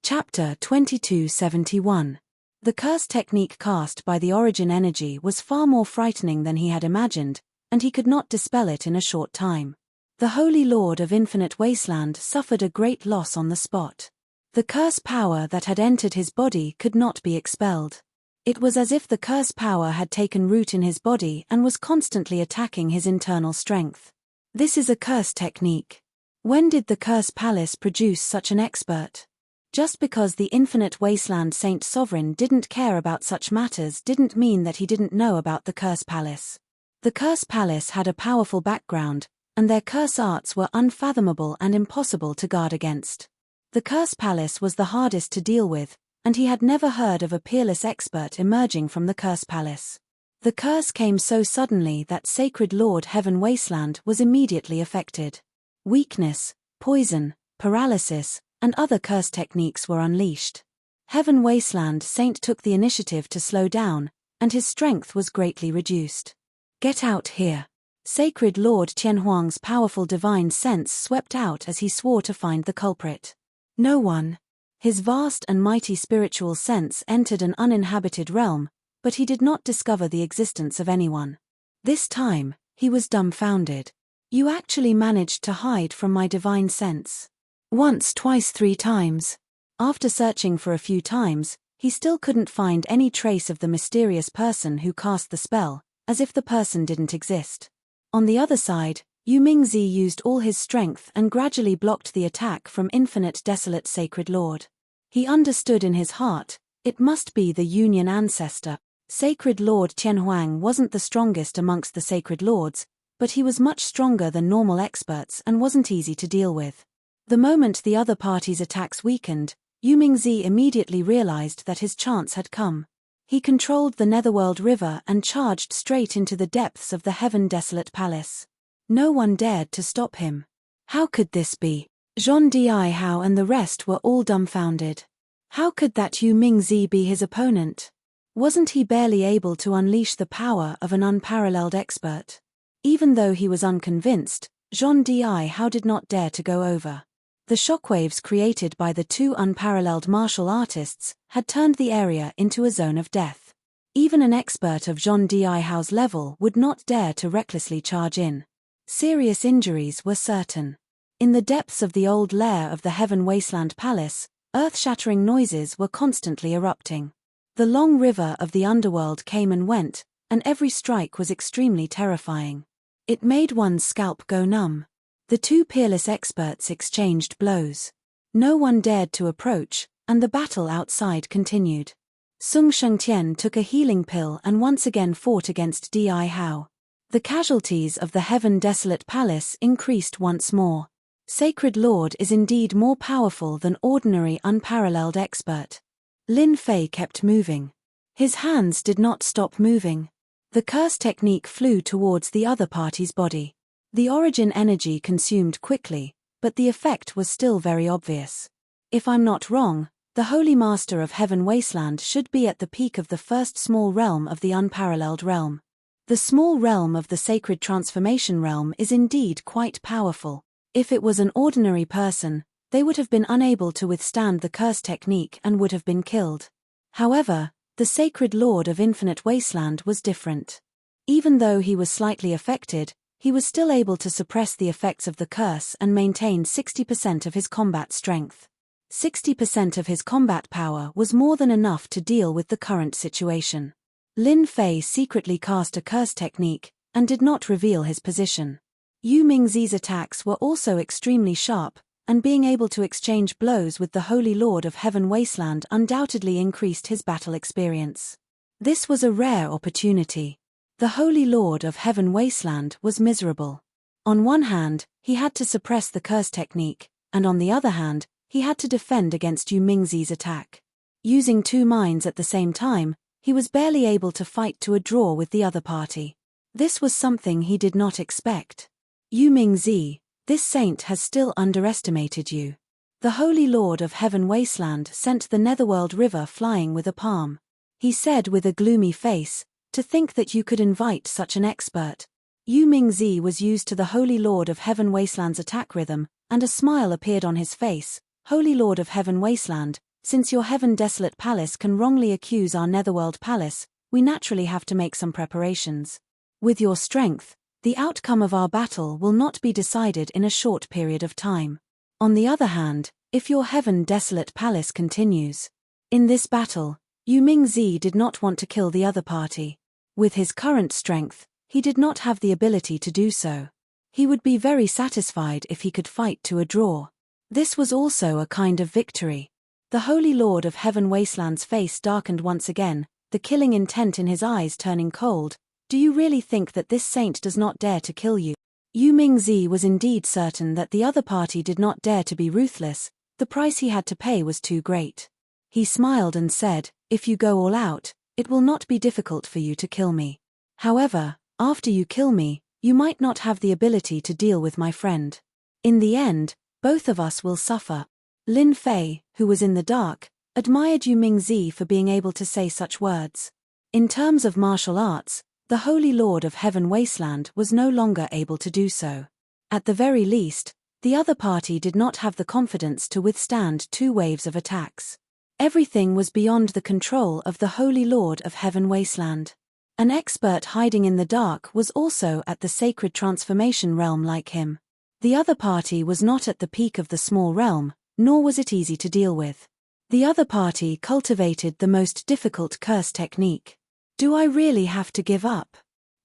Chapter 2271. The curse technique cast by the origin energy was far more frightening than he had imagined, and he could not dispel it in a short time. The Holy Lord of Infinite Wasteland suffered a great loss on the spot. The curse power that had entered his body could not be expelled. It was as if the curse power had taken root in his body and was constantly attacking his internal strength. This is a curse technique. When did the Curse Palace produce such an expert? Just because the Infinite Wasteland Saint Sovereign didn't care about such matters didn't mean that he didn't know about the Curse Palace. The Curse Palace had a powerful background, and their curse arts were unfathomable and impossible to guard against. The Curse Palace was the hardest to deal with, and he had never heard of a peerless expert emerging from the Curse Palace. The curse came so suddenly that Sacred Lord Heaven Wasteland was immediately affected. Weakness, poison, paralysis, and other curse techniques were unleashed. Heaven Wasteland Saint took the initiative to slow down, and his strength was greatly reduced. "Get out here." Sacred Lord Tianhuang's powerful divine sense swept out as he swore to find the culprit. No one. His vast and mighty spiritual sense entered an uninhabited realm, but he did not discover the existence of anyone. This time, he was dumbfounded. "You actually managed to hide from my divine sense." Once, twice, 3 times. After searching for a few times, he still couldn't find any trace of the mysterious person who cast the spell, as if the person didn't exist. On the other side, Yu Mingzi used all his strength and gradually blocked the attack from Infinite Desolate Sacred Lord. He understood in his heart, it must be the Union ancestor. Sacred Lord Tianhuang wasn't the strongest amongst the Sacred Lords, but he was much stronger than normal experts and wasn't easy to deal with. The moment the other party's attacks weakened, Yu Mingzi immediately realized that his chance had come. He controlled the Netherworld River and charged straight into the depths of the Heaven Desolate Palace. No one dared to stop him. How could this be? Zhong Dihao and the rest were all dumbfounded. How could that Yu Mingzi be his opponent? Wasn't he barely able to unleash the power of an unparalleled expert? Even though he was unconvinced, Zhong Dihao did not dare to go over. The shockwaves created by the 2 unparalleled martial artists had turned the area into a zone of death. Even an expert of Zhong Dihao's level would not dare to recklessly charge in. Serious injuries were certain. In the depths of the old lair of the Heaven Wasteland Palace, earth-shattering noises were constantly erupting. The long river of the underworld came and went, and every strike was extremely terrifying. It made one's scalp go numb. The 2 peerless experts exchanged blows. No one dared to approach, and the battle outside continued. Sung Shengtian took a healing pill and once again fought against Dihao. The casualties of the Heaven Desolate Palace increased once more. Sacred Lord is indeed more powerful than ordinary unparalleled expert. Lin Fei kept moving. His hands did not stop moving. The curse technique flew towards the other party's body. The origin energy consumed quickly, but the effect was still very obvious. If I'm not wrong, the Holy Master of Heaven Wasteland should be at the peak of the first small realm of the unparalleled realm. The small realm of the Sacred Transformation Realm is indeed quite powerful. If it was an ordinary person, they would have been unable to withstand the curse technique and would have been killed. However, the Sacred Lord of Infinite Wasteland was different. Even though he was slightly affected, he was still able to suppress the effects of the curse and maintain 60% of his combat strength. 60% of his combat power was more than enough to deal with the current situation. Lin Fei secretly cast a curse technique, and did not reveal his position. Yu Mingzi's attacks were also extremely sharp, and being able to exchange blows with the Holy Lord of Heaven Wasteland undoubtedly increased his battle experience. This was a rare opportunity. The Holy Lord of Heaven Wasteland was miserable. On one hand, he had to suppress the curse technique, and on the other hand, he had to defend against Yu Mingzi's attack. Using 2 minds at the same time, he was barely able to fight to a draw with the other party. This was something he did not expect. Yu Mingzi, this saint has still underestimated you. The Holy Lord of Heaven Wasteland sent the Netherworld River flying with a palm. He said with a gloomy face, "To think that you could invite such an expert." Yu Mingzi was used to the Holy Lord of Heaven Wasteland's attack rhythm, and a smile appeared on his face. "Holy Lord of Heaven Wasteland, Since your Heaven Desolate Palace can wrongly accuse our Netherworld Palace, we naturally have to make some preparations. With your strength, the outcome of our battle will not be decided in a short period of time. On the other hand, if your Heaven Desolate Palace continues in this battle, Yu Mingzi did not want to kill the other party. With his current strength, he did not have the ability to do so. He would be very satisfied if he could fight to a draw. This was also a kind of victory. The Holy Lord of Heaven Wasteland's face darkened once again, the killing intent in his eyes turning cold. Do you really think that this saint does not dare to kill you? Yu Mingzi was indeed certain that the other party did not dare to be ruthless. The price he had to pay was too great. He smiled and said, "If you go all out, it will not be difficult for you to kill me. However, after you kill me, you might not have the ability to deal with my friend. In the end, both of us will suffer." Lin Fei, who was in the dark, admired Yu Mingzi for being able to say such words. In terms of martial arts, the Holy Lord of Heaven Wasteland was no longer able to do so. At the very least, the other party did not have the confidence to withstand 2 waves of attacks. Everything was beyond the control of the Holy Lord of Heaven Wasteland. An expert hiding in the dark was also at the sacred transformation realm like him. The other party was not at the peak of the small realm, nor was it easy to deal with. The other party cultivated the most difficult curse technique. Do I really have to give up?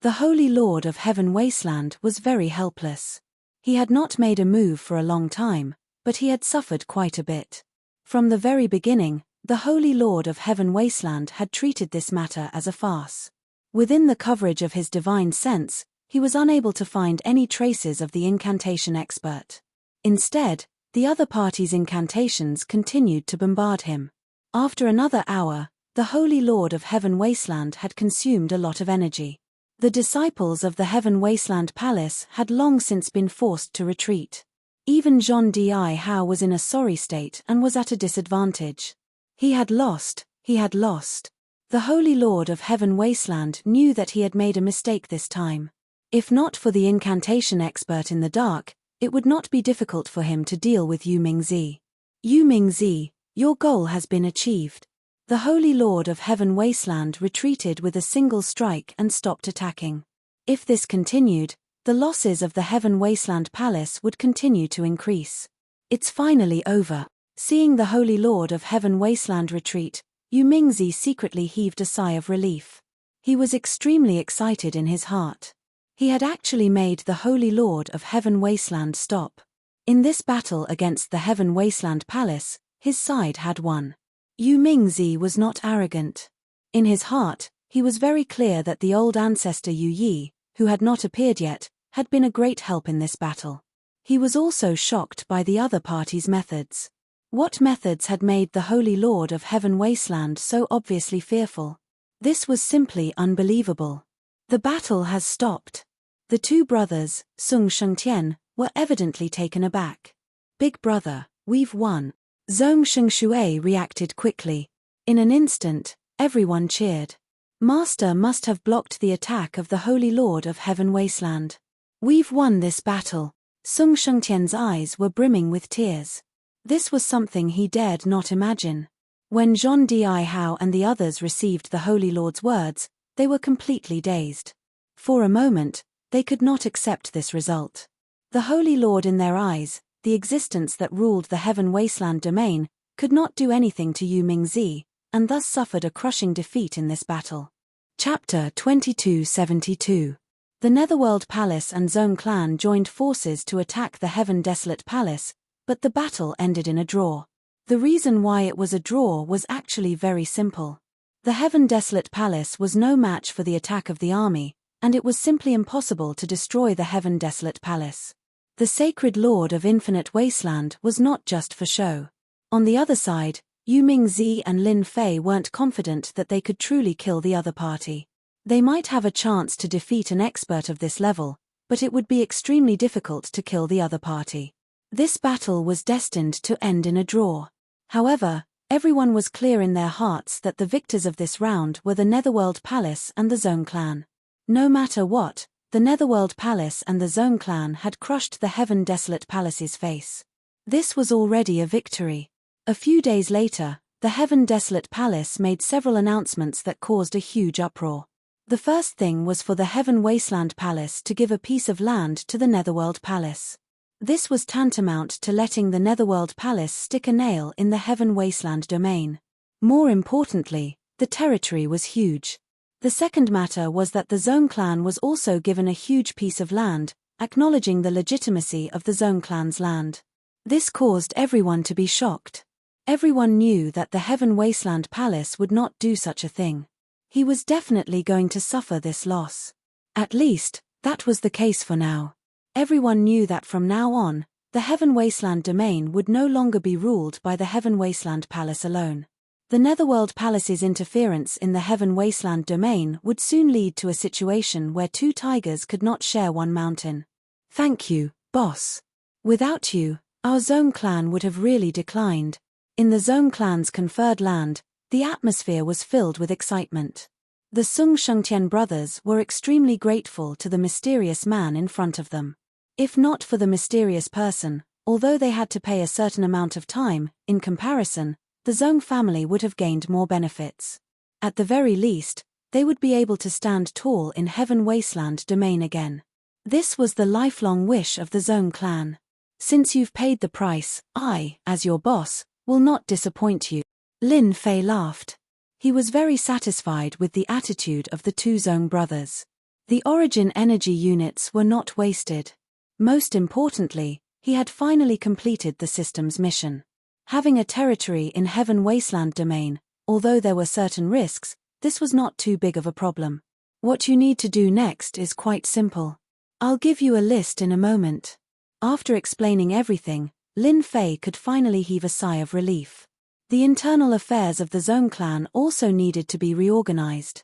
The Holy Lord of Heaven Wasteland was very helpless. He had not made a move for a long time, but he had suffered quite a bit. From the very beginning, the Holy Lord of Heaven Wasteland had treated this matter as a farce. Within the coverage of his divine sense, he was unable to find any traces of the incantation expert. Instead, the other party's incantations continued to bombard him. After another hour, the Holy Lord of Heaven Wasteland had consumed a lot of energy. The disciples of the Heaven Wasteland Palace had long since been forced to retreat. Even Zhong Di Hao was in a sorry state and was at a disadvantage. He had lost. The Holy Lord of Heaven Wasteland knew that he had made a mistake this time. If not for the incantation expert in the dark, it would not be difficult for him to deal with Yu Mingzi. Yu Mingzi, your goal has been achieved. The Holy Lord of Heaven Wasteland retreated with a single strike and stopped attacking. If this continued, the losses of the Heaven Wasteland Palace would continue to increase. It's finally over. Seeing the Holy Lord of Heaven Wasteland retreat, Yu Mingzi secretly heaved a sigh of relief. He was extremely excited in his heart. He had actually made the Holy Lord of Heaven Wasteland stop. In this battle against the Heaven Wasteland Palace, his side had won. Yu Mingzi was not arrogant. In his heart, he was very clear that the old ancestor Yu Yi, who had not appeared yet, had been a great help in this battle. He was also shocked by the other party's methods. What methods had made the Holy Lord of Heaven Wasteland so obviously fearful? This was simply unbelievable. The battle has stopped. The 2 brothers, Sung Shengtian, were evidently taken aback. Big brother, we've won. Zhong Shengshui reacted quickly. In an instant, everyone cheered. Master must have blocked the attack of the Holy Lord of Heaven Wasteland. We've won this battle. Sung Shengtian's eyes were brimming with tears. This was something he dared not imagine. When Zhong Di Hao and the others received the Holy Lord's words, they were completely dazed. For a moment, they could not accept this result. The Holy Lord in their eyes, the existence that ruled the Heaven Wasteland domain, could not do anything to Yu Mingzi, and thus suffered a crushing defeat in this battle. Chapter 2272. The Netherworld Palace and Zone Clan joined forces to attack the Heaven Desolate Palace, but the battle ended in a draw. The reason why it was a draw was actually very simple. The Heaven Desolate Palace was no match for the attack of the army, and it was simply impossible to destroy the Heaven Desolate Palace. The Sacred Lord of Infinite Wasteland was not just for show. On the other side, Yu Mingzi and Lin Fei weren't confident that they could truly kill the other party. They might have a chance to defeat an expert of this level, but it would be extremely difficult to kill the other party. This battle was destined to end in a draw. However, everyone was clear in their hearts that the victors of this round were the Netherworld Palace and the Zone Clan. No matter what, the Netherworld Palace and the Zone Clan had crushed the Heaven Desolate Palace's face. This was already a victory. A few days later, the Heaven Desolate Palace made several announcements that caused a huge uproar. The first thing was for the Heaven Wasteland Palace to give a piece of land to the Netherworld Palace. This was tantamount to letting the Netherworld Palace stick a nail in the Heaven Wasteland domain. More importantly, the territory was huge. The second matter was that the Zone clan was also given a huge piece of land, acknowledging the legitimacy of the Zone clan's land. This caused everyone to be shocked. Everyone knew that the Heaven Wasteland Palace would not do such a thing. He was definitely going to suffer this loss. At least, that was the case for now. Everyone knew that from now on, the Heaven Wasteland domain would no longer be ruled by the Heaven Wasteland Palace alone. The Netherworld Palace's interference in the Heaven Wasteland domain would soon lead to a situation where two tigers could not share one mountain. Thank you, boss. Without you, our Zone clan would have really declined. In the Zone clan's conferred land, the atmosphere was filled with excitement. The Sung Shengtian brothers were extremely grateful to the mysterious man in front of them. If not for the mysterious person, although they had to pay a certain amount of time, in comparison, the Zong family would have gained more benefits. At the very least, they would be able to stand tall in Heaven Wasteland domain again. This was the lifelong wish of the Zong clan. Since you've paid the price, I, as your boss, will not disappoint you. Lin Fei laughed. He was very satisfied with the attitude of the two Zong brothers. The origin energy units were not wasted. Most importantly, he had finally completed the system's mission. Having a territory in Heaven Wasteland domain, although there were certain risks, this was not too big of a problem. What you need to do next is quite simple. I'll give you a list in a moment. After explaining everything, Lin Fei could finally heave a sigh of relief. The internal affairs of the Zong clan also needed to be reorganized.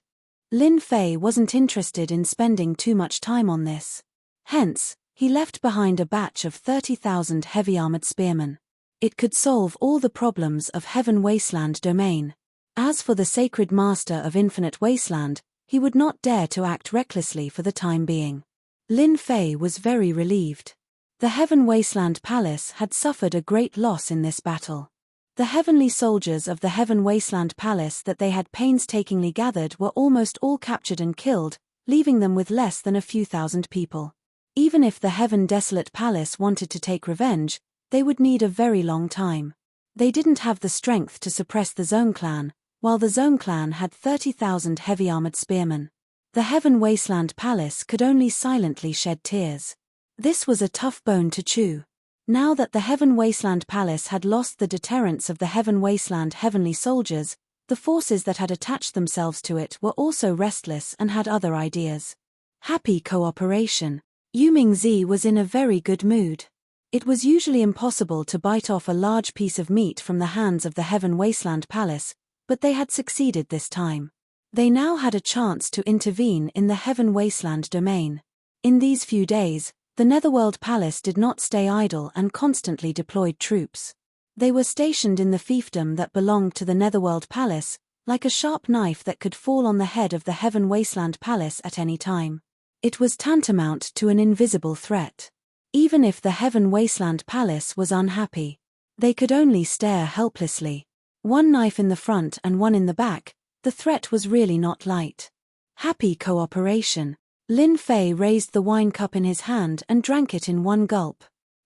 Lin Fei wasn't interested in spending too much time on this. Hence, he left behind a batch of 30,000 heavy-armored spearmen. It could solve all the problems of Heaven Wasteland domain. As for the Sacred Master of Infinite Wasteland, he would not dare to act recklessly for the time being. Lin Fei was very relieved. The Heaven Wasteland Palace had suffered a great loss in this battle. The heavenly soldiers of the Heaven Wasteland Palace that they had painstakingly gathered were almost all captured and killed, leaving them with less than a few thousand people. Even if the Heaven Desolate Palace wanted to take revenge, they would need a very long time. They didn't have the strength to suppress the Zong clan, while the Zong clan had 30,000 heavy-armored spearmen. The Heaven Wasteland Palace could only silently shed tears. This was a tough bone to chew. Now that the Heaven Wasteland Palace had lost the deterrence of the Heaven Wasteland heavenly soldiers, the forces that had attached themselves to it were also restless and had other ideas. Happy cooperation. Yu Mingzi was in a very good mood. It was usually impossible to bite off a large piece of meat from the hands of the Heaven Wasteland Palace, but they had succeeded this time. They now had a chance to intervene in the Heaven Wasteland domain. In these few days, the Netherworld Palace did not stay idle and constantly deployed troops. They were stationed in the fiefdom that belonged to the Netherworld Palace, like a sharp knife that could fall on the head of the Heaven Wasteland Palace at any time. It was tantamount to an invisible threat. Even if the Heaven Wasteland Palace was unhappy, they could only stare helplessly. One knife in the front and one in the back, the threat was really not light. Happy cooperation. Lin Fei raised the wine cup in his hand and drank it in one gulp.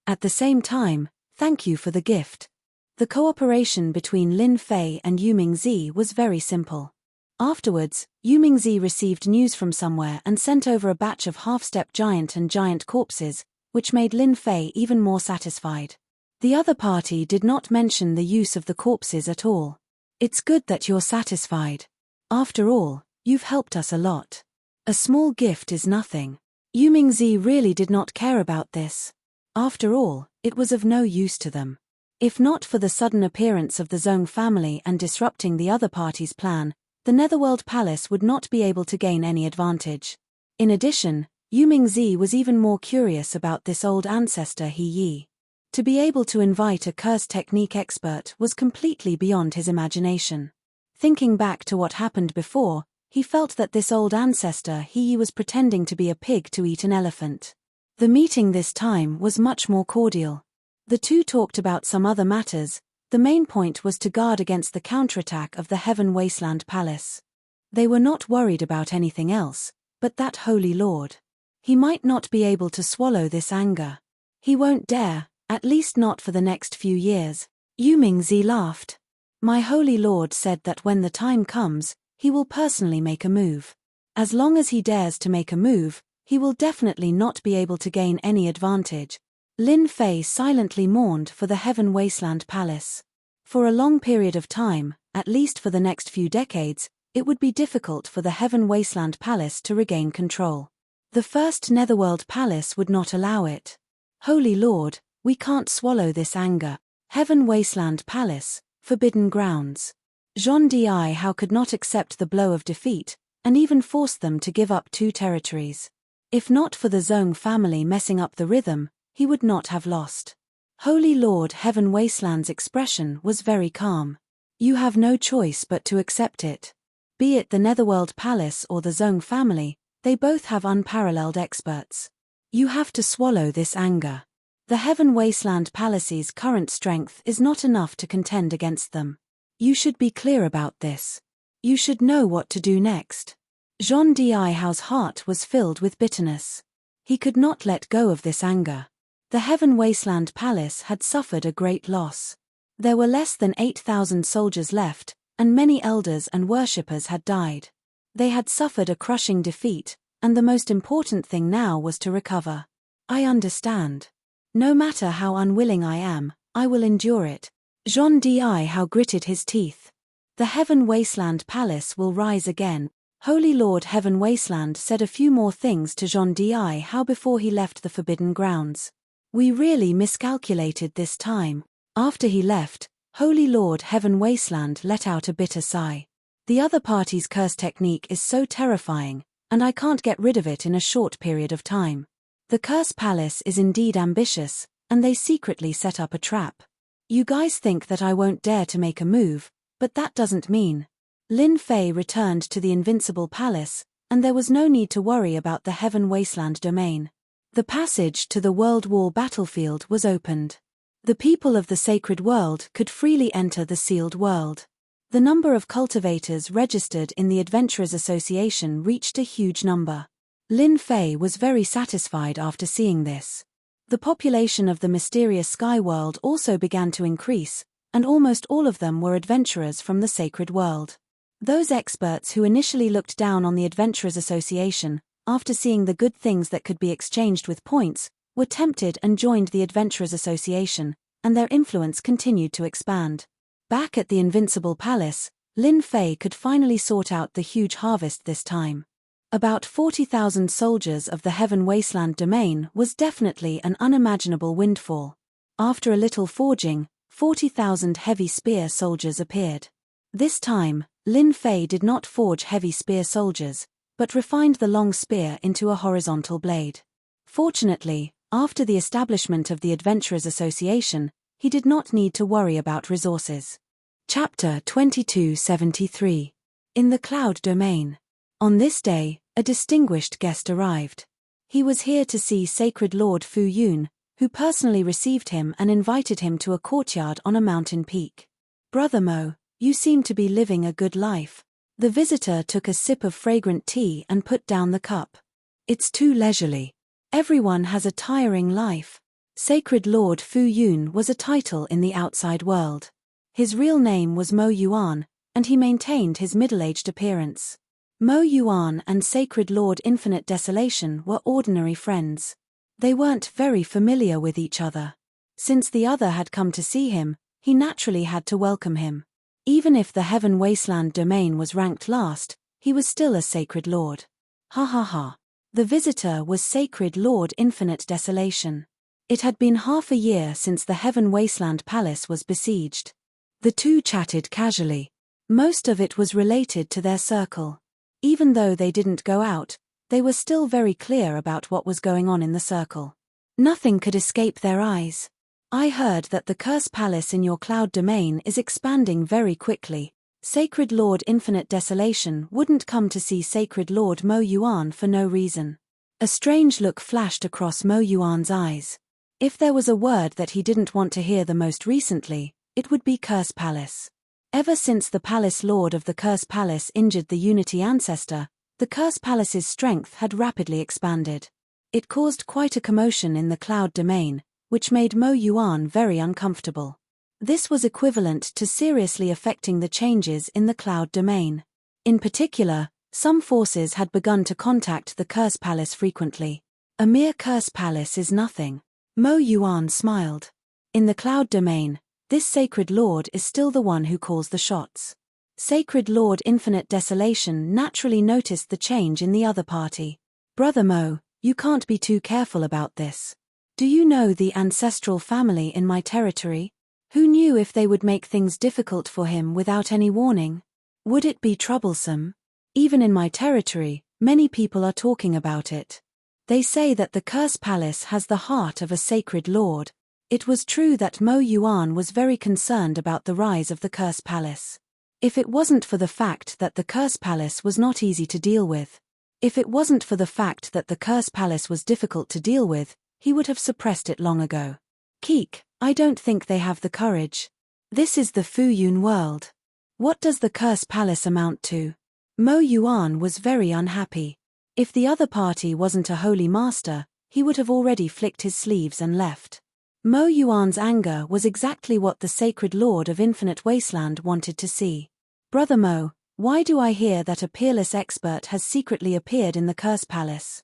At the same time, thank you for the gift. The cooperation between Lin Fei and Yu Mingzi was very simple. Afterwards, Yu Mingzi received news from somewhere and sent over a batch of half-step giant and giant corpses, which made Lin Fei even more satisfied. The other party did not mention the use of the corpses at all. It's good that you're satisfied. After all, you've helped us a lot. A small gift is nothing. Yu Mingzi really did not care about this. After all, it was of no use to them. If not for the sudden appearance of the Zong family and disrupting the other party's plan, the Netherworld Palace would not be able to gain any advantage. In addition, Yu Mingzi was even more curious about this old ancestor He Yi. To be able to invite a curse technique expert was completely beyond his imagination. Thinking back to what happened before, he felt that this old ancestor He Yi was pretending to be a pig to eat an elephant. The meeting this time was much more cordial. The two talked about some other matters, The main point was to guard against the counterattack of the Heaven Wasteland Palace. They were not worried about anything else, but that Holy Lord. He might not be able to swallow this anger. He won't dare, at least not for the next few years. Yu Mingzi laughed. My Holy Lord said that when the time comes, he will personally make a move. As long as he dares to make a move, he will definitely not be able to gain any advantage. Lin Fei silently mourned for the Heaven Wasteland Palace. For a long period of time, at least for the next few decades, it would be difficult for the Heaven Wasteland Palace to regain control. The first Netherworld Palace would not allow it. Holy Lord, we can't swallow this anger. Heaven Wasteland Palace, forbidden grounds. Zhong Di Hao could not accept the blow of defeat, and even forced them to give up 2 territories. If not for the Zhong family messing up the rhythm, he would not have lost. Holy Lord Heaven Wasteland's expression was very calm. You have no choice but to accept it. Be it the Netherworld Palace or the Zhong family, they both have unparalleled experts. You have to swallow this anger. The Heaven Wasteland Palace's current strength is not enough to contend against them. You should be clear about this. You should know what to do next. Zhong Di Hao's heart was filled with bitterness. He could not let go of this anger. The Heaven Wasteland Palace had suffered a great loss. There were less than 8,000 soldiers left, and many elders and worshippers had died. They had suffered a crushing defeat, and the most important thing now was to recover. I understand. No matter how unwilling I am, I will endure it. Zhong Di Hao gritted his teeth. The Heaven Wasteland Palace will rise again. Holy Lord Heaven Wasteland said a few more things to Zhong Di Hao before he left the Forbidden Grounds. We really miscalculated this time. After he left, Holy Lord Heaven Wasteland let out a bitter sigh. The other party's curse technique is so terrifying, and I can't get rid of it in a short period of time. The Curse Palace is indeed ambitious, and they secretly set up a trap. You guys think that I won't dare to make a move, but that doesn't mean. Lin Fei returned to the Invincible Palace, and there was no need to worry about the Heaven Wasteland domain. The passage to the World War battlefield was opened. The people of the Sacred World could freely enter the Sealed World. The number of cultivators registered in the Adventurers Association reached a huge number. Lin Fei was very satisfied after seeing this. The population of the mysterious Sky World also began to increase, and almost all of them were adventurers from the Sacred World. Those experts who initially looked down on the Adventurers Association, after seeing the good things that could be exchanged with points, were tempted and joined the Adventurers Association, and their influence continued to expand. Back at the Invincible Palace, Lin Fei could finally sort out the huge harvest this time. About 40,000 soldiers of the Heaven Wasteland domain was definitely an unimaginable windfall. After a little forging, 40,000 heavy spear soldiers appeared. This time, Lin Fei did not forge heavy spear soldiers, but refined the long spear into a horizontal blade. Fortunately, after the establishment of the Adventurers Association, he did not need to worry about resources. Chapter 2273. In the Cloud Domain. On this day, a distinguished guest arrived. He was here to see Sacred Lord Fu Yun, who personally received him and invited him to a courtyard on a mountain peak. Brother Mo, you seem to be living a good life. The visitor took a sip of fragrant tea and put down the cup. It's too leisurely. Everyone has a tiring life. Sacred Lord Fu Yun was a title in the outside world. His real name was Mo Yuan, and he maintained his middle-aged appearance. Mo Yuan and Sacred Lord Infinite Desolation were ordinary friends. They weren't very familiar with each other. Since the other had come to see him, he naturally had to welcome him. Even if the Heaven Wasteland domain was ranked last, he was still a Sacred Lord. Ha ha ha. The visitor was Sacred Lord Infinite Desolation. It had been half a year since the Heaven Wasteland Palace was besieged. The two chatted casually. Most of it was related to their circle. Even though they didn't go out, they were still very clear about what was going on in the circle. Nothing could escape their eyes. I heard that the Curse Palace in your cloud domain is expanding very quickly. Sacred Lord Infinite Desolation wouldn't come to see Sacred Lord Mo Yuan for no reason. A strange look flashed across Mo Yuan's eyes. If there was a word that he didn't want to hear the most recently, it would be Curse Palace. Ever since the Palace Lord of the Curse Palace injured the Unity ancestor, the Curse Palace's strength had rapidly expanded. It caused quite a commotion in the cloud domain, which made Mo Yuan very uncomfortable. This was equivalent to seriously affecting the changes in the cloud domain. In particular, some forces had begun to contact the Curse Palace frequently. A mere Curse Palace is nothing. Mo Yuan smiled. In the cloud domain, this Sacred Lord is still the one who calls the shots. Sacred Lord Infinite Desolation naturally noticed the change in the other party. Brother Mo, you can't be too careful about this. Do you know the ancestral family in my territory? Who knew if they would make things difficult for him without any warning? Would it be troublesome? Even in my territory, many people are talking about it. They say that the Curse Palace has the heart of a Sacred Lord. It was true that Mo Yuan was very concerned about the rise of the Curse Palace. If it wasn't for the fact that the Curse Palace was not easy to deal with, if it wasn't for the fact that the Curse Palace was difficult to deal with, he would have suppressed it long ago. Keek, I don't think they have the courage. This is the Fuyun world. What does the Curse Palace amount to? Mo Yuan was very unhappy. If the other party wasn't a holy master, he would have already flicked his sleeves and left. Mo Yuan's anger was exactly what the Sacred Lord of Infinite Wasteland wanted to see. Brother Mo, why do I hear that a peerless expert has secretly appeared in the Curse Palace?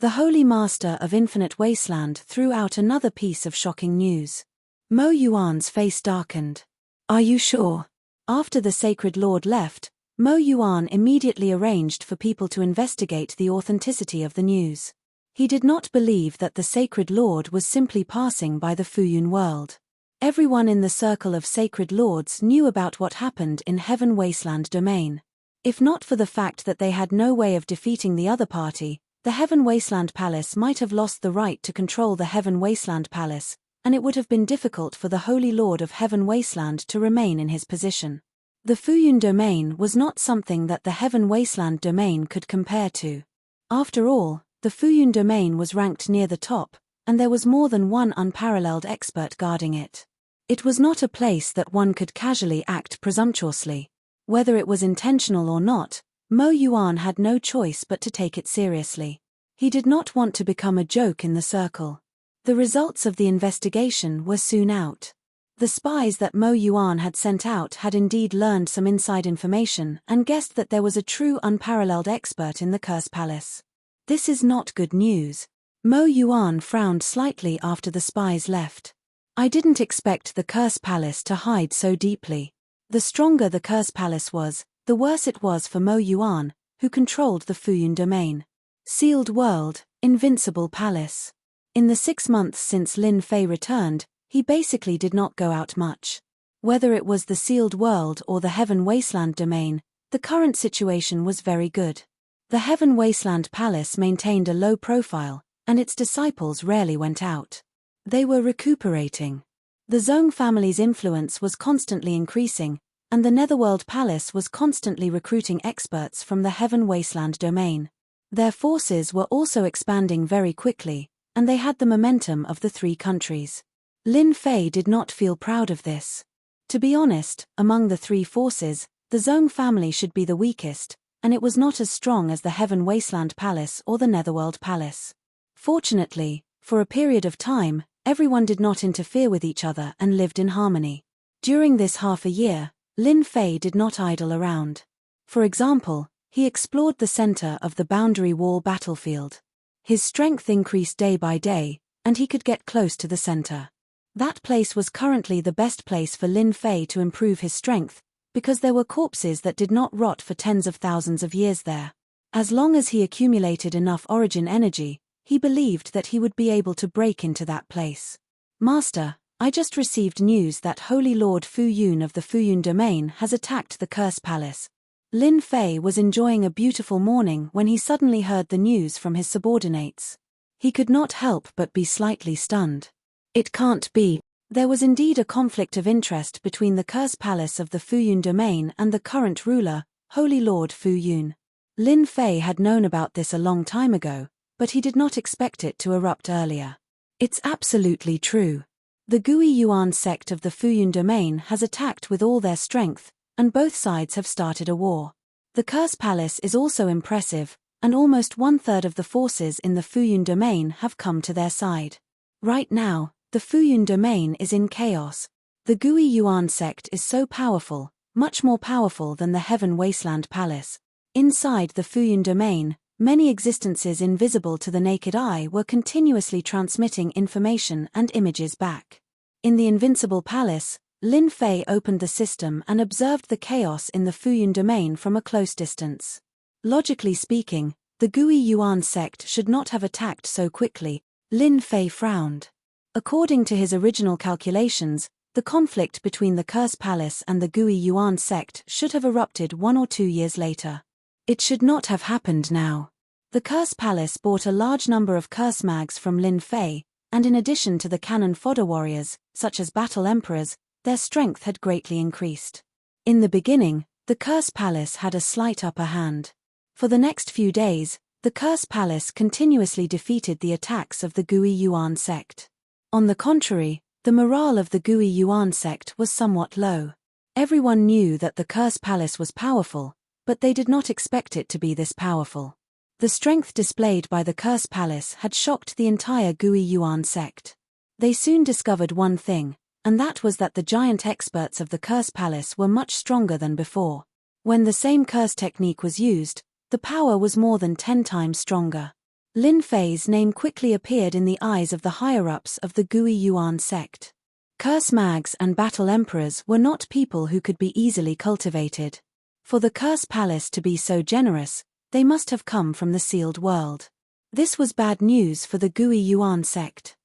The Holy Master of Infinite Wasteland threw out another piece of shocking news. Mo Yuan's face darkened. Are you sure? After the Sacred Lord left, Mo Yuan immediately arranged for people to investigate the authenticity of the news. He did not believe that the Sacred Lord was simply passing by the Fuyun world. Everyone in the circle of Sacred Lords knew about what happened in Heaven Wasteland domain. If not for the fact that they had no way of defeating the other party, the Heaven Wasteland Palace might have lost the right to control the Heaven Wasteland Palace, and it would have been difficult for the Holy Lord of Heaven Wasteland to remain in his position. The Fuyun domain was not something that the Heaven Wasteland domain could compare to. After all, the Fuyun domain was ranked near the top, and there was more than one unparalleled expert guarding it. It was not a place that one could casually act presumptuously. Whether it was intentional or not, Mo Yuan had no choice but to take it seriously. He did not want to become a joke in the circle. The results of the investigation were soon out. The spies that Mo Yuan had sent out had indeed learned some inside information and guessed that there was a true unparalleled expert in the Curse Palace. This is not good news. Mo Yuan frowned slightly after the spies left. I didn't expect the Curse Palace to hide so deeply. The stronger the Curse Palace was, the worse it was for Mo Yuan, who controlled the Fuyun domain. Sealed World, Invincible Palace. In the 6 months since Lin Fei returned, he basically did not go out much. Whether it was the Sealed World or the Heaven Wasteland domain, the current situation was very good. The Heaven Wasteland Palace maintained a low profile, and its disciples rarely went out. They were recuperating. The Zhong family's influence was constantly increasing, and the Netherworld Palace was constantly recruiting experts from the Heaven Wasteland domain. Their forces were also expanding very quickly, and they had the momentum of the 3 countries. Lin Fei did not feel proud of this. To be honest, among the 3 forces, the Zhong family should be the weakest, and it was not as strong as the Heaven Wasteland Palace or the Netherworld Palace. Fortunately, for a period of time, everyone did not interfere with each other and lived in harmony. During this half a year, Lin Fei did not idle around. For example, he explored the center of the boundary wall battlefield. His strength increased day by day, and he could get close to the center. That place was currently the best place for Lin Fei to improve his strength, because there were corpses that did not rot for tens of thousands of years there. As long as he accumulated enough origin energy, he believed that he would be able to break into that place. Master, I just received news that Holy Lord Fuyun of the Fuyun domain has attacked the Curse Palace. Lin Fei was enjoying a beautiful morning when he suddenly heard the news from his subordinates. He could not help but be slightly stunned. It can't be. There was indeed a conflict of interest between the Curse Palace of the Fuyun domain and the current ruler, Holy Lord Fuyun. Lin Fei had known about this a long time ago, but he did not expect it to erupt earlier. It's absolutely true. The Gui Yuan sect of the Fuyun domain has attacked with all their strength, and both sides have started a war. The Curse Palace is also impressive, and almost 1/3 of the forces in the Fuyun domain have come to their side. Right now, the Fuyun domain is in chaos. The Gui Yuan sect is so powerful, much more powerful than the Heaven Wasteland Palace. Inside the Fuyun domain, many existences invisible to the naked eye were continuously transmitting information and images back. In the Invincible Palace, Lin Fei opened the system and observed the chaos in the Fuyun domain from a close distance. Logically speaking, the Gui Yuan sect should not have attacked so quickly. Lin Fei frowned. According to his original calculations, the conflict between the Curse Palace and the Gui Yuan sect should have erupted 1 or 2 years later. It should not have happened now. The Curse Palace bought a large number of curse mags from Lin Fei, and in addition to the cannon fodder warriors, such as battle emperors, their strength had greatly increased. In the beginning, the Curse Palace had a slight upper hand. For the next few days, the Curse Palace continuously defeated the attacks of the Gui Yuan sect. On the contrary, the morale of the Gui Yuan sect was somewhat low. Everyone knew that the Curse Palace was powerful, but they did not expect it to be this powerful. The strength displayed by the Curse Palace had shocked the entire Gui Yuan sect. They soon discovered one thing, and that was that the giant experts of the Curse Palace were much stronger than before. When the same curse technique was used, the power was more than 10 times stronger. Lin Fei's name quickly appeared in the eyes of the higher-ups of the Gui Yuan sect. Curse mags and battle emperors were not people who could be easily cultivated. For the Curse Palace to be so generous, they must have come from the sealed world. This was bad news for the Gui Yuan sect.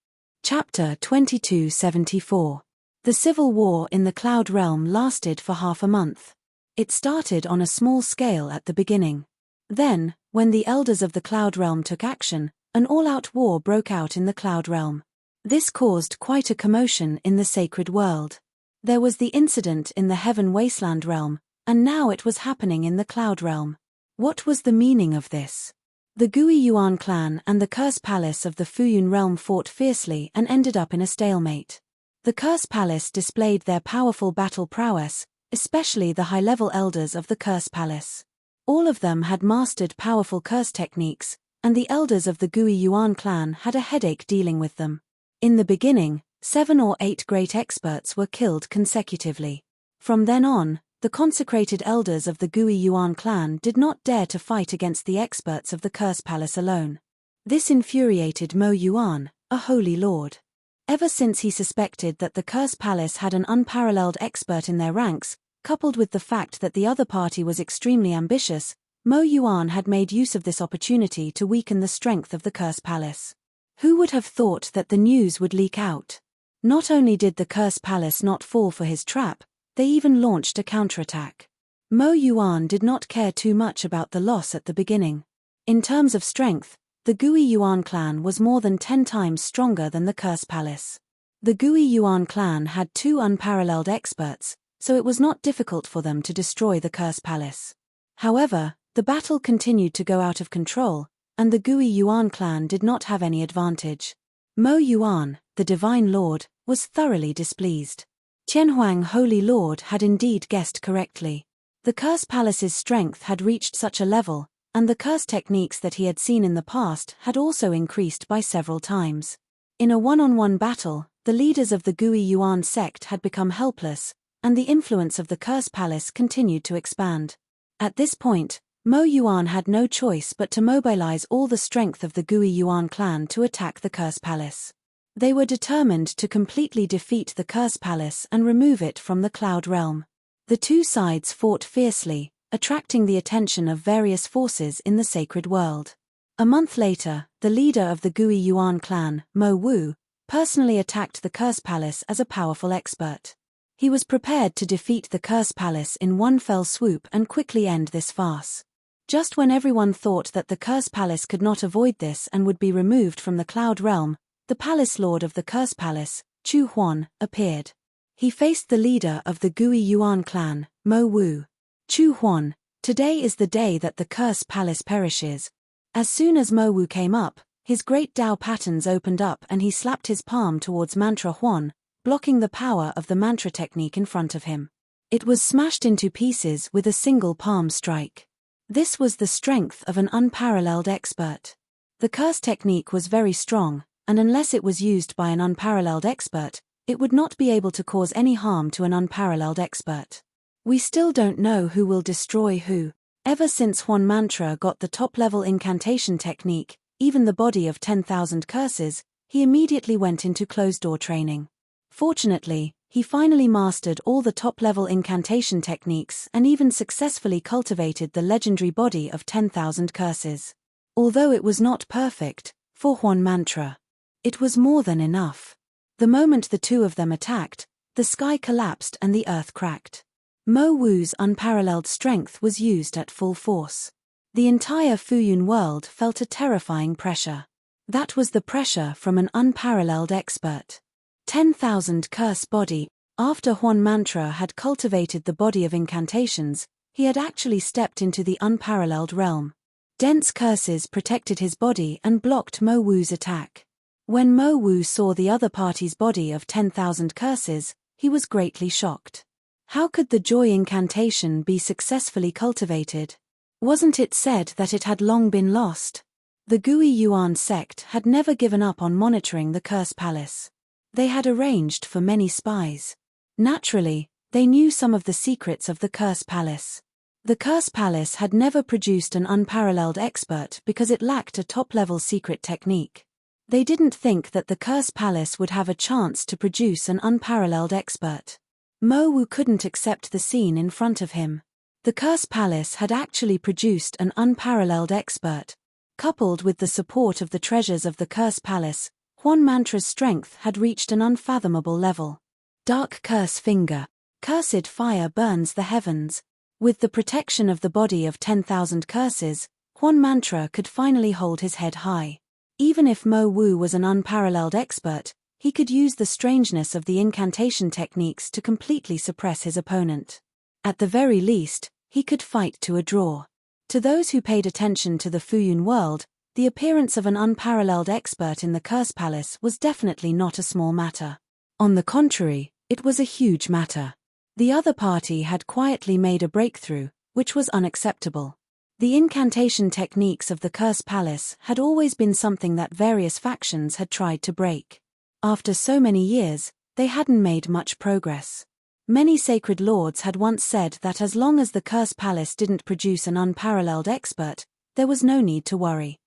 Chapter 2274. The civil war in the Cloud Realm lasted for half a month. It started on a small scale at the beginning. Then, when the elders of the Cloud Realm took action, an all-out war broke out in the Cloud Realm. This caused quite a commotion in the sacred world. There was the incident in the Heaven Wasteland Realm, and now it was happening in the Cloud Realm. What was the meaning of this? The Gui Yuan clan and the Curse Palace of the Fuyun realm fought fiercely and ended up in a stalemate. The Curse Palace displayed their powerful battle prowess, especially the high-level elders of the Curse Palace. All of them had mastered powerful curse techniques, and the elders of the Gui Yuan clan had a headache dealing with them. In the beginning, 7 or 8 great experts were killed consecutively. From then on, the consecrated elders of the Gui Yuan clan did not dare to fight against the experts of the Curse Palace alone. This infuriated Mo Yuan, a holy lord. Ever since he suspected that the Curse Palace had an unparalleled expert in their ranks, coupled with the fact that the other party was extremely ambitious, Mo Yuan had made use of this opportunity to weaken the strength of the Curse Palace. Who would have thought that the news would leak out? Not only did the Curse Palace not fall for his trap, they even launched a counterattack. Mo Yuan did not care too much about the loss at the beginning. In terms of strength, the Gui Yuan clan was more than 10 times stronger than the Curse Palace. The Gui Yuan clan had 2 unparalleled experts, so it was not difficult for them to destroy the Curse Palace. However, the battle continued to go out of control, and the Gui Yuan clan did not have any advantage. Mo Yuan, the Divine Lord, was thoroughly displeased. Tianhuang Holy Lord had indeed guessed correctly. The Curse Palace's strength had reached such a level, and the curse techniques that he had seen in the past had also increased by several times. In a one-on-one battle, the leaders of the Gui Yuan sect had become helpless, and the influence of the Curse Palace continued to expand. At this point, Mo Yuan had no choice but to mobilize all the strength of the Gui Yuan clan to attack the Curse Palace. They were determined to completely defeat the Curse Palace and remove it from the Cloud Realm. The two sides fought fiercely, attracting the attention of various forces in the sacred world. A month later, the leader of the Gui Yuan clan, Mo Wu, personally attacked the Curse Palace as a powerful expert. He was prepared to defeat the Curse Palace in one fell swoop and quickly end this farce. Just when everyone thought that the Curse Palace could not avoid this and would be removed from the Cloud Realm, the Palace Lord of the Curse Palace, Chu Huan, appeared. He faced the leader of the Gui Yuan clan, Mo Wu. Chu Huan, today is the day that the Curse Palace perishes. As soon as Mo Wu came up, his great Dao patterns opened up and he slapped his palm towards Mantra Huan, blocking the power of the mantra technique in front of him. It was smashed into pieces with a single palm strike. This was the strength of an unparalleled expert. The curse technique was very strong, and unless it was used by an unparalleled expert, it would not be able to cause any harm to an unparalleled expert. We still don't know who will destroy who. Ever since Huan Mantra got the top-level incantation technique, even the body of 10,000 curses, he immediately went into closed-door training. Fortunately, he finally mastered all the top-level incantation techniques and even successfully cultivated the legendary body of 10,000 curses. Although it was not perfect, for Huan Mantra, it was more than enough. The moment the two of them attacked, the sky collapsed and the earth cracked. Mo Wu's unparalleled strength was used at full force. The entire Fuyun world felt a terrifying pressure. That was the pressure from an unparalleled expert. 10,000 curse body. After Huan Mantra had cultivated the body of incantations, he had actually stepped into the unparalleled realm. Dense curses protected his body and blocked Mo Wu's attack. When Mo Wu saw the other party's body of 10,000 curses, he was greatly shocked. How could the joy incantation be successfully cultivated? Wasn't it said that it had long been lost? The Gui Yuan sect had never given up on monitoring the Curse Palace. They had arranged for many spies. Naturally, they knew some of the secrets of the Curse Palace. The Curse Palace had never produced an unparalleled expert because it lacked a top-level secret technique. They didn't think that the Curse Palace would have a chance to produce an unparalleled expert. Mo Wu couldn't accept the scene in front of him. The Curse Palace had actually produced an unparalleled expert. Coupled with the support of the treasures of the Curse Palace, Huan Mantra's strength had reached an unfathomable level. Dark Curse Finger. Cursed fire burns the heavens. With the protection of the body of 10,000 curses, Huan Mantra could finally hold his head high. Even if Mo Wu was an unparalleled expert, he could use the strangeness of the incantation techniques to completely suppress his opponent. At the very least, he could fight to a draw. To those who paid attention to the Fuyun world, the appearance of an unparalleled expert in the Curse Palace was definitely not a small matter. On the contrary, it was a huge matter. The other party had quietly made a breakthrough, which was unacceptable. The incantation techniques of the Curse Palace had always been something that various factions had tried to break. After so many years, they hadn't made much progress. Many sacred lords had once said that as long as the Curse Palace didn't produce an unparalleled expert, there was no need to worry.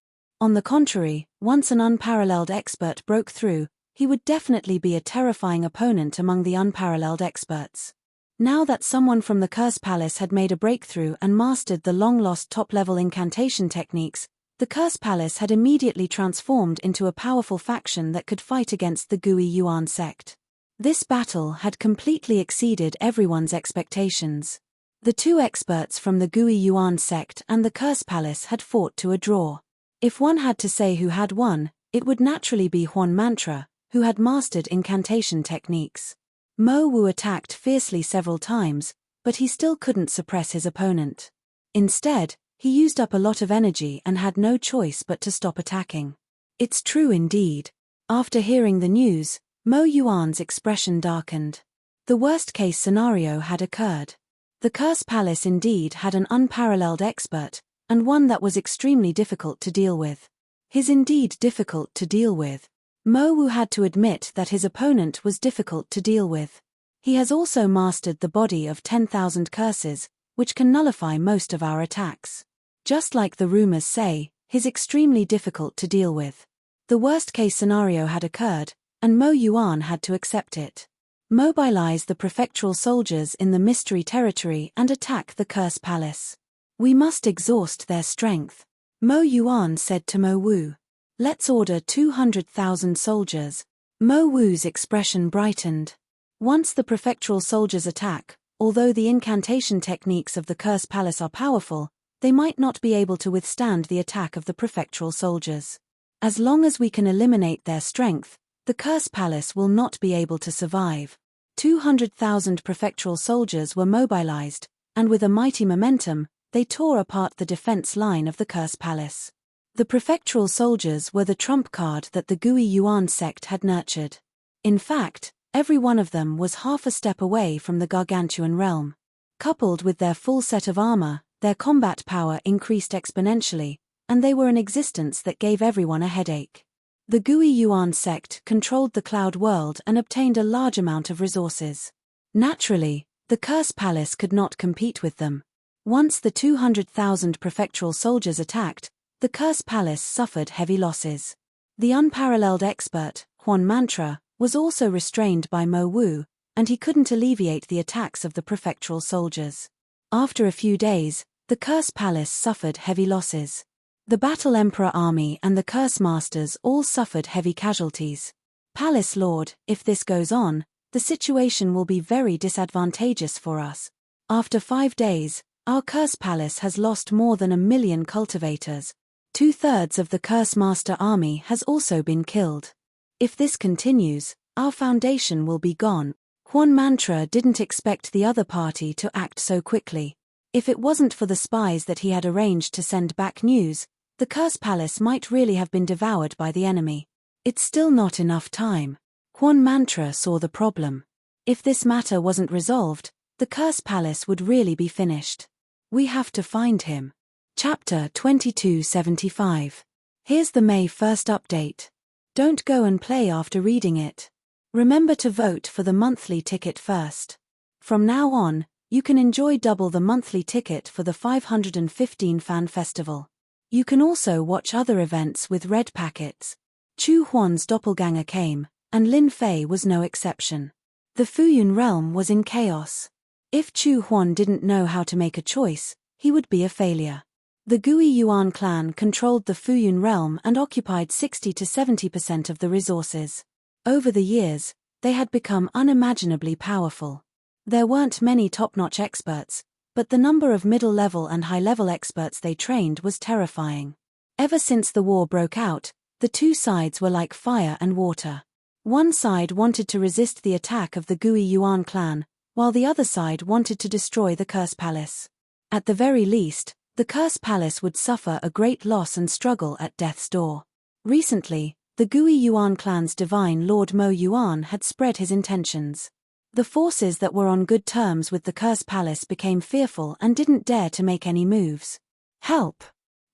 On the contrary, once an unparalleled expert broke through, he would definitely be a terrifying opponent among the unparalleled experts. Now that someone from the Curse Palace had made a breakthrough and mastered the long-lost top-level incantation techniques, the Curse Palace had immediately transformed into a powerful faction that could fight against the Gui Yuan sect. This battle had completely exceeded everyone's expectations. The two experts from the Gui Yuan sect and the Curse Palace had fought to a draw. If one had to say who had won, it would naturally be Huan Mantra, who had mastered incantation techniques. Mo Wu attacked fiercely several times, but he still couldn't suppress his opponent. Instead, he used up a lot of energy and had no choice but to stop attacking. It's true indeed. After hearing the news, Mo Yuan's expression darkened. The worst-case scenario had occurred. The Curse Palace indeed had an unparalleled expert, and one that was extremely difficult to deal with. His indeed difficult to deal with. Mo Wu had to admit that his opponent was difficult to deal with. He has also mastered the body of 10,000 curses, which can nullify most of our attacks. Just like the rumors say, he's extremely difficult to deal with. The worst-case scenario had occurred, and Mo Yuan had to accept it. Mobilize the prefectural soldiers in the mystery territory and attack the Curse Palace. We must exhaust their strength. Mo Yuan said to Mo Wu. Let's order 200,000 soldiers. Mo Wu's expression brightened. Once the prefectural soldiers attack, although the incantation techniques of the Curse Palace are powerful, they might not be able to withstand the attack of the prefectural soldiers. As long as we can eliminate their strength, the Curse Palace will not be able to survive. 200,000 prefectural soldiers were mobilized, and with a mighty momentum, they tore apart the defense line of the Curse Palace. The prefectural soldiers were the trump card that the Gui Yuan sect had nurtured. In fact, Every one of them was half a step away from the gargantuan realm. Coupled with their full set of armor, their combat power increased exponentially, and they were an existence that gave everyone a headache. The Gui Yuan sect controlled the cloud world and obtained a large amount of resources. Naturally, the Curse Palace could not compete with them. Once the 200,000 prefectural soldiers attacked, the Curse Palace suffered heavy losses. The unparalleled expert, Huan Mantra, was also restrained by Mo Wu, and he couldn't alleviate the attacks of the prefectural soldiers. After a few days, the Curse Palace suffered heavy losses. The Battle Emperor army and the Curse Masters all suffered heavy casualties. Palace Lord, if this goes on, the situation will be very disadvantageous for us. After 5 days, our Curse Palace has lost more than 1 million cultivators. 2/3 of the Curse Master army has also been killed. If this continues, our foundation will be gone. Huan Mantra didn't expect the other party to act so quickly. If it wasn't for the spies that he had arranged to send back news, the Curse Palace might really have been devoured by the enemy. It's still not enough time. Huan Mantra saw the problem. If this matter wasn't resolved, the Curse Palace would really be finished. We have to find him. Chapter 2275. Here's the May 1st update. Don't go and play after reading it. Remember to vote for the monthly ticket first. From now on, you can enjoy double the monthly ticket for the 515 Fan Festival. You can also watch other events with red packets. Chu Huan's doppelganger came, and Lin Fei was no exception. The Fuyun realm was in chaos. If Chu Huan didn't know how to make a choice, he would be a failure. The Gui Yuan clan controlled the Fuyun realm and occupied 60 to 70% of the resources. Over the years, they had become unimaginably powerful. There weren't many top-notch experts, but the number of middle-level and high-level experts they trained was terrifying. Ever since the war broke out, the two sides were like fire and water. One side wanted to resist the attack of the Gui Yuan clan, while the other side wanted to destroy the Curse Palace. At the very least, the Curse Palace would suffer a great loss and struggle at death's door. Recently, the Gui Yuan clan's divine Lord Mo Yuan had spread his intentions. The forces that were on good terms with the Curse Palace became fearful and didn't dare to make any moves. Help!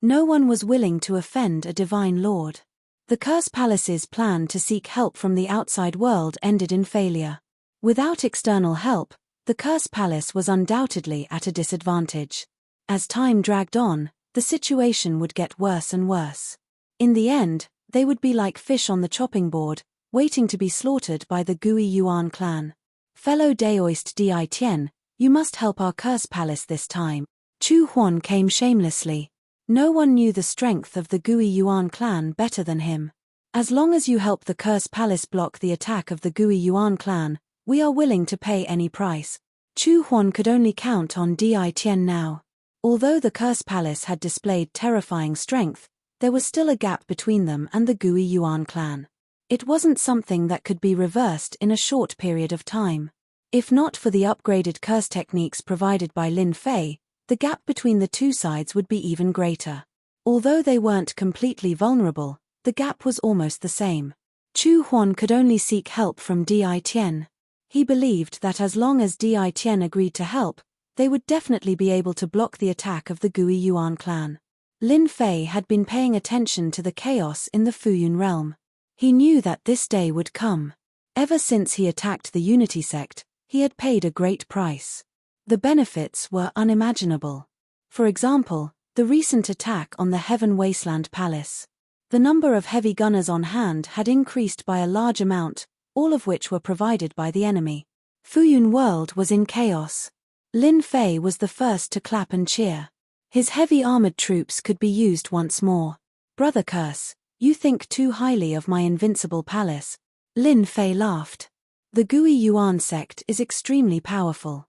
No one was willing to offend a divine lord. The Curse Palace's plan to seek help from the outside world ended in failure. Without external help, the Curse Palace was undoubtedly at a disadvantage. As time dragged on, the situation would get worse and worse. In the end, they would be like fish on the chopping board, waiting to be slaughtered by the Gui Yuan clan. Fellow Daoist Di Tian, you must help our Curse Palace this time. Chu Huan came shamelessly. No one knew the strength of the Gui Yuan clan better than him. As long as you help the Curse Palace block the attack of the Gui Yuan clan, we are willing to pay any price. Chu Huan could only count on Di Tian now. Although the Curse Palace had displayed terrifying strength, there was still a gap between them and the Gui Yuan clan. It wasn't something that could be reversed in a short period of time. If not for the upgraded curse techniques provided by Lin Fei, the gap between the two sides would be even greater. Although they weren't completely vulnerable, the gap was almost the same. Chu Huan could only seek help from Di Tian. He believed that as long as Di Tian agreed to help, they would definitely be able to block the attack of the Gui Yuan clan. Lin Fei had been paying attention to the chaos in the Fuyun realm. He knew that this day would come. Ever since he attacked the Unity sect, he had paid a great price. The benefits were unimaginable. For example, the recent attack on the Heaven Wasteland Palace. The number of heavy gunners on hand had increased by a large amount, all of which were provided by the enemy. Fuyun world was in chaos. Lin Fei was the first to clap and cheer. His heavy armored troops could be used once more. Brother Curse, you think too highly of my invincible palace. Lin Fei laughed. The Gui Yuan sect is extremely powerful.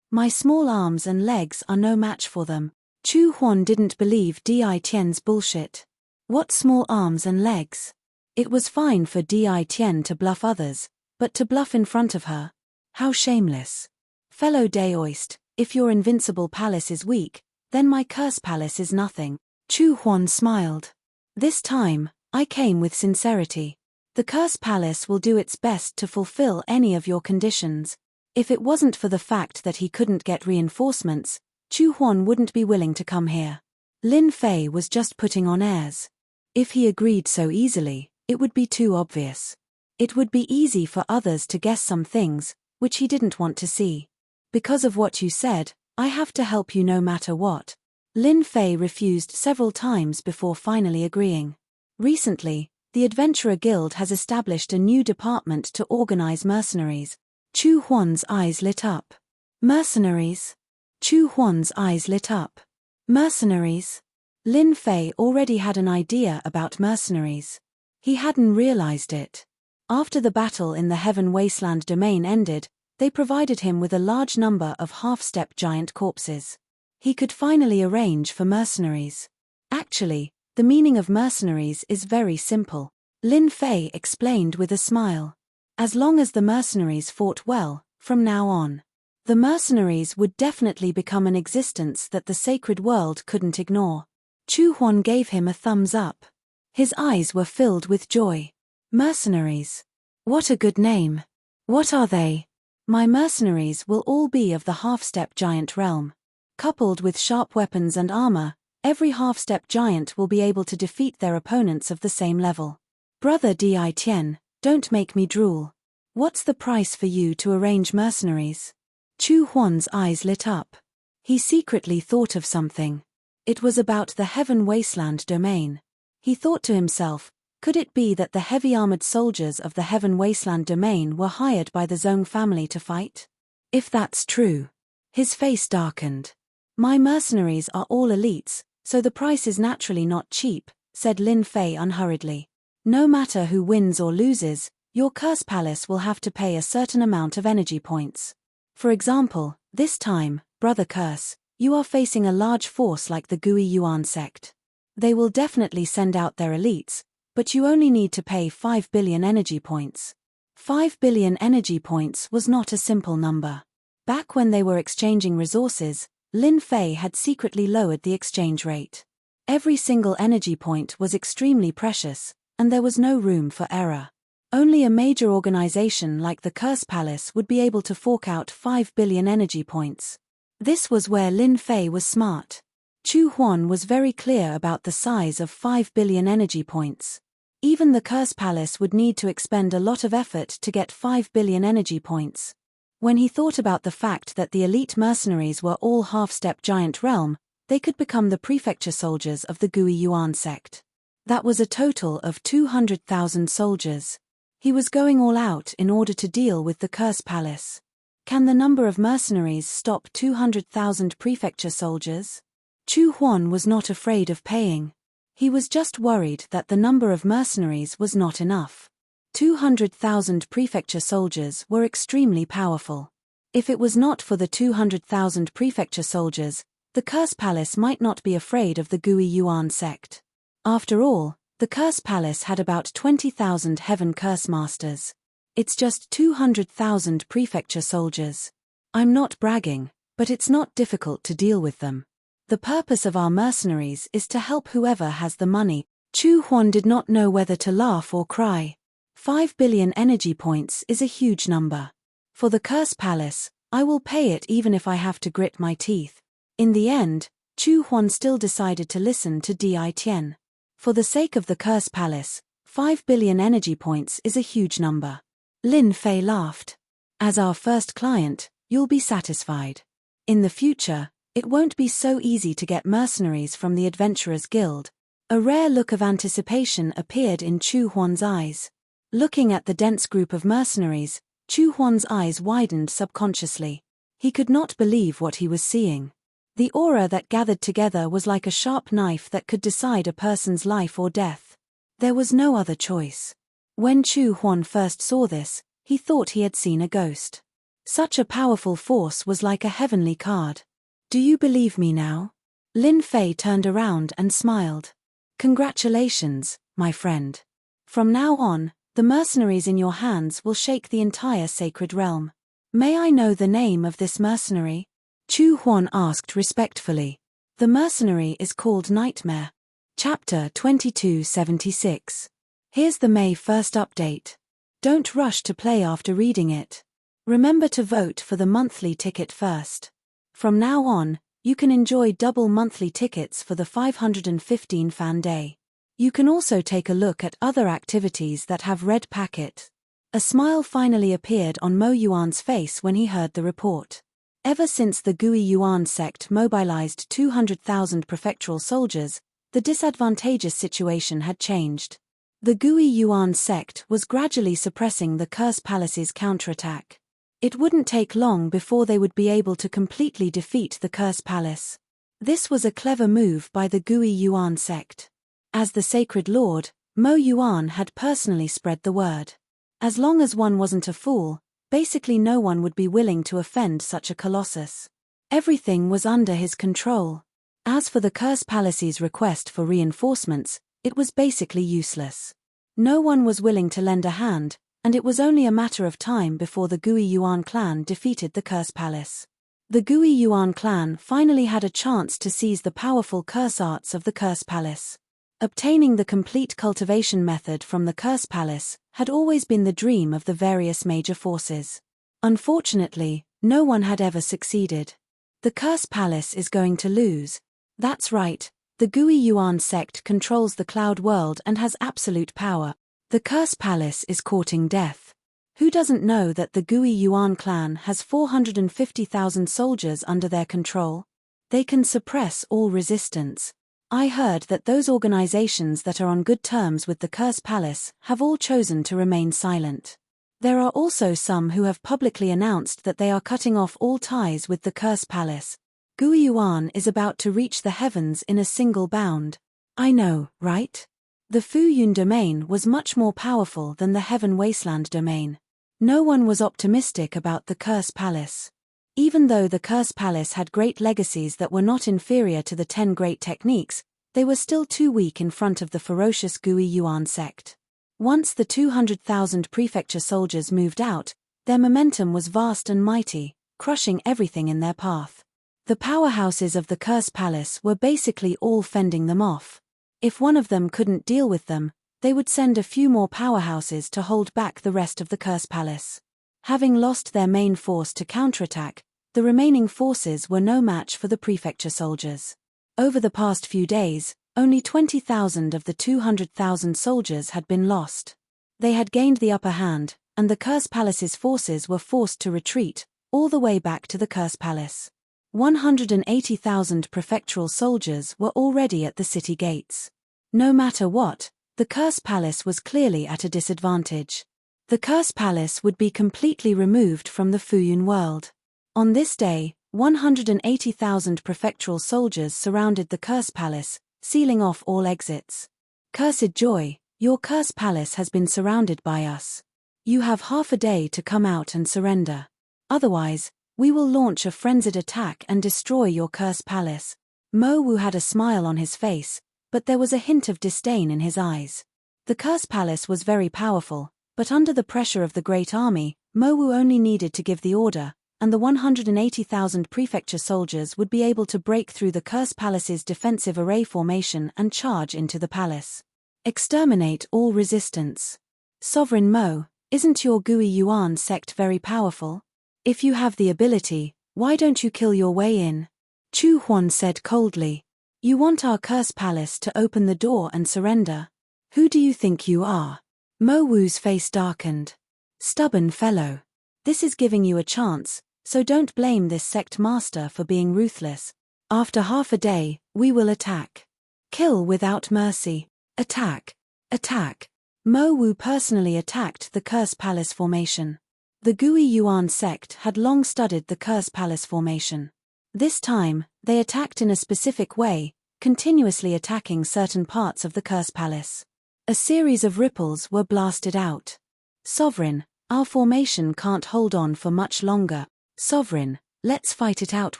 My small arms and legs are no match for them. Chu Huan didn't believe Di Tian's bullshit. What small arms and legs? It was fine for Di Tian to bluff others, but to bluff in front of her? How shameless. Fellow Daoist, if your invincible palace is weak, then my curse palace is nothing. Chu Huan smiled. This time, I came with sincerity. The Curse Palace will do its best to fulfill any of your conditions. If it wasn't for the fact that he couldn't get reinforcements, Chu Huan wouldn't be willing to come here. Lin Fei was just putting on airs. If he agreed so easily, it would be too obvious. It would be easy for others to guess some things, which he didn't want to see. Because of what you said, I have to help you no matter what. Lin Fei refused several times before finally agreeing. Recently, the Adventurer Guild has established a new department to organize mercenaries. Chu Huan's eyes lit up. Mercenaries? Chu Huan's eyes lit up. Mercenaries? Lin Fei already had an idea about mercenaries. He hadn't realized it. After the battle in the Heaven Wasteland domain ended, they provided him with a large number of half-step giant corpses. He could finally arrange for mercenaries. Actually, the meaning of mercenaries is very simple. Lin Fei explained with a smile. As long as the mercenaries fought well, from now on, the mercenaries would definitely become an existence that the sacred world couldn't ignore. Chu Huan gave him a thumbs up. His eyes were filled with joy. Mercenaries. What a good name. What are they? My mercenaries will all be of the half-step giant realm. Coupled with sharp weapons and armor, every half-step giant will be able to defeat their opponents of the same level. Brother Di Tian, don't make me drool. What's the price for you to arrange mercenaries? Chu Huan's eyes lit up. He secretly thought of something. It was about the Heaven Wasteland domain. He thought to himself, could it be that the heavy-armored soldiers of the Heaven Wasteland domain were hired by the Zhong family to fight? If that's true. His face darkened. My mercenaries are all elites, so the price is naturally not cheap, said Lin Fei unhurriedly. No matter who wins or loses, your Curse Palace will have to pay a certain amount of energy points. For example, this time, Brother Curse, you are facing a large force like the Gui Yuan sect. They will definitely send out their elites, but you only need to pay 5 billion energy points. 5 billion energy points was not a simple number. Back when they were exchanging resources, Lin Fei had secretly lowered the exchange rate. Every single energy point was extremely precious, and there was no room for error. Only a major organization like the Curse Palace would be able to fork out 5 billion energy points. This was where Lin Fei was smart. Chu Huan was very clear about the size of 5 billion energy points. Even the Curse Palace would need to expend a lot of effort to get 5 billion energy points. When he thought about the fact that the elite mercenaries were all half-step giant realm, they could become the prefecture soldiers of the Gui Yuan sect. That was a total of 200,000 soldiers. He was going all out in order to deal with the Curse Palace. Can the number of mercenaries stop 200,000 prefecture soldiers? Chu Huan was not afraid of paying. He was just worried that the number of mercenaries was not enough. 200,000 prefecture soldiers were extremely powerful. If it was not for the 200,000 prefecture soldiers, the Curse Palace might not be afraid of the Gui Yuan sect. After all, the Curse Palace had about 20,000 Heaven Curse Masters. It's just 200,000 prefecture soldiers. I'm not bragging, but it's not difficult to deal with them. The purpose of our mercenaries is to help whoever has the money. Chu Huan did not know whether to laugh or cry. 5 billion energy points is a huge number. For the Curse Palace, I will pay it even if I have to grit my teeth. In the end, Chu Huan still decided to listen to Di Tian. For the sake of the Curse Palace, 5 billion energy points is a huge number. Lin Fei laughed. As our first client, you'll be satisfied. In the future, it won't be so easy to get mercenaries from the Adventurers Guild. A rare look of anticipation appeared in Chu Huan's eyes. Looking at the dense group of mercenaries, Chu Huan's eyes widened subconsciously. He could not believe what he was seeing. The aura that gathered together was like a sharp knife that could decide a person's life or death. There was no other choice. When Chu Huan first saw this, he thought he had seen a ghost. Such a powerful force was like a heavenly card. Do you believe me now? Lin Fei turned around and smiled. Congratulations, my friend. From now on, the mercenaries in your hands will shake the entire sacred realm. May I know the name of this mercenary? Chu Huan asked respectfully. The mercenary is called Nightmare. Chapter 2276. Here's the May 1st update. Don't rush to play after reading it. Remember to vote for the monthly ticket first. From now on, you can enjoy double monthly tickets for the 515 fan day. You can also take a look at other activities that have red packet. A smile finally appeared on Mo Yuan's face when he heard the report. Ever since the Gui Yuan sect mobilized 200,000 prefectural soldiers, the disadvantageous situation had changed. The Gui Yuan sect was gradually suppressing the Curse Palace's counterattack. It wouldn't take long before they would be able to completely defeat the Curse Palace. This was a clever move by the Gui Yuan sect. As the Sacred Lord, Mo Yuan had personally spread the word. As long as one wasn't a fool, basically no one would be willing to offend such a colossus. Everything was under his control. As for the Curse Palace's request for reinforcements, it was basically useless. No one was willing to lend a hand, and it was only a matter of time before the Gui Yuan clan defeated the Curse Palace. The Gui Yuan clan finally had a chance to seize the powerful curse arts of the Curse Palace. Obtaining the complete cultivation method from the Curse Palace had always been the dream of the various major forces. Unfortunately, no one had ever succeeded. The Curse Palace is going to lose. That's right, the Gui Yuan sect controls the cloud world and has absolute power. The Curse Palace is courting death. Who doesn't know that the Gui Yuan clan has 450,000 soldiers under their control? They can suppress all resistance. I heard that those organizations that are on good terms with the Curse Palace have all chosen to remain silent. There are also some who have publicly announced that they are cutting off all ties with the Curse Palace. Gui Yuan is about to reach the heavens in a single bound. I know, right? The Fuyun domain was much more powerful than the Heaven Wasteland domain. No one was optimistic about the Curse Palace. Even though the Curse Palace had great legacies that were not inferior to the 10 great techniques, they were still too weak in front of the ferocious Gui Yuan sect. Once the 200,000 prefecture soldiers moved out, their momentum was vast and mighty, crushing everything in their path. The powerhouses of the Curse Palace were basically all fending them off. If one of them couldn't deal with them, they would send a few more powerhouses to hold back the rest of the Curse Palace. Having lost their main force to counterattack, the remaining forces were no match for the prefecture soldiers. Over the past few days, only 20,000 of the 200,000 soldiers had been lost. They had gained the upper hand, and the Curse Palace's forces were forced to retreat, all the way back to the Curse Palace. 180,000 prefectural soldiers were already at the city gates. No matter what, the Curse Palace was clearly at a disadvantage. The Curse Palace would be completely removed from the Fuyun world. On this day, 180,000 prefectural soldiers surrounded the Curse Palace, sealing off all exits. Cursed joy, your Curse Palace has been surrounded by us. You have half a day to come out and surrender. Otherwise, we will launch a frenzied attack and destroy your Curse Palace. Mo Wu had a smile on his face, but there was a hint of disdain in his eyes. The Curse Palace was very powerful, but under the pressure of the Great Army, Mo Wu only needed to give the order, and the 180,000 prefecture soldiers would be able to break through the Curse Palace's defensive array formation and charge into the palace. Exterminate all resistance. Sovereign Mo, isn't your Gui Yuan sect very powerful? If you have the ability, why don't you kill your way in? Chu Huan said coldly. You want our Curse Palace to open the door and surrender? Who do you think you are? Mo Wu's face darkened. Stubborn fellow. This is giving you a chance, so don't blame this sect master for being ruthless. After half a day, we will attack. Kill without mercy. Attack. Attack. Mo Wu personally attacked the Curse Palace formation. The Gui Yuan sect had long studied the Curse Palace formation. This time, they attacked in a specific way, continuously attacking certain parts of the Curse Palace. A series of ripples were blasted out. Sovereign, our formation can't hold on for much longer. Sovereign, let's fight it out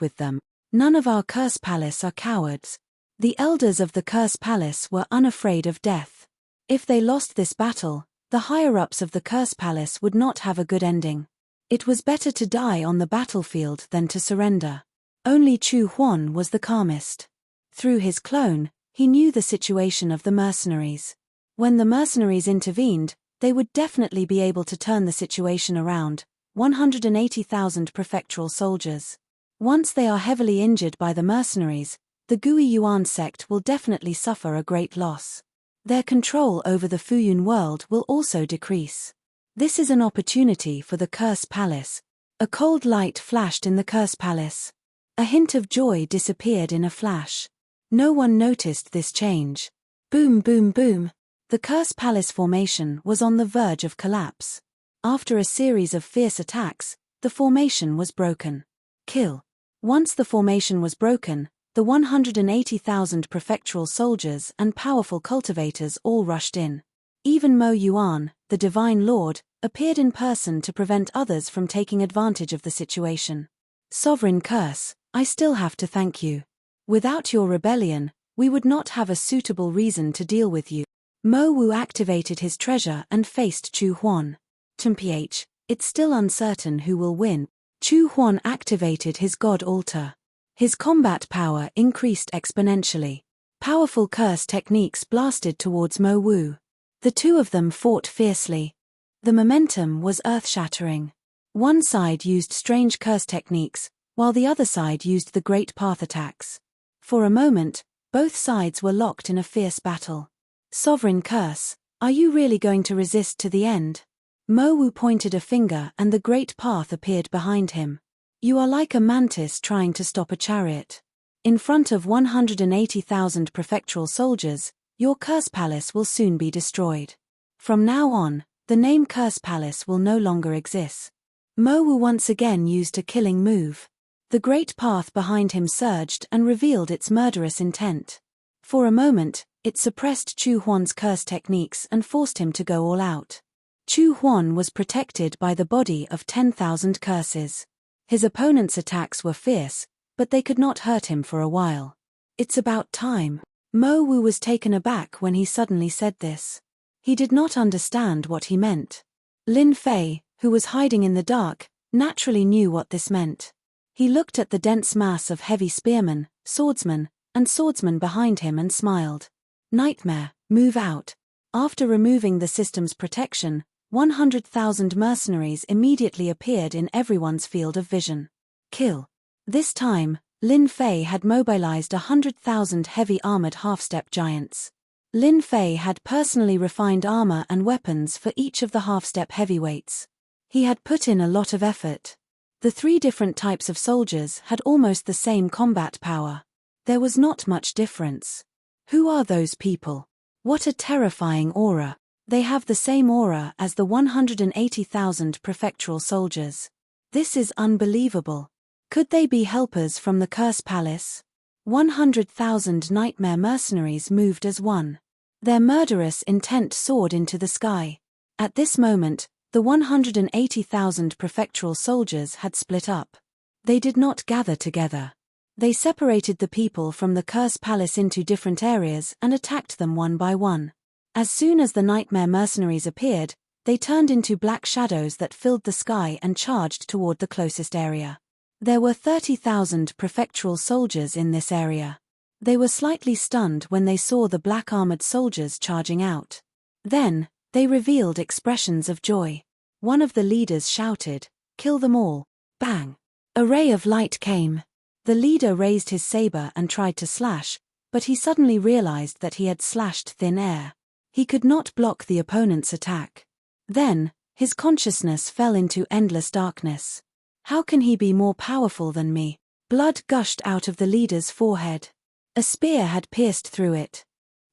with them. None of our Curse Palace are cowards. The elders of the Curse Palace were unafraid of death. If they lost this battle, the higher-ups of the Curse Palace would not have a good ending. It was better to die on the battlefield than to surrender. Only Chu Huan was the calmest. Through his clone, he knew the situation of the mercenaries. When the mercenaries intervened, they would definitely be able to turn the situation around. 180,000 prefectural soldiers. Once they are heavily injured by the mercenaries, the Gui Yuan sect will definitely suffer a great loss. Their control over the Fuyun world will also decrease. This is an opportunity for the Curse Palace. A cold light flashed in the Curse Palace. A hint of joy disappeared in a flash. No one noticed this change. Boom, boom, boom. The Curse Palace formation was on the verge of collapse. After a series of fierce attacks, the formation was broken. Kill. Once the formation was broken, the 180,000 prefectural soldiers and powerful cultivators all rushed in. Even Mo Yuan, the Divine Lord, appeared in person to prevent others from taking advantage of the situation. Sovereign Curse, I still have to thank you. Without your rebellion, we would not have a suitable reason to deal with you. Mo Wu activated his treasure and faced Chu Huan. It's still uncertain who will win. Chu Huan activated his god altar. His combat power increased exponentially. Powerful curse techniques blasted towards Mo Wu. The two of them fought fiercely. The momentum was earth-shattering. One side used strange curse techniques, while the other side used the Great Path attacks. For a moment, both sides were locked in a fierce battle. Sovereign Curse, are you really going to resist to the end? Mo Wu pointed a finger and the Great Path appeared behind him. You are like a mantis trying to stop a chariot. In front of 180,000 prefectural soldiers, your Curse Palace will soon be destroyed. From now on, the name Curse Palace will no longer exist. Mo Wu once again used a killing move. The Great Path behind him surged and revealed its murderous intent. For a moment, it suppressed Chu Huan's curse techniques and forced him to go all out. Chu Huan was protected by the body of 10,000 curses. His opponent's attacks were fierce, but they could not hurt him for a while. It's about time. Mo Wu was taken aback when he suddenly said this. He did not understand what he meant. Lin Fei, who was hiding in the dark, naturally knew what this meant. He looked at the dense mass of heavy spearmen, swordsmen, and swordsmen behind him and smiled. Nightmare, move out. After removing the system's protection, 100,000 mercenaries immediately appeared in everyone's field of vision. Kill. This time, Lin Fei had mobilized 100,000 heavy armored half-step giants. Lin Fei had personally refined armor and weapons for each of the half-step heavyweights. He had put in a lot of effort. The three different types of soldiers had almost the same combat power. There was not much difference. Who are those people? What a terrifying aura. They have the same aura as the 180,000 prefectural soldiers. This is unbelievable. Could they be helpers from the Curse Palace? 100,000 nightmare mercenaries moved as one. Their murderous intent soared into the sky. At this moment, the 180,000 prefectural soldiers had split up. They did not gather together. They separated the people from the Curse Palace into different areas and attacked them one by one. As soon as the nightmare mercenaries appeared, they turned into black shadows that filled the sky and charged toward the closest area. There were 30,000 prefectural soldiers in this area. They were slightly stunned when they saw the black armored soldiers charging out. Then, they revealed expressions of joy. One of the leaders shouted, "Kill them all." Bang! A ray of light came. The leader raised his saber and tried to slash, but he suddenly realized that he had slashed thin air. He could not block the opponent's attack. Then, his consciousness fell into endless darkness. How can he be more powerful than me? Blood gushed out of the leader's forehead. A spear had pierced through it.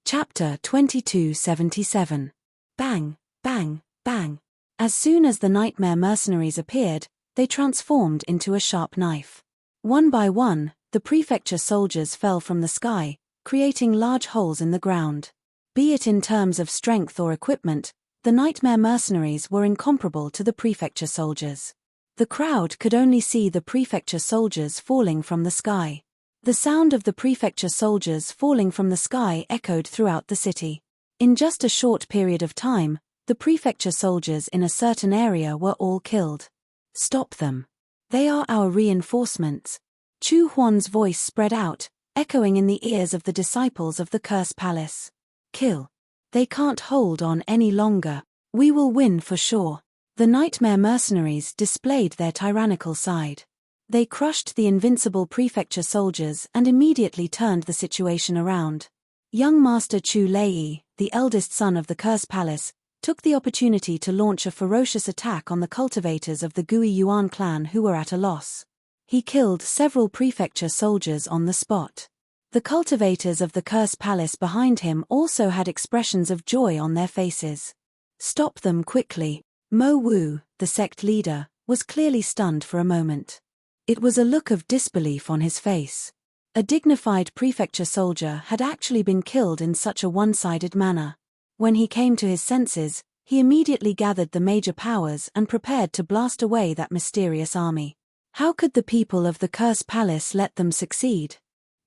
Chapter 2277. Bang, bang, bang. As soon as the nightmare mercenaries appeared, they transformed into a sharp knife. One by one, the prefecture soldiers fell from the sky, creating large holes in the ground. Be it in terms of strength or equipment, the nightmare mercenaries were incomparable to the prefecture soldiers. The crowd could only see the prefecture soldiers falling from the sky. The sound of the prefecture soldiers falling from the sky echoed throughout the city. In just a short period of time, the prefecture soldiers in a certain area were all killed. Stop them. They are our reinforcements. Chu Huan's voice spread out, echoing in the ears of the disciples of the Curse Palace. Kill. They can't hold on any longer. We will win for sure. The nightmare mercenaries displayed their tyrannical side. They crushed the invincible prefecture soldiers and immediately turned the situation around. Young Master Chu Lei, the eldest son of the Curse Palace, took the opportunity to launch a ferocious attack on the cultivators of the Gui Yuan clan who were at a loss. He killed several prefecture soldiers on the spot. The cultivators of the Curse Palace behind him also had expressions of joy on their faces. Stop them quickly. Mo Wu, the sect leader, was clearly stunned for a moment. It was a look of disbelief on his face. A dignified prefecture soldier had actually been killed in such a one-sided manner. When he came to his senses, he immediately gathered the major powers and prepared to blast away that mysterious army. How could the people of the Curse Palace let them succeed?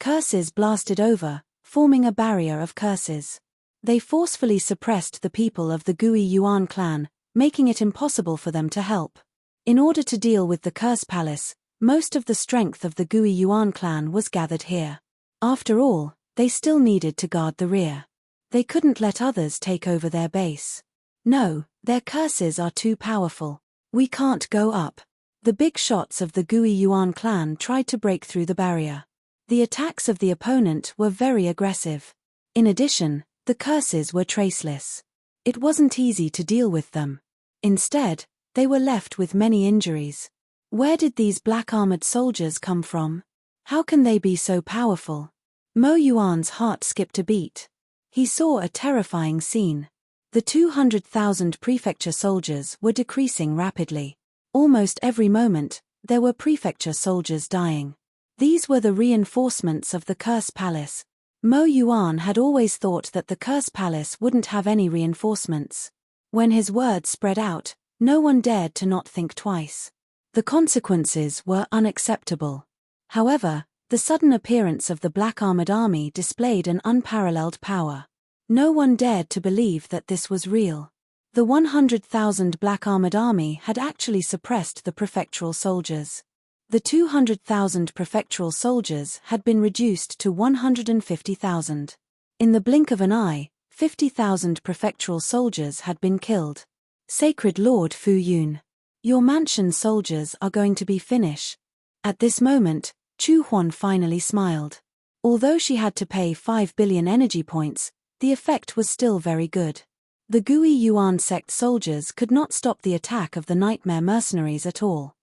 Curses blasted over, forming a barrier of curses. They forcefully suppressed the people of the Gui Yuan clan, making it impossible for them to help. In order to deal with the Curse Palace, most of the strength of the Gui Yuan clan was gathered here. After all, they still needed to guard the rear. They couldn't let others take over their base. No, their curses are too powerful. We can't go up. The big shots of the Gui Yuan clan tried to break through the barrier. The attacks of the opponent were very aggressive. In addition, the curses were traceless. It wasn't easy to deal with them. Instead, they were left with many injuries. Where did these black-armored soldiers come from? How can they be so powerful? Mo Yuan's heart skipped a beat. He saw a terrifying scene. The 200,000 prefecture soldiers were decreasing rapidly. Almost every moment, there were prefecture soldiers dying. These were the reinforcements of the Curse Palace. Mo Yuan had always thought that the Curse Palace wouldn't have any reinforcements. When his words spread out, no one dared to not think twice. The consequences were unacceptable. However, the sudden appearance of the black-armored army displayed an unparalleled power. No one dared to believe that this was real. The 100,000 black-armored army had actually suppressed the prefectural soldiers. The 200,000 prefectural soldiers had been reduced to 150,000. In the blink of an eye, 50,000 prefectural soldiers had been killed. Sacred Lord Fu Yun, your mansion soldiers are going to be finished. At this moment, Chu Huan finally smiled. Although she had to pay 5 billion energy points, the effect was still very good. The Gui Yuan sect soldiers could not stop the attack of the nightmare mercenaries at all.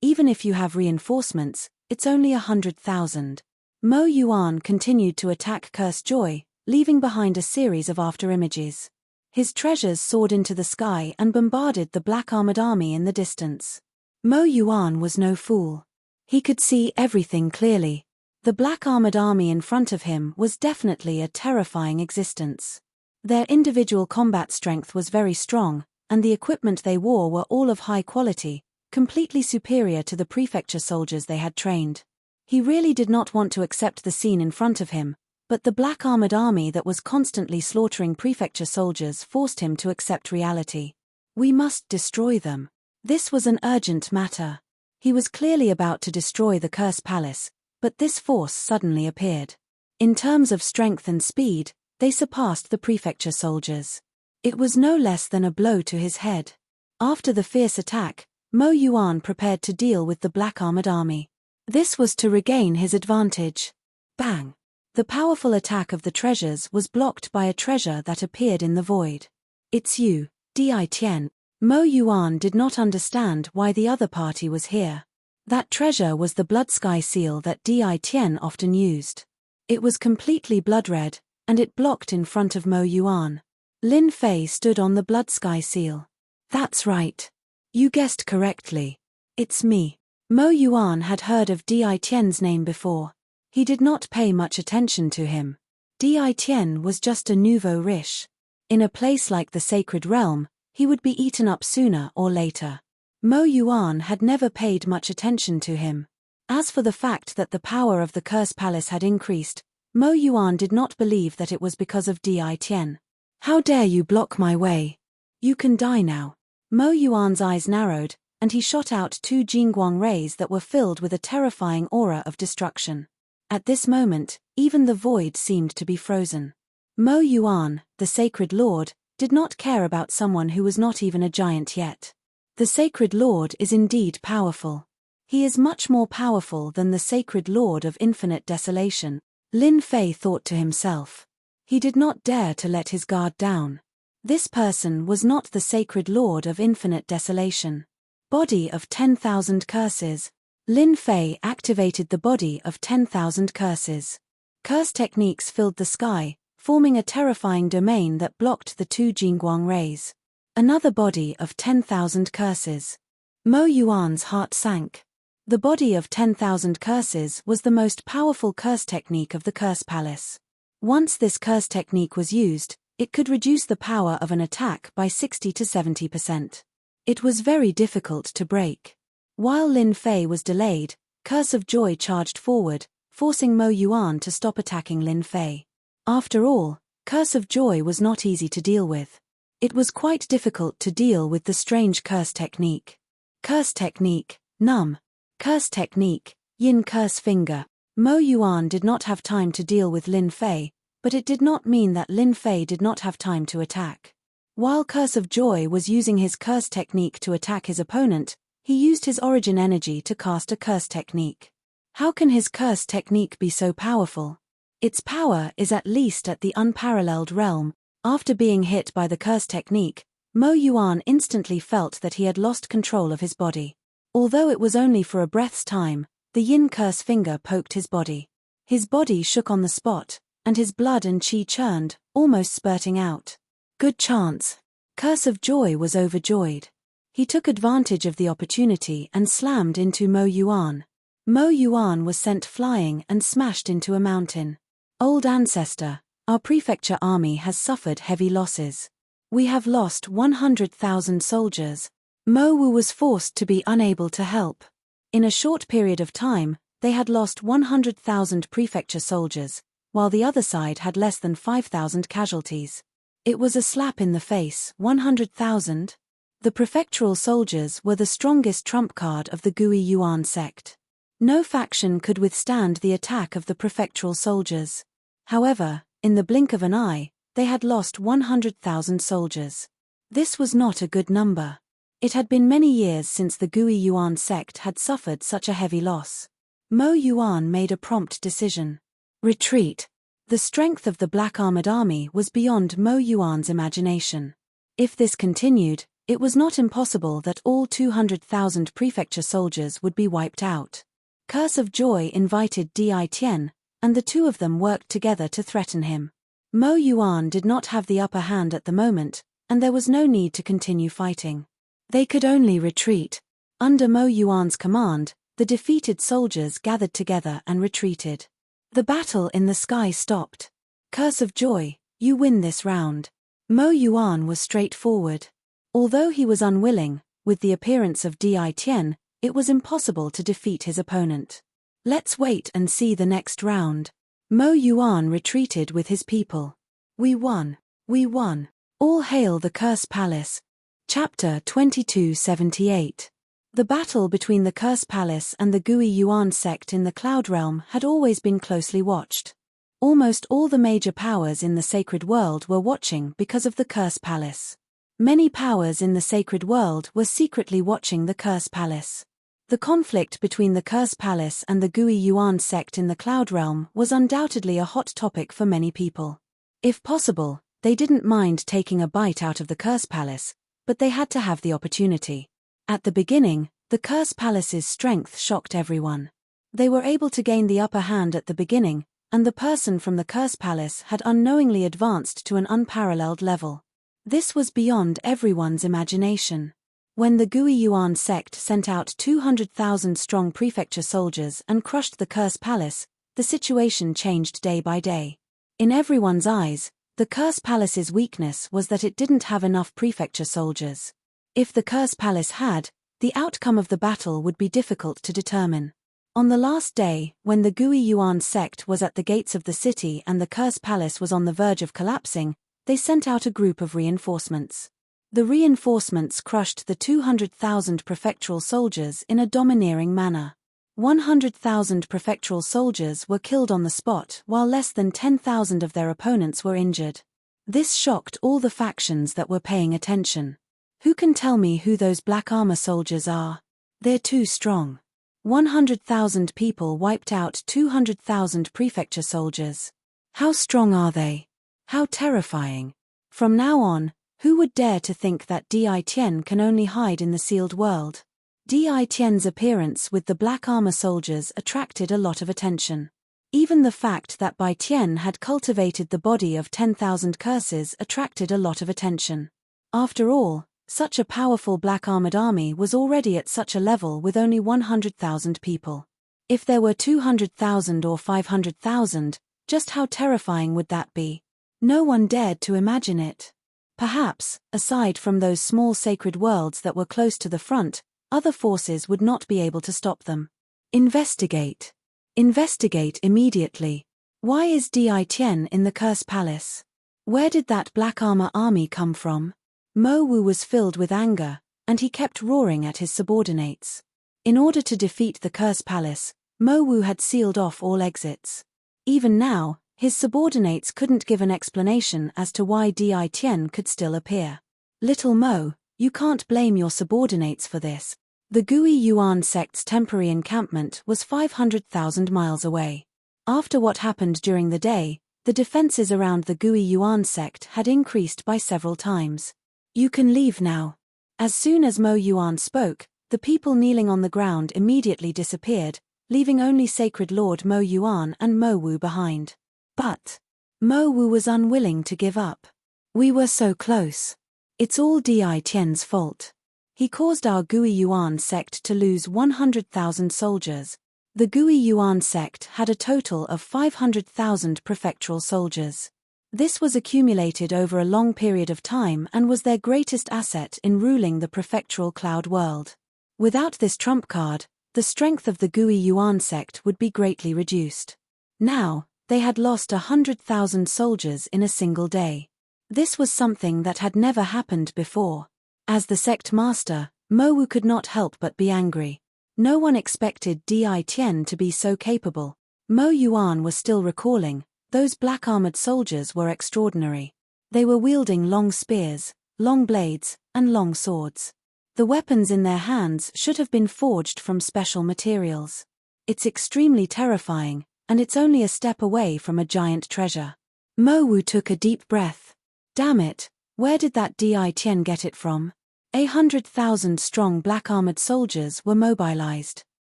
Even if you have reinforcements, it's only 100,000. Mo Yuan continued to attack Curse Joy, leaving behind a series of afterimages. His treasures soared into the sky and bombarded the black-armored army in the distance. Mo Yuan was no fool. He could see everything clearly. The black-armored army in front of him was definitely a terrifying existence. Their individual combat strength was very strong, and the equipment they wore were all of high quality, completely superior to the prefecture soldiers they had trained. He really did not want to accept the scene in front of him, but the black-armored army that was constantly slaughtering prefecture soldiers forced him to accept reality. We must destroy them. This was an urgent matter. He was clearly about to destroy the Curse Palace, but this force suddenly appeared. In terms of strength and speed, they surpassed the prefecture soldiers. It was no less than a blow to his head. After the fierce attack, Mo Yuan prepared to deal with the black-armored army. This was to regain his advantage. Bang! The powerful attack of the treasures was blocked by a treasure that appeared in the void. It's you, Di Tian. Mo Yuan did not understand why the other party was here. That treasure was the blood sky seal that Di Tian often used. It was completely blood-red, and it blocked in front of Mo Yuan. Lin Fei stood on the blood sky seal. That's right. You guessed correctly. It's me. Mo Yuan had heard of Di Tian's name before. He did not pay much attention to him. Di Tian was just a nouveau riche. In a place like the Sacred Realm, he would be eaten up sooner or later. Mo Yuan had never paid much attention to him. As for the fact that the power of the Curse Palace had increased, Mo Yuan did not believe that it was because of Di Tian. How dare you block my way? You can die now. Mo Yuan's eyes narrowed, and he shot out 2 Jingguang rays that were filled with a terrifying aura of destruction. At this moment, even the void seemed to be frozen. Mo Yuan, the Sacred Lord, did not care about someone who was not even a giant yet. The Sacred Lord is indeed powerful. He is much more powerful than the Sacred Lord of Infinite Desolation, Lin Fei thought to himself. He did not dare to let his guard down. This person was not the Sacred Lord of Infinite Desolation. Body of 10,000 curses. Lin Fei activated the body of 10,000 curses. Curse techniques filled the sky, forming a terrifying domain that blocked the two Jingguang rays. Another body of 10,000 curses. Mo Yuan's heart sank. The body of 10,000 curses was the most powerful curse technique of the Curse Palace. Once this curse technique was used, it could reduce the power of an attack by 60 to 70%. It was very difficult to break. While Lin Fei was delayed, Curse of Joy charged forward, forcing Mo Yuan to stop attacking Lin Fei. After all, Curse of Joy was not easy to deal with. It was quite difficult to deal with the strange curse technique. Curse technique, Numb. Curse technique, Yin Curse Finger. Mo Yuan did not have time to deal with Lin Fei, but it did not mean that Lin Fei did not have time to attack. While Curse of Joy was using his curse technique to attack his opponent, he used his origin energy to cast a curse technique. How can his curse technique be so powerful? Its power is at least at the unparalleled realm. After being hit by the curse technique, Mo Yuan instantly felt that he had lost control of his body. Although it was only for a breath's time, the Yin Curse Finger poked his body. His body shook on the spot, and his blood and qi churned, almost spurting out. Good chance. Curse of Joy was overjoyed. He took advantage of the opportunity and slammed into Mo Yuan. Mo Yuan was sent flying and smashed into a mountain. Old ancestor, our prefecture army has suffered heavy losses. We have lost 100,000 soldiers. Mo Wu was forced to be unable to help. In a short period of time, they had lost 100,000 prefecture soldiers, while the other side had less than 5,000 casualties. It was a slap in the face. 100,000? The prefectural soldiers were the strongest trump card of the Gui Yuan sect. No faction could withstand the attack of the prefectural soldiers. However, in the blink of an eye, they had lost 100,000 soldiers. This was not a good number. It had been many years since the Gui Yuan sect had suffered such a heavy loss. Mo Yuan made a prompt decision. Retreat. The strength of the Black Armored Army was beyond Mo Yuan's imagination. If this continued, it was not impossible that all 200,000 prefecture soldiers would be wiped out. Curse of Joy invited Di Tian, and the two of them worked together to threaten him. Mo Yuan did not have the upper hand at the moment, and there was no need to continue fighting. They could only retreat. Under Mo Yuan's command, the defeated soldiers gathered together and retreated. The battle in the sky stopped. Curse of Joy, you win this round. Mo Yuan was straightforward. Although he was unwilling, with the appearance of Di Tian, it was impossible to defeat his opponent. Let's wait and see the next round. Mo Yuan retreated with his people. We won. We won. All hail the Curse Palace. Chapter 2278. The battle between the Curse Palace and the Gui Yuan sect in the Cloud Realm had always been closely watched. Almost all the major powers in the sacred world were watching because of the Curse Palace. Many powers in the sacred world were secretly watching the Curse Palace. The conflict between the Curse Palace and the Gui Yuan sect in the Cloud Realm was undoubtedly a hot topic for many people. If possible, they didn't mind taking a bite out of the Curse Palace, but they had to have the opportunity. At the beginning, the Curse Palace's strength shocked everyone. They were able to gain the upper hand at the beginning, and the person from the Curse Palace had unknowingly advanced to an unparalleled level. This was beyond everyone's imagination. When the Gui Yuan sect sent out 200,000 strong prefecture soldiers and crushed the Curse Palace, the situation changed day by day. In everyone's eyes, the Curse Palace's weakness was that it didn't have enough prefecture soldiers. If the Curse Palace had, the outcome of the battle would be difficult to determine. On the last day, when the Gui Yuan sect was at the gates of the city and the Curse Palace was on the verge of collapsing, they sent out a group of reinforcements. The reinforcements crushed the 200,000 prefectural soldiers in a domineering manner. 100,000 prefectural soldiers were killed on the spot while less than 10,000 of their opponents were injured. This shocked all the factions that were paying attention. Who can tell me who those black armor soldiers are? They're too strong. 100,000 people wiped out 200,000 prefecture soldiers. How strong are they? How terrifying. From now on, who would dare to think that Di Tian can only hide in the sealed world? Di Tian's appearance with the black armor soldiers attracted a lot of attention. Even the fact that Bai Tian had cultivated the body of 10,000 curses attracted a lot of attention. After all, such a powerful black-armored army was already at such a level with only 100,000 people. If there were 200,000 or 500,000, just how terrifying would that be? No one dared to imagine it. Perhaps, aside from those small sacred worlds that were close to the front, other forces would not be able to stop them. Investigate. Investigate immediately. Why is Di Tian in the Curse Palace? Where did that black armor army come from? Mo Wu was filled with anger, and he kept roaring at his subordinates. In order to defeat the Curse Palace, Mo Wu had sealed off all exits. Even now, his subordinates couldn't give an explanation as to why Di Tian could still appear. Little Mo, you can't blame your subordinates for this. The Gui Yuan sect's temporary encampment was 500,000 miles away. After what happened during the day, the defenses around the Gui Yuan sect had increased by several times. You can leave now. As soon as Mo Yuan spoke, the people kneeling on the ground immediately disappeared, leaving only Sacred Lord Mo Yuan and Mo Wu behind. But Mo Wu was unwilling to give up. We were so close. It's all Di Tian's fault. He caused our Gui Yuan sect to lose 100,000 soldiers. The Gui Yuan sect had a total of 500,000 prefectural soldiers. This was accumulated over a long period of time and was their greatest asset in ruling the prefectural cloud world. Without this trump card, the strength of the Gui Yuan sect would be greatly reduced. Now, they had lost 100,000 soldiers in a single day. This was something that had never happened before. As the sect master, Mo Wu could not help but be angry. No one expected Di Tian to be so capable. Mo Yuan was still recalling, those black-armored soldiers were extraordinary. They were wielding long spears, long blades, and long swords. The weapons in their hands should have been forged from special materials. It's extremely terrifying, and it's only a step away from a giant treasure. Mo Wu took a deep breath. Damn it, where did that Di Tian get it from? 100,000 strong black-armored soldiers were mobilized.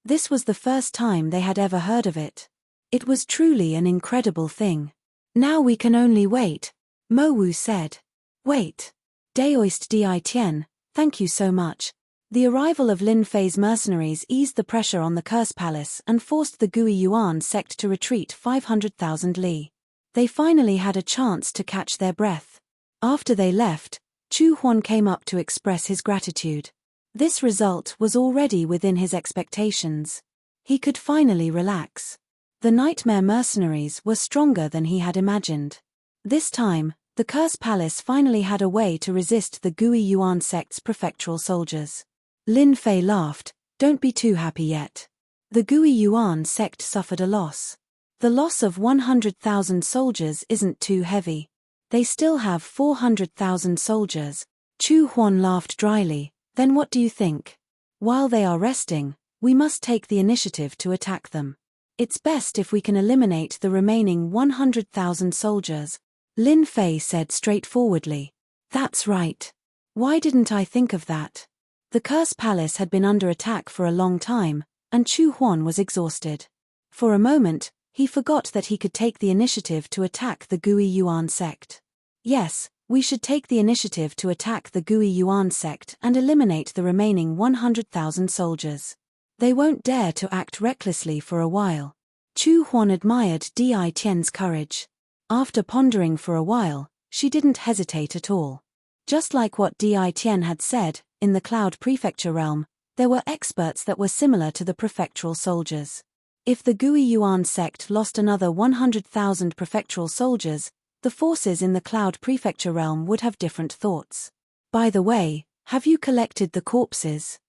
This was the first time they had ever heard of it. It was truly an incredible thing. Now we can only wait, Mo Wu said. Wait. Daoist Di Tian, thank you so much. The arrival of Lin Fei's mercenaries eased the pressure on the Curse Palace and forced the Gui Yuan sect to retreat 500,000 li. They finally had a chance to catch their breath. After they left, Chu Huan came up to express his gratitude. This result was already within his expectations. He could finally relax. The nightmare mercenaries were stronger than he had imagined. This time, the Curse Palace finally had a way to resist the Gui Yuan sect's prefectural soldiers. Lin Fei laughed, don't be too happy yet. The Gui Yuan sect suffered a loss. The loss of 100,000 soldiers isn't too heavy. They still have 400,000 soldiers. Chu Huan laughed dryly, then what do you think? While they are resting, we must take the initiative to attack them. It's best if we can eliminate the remaining 100,000 soldiers, Lin Fei said straightforwardly. That's right. Why didn't I think of that? The Curse Palace had been under attack for a long time, and Chu Huan was exhausted. For a moment, he forgot that he could take the initiative to attack the Gui Yuan sect. Yes, we should take the initiative to attack the Gui Yuan sect and eliminate the remaining 100,000 soldiers. They won't dare to act recklessly for a while. Chu Huan admired Di Tian's courage. After pondering for a while, she didn't hesitate at all. Just like what Di Tian had said, in the Cloud Prefecture realm, there were experts that were similar to the prefectural soldiers. If the Gui Yuan sect lost another 100,000 prefectural soldiers, the forces in the Cloud Prefecture realm would have different thoughts. By the way, have you collected the corpses?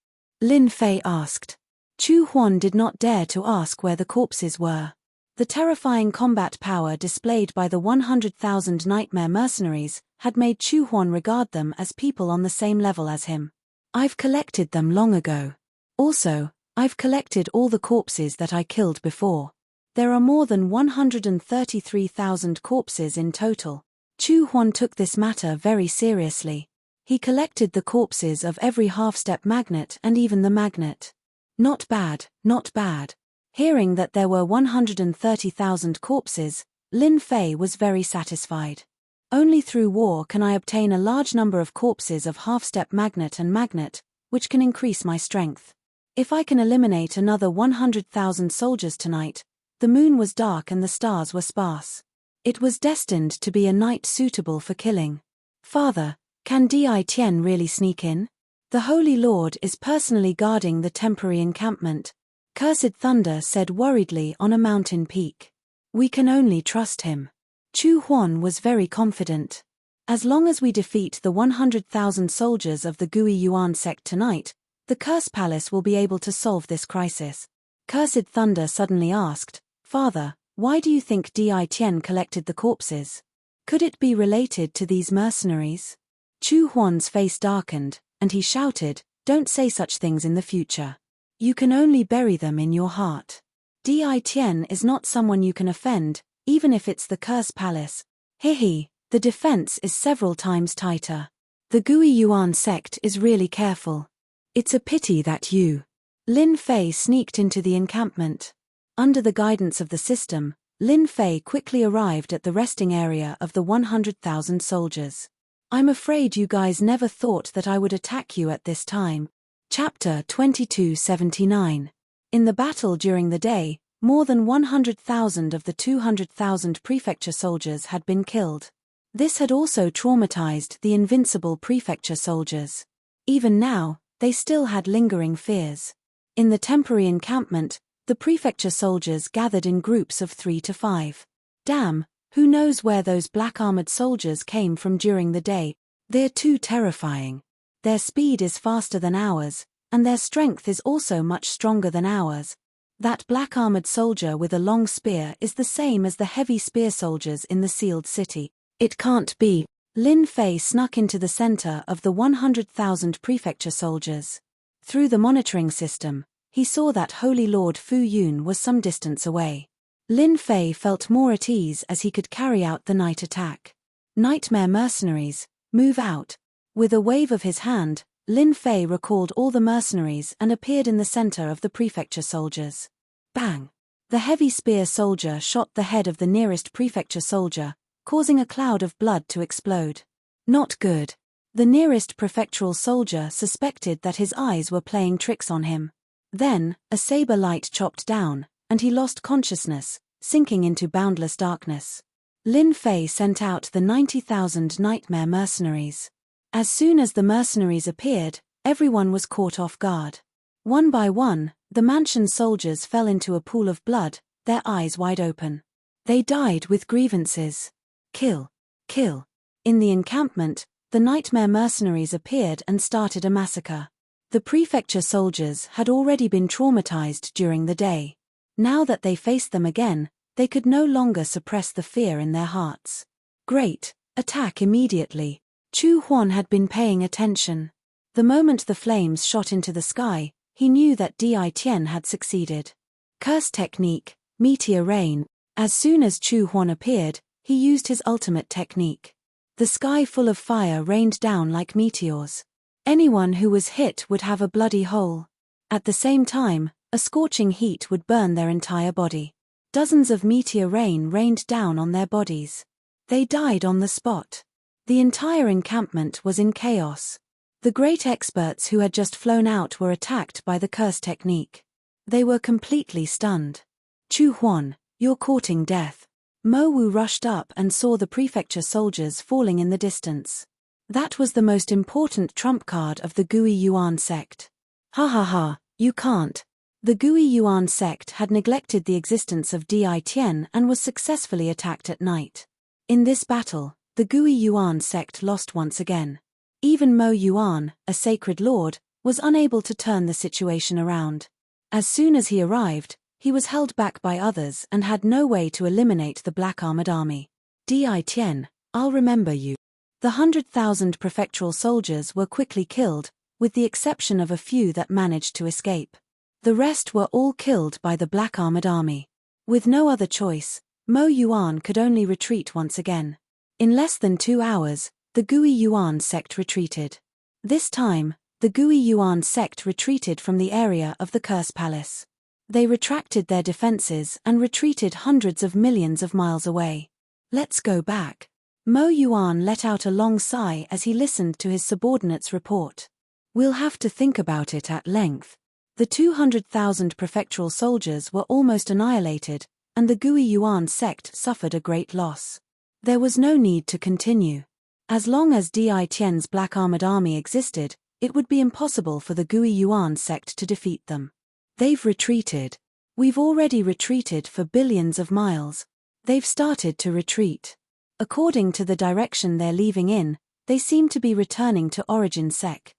Lin Fei asked. Chu Huan did not dare to ask where the corpses were. The terrifying combat power displayed by the 100,000 nightmare mercenaries had made Chu Huan regard them as people on the same level as him. I've collected them long ago. Also, I've collected all the corpses that I killed before. There are more than 133,000 corpses in total. Chu Huan took this matter very seriously. He collected the corpses of every half-step magnet and even the magnet. Not bad, not bad. Hearing that there were 130,000 corpses, Lin Fei was very satisfied. Only through war can I obtain a large number of corpses of half-step magnet and magnet, which can increase my strength. If I can eliminate another 100,000 soldiers tonight. The moon was dark and the stars were sparse. It was destined to be a night suitable for killing. Father, can Di Tian really sneak in? The Holy Lord is personally guarding the temporary encampment, Cursed Thunder said worriedly on a mountain peak. We can only trust him. Chu Huan was very confident. As long as we defeat the 100,000 soldiers of the Gui Yuan sect tonight, the Curse Palace will be able to solve this crisis. Cursed Thunder suddenly asked, Father, why do you think Di Tian collected the corpses? Could it be related to these mercenaries? Chu Huan's face darkened, and he shouted, Don't say such things in the future. You can only bury them in your heart. Di Tian is not someone you can offend, even if it's the Curse Palace. Hehe, the defense is several times tighter. The Gui Yuan sect is really careful. It's a pity that you. Lin Fei sneaked into the encampment. Under the guidance of the system, Lin Fei quickly arrived at the resting area of the 100,000 soldiers. I'm afraid you guys never thought that I would attack you at this time. Chapter 2279. In the battle during the day, more than 100,000 of the 200,000 prefecture soldiers had been killed. This had also traumatized the invincible prefecture soldiers. Even now, they still had lingering fears. In the temporary encampment, the prefecture soldiers gathered in groups of 3 to 5. Damn, who knows where those black-armored soldiers came from during the day? They're too terrifying. Their speed is faster than ours, and their strength is also much stronger than ours. That black-armored soldier with a long spear is the same as the heavy spear soldiers in the sealed city. It can't be. Lin Fei snuck into the center of the 100,000 prefecture soldiers. Through the monitoring system, he saw that Holy Lord Fu Yun was some distance away. Lin Fei felt more at ease as he could carry out the night attack. Nightmare mercenaries, move out. With a wave of his hand, Lin Fei recalled all the mercenaries and appeared in the center of the prefecture soldiers. Bang! The heavy spear soldier shot the head of the nearest prefecture soldier, causing a cloud of blood to explode. Not good. The nearest prefectural soldier suspected that his eyes were playing tricks on him. Then, a saber light chopped down, and he lost consciousness, sinking into boundless darkness. Lin Fei sent out the 90,000 nightmare mercenaries. As soon as the mercenaries appeared, everyone was caught off guard. One by one, the mansion soldiers fell into a pool of blood, their eyes wide open. They died with grievances. Kill. Kill. In the encampment, the nightmare mercenaries appeared and started a massacre. The prefecture soldiers had already been traumatized during the day. Now that they faced them again, they could no longer suppress the fear in their hearts. Great, attack immediately. Chu Huan had been paying attention. The moment the flames shot into the sky, he knew that Di Tian had succeeded. Curse technique, meteor rain. As soon as Chu Huan appeared, he used his ultimate technique. The sky full of fire rained down like meteors. Anyone who was hit would have a bloody hole. At the same time, a scorching heat would burn their entire body. Dozens of meteor rain rained down on their bodies. They died on the spot. The entire encampment was in chaos. The great experts who had just flown out were attacked by the curse technique. They were completely stunned. Chu Huan, you're courting death. Mo Wu rushed up and saw the prefecture soldiers falling in the distance. That was the most important trump card of the Gui Yuan sect. Ha ha ha, you can't. The Gui Yuan sect had neglected the existence of Di Tian and was successfully attacked at night. In this battle, the Gui Yuan sect lost once again. Even Mo Yuan, a sacred lord, was unable to turn the situation around. As soon as he arrived, he was held back by others and had no way to eliminate the Black Armored Army. Di Tian, I'll remember you. The 100,000 prefectural soldiers were quickly killed, with the exception of a few that managed to escape. The rest were all killed by the Black Armored Army. With no other choice, Mo Yuan could only retreat once again. In less than 2 hours, the Gui Yuan sect retreated. This time, the Gui Yuan sect retreated from the area of the Curse Palace. They retracted their defenses and retreated hundreds of millions of miles away. Let's go back. Mo Yuan let out a long sigh as he listened to his subordinate's report. We'll have to think about it at length. The 200,000 prefectural soldiers were almost annihilated, and the Gui Yuan sect suffered a great loss. There was no need to continue. As long as Di Tian's Black Armored Army existed, it would be impossible for the Gui Yuan sect to defeat them. They've retreated. We've already retreated for billions of miles. They've started to retreat. According to the direction they're leaving in, they seem to be returning to Origin Sec.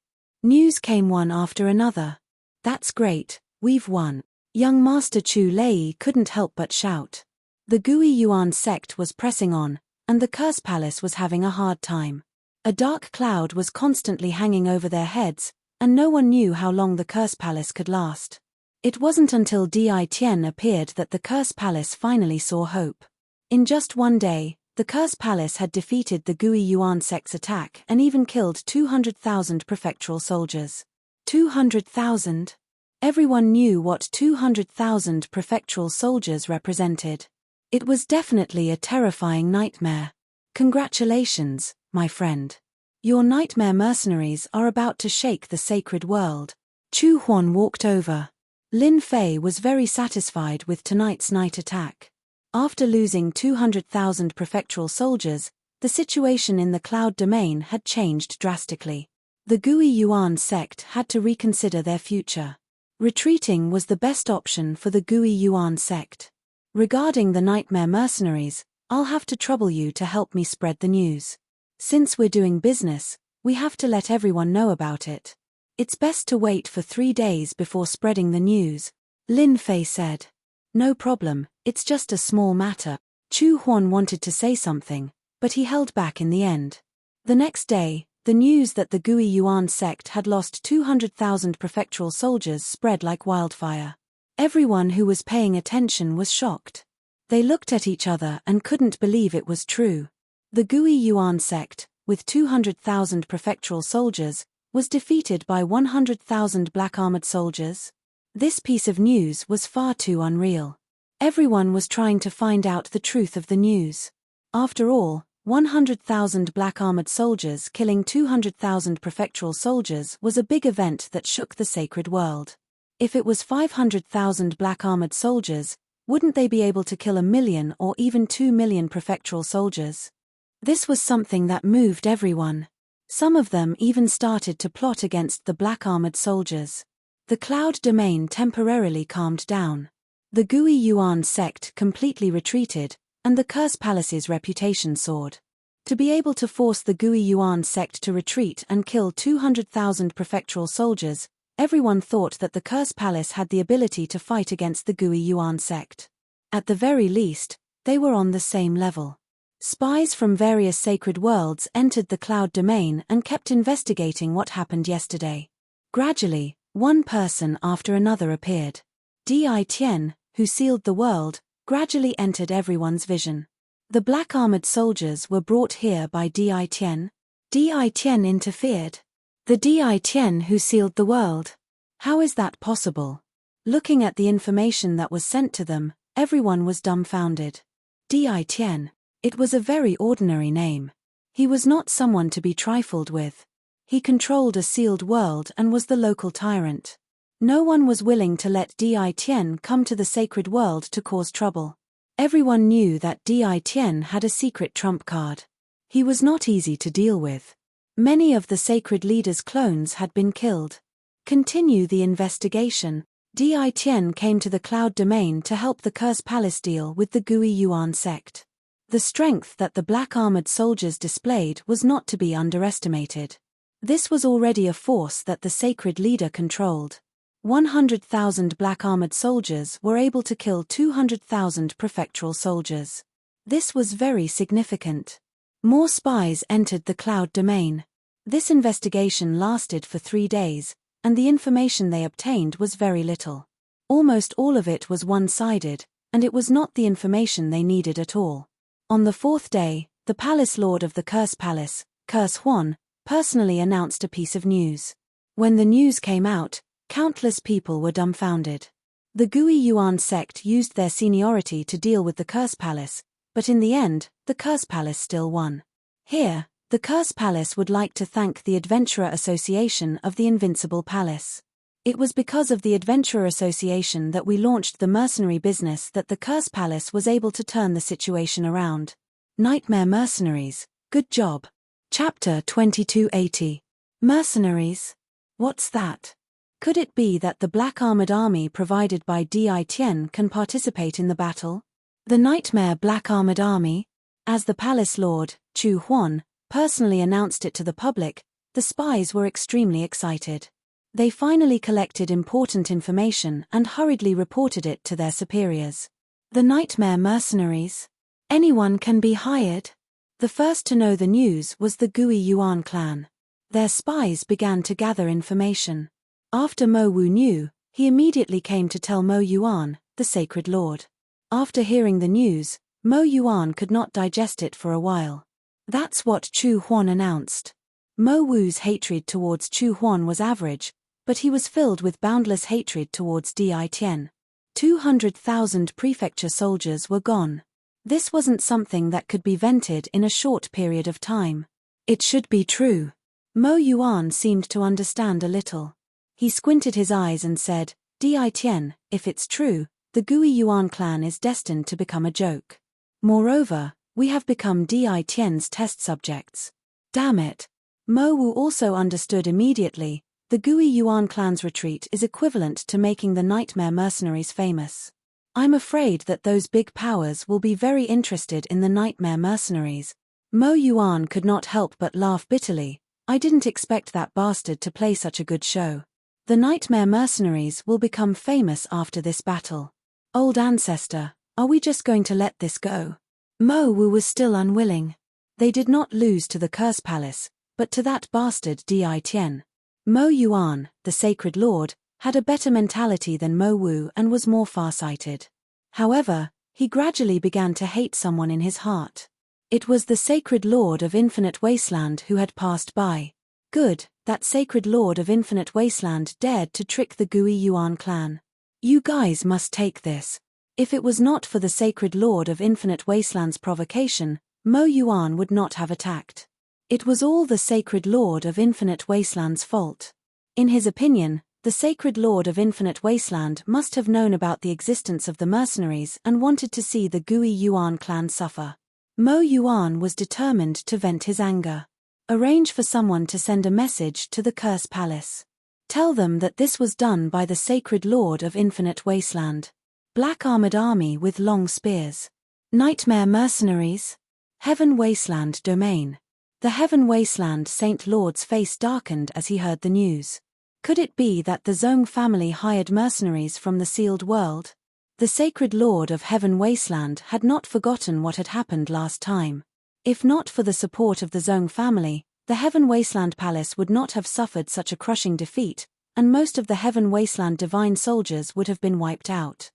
News came one after another. That's great, we've won. Young Master Chu Lei couldn't help but shout. The Gui Yuan sect was pressing on, and the Curse Palace was having a hard time. A dark cloud was constantly hanging over their heads, and no one knew how long the Curse Palace could last. It wasn't until Di Tian appeared that the Curse Palace finally saw hope. In just one day, the Curse Palace had defeated the Gui Yuan sect's attack and even killed 200,000 prefectural soldiers. 200,000? Everyone knew what 200,000 prefectural soldiers represented. It was definitely a terrifying nightmare. Congratulations, my friend. Your nightmare mercenaries are about to shake the sacred world. Chu Huan walked over. Lin Fei was very satisfied with tonight's night attack. After losing 200,000 prefectural soldiers, the situation in the cloud domain had changed drastically. The Gui Yuan sect had to reconsider their future. Retreating was the best option for the Gui Yuan sect. Regarding the nightmare mercenaries, I'll have to trouble you to help me spread the news. Since we're doing business, we have to let everyone know about it. It's best to wait for 3 days before spreading the news, Lin Fei said. No problem, it's just a small matter. Chu Huan wanted to say something, but he held back in the end. The next day, the news that the Gui Yuan sect had lost 200,000 prefectural soldiers spread like wildfire. Everyone who was paying attention was shocked. They looked at each other and couldn't believe it was true. The Gui Yuan sect, with 200,000 prefectural soldiers, was defeated by 100,000 black armored soldiers. This piece of news was far too unreal. Everyone was trying to find out the truth of the news. After all, 100,000 black armored soldiers killing 200,000 prefectural soldiers was a big event that shook the sacred world. If it was 500,000 black armored soldiers, wouldn't they be able to kill 1 million or even 2 million prefectural soldiers? This was something that moved everyone. Some of them even started to plot against the black armored soldiers. The cloud domain temporarily calmed down. The Gui Yuan sect completely retreated, and the Curse Palace's reputation soared. To be able to force the Gui Yuan sect to retreat and kill 200,000 prefectural soldiers, everyone thought that the Curse Palace had the ability to fight against the Gui Yuan sect. At the very least, they were on the same level. Spies from various sacred worlds entered the cloud domain and kept investigating what happened yesterday. Gradually, one person after another appeared. Di Tian, who sealed the world, gradually entered everyone's vision. The black-armored soldiers were brought here by Di Tian. Di Tian interfered. The Di Tian who sealed the world. How is that possible? Looking at the information that was sent to them, everyone was dumbfounded. Di Tian. It was a very ordinary name. He was not someone to be trifled with. He controlled a sealed world and was the local tyrant. No one was willing to let Di Tian come to the sacred world to cause trouble. Everyone knew that Di Tian had a secret trump card. He was not easy to deal with. Many of the sacred leaders' clones had been killed. Continue the investigation. Di Tian came to the cloud domain to help the Curse Palace deal with the Gui Yuan sect. The strength that the black-armored soldiers displayed was not to be underestimated. This was already a force that the sacred leader controlled. 100,000 black-armored soldiers were able to kill 200,000 prefectural soldiers. This was very significant. More spies entered the cloud domain. This investigation lasted for 3 days, and the information they obtained was very little. Almost all of it was one-sided, and it was not the information they needed at all. On the 4th day, the Palace Lord of the Curse Palace, Curse Huan, personally announced a piece of news. When the news came out, countless people were dumbfounded. The Gui Yuan sect used their seniority to deal with the Curse Palace, but in the end, the Curse Palace still won. Here, the Curse Palace would like to thank the Adventurer Association of the Invincible Palace. It was because of the Adventurer Association that we launched the mercenary business that the Curse Palace was able to turn the situation around. Nightmare Mercenaries, good job. Chapter 2280. Mercenaries? What's that? Could it be that the black armored army provided by Di Tian can participate in the battle? The Nightmare Black Armored Army? As the Palace Lord, Chu Huan, personally announced it to the public, the spies were extremely excited. They finally collected important information and hurriedly reported it to their superiors. The Nightmare Mercenaries? Anyone can be hired? The first to know the news was the Gui Yuan clan. Their spies began to gather information. After Mo Wu knew, he immediately came to tell Mo Yuan, the Sacred Lord. After hearing the news, Mo Yuan could not digest it for a while. That's what Chu Huan announced. Mo Wu's hatred towards Chu Huan was average, but he was filled with boundless hatred towards Di Tian. 200,000 prefecture soldiers were gone. This wasn't something that could be vented in a short period of time. It should be true. Mo Yuan seemed to understand a little. He squinted his eyes and said, Di Tian, if it's true, the Gui Yuan clan is destined to become a joke. Moreover, we have become Di Tian's test subjects. Damn it. Mo Wu also understood immediately, the Gui Yuan clan's retreat is equivalent to making the Nightmare Mercenaries famous. I'm afraid that those big powers will be very interested in the Nightmare Mercenaries. Mo Yuan could not help but laugh bitterly. I didn't expect that bastard to play such a good show. The Nightmare Mercenaries will become famous after this battle. Old ancestor, are we just going to let this go? Mo Wu was still unwilling. They did not lose to the Curse Palace, but to that bastard Di Tian. Mo Yuan, the Sacred Lord, had a better mentality than Mo Wu and was more far-sighted. However, he gradually began to hate someone in his heart. It was the Sacred Lord of Infinite Wasteland who had passed by. Good, that Sacred Lord of Infinite Wasteland dared to trick the Gui Yuan clan. You guys must take this. If it was not for the Sacred Lord of Infinite Wasteland's provocation, Mo Yuan would not have attacked. It was all the Sacred Lord of Infinite Wasteland's fault. In his opinion, the Sacred Lord of Infinite Wasteland must have known about the existence of the mercenaries and wanted to see the Gui Yuan clan suffer. Mo Yuan was determined to vent his anger. Arrange for someone to send a message to the Curse Palace. Tell them that this was done by the Sacred Lord of Infinite Wasteland. Black Armored Army with long spears. Nightmare Mercenaries. Heaven Wasteland Domain. The Heaven Wasteland Saint Lord's face darkened as he heard the news. Could it be that the Zhong family hired mercenaries from the sealed world? The Sacred Lord of Heaven Wasteland had not forgotten what had happened last time. If not for the support of the Zhong family, the Heaven Wasteland Palace would not have suffered such a crushing defeat, and most of the Heaven Wasteland divine soldiers would have been wiped out.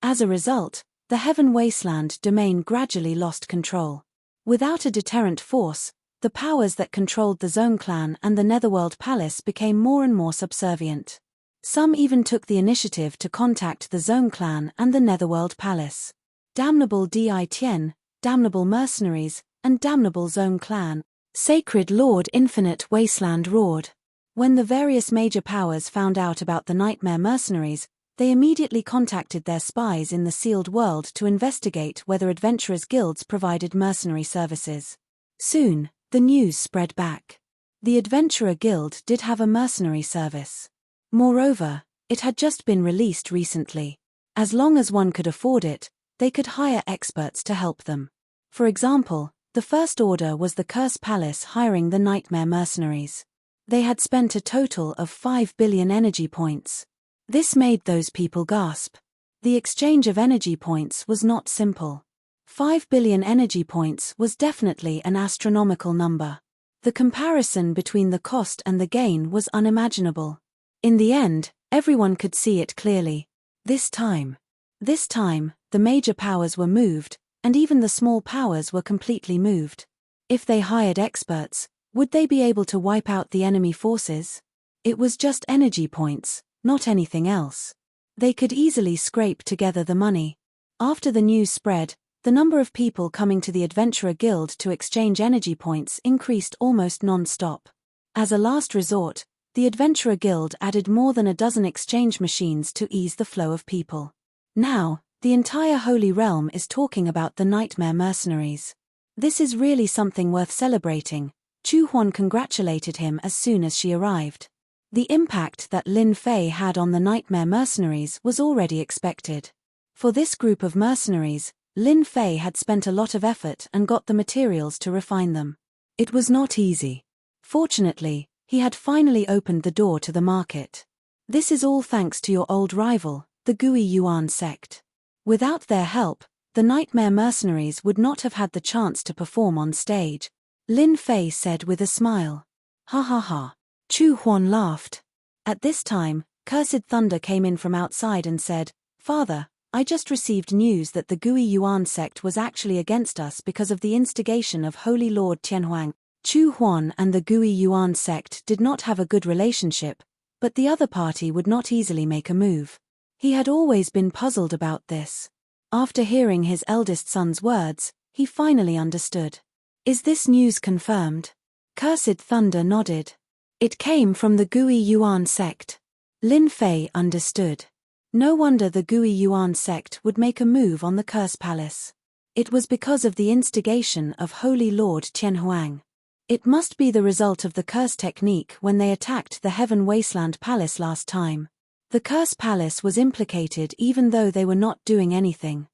As a result, the Heaven Wasteland domain gradually lost control. Without a deterrent force, the powers that controlled the Zhong clan and the Netherworld Palace became more and more subservient. Some even took the initiative to contact the Zhong clan and the Netherworld Palace. Damnable Di Tian, damnable mercenaries, and damnable Zhong clan. Sacred Lord Infinite Wasteland roared. When the various major powers found out about the Nightmare Mercenaries, they immediately contacted their spies in the sealed world to investigate whether adventurers' guilds provided mercenary services. Soon, the news spread back. The Adventurer Guild did have a mercenary service. Moreover, it had just been released recently. As long as one could afford it, they could hire experts to help them. For example, the first order was the Curse Palace hiring the Nightmare Mercenaries. They had spent a total of 5 billion energy points. This made those people gasp. The exchange of energy points was not simple. 5 billion energy points was definitely an astronomical number. The comparison between the cost and the gain was unimaginable. In the end, everyone could see it clearly. This time, the major powers were moved, and even the small powers were completely moved. If they hired experts, would they be able to wipe out the enemy forces? It was just energy points, not anything else. They could easily scrape together the money. After the news spread, the number of people coming to the Adventurer Guild to exchange energy points increased almost non-stop. As a last resort, the Adventurer Guild added more than a dozen exchange machines to ease the flow of people. Now, the entire Holy Realm is talking about the Nightmare Mercenaries. This is really something worth celebrating. Chu Huan congratulated him as soon as she arrived. The impact that Lin Fei had on the Nightmare Mercenaries was already expected. For this group of mercenaries, Lin Fei had spent a lot of effort and got the materials to refine them. It was not easy. Fortunately, he had finally opened the door to the market. This is all thanks to your old rival, the Gui Yuan sect. Without their help, the Nightmare Mercenaries would not have had the chance to perform on stage. Lin Fei said with a smile. Ha ha ha. Chu Huan laughed. At this time, Cursed Thunder came in from outside and said, "Father, I just received news that the Gui Yuan sect was actually against us because of the instigation of Holy Lord Tianhuang." Chu Huan and the Gui Yuan sect did not have a good relationship, but the other party would not easily make a move. He had always been puzzled about this. After hearing his eldest son's words, he finally understood. Is this news confirmed? Cursed Thunder nodded. It came from the Gui Yuan sect. Lin Fei understood. No wonder the Gui Yuan sect would make a move on the Curse Palace. It was because of the instigation of Holy Lord Tianhuang. It must be the result of the curse technique when they attacked the Heaven Wasteland Palace last time. The Curse Palace was implicated even though they were not doing anything.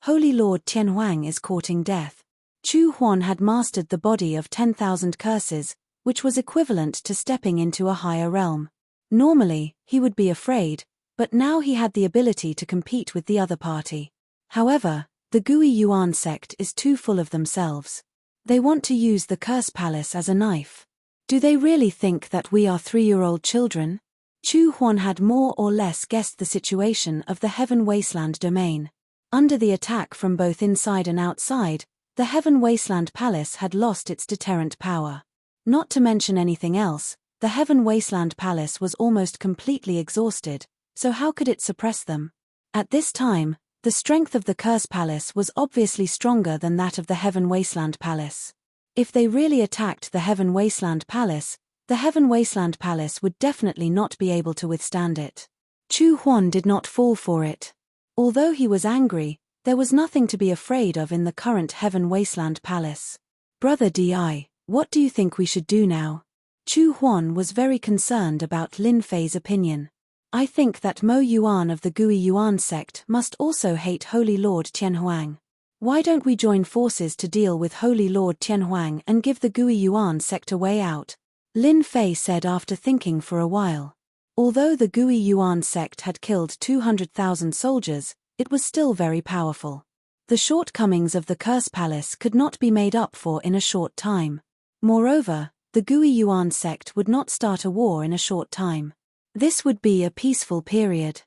Holy Lord Tianhuang is courting death. Chu Huan had mastered the body of 10,000 curses, which was equivalent to stepping into a higher realm. Normally, he would be afraid, but now he had the ability to compete with the other party. However, the Gui Yuan sect is too full of themselves. They want to use the Curse Palace as a knife. Do they really think that we are 3-year-old children? Chu Huan had more or less guessed the situation of the Heaven Wasteland domain. Under the attack from both inside and outside, the Heaven Wasteland Palace had lost its deterrent power. Not to mention anything else, the Heaven Wasteland Palace was almost completely exhausted, so how could it suppress them? At this time, the strength of the Curse Palace was obviously stronger than that of the Heaven Wasteland Palace. If they really attacked the Heaven Wasteland Palace, the Heaven Wasteland Palace would definitely not be able to withstand it. Chu Huan did not fall for it. Although he was angry, there was nothing to be afraid of in the current Heaven Wasteland Palace. Brother Di, what do you think we should do now? Chu Huan was very concerned about Lin Fei's opinion. I think that Mo Yuan of the Gui Yuan sect must also hate Holy Lord Tianhuang. Why don't we join forces to deal with Holy Lord Tianhuang and give the Gui Yuan sect a way out? Lin Fei said after thinking for a while. Although the Gui Yuan sect had killed 200,000 soldiers, it was still very powerful. The shortcomings of the Curse Palace could not be made up for in a short time. Moreover, the Gui Yuan sect would not start a war in a short time. This would be a peaceful period.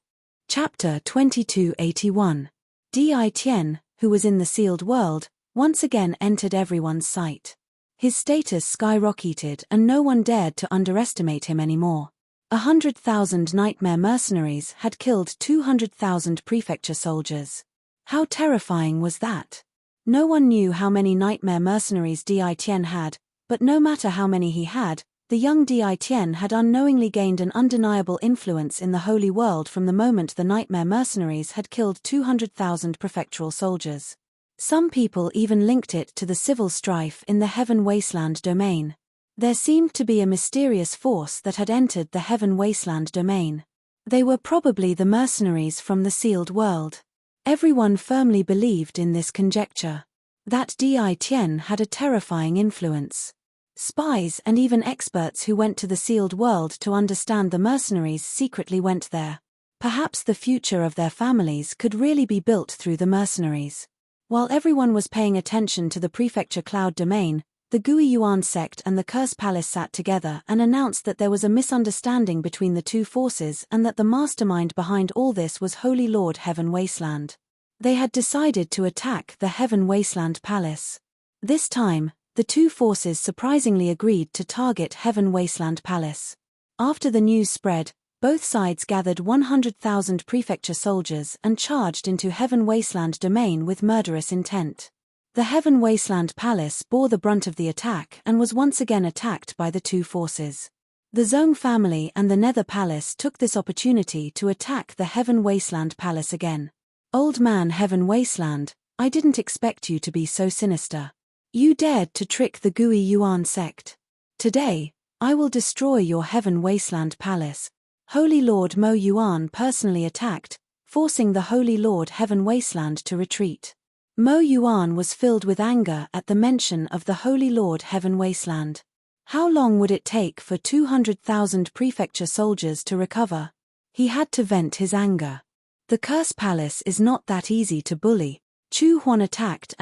Chapter 2281. Di Tian, who was in the sealed world, once again entered everyone's sight. His status skyrocketed and no one dared to underestimate him anymore. 100,000 nightmare mercenaries had killed 200,000 prefecture soldiers. How terrifying was that? No one knew how many nightmare mercenaries Di Tian had, but no matter how many he had, the young Di Tian had unknowingly gained an undeniable influence in the Holy World from the moment the nightmare mercenaries had killed 200,000 prefectural soldiers. Some people even linked it to the civil strife in the Heaven Wasteland domain. There seemed to be a mysterious force that had entered the Heaven Wasteland domain. They were probably the mercenaries from the sealed world. Everyone firmly believed in this conjecture. That Di Tian had a terrifying influence. Spies and even experts who went to the sealed world to understand the mercenaries secretly went there. Perhaps the future of their families could really be built through the mercenaries. While everyone was paying attention to the prefecture cloud domain, the Gui Yuan sect and the Curse Palace sat together and announced that there was a misunderstanding between the two forces and that the mastermind behind all this was Holy Lord Heaven Wasteland. They had decided to attack the Heaven Wasteland Palace. This time, the two forces surprisingly agreed to target Heaven Wasteland Palace. After the news spread, both sides gathered 100,000 prefecture soldiers and charged into Heaven Wasteland domain with murderous intent. The Heaven Wasteland Palace bore the brunt of the attack and was once again attacked by the two forces. The Zong family and the Nether Palace took this opportunity to attack the Heaven Wasteland Palace again. Old man Heaven Wasteland, I didn't expect you to be so sinister. You dared to trick the Gui Yuan sect. Today, I will destroy your Heaven Wasteland Palace. Holy Lord Mo Yuan personally attacked, forcing the Holy Lord Heaven Wasteland to retreat. Mo Yuan was filled with anger at the mention of the Holy Lord Heaven Wasteland. How long would it take for 200,000 prefecture soldiers to recover? He had to vent his anger. The Curse Palace is not that easy to bully. Chu Huan attacked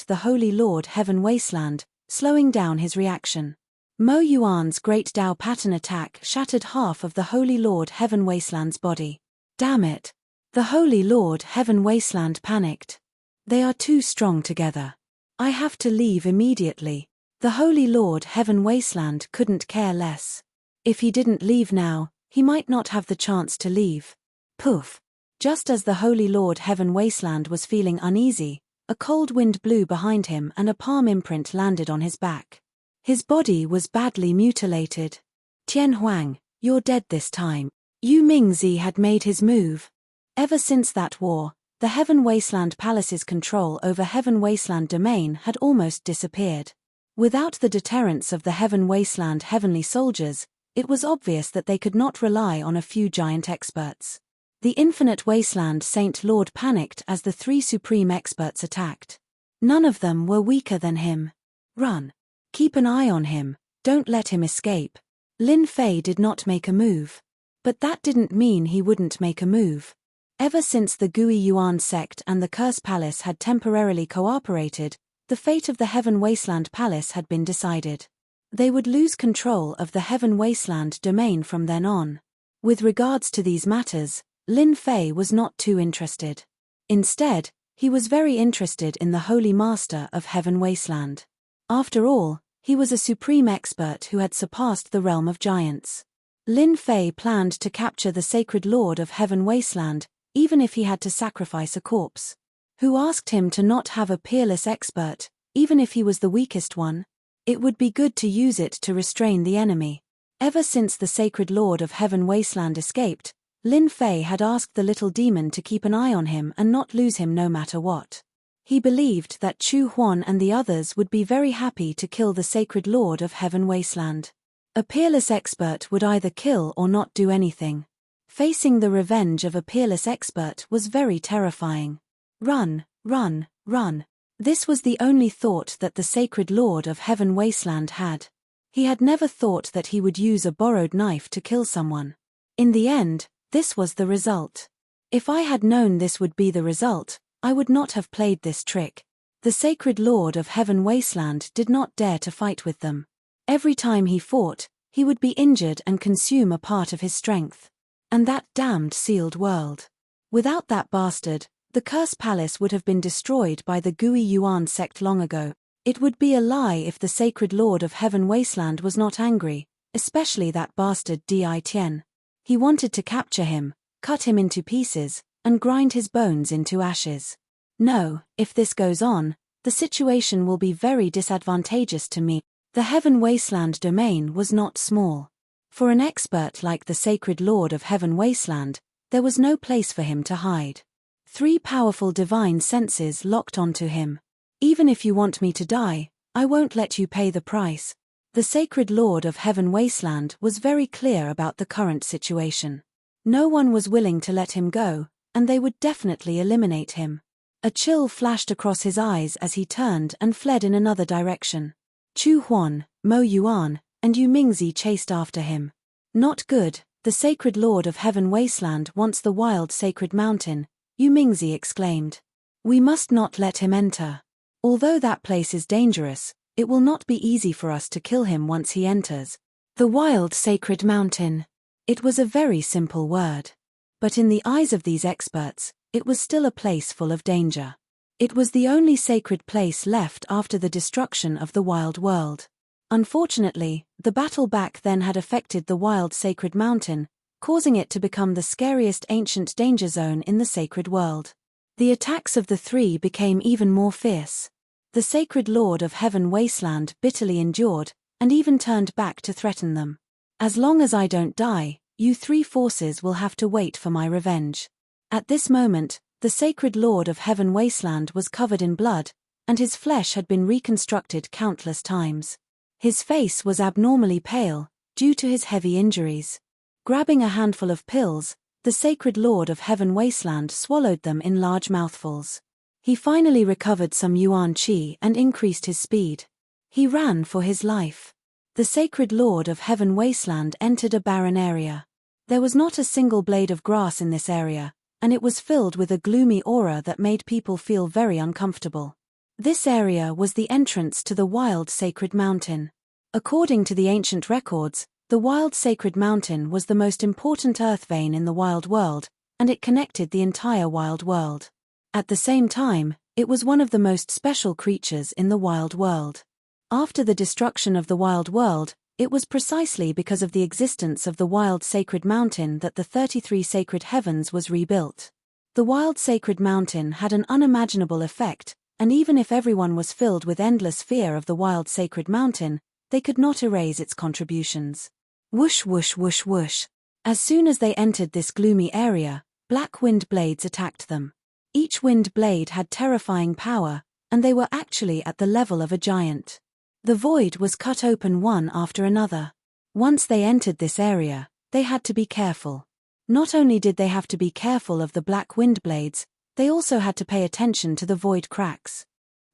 the Holy Lord Heaven Wasteland, slowing down his reaction. Mo Yuan's Great Dao Pattern attack shattered half of the Holy Lord Heaven Wasteland's body. Damn it! The Holy Lord Heaven Wasteland panicked. They are too strong together. I have to leave immediately. The Holy Lord Heaven Wasteland couldn't care less. If he didn't leave now, he might not have the chance to leave. Poof! Just as the Holy Lord Heaven Wasteland was feeling uneasy, a cold wind blew behind him and a palm imprint landed on his back. His body was badly mutilated. Tian Huang, you're dead this time. Yu Mingzi had made his move. Ever since that war, the Heaven Wasteland Palace's control over Heaven Wasteland domain had almost disappeared. Without the deterrence of the Heaven Wasteland heavenly soldiers, it was obvious that they could not rely on a few giant experts. The Infinite Wasteland Saint Lord panicked as the three supreme experts attacked. None of them were weaker than him. Run. Keep an eye on him, don't let him escape. Lin Fei did not make a move. But that didn't mean he wouldn't make a move. Ever since the Gui Yuan sect and the Curse Palace had temporarily cooperated, the fate of the Heaven Wasteland Palace had been decided. They would lose control of the Heaven Wasteland domain from then on. With regards to these matters, Lin Fei was not too interested. Instead, he was very interested in the Holy Master of Heaven Wasteland. After all, he was a supreme expert who had surpassed the realm of giants. Lin Fei planned to capture the Sacred Lord of Heaven Wasteland, even if he had to sacrifice a corpse. Who asked him to not have a peerless expert, even if he was the weakest one? It would be good to use it to restrain the enemy. Ever since the Sacred Lord of Heaven Wasteland escaped, Lin Fei had asked the little demon to keep an eye on him and not lose him no matter what. He believed that Chu Huan and the others would be very happy to kill the Sacred Lord of Heaven Wasteland. A peerless expert would either kill or not do anything. Facing the revenge of a peerless expert was very terrifying. Run, run, run. This was the only thought that the Sacred Lord of Heaven Wasteland had. He had never thought that he would use a borrowed knife to kill someone. In the end, this was the result. If I had known this would be the result, I would not have played this trick. The Sacred Lord of Heaven Wasteland did not dare to fight with them. Every time he fought, he would be injured and consume a part of his strength. And that damned sealed world. Without that bastard, the Curse Palace would have been destroyed by the Gui Yuan sect long ago. It would be a lie if the Sacred Lord of Heaven Wasteland was not angry, especially that bastard Di Tian. He wanted to capture him, cut him into pieces, and grind his bones into ashes. No, if this goes on, the situation will be very disadvantageous to me. The Heaven Wasteland domain was not small. For an expert like the Sacred Lord of Heaven Wasteland, there was no place for him to hide. 3 powerful divine senses locked onto him. Even if you want me to die, I won't let you pay the price. The Sacred Lord of Heaven Wasteland was very clear about the current situation. No one was willing to let him go, and they would definitely eliminate him. A chill flashed across his eyes as he turned and fled in another direction. Chu Huan, Mo Yuan, and Yu Mingzi chased after him. Not good, the sacred lord of Heaven Wasteland wants the wild sacred mountain, Yu Mingzi exclaimed. We must not let him enter. Although that place is dangerous, it will not be easy for us to kill him once he enters. The wild sacred mountain. It was a very simple word. But in the eyes of these experts, it was still a place full of danger. It was the only sacred place left after the destruction of the wild world. Unfortunately, the battle back then had affected the wild sacred mountain, causing it to become the scariest ancient danger zone in the sacred world. The attacks of the three became even more fierce. The sacred lord of Heaven Wasteland bitterly endured, and even turned back to threaten them. As long as I don't die, you three forces will have to wait for my revenge. At this moment, the sacred lord of Heaven Wasteland was covered in blood, and his flesh had been reconstructed countless times. His face was abnormally pale, due to his heavy injuries. Grabbing a handful of pills, the sacred lord of Heaven Wasteland swallowed them in large mouthfuls. He finally recovered some yuan qi and increased his speed. He ran for his life. The sacred lord of Heaven Wasteland entered a barren area. There was not a single blade of grass in this area, and it was filled with a gloomy aura that made people feel very uncomfortable. This area was the entrance to the wild sacred mountain. According to the ancient records, the wild sacred mountain was the most important earth vein in the wild world, and it connected the entire wild world. At the same time, it was one of the most special creatures in the wild world. After the destruction of the wild world, it was precisely because of the existence of the wild sacred mountain that the 33 sacred heavens was rebuilt. The wild sacred mountain had an unimaginable effect, and even if everyone was filled with endless fear of the wild sacred mountain, they could not erase its contributions. Whoosh whoosh whoosh whoosh. As soon as they entered this gloomy area, black wind blades attacked them. Each wind blade had terrifying power, and they were actually at the level of a giant. The void was cut open one after another. Once they entered this area, they had to be careful. Not only did they have to be careful of the black wind blades, they also had to pay attention to the void cracks.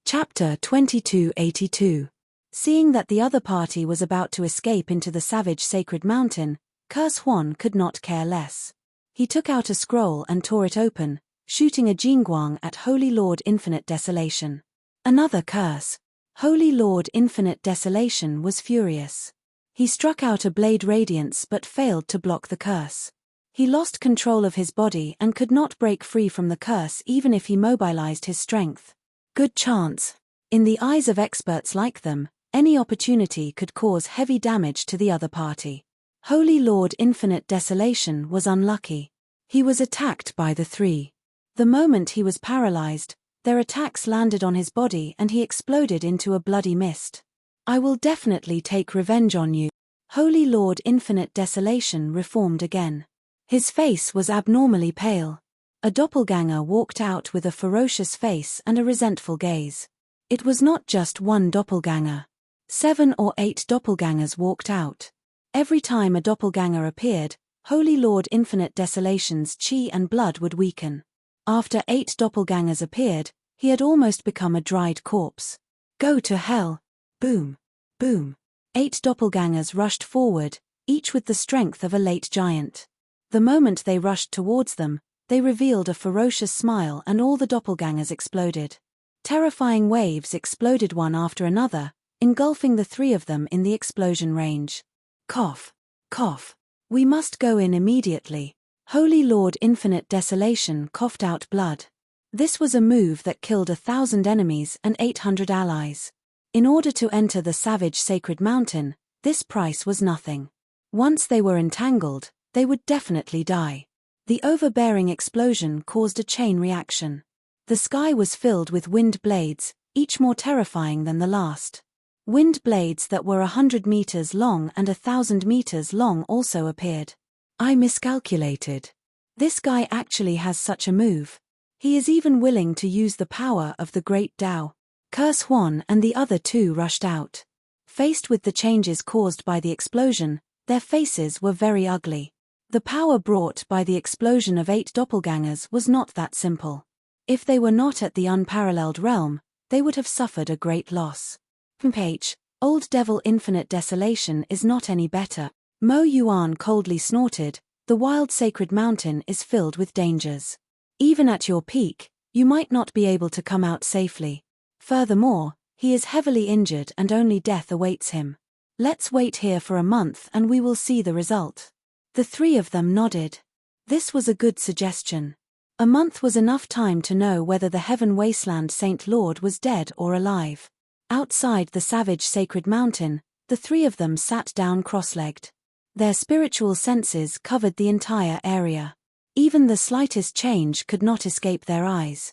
Chapter 2282. Seeing that the other party was about to escape into the savage sacred mountain, Curse Huan could not care less. He took out a scroll and tore it open, shooting a jingguang at Holy Lord Infinite Desolation. Another curse. Holy Lord Infinite Desolation was furious. He struck out a blade radiance but failed to block the curse. He lost control of his body and could not break free from the curse even if he mobilized his strength. Good chance. In the eyes of experts like them, any opportunity could cause heavy damage to the other party. Holy Lord Infinite Desolation was unlucky. He was attacked by the three. The moment he was paralyzed, their attacks landed on his body and he exploded into a bloody mist. I will definitely take revenge on you. Holy Lord Infinite Desolation reformed again. His face was abnormally pale. A doppelganger walked out with a ferocious face and a resentful gaze. It was not just one doppelganger. 7 or 8 doppelgangers walked out. Every time a doppelganger appeared, Holy Lord Infinite Desolation's chi and blood would weaken. After 8 doppelgangers appeared, he had almost become a dried corpse. Go to hell! Boom! Boom! 8 doppelgangers rushed forward, each with the strength of a late giant. The moment they rushed towards them, they revealed a ferocious smile and all the doppelgangers exploded. Terrifying waves exploded one after another, engulfing the 3 of them in the explosion range. Cough! Cough! We must go in immediately. Holy Lord Infinite Desolation coughed out blood. This was a move that killed 1,000 enemies and 800 allies. In order to enter the savage sacred mountain, this price was nothing. Once they were entangled, they would definitely die. The overbearing explosion caused a chain reaction. The sky was filled with wind blades, each more terrifying than the last. Wind blades that were 100 meters long and 1,000 meters long also appeared. I miscalculated. This guy actually has such a move. He is even willing to use the power of the Great Tao. Curse Huan and the other 2 rushed out. Faced with the changes caused by the explosion, their faces were very ugly. The power brought by the explosion of 8 doppelgangers was not that simple. If they were not at the unparalleled realm, they would have suffered a great loss. H. Old Devil Infinite Desolation is not any better. Mo Yuan coldly snorted, the wild sacred mountain is filled with dangers. Even at your peak, you might not be able to come out safely. Furthermore, he is heavily injured and only death awaits him. Let's wait here for a month and we will see the result. The three of them nodded. This was a good suggestion. A month was enough time to know whether the Heaven Wasteland Saint Lord was dead or alive. Outside the savage sacred mountain, the three of them sat down cross-legged. Their spiritual senses covered the entire area. Even the slightest change could not escape their eyes.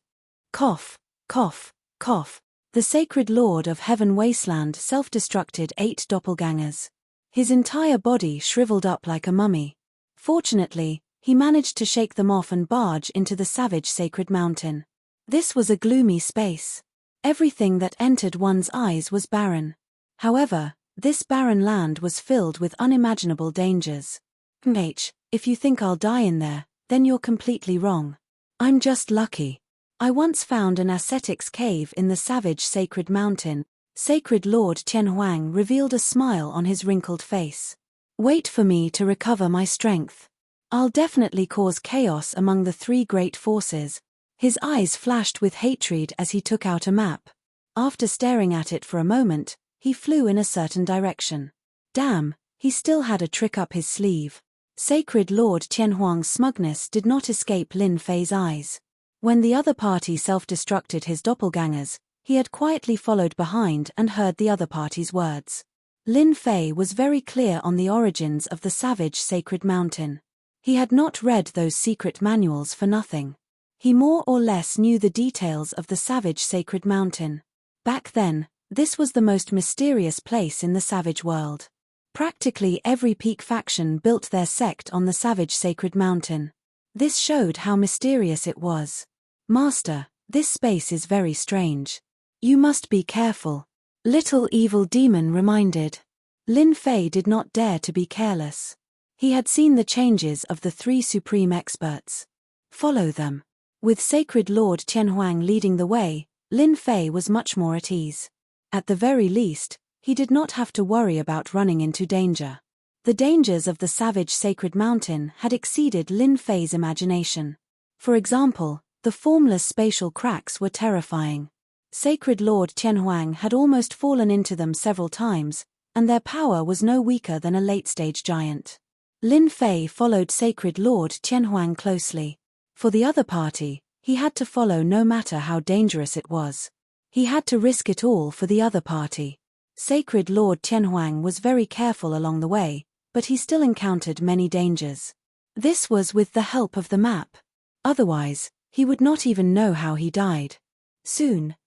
Cough, cough, cough. The sacred Lord of Heaven Wasteland self-destructed 8 doppelgangers. His entire body shriveled up like a mummy. Fortunately, he managed to shake them off and barge into the savage sacred mountain. This was a gloomy space. Everything that entered one's eyes was barren. However, this barren land was filled with unimaginable dangers. If you think I'll die in there, then you're completely wrong. I'm just lucky. I once found an ascetic's cave in the savage sacred mountain. Sacred Lord Tianhuang revealed a smile on his wrinkled face. Wait for me to recover my strength. I'll definitely cause chaos among the 3 great forces. His eyes flashed with hatred as he took out a map. After staring at it for a moment, he flew in a certain direction. Damn, he still had a trick up his sleeve. Sacred Lord Tianhuang's smugness did not escape Lin Fei's eyes. When the other party self-destructed his doppelgangers, he had quietly followed behind and heard the other party's words. Lin Fei was very clear on the origins of the savage sacred mountain. He had not read those secret manuals for nothing. He more or less knew the details of the savage sacred mountain. Back then, this was the most mysterious place in the savage world. Practically every peak faction built their sect on the savage sacred mountain. This showed how mysterious it was. Master, this space is very strange. You must be careful. Little evil demon reminded. Lin Fei did not dare to be careless. He had seen the changes of the 3 supreme experts. Follow them. With Sacred Lord Tianhuang leading the way, Lin Fei was much more at ease. At the very least, he did not have to worry about running into danger. The dangers of the savage sacred mountain had exceeded Lin Fei's imagination. For example, the formless spatial cracks were terrifying. Sacred Lord Tianhuang had almost fallen into them several times, and their power was no weaker than a late-stage giant. Lin Fei followed Sacred Lord Tianhuang closely. For the other party, he had to follow no matter how dangerous it was. He had to risk it all for the other party. Sacred Lord Tianhuang was very careful along the way, but he still encountered many dangers. This was with the help of the map. Otherwise, he would not even know how he died. Soon,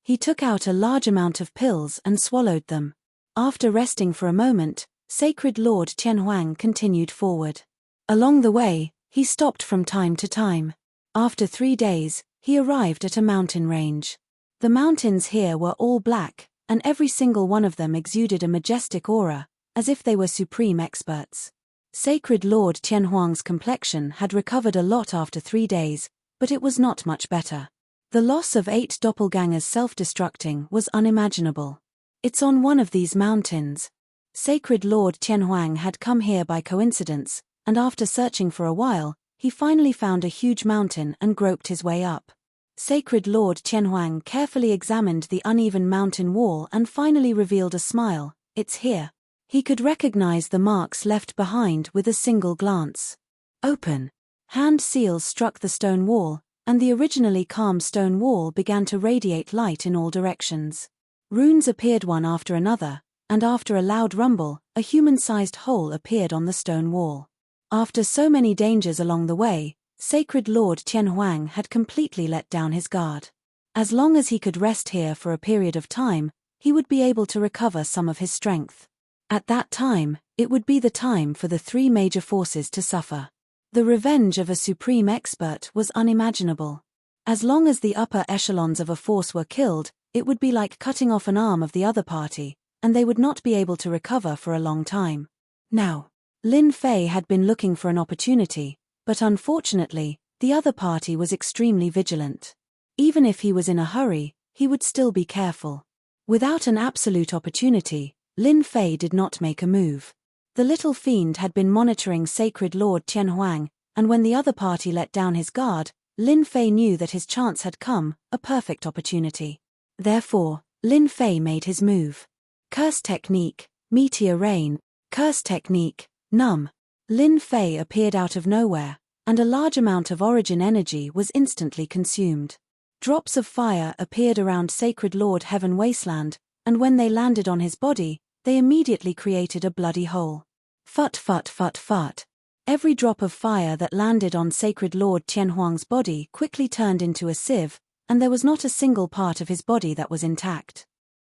he took out a large amount of pills and swallowed them. After resting for a moment, Sacred Lord Tianhuang continued forward. Along the way, he stopped from time to time. After 3 days, he arrived at a mountain range. The mountains here were all black, and every single one of them exuded a majestic aura, as if they were supreme experts. Sacred Lord Tianhuang's complexion had recovered a lot after 3 days, but it was not much better. The loss of 8 doppelgangers self-destructing was unimaginable. It's on one of these mountains. Sacred Lord Tianhuang had come here by coincidence, and after searching for a while, he finally found a huge mountain and groped his way up. Sacred Lord Tianhuang carefully examined the uneven mountain wall and finally revealed a smile. It's here. He could recognize the marks left behind with a single glance. Open. Hand seals struck the stone wall, and the originally calm stone wall began to radiate light in all directions. Runes appeared one after another, and after a loud rumble, a human-sized hole appeared on the stone wall. After so many dangers along the way, Sacred Lord Tianhuang had completely let down his guard. As long as he could rest here for a period of time, he would be able to recover some of his strength. At that time, it would be the time for the 3 major forces to suffer. The revenge of a supreme expert was unimaginable. As long as the upper echelons of a force were killed, it would be like cutting off an arm of the other party, and they would not be able to recover for a long time. Now, Lin Fei had been looking for an opportunity, but unfortunately, the other party was extremely vigilant. Even if he was in a hurry, he would still be careful. Without an absolute opportunity, Lin Fei did not make a move. The little fiend had been monitoring Sacred Lord Tianhuang, and when the other party let down his guard, Lin Fei knew that his chance had come, a perfect opportunity. Therefore, Lin Fei made his move. Curse technique, Meteor Rain. Curse technique, Numb. Lin Fei appeared out of nowhere, and a large amount of origin energy was instantly consumed. Drops of fire appeared around Sacred Lord Heaven Wasteland, and when they landed on his body, they immediately created a bloody hole. Fut fut fut fut. Every drop of fire that landed on Sacred Lord Tianhuang's body quickly turned into a sieve, and there was not a single part of his body that was intact.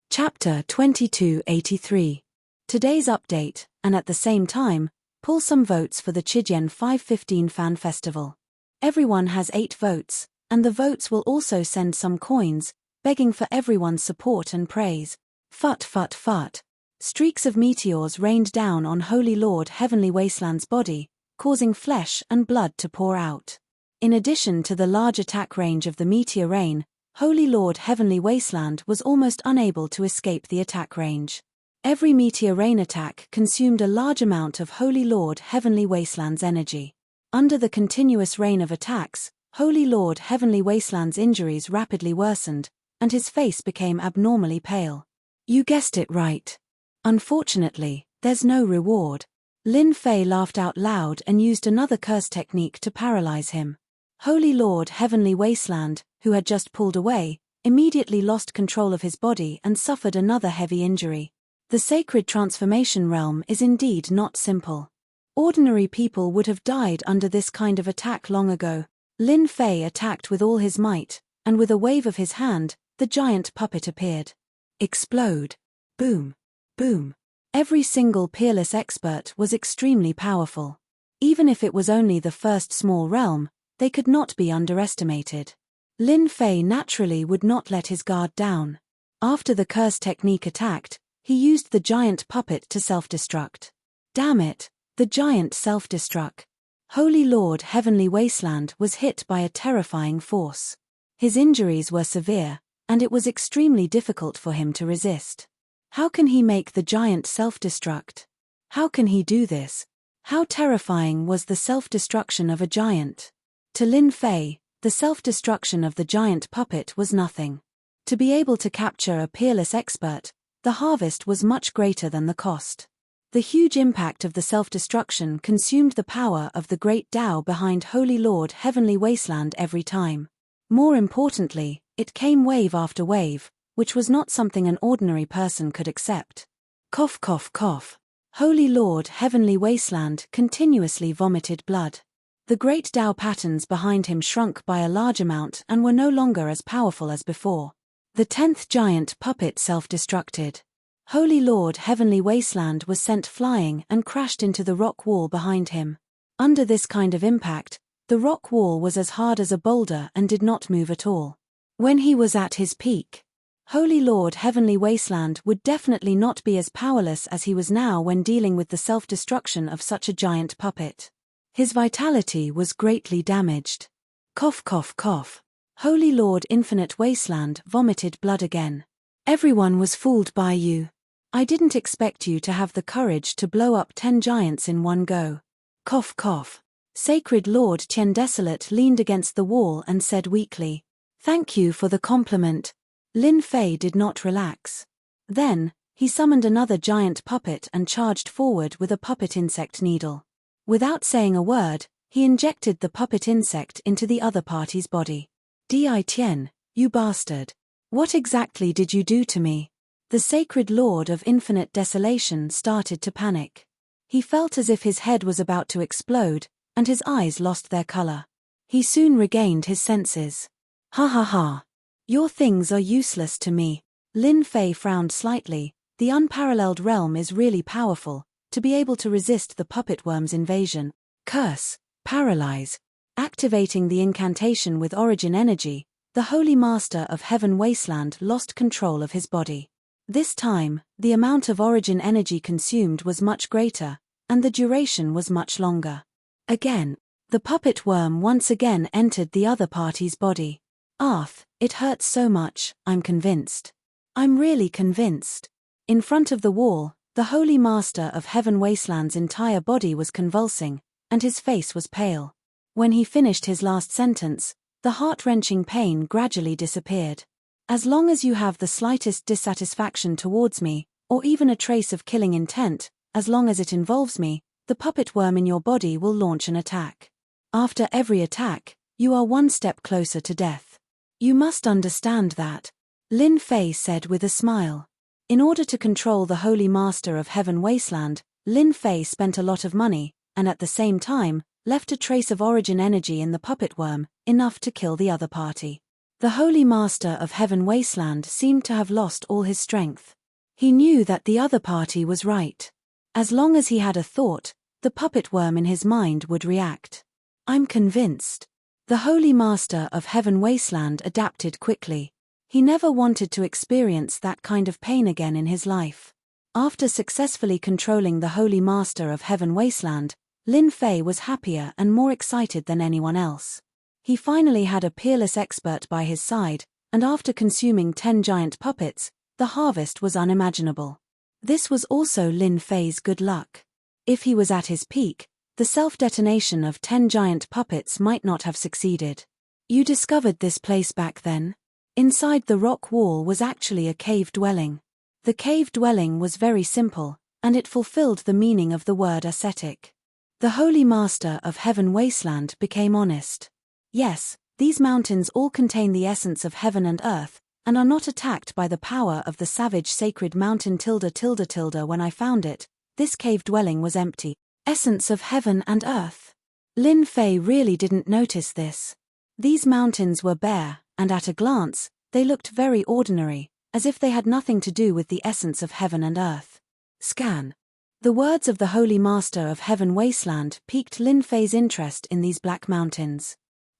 Chapter 2283. Today's update, and at the same time, pull some votes for the Chijian 515 Fan Festival. Everyone has 8 votes, and the votes will also send some coins, begging for everyone's support and praise. Fut fut fut. Streaks of meteors rained down on Holy Lord Heavenly Wasteland's body, causing flesh and blood to pour out. In addition to the large attack range of the meteor rain, Holy Lord Heavenly Wasteland was almost unable to escape the attack range. Every meteor rain attack consumed a large amount of Holy Lord Heavenly Wasteland's energy. Under the continuous rain of attacks, Holy Lord Heavenly Wasteland's injuries rapidly worsened, and his face became abnormally pale. You guessed it right. Unfortunately, there's no reward. Lin Fei laughed out loud and used another curse technique to paralyze him. Holy Lord Heavenly Wasteland, who had just pulled away, immediately lost control of his body and suffered another heavy injury. The sacred transformation realm is indeed not simple. Ordinary people would have died under this kind of attack long ago. Lin Fei attacked with all his might, and with a wave of his hand, the giant puppet appeared. Explode. Boom. Boom. Every single peerless expert was extremely powerful. Even if it was only the first small realm, they could not be underestimated. Lin Fei naturally would not let his guard down. After the curse technique attacked, he used the giant puppet to self-destruct. Damn it, the giant self-destruct. Holy Lord Heavenly Wasteland was hit by a terrifying force. His injuries were severe, and it was extremely difficult for him to resist. How can he make the giant self-destruct? How can he do this? How terrifying was the self-destruction of a giant? To Lin Fei, the self-destruction of the giant puppet was nothing. To be able to capture a peerless expert, the harvest was much greater than the cost. The huge impact of the self-destruction consumed the power of the great Tao behind Holy Lord Heavenly Wasteland every time. More importantly, it came wave after wave, which was not something an ordinary person could accept. Cough cough cough. Holy Lord Heavenly Wasteland continuously vomited blood. The great Tao patterns behind him shrunk by a large amount and were no longer as powerful as before. The 10th giant puppet self-destructed. Holy Lord Heavenly Wasteland was sent flying and crashed into the rock wall behind him. Under this kind of impact, the rock wall was as hard as a boulder and did not move at all. When he was at his peak, Holy Lord Heavenly Wasteland would definitely not be as powerless as he was now when dealing with the self-destruction of such a giant puppet. His vitality was greatly damaged. Cough cough cough. Holy Lord Infinite Wasteland vomited blood again. Everyone was fooled by you. I didn't expect you to have the courage to blow up 10 giants in one go. Cough cough. Sacred Lord Tian Desolate leaned against the wall and said weakly, "Thank you for the compliment." Lin Fei did not relax. Then, he summoned another giant puppet and charged forward with a puppet insect needle. Without saying a word, he injected the puppet insect into the other party's body. Di Tian, you bastard. What exactly did you do to me? The Sacred Lord of Infinite Desolation started to panic. He felt as if his head was about to explode, and his eyes lost their color. He soon regained his senses. Ha ha ha. Your things are useless to me. Lin Fei frowned slightly. The unparalleled realm is really powerful, to be able to resist the puppet worm's invasion. Curse, paralyze. Activating the incantation with origin energy, the Holy Master of Heaven Wasteland lost control of his body. This time, the amount of origin energy consumed was much greater, and the duration was much longer. Again, the puppet worm once again entered the other party's body. Arth, it hurts so much, I'm convinced. I'm really convinced. In front of the wall, the Holy Master of Heaven Wasteland's entire body was convulsing, and his face was pale. When he finished his last sentence, the heart-wrenching pain gradually disappeared. As long as you have the slightest dissatisfaction towards me, or even a trace of killing intent, as long as it involves me, the puppet worm in your body will launch an attack. After every attack, you are one step closer to death. You must understand that, Lin Fei said with a smile. In order to control the Holy Master of Heaven Wasteland, Lin Fei spent a lot of money, and at the same time, left a trace of origin energy in the puppet worm, enough to kill the other party. The Holy Master of Heaven Wasteland seemed to have lost all his strength. He knew that the other party was right. As long as he had a thought, the puppet worm in his mind would react. I'm convinced. The Holy Master of Heaven Wasteland adapted quickly. He never wanted to experience that kind of pain again in his life. After successfully controlling the Holy Master of Heaven Wasteland, Lin Fei was happier and more excited than anyone else. He finally had a peerless expert by his side, and after consuming 10 giant puppets, the harvest was unimaginable. This was also Lin Fei's good luck. If he was at his peak, the self-detonation of 10 giant puppets might not have succeeded. You discovered this place back then? Inside the rock wall was actually a cave dwelling. The cave dwelling was very simple, and it fulfilled the meaning of the word ascetic. The Holy Master of Heaven Wasteland became honest. Yes, these mountains all contain the essence of heaven and earth, and are not attacked by the power of the savage sacred mountain __. When I found it, this cave dwelling was empty. Essence of heaven and earth. Lin Fei really didn't notice this. These mountains were bare, and at a glance, they looked very ordinary, as if they had nothing to do with the essence of heaven and earth. Scan. The words of the Holy Master of Heaven Wasteland piqued Lin Fei's interest in these black mountains.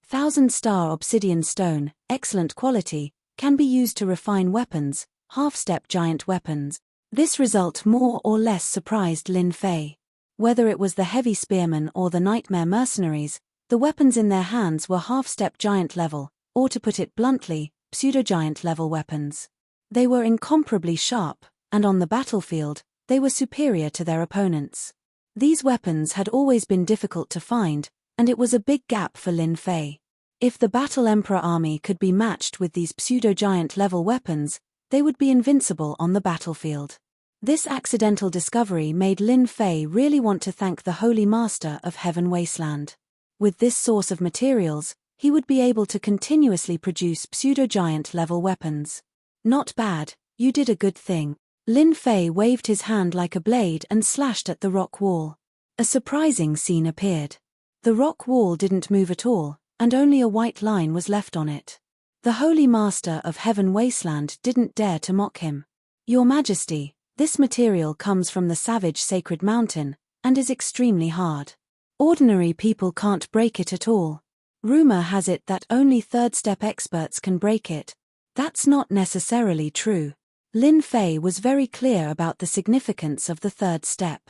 1000-star obsidian stone, excellent quality, can be used to refine weapons, half-step giant weapons. This result more or less surprised Lin Fei. Whether it was the heavy spearmen or the nightmare mercenaries, the weapons in their hands were half-step giant level, or to put it bluntly, pseudo-giant level weapons. They were incomparably sharp, and on the battlefield, they were superior to their opponents. These weapons had always been difficult to find, and it was a big gap for Lin Fei. If the Battle Emperor army could be matched with these pseudo-giant level weapons, they would be invincible on the battlefield. This accidental discovery made Lin Fei really want to thank the Holy Master of Heaven Wasteland. With this source of materials, he would be able to continuously produce pseudo-giant level weapons. Not bad, you did a good thing. Lin Fei waved his hand like a blade and slashed at the rock wall. A surprising scene appeared. The rock wall didn't move at all, and only a white line was left on it. The Holy Master of Heaven Wasteland didn't dare to mock him. Your Majesty, this material comes from the savage sacred mountain, and is extremely hard. Ordinary people can't break it at all. Rumor has it that only third-step experts can break it. That's not necessarily true. Lin Fei was very clear about the significance of the third step.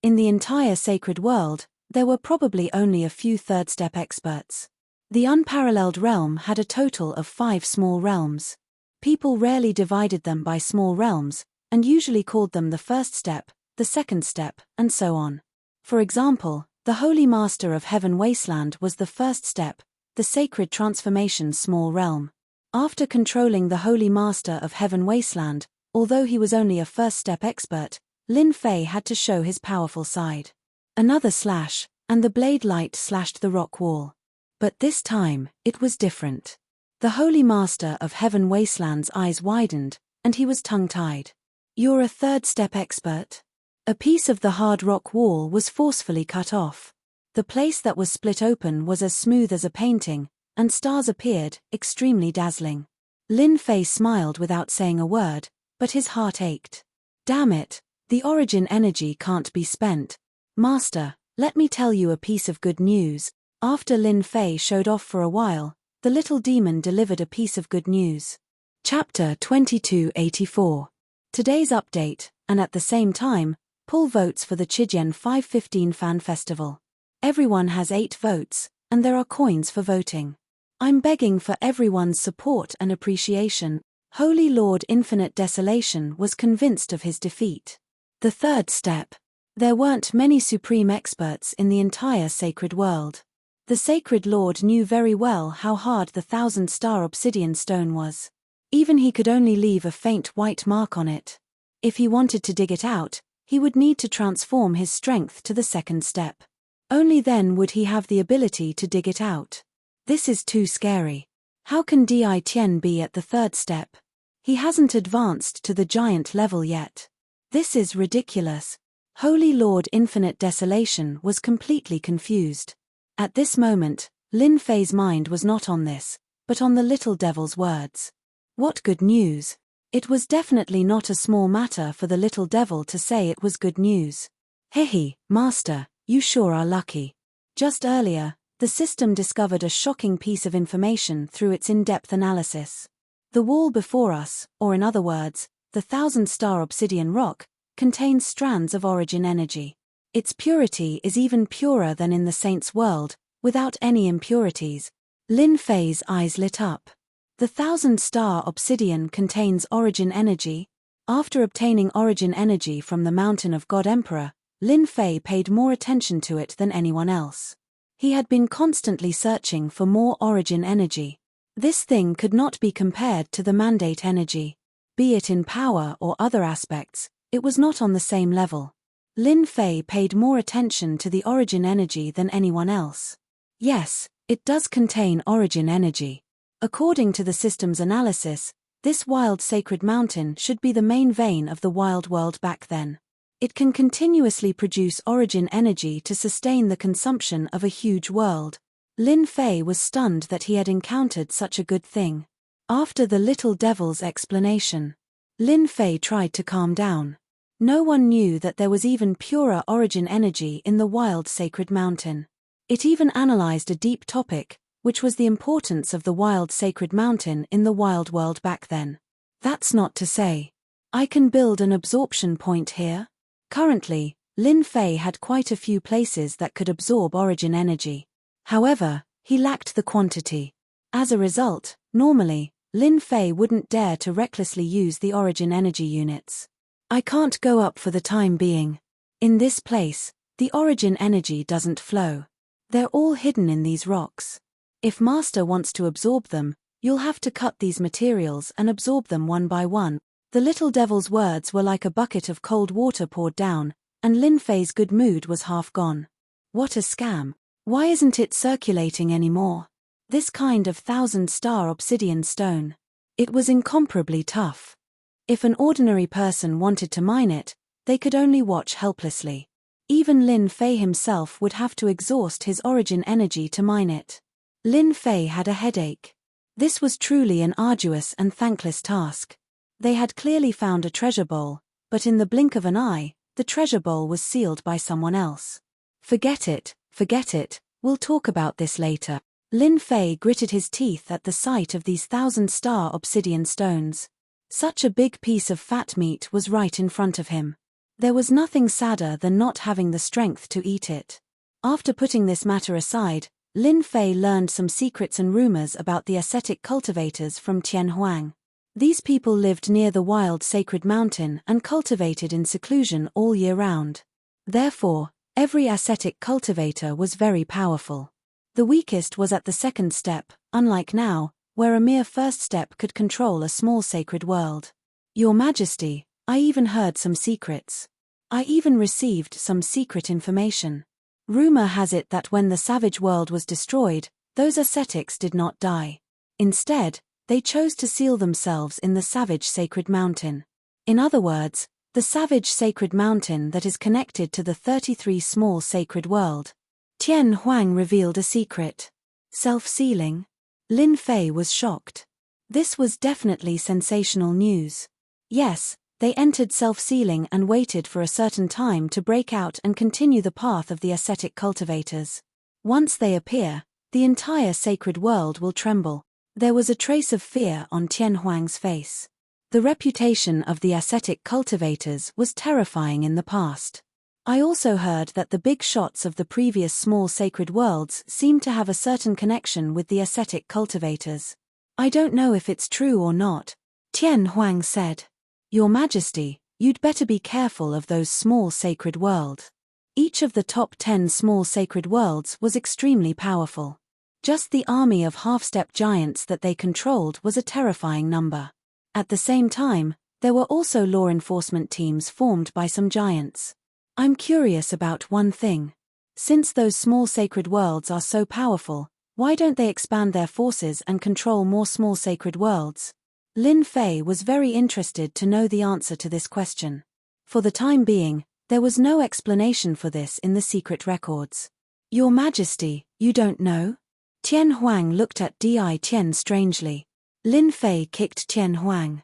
In the entire sacred world, there were probably only a few third-step experts. The unparalleled realm had a total of 5 small realms. People rarely divided them by small realms, and usually called them the first step, the second step, and so on. For example, the Holy Master of Heaven Wasteland was the first step, the sacred transformation small realm. After controlling the Holy Master of Heaven Wasteland, although he was only a first-step expert, Lin Fei had to show his powerful side. Another slash, and the blade light slashed the rock wall. But this time, it was different. The Holy Master of Heaven Wasteland's eyes widened, and he was tongue-tied. You're a third-step expert? A piece of the hard rock wall was forcefully cut off. The place that was split open was as smooth as a painting, and stars appeared, extremely dazzling. Lin Fei smiled without saying a word, but his heart ached. Damn it, the origin energy can't be spent. Master, let me tell you a piece of good news. After Lin Fei showed off for a while, the little demon delivered a piece of good news. Chapter 2284. Today's update, and at the same time, pull votes for the Chijian 515 Fan Festival. Everyone has 8 votes, and there are coins for voting. I'm begging for everyone's support and appreciation. Holy Lord Infinite Desolation was convinced of his defeat. The third step. There weren't many supreme experts in the entire sacred world. The Sacred Lord knew very well how hard the 1,000-star obsidian stone was. Even he could only leave a faint white mark on it. If he wanted to dig it out, he would need to transform his strength to the second step. Only then would he have the ability to dig it out. This is too scary. How can Di Tian be at the third step? He hasn't advanced to the giant level yet. This is ridiculous. Holy Lord Infinite Desolation was completely confused. At this moment, Lin Fei's mind was not on this, but on the little devil's words. What good news! It was definitely not a small matter for the little devil to say it was good news. Hehe, Master, you sure are lucky. Just earlier, the system discovered a shocking piece of information through its in-depth analysis. The wall before us, or in other words, the 1,000-star obsidian rock, contains strands of origin energy. Its purity is even purer than in the saint's world, without any impurities. Lin Fei's eyes lit up. The 1,000-star obsidian contains origin energy. After obtaining origin energy from the Mountain of God Emperor, Lin Fei paid more attention to it than anyone else. He had been constantly searching for more origin energy. This thing could not be compared to the mandate energy. Be it in power or other aspects, it was not on the same level. Lin Fei paid more attention to the origin energy than anyone else. Yes, it does contain origin energy. According to the system's analysis, this wild sacred mountain should be the main vein of the wild world back then. It can continuously produce origin energy to sustain the consumption of a huge world. Lin Fei was stunned that he had encountered such a good thing. After the little devil's explanation, Lin Fei tried to calm down. No one knew that there was even purer origin energy in the wild sacred mountain. It even analyzed a deep topic, which was the importance of the wild sacred mountain in the wild world back then. That's not to say, I can build an absorption point here. Currently, Lin Fei had quite a few places that could absorb origin energy. However, he lacked the quantity. As a result, normally, Lin Fei wouldn't dare to recklessly use the origin energy units. I can't go up for the time being. In this place, the origin energy doesn't flow. They're all hidden in these rocks. If Master wants to absorb them, you'll have to cut these materials and absorb them one by one. The little devil's words were like a bucket of cold water poured down, and Lin Fei's good mood was half gone. What a scam. Why isn't it circulating anymore? This kind of 1,000-star obsidian stone. It was incomparably tough. If an ordinary person wanted to mine it, they could only watch helplessly. Even Lin Fei himself would have to exhaust his origin energy to mine it. Lin Fei had a headache. This was truly an arduous and thankless task. They had clearly found a treasure bowl, but in the blink of an eye, the treasure bowl was sealed by someone else. Forget it, we'll talk about this later. Lin Fei gritted his teeth at the sight of these 1,000-star obsidian stones. Such a big piece of fat meat was right in front of him. There was nothing sadder than not having the strength to eat it. After putting this matter aside, Lin Fei learned some secrets and rumors about the ascetic cultivators from Tianhuang. These people lived near the wild sacred mountain and cultivated in seclusion all year round. Therefore, every ascetic cultivator was very powerful. The weakest was at the second step, unlike now, where a mere first step could control a small sacred world. Your Majesty, I even heard some secrets. I even received some secret information. Rumor has it that when the savage world was destroyed, those ascetics did not die. Instead, they chose to seal themselves in the savage sacred mountain. In other words, the savage sacred mountain that is connected to the 33 small sacred world. Tian Huang revealed a secret. Self-sealing? Lin Fei was shocked. This was definitely sensational news. Yes, they entered self-sealing and waited for a certain time to break out and continue the path of the ascetic cultivators. Once they appear, the entire sacred world will tremble. There was a trace of fear on Tian Huang's face. The reputation of the ascetic cultivators was terrifying in the past. I also heard that the big shots of the previous small sacred worlds seemed to have a certain connection with the ascetic cultivators. I don't know if it's true or not. Tian Huang said. Your Majesty, you'd better be careful of those small sacred worlds. Each of the top 10 small sacred worlds was extremely powerful. Just the army of half-step giants that they controlled was a terrifying number. At the same time, there were also law enforcement teams formed by some giants. I'm curious about one thing. Since those small sacred worlds are so powerful, why don't they expand their forces and control more small sacred worlds? Lin Fei was very interested to know the answer to this question. For the time being, there was no explanation for this in the secret records. Your Majesty, you don't know? Tian Huang looked at Di Tian strangely. Lin Fei kicked Tian Huang.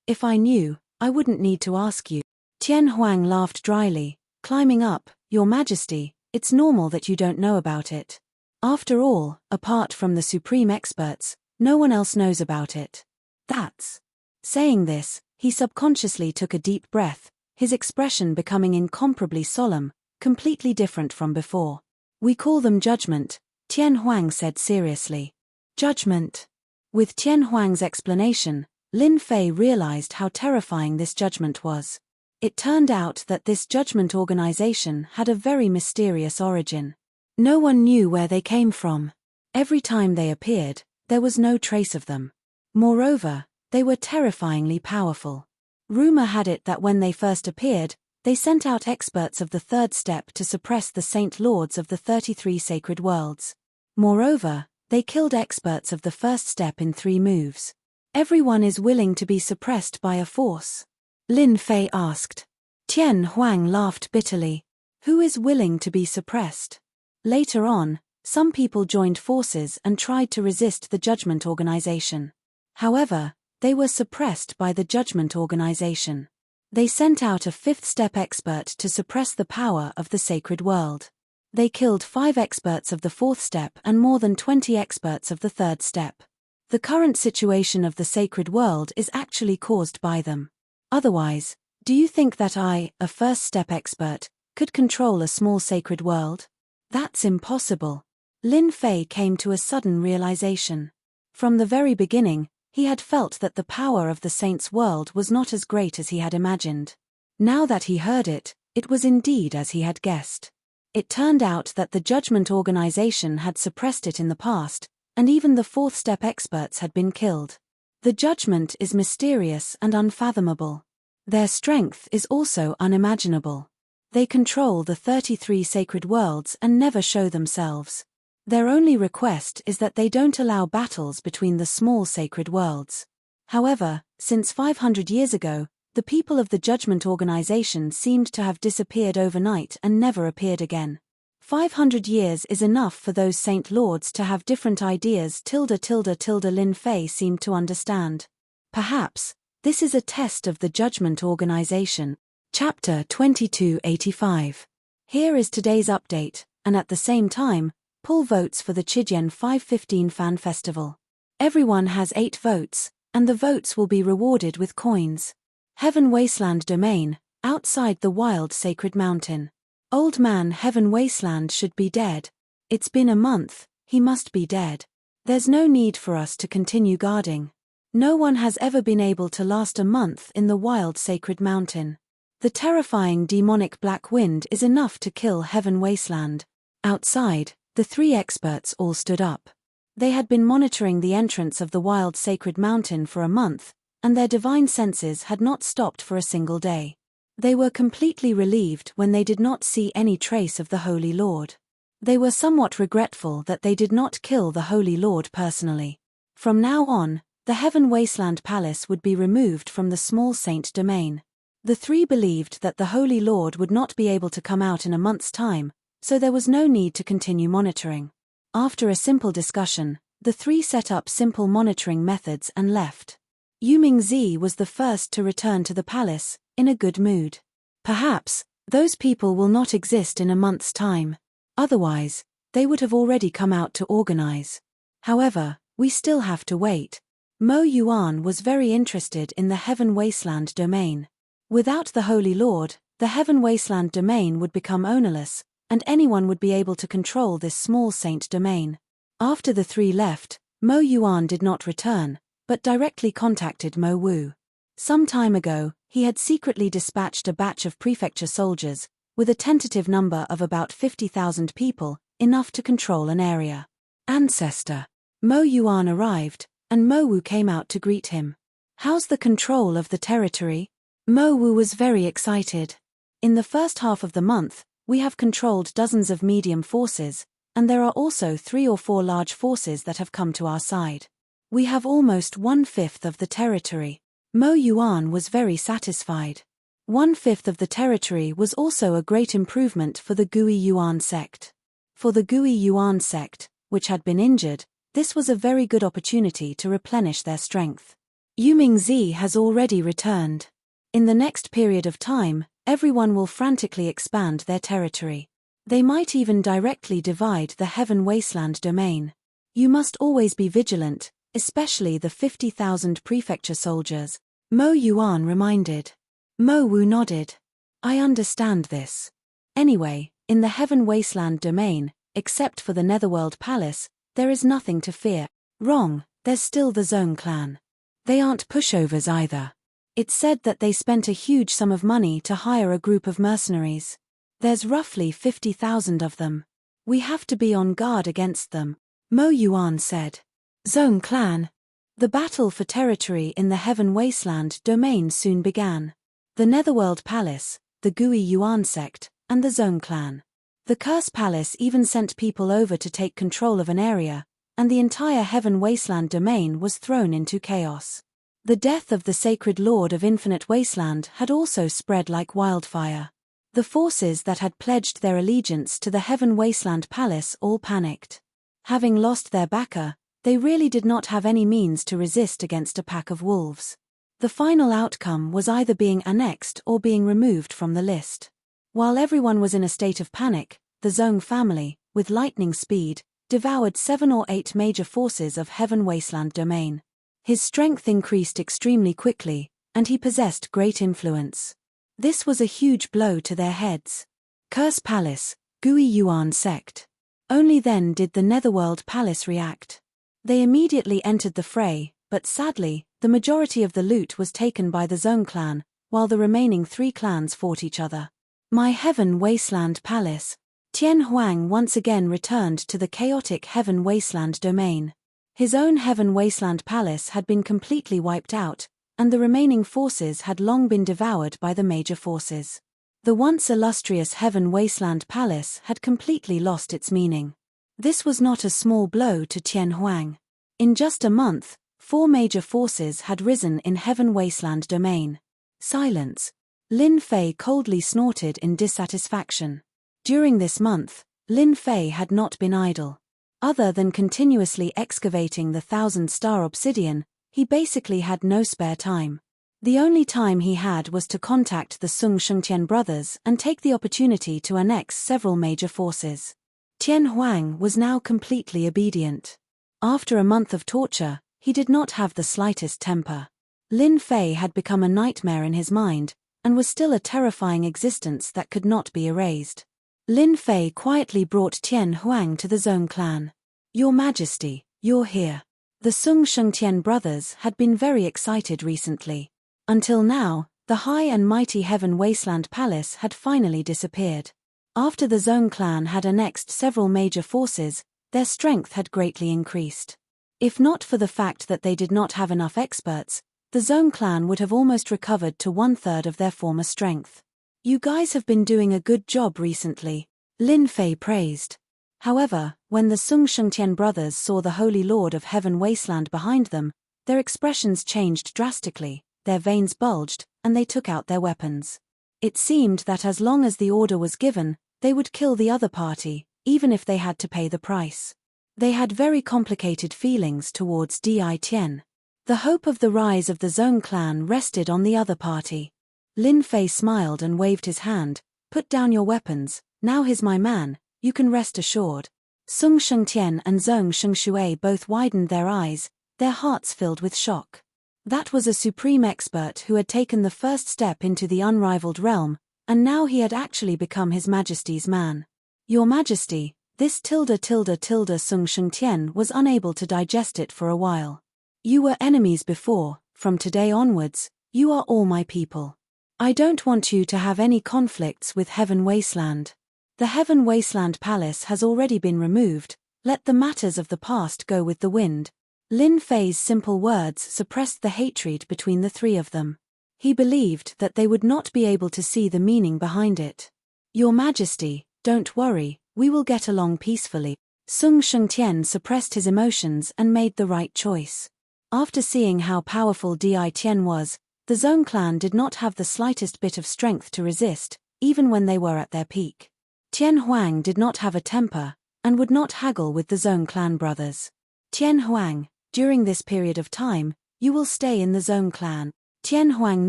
If I knew, I wouldn't need to ask you. Tian Huang laughed dryly, climbing up. Your Majesty, it's normal that you don't know about it. After all, apart from the supreme experts, no one else knows about it. That's. Saying this, he subconsciously took a deep breath, his expression becoming incomparably solemn, completely different from before. We call them judgment, Tian Huang said seriously. Judgment. With Tian Huang's explanation, Lin Fei realized how terrifying this judgment was. It turned out that this judgment organization had a very mysterious origin. No one knew where they came from. Every time they appeared, there was no trace of them. Moreover, they were terrifyingly powerful. Rumor had it that when they first appeared, they sent out experts of the third step to suppress the Saint Lords of the 33 sacred worlds. Moreover, they killed experts of the first step in 3 moves. Everyone is willing to be suppressed by a force? Lin Fei asked. Tian Huang laughed bitterly. Who is willing to be suppressed? Later on, some people joined forces and tried to resist the judgment organization. However, they were suppressed by the judgment organization. They sent out a 5th step expert to suppress the power of the sacred world. They killed 5 experts of the 4th step and more than 20 experts of the 3rd step. The current situation of the sacred world is actually caused by them. Otherwise, do you think that I, a 1st step expert, could control a small sacred world? That's impossible. Lin Fei came to a sudden realization. From the very beginning, he had felt that the power of the saint's world was not as great as he had imagined. Now that he heard it, it was indeed as he had guessed. It turned out that the judgment organization had suppressed it in the past, and even the 4th step experts had been killed. The judgment is mysterious and unfathomable. Their strength is also unimaginable. They control the 33 sacred worlds and never show themselves. Their only request is that they don't allow battles between the small sacred worlds. However, since 500 years ago, the people of the Judgment Organization seemed to have disappeared overnight and never appeared again. 500 years is enough for those Saint Lords to have different ideas. Lin Fei seemed to understand. Perhaps, this is a test of the Judgment Organization. Chapter 2285. Here is today's update, and at the same time, pull votes for the Chijian 515 Fan Festival. Everyone has 8 votes, and the votes will be rewarded with coins. Heaven Wasteland Domain, outside the wild sacred mountain. Old man Heaven Wasteland should be dead. It's been a month, he must be dead. There's no need for us to continue guarding. No one has ever been able to last a month in the wild sacred mountain. The terrifying demonic black wind is enough to kill Heaven Wasteland. Outside, the 3 experts all stood up. They had been monitoring the entrance of the wild sacred mountain for a month, and their divine senses had not stopped for a single day. They were completely relieved when they did not see any trace of the Holy Lord. They were somewhat regretful that they did not kill the Holy Lord personally. From now on, the Heaven Wasteland Palace would be removed from the small saint domain. The 3 believed that the Holy Lord would not be able to come out in a month's time, so there was no need to continue monitoring. After a simple discussion, the 3 set up simple monitoring methods and left. Yumingzi was the first to return to the palace, in a good mood. Perhaps, those people will not exist in a month's time. Otherwise, they would have already come out to organize. However, we still have to wait. Mo Yuan was very interested in the Heaven Wasteland domain. Without the Holy Lord, the Heaven Wasteland domain would become ownerless, and anyone would be able to control this small saint domain. After the 3 left, Mo Yuan did not return, but directly contacted Mo Wu. Some time ago, he had secretly dispatched a batch of prefecture soldiers, with a tentative number of about 50,000 people, enough to control an area. Ancestor. Mo Yuan arrived, and Mo Wu came out to greet him. How's the control of the territory? Mo Wu was very excited. In the first half of the month, we have controlled dozens of medium forces, and there are also 3 or 4 large forces that have come to our side. We have almost 1/5 of the territory. Mo Yuan was very satisfied. 1/5 of the territory was also a great improvement for the Gui Yuan sect. For the Gui Yuan sect, which had been injured, this was a very good opportunity to replenish their strength. Yumingzi has already returned. In the next period of time, everyone will frantically expand their territory. They might even directly divide the Heaven Wasteland domain. You must always be vigilant, especially the 50,000 prefecture soldiers, Mo Yuan reminded. Mo Wu nodded. I understand this. Anyway, in the Heaven Wasteland domain, except for the Netherworld Palace, there is nothing to fear. Wrong, there's still the Zhong clan. They aren't pushovers either. It's said that they spent a huge sum of money to hire a group of mercenaries. There's roughly 50,000 of them. We have to be on guard against them, Mo Yuan said. Zhong clan. The battle for territory in the Heaven Wasteland domain soon began. The Netherworld Palace, the Gui Yuan sect, and the Zhong clan. The Curse Palace even sent people over to take control of an area, and the entire Heaven Wasteland domain was thrown into chaos. The death of the Sacred Lord of Infinite Wasteland had also spread like wildfire. The forces that had pledged their allegiance to the Heaven Wasteland Palace all panicked. Having lost their backer, they really did not have any means to resist against a pack of wolves. The final outcome was either being annexed or being removed from the list. While everyone was in a state of panic, the Zhong family, with lightning speed, devoured 7 or 8 major forces of Heaven Wasteland domain. His strength increased extremely quickly, and he possessed great influence. This was a huge blow to their heads. Curse Palace, Gui Yuan sect. Only then did the Netherworld Palace react. They immediately entered the fray, but sadly, the majority of the loot was taken by the Zhong clan, while the remaining 3 clans fought each other. My Heaven Wasteland Palace. Tian Huang once again returned to the chaotic Heaven Wasteland domain. His own Heaven Wasteland Palace had been completely wiped out, and the remaining forces had long been devoured by the major forces. The once illustrious Heaven Wasteland Palace had completely lost its meaning. This was not a small blow to Tian Huang. In just a month, 4 major forces had risen in Heaven Wasteland domain. Silence. Lin Fei coldly snorted in dissatisfaction. During this month, Lin Fei had not been idle. Other than continuously excavating the 1,000-star obsidian, he basically had no spare time. The only time he had was to contact the Sung Shengtian brothers and take the opportunity to annex several major forces. Tian Huang was now completely obedient. After a month of torture, he did not have the slightest temper. Lin Fei had become a nightmare in his mind, and was still a terrifying existence that could not be erased. Lin Fei quietly brought Tian Huang to the Zhong clan. Your Majesty, you're here. The Sung Shengtian brothers had been very excited recently. Until now, the high and mighty Heaven Wasteland Palace had finally disappeared. After the Zhong clan had annexed several major forces, their strength had greatly increased. If not for the fact that they did not have enough experts, the Zhong clan would have almost recovered to 1/3 of their former strength. You guys have been doing a good job recently, Lin Fei praised. However, when the Sung Shengtian brothers saw the Holy Lord of Heaven Wasteland behind them, their expressions changed drastically, their veins bulged, and they took out their weapons. It seemed that as long as the order was given, they would kill the other party, even if they had to pay the price. They had very complicated feelings towards Di Tian. The hope of the rise of the Zhong clan rested on the other party. Lin Fei smiled and waved his hand. Put down your weapons, now he's my man, you can rest assured. Sung Shengtian and Zhong Shengshui both widened their eyes, their hearts filled with shock. That was a supreme expert who had taken the first step into the unrivaled realm, and now he had actually become His Majesty's man. Your Majesty, this Sung Shengtian was unable to digest it for a while. You were enemies before, from today onwards, you are all my people. I don't want you to have any conflicts with Heaven Wasteland. The Heaven Wasteland Palace has already been removed, let the matters of the past go with the wind. Lin Fei's simple words suppressed the hatred between the three of them. He believed that they would not be able to see the meaning behind it. Your Majesty, don't worry, we will get along peacefully. Sung Shengtian suppressed his emotions and made the right choice. After seeing how powerful Di Tian was, the Zhong clan did not have the slightest bit of strength to resist, even when they were at their peak. Tian Huang did not have a temper, and would not haggle with the Zhong clan brothers. Tian Huang, during this period of time, you will stay in the Zhong clan. Tian Huang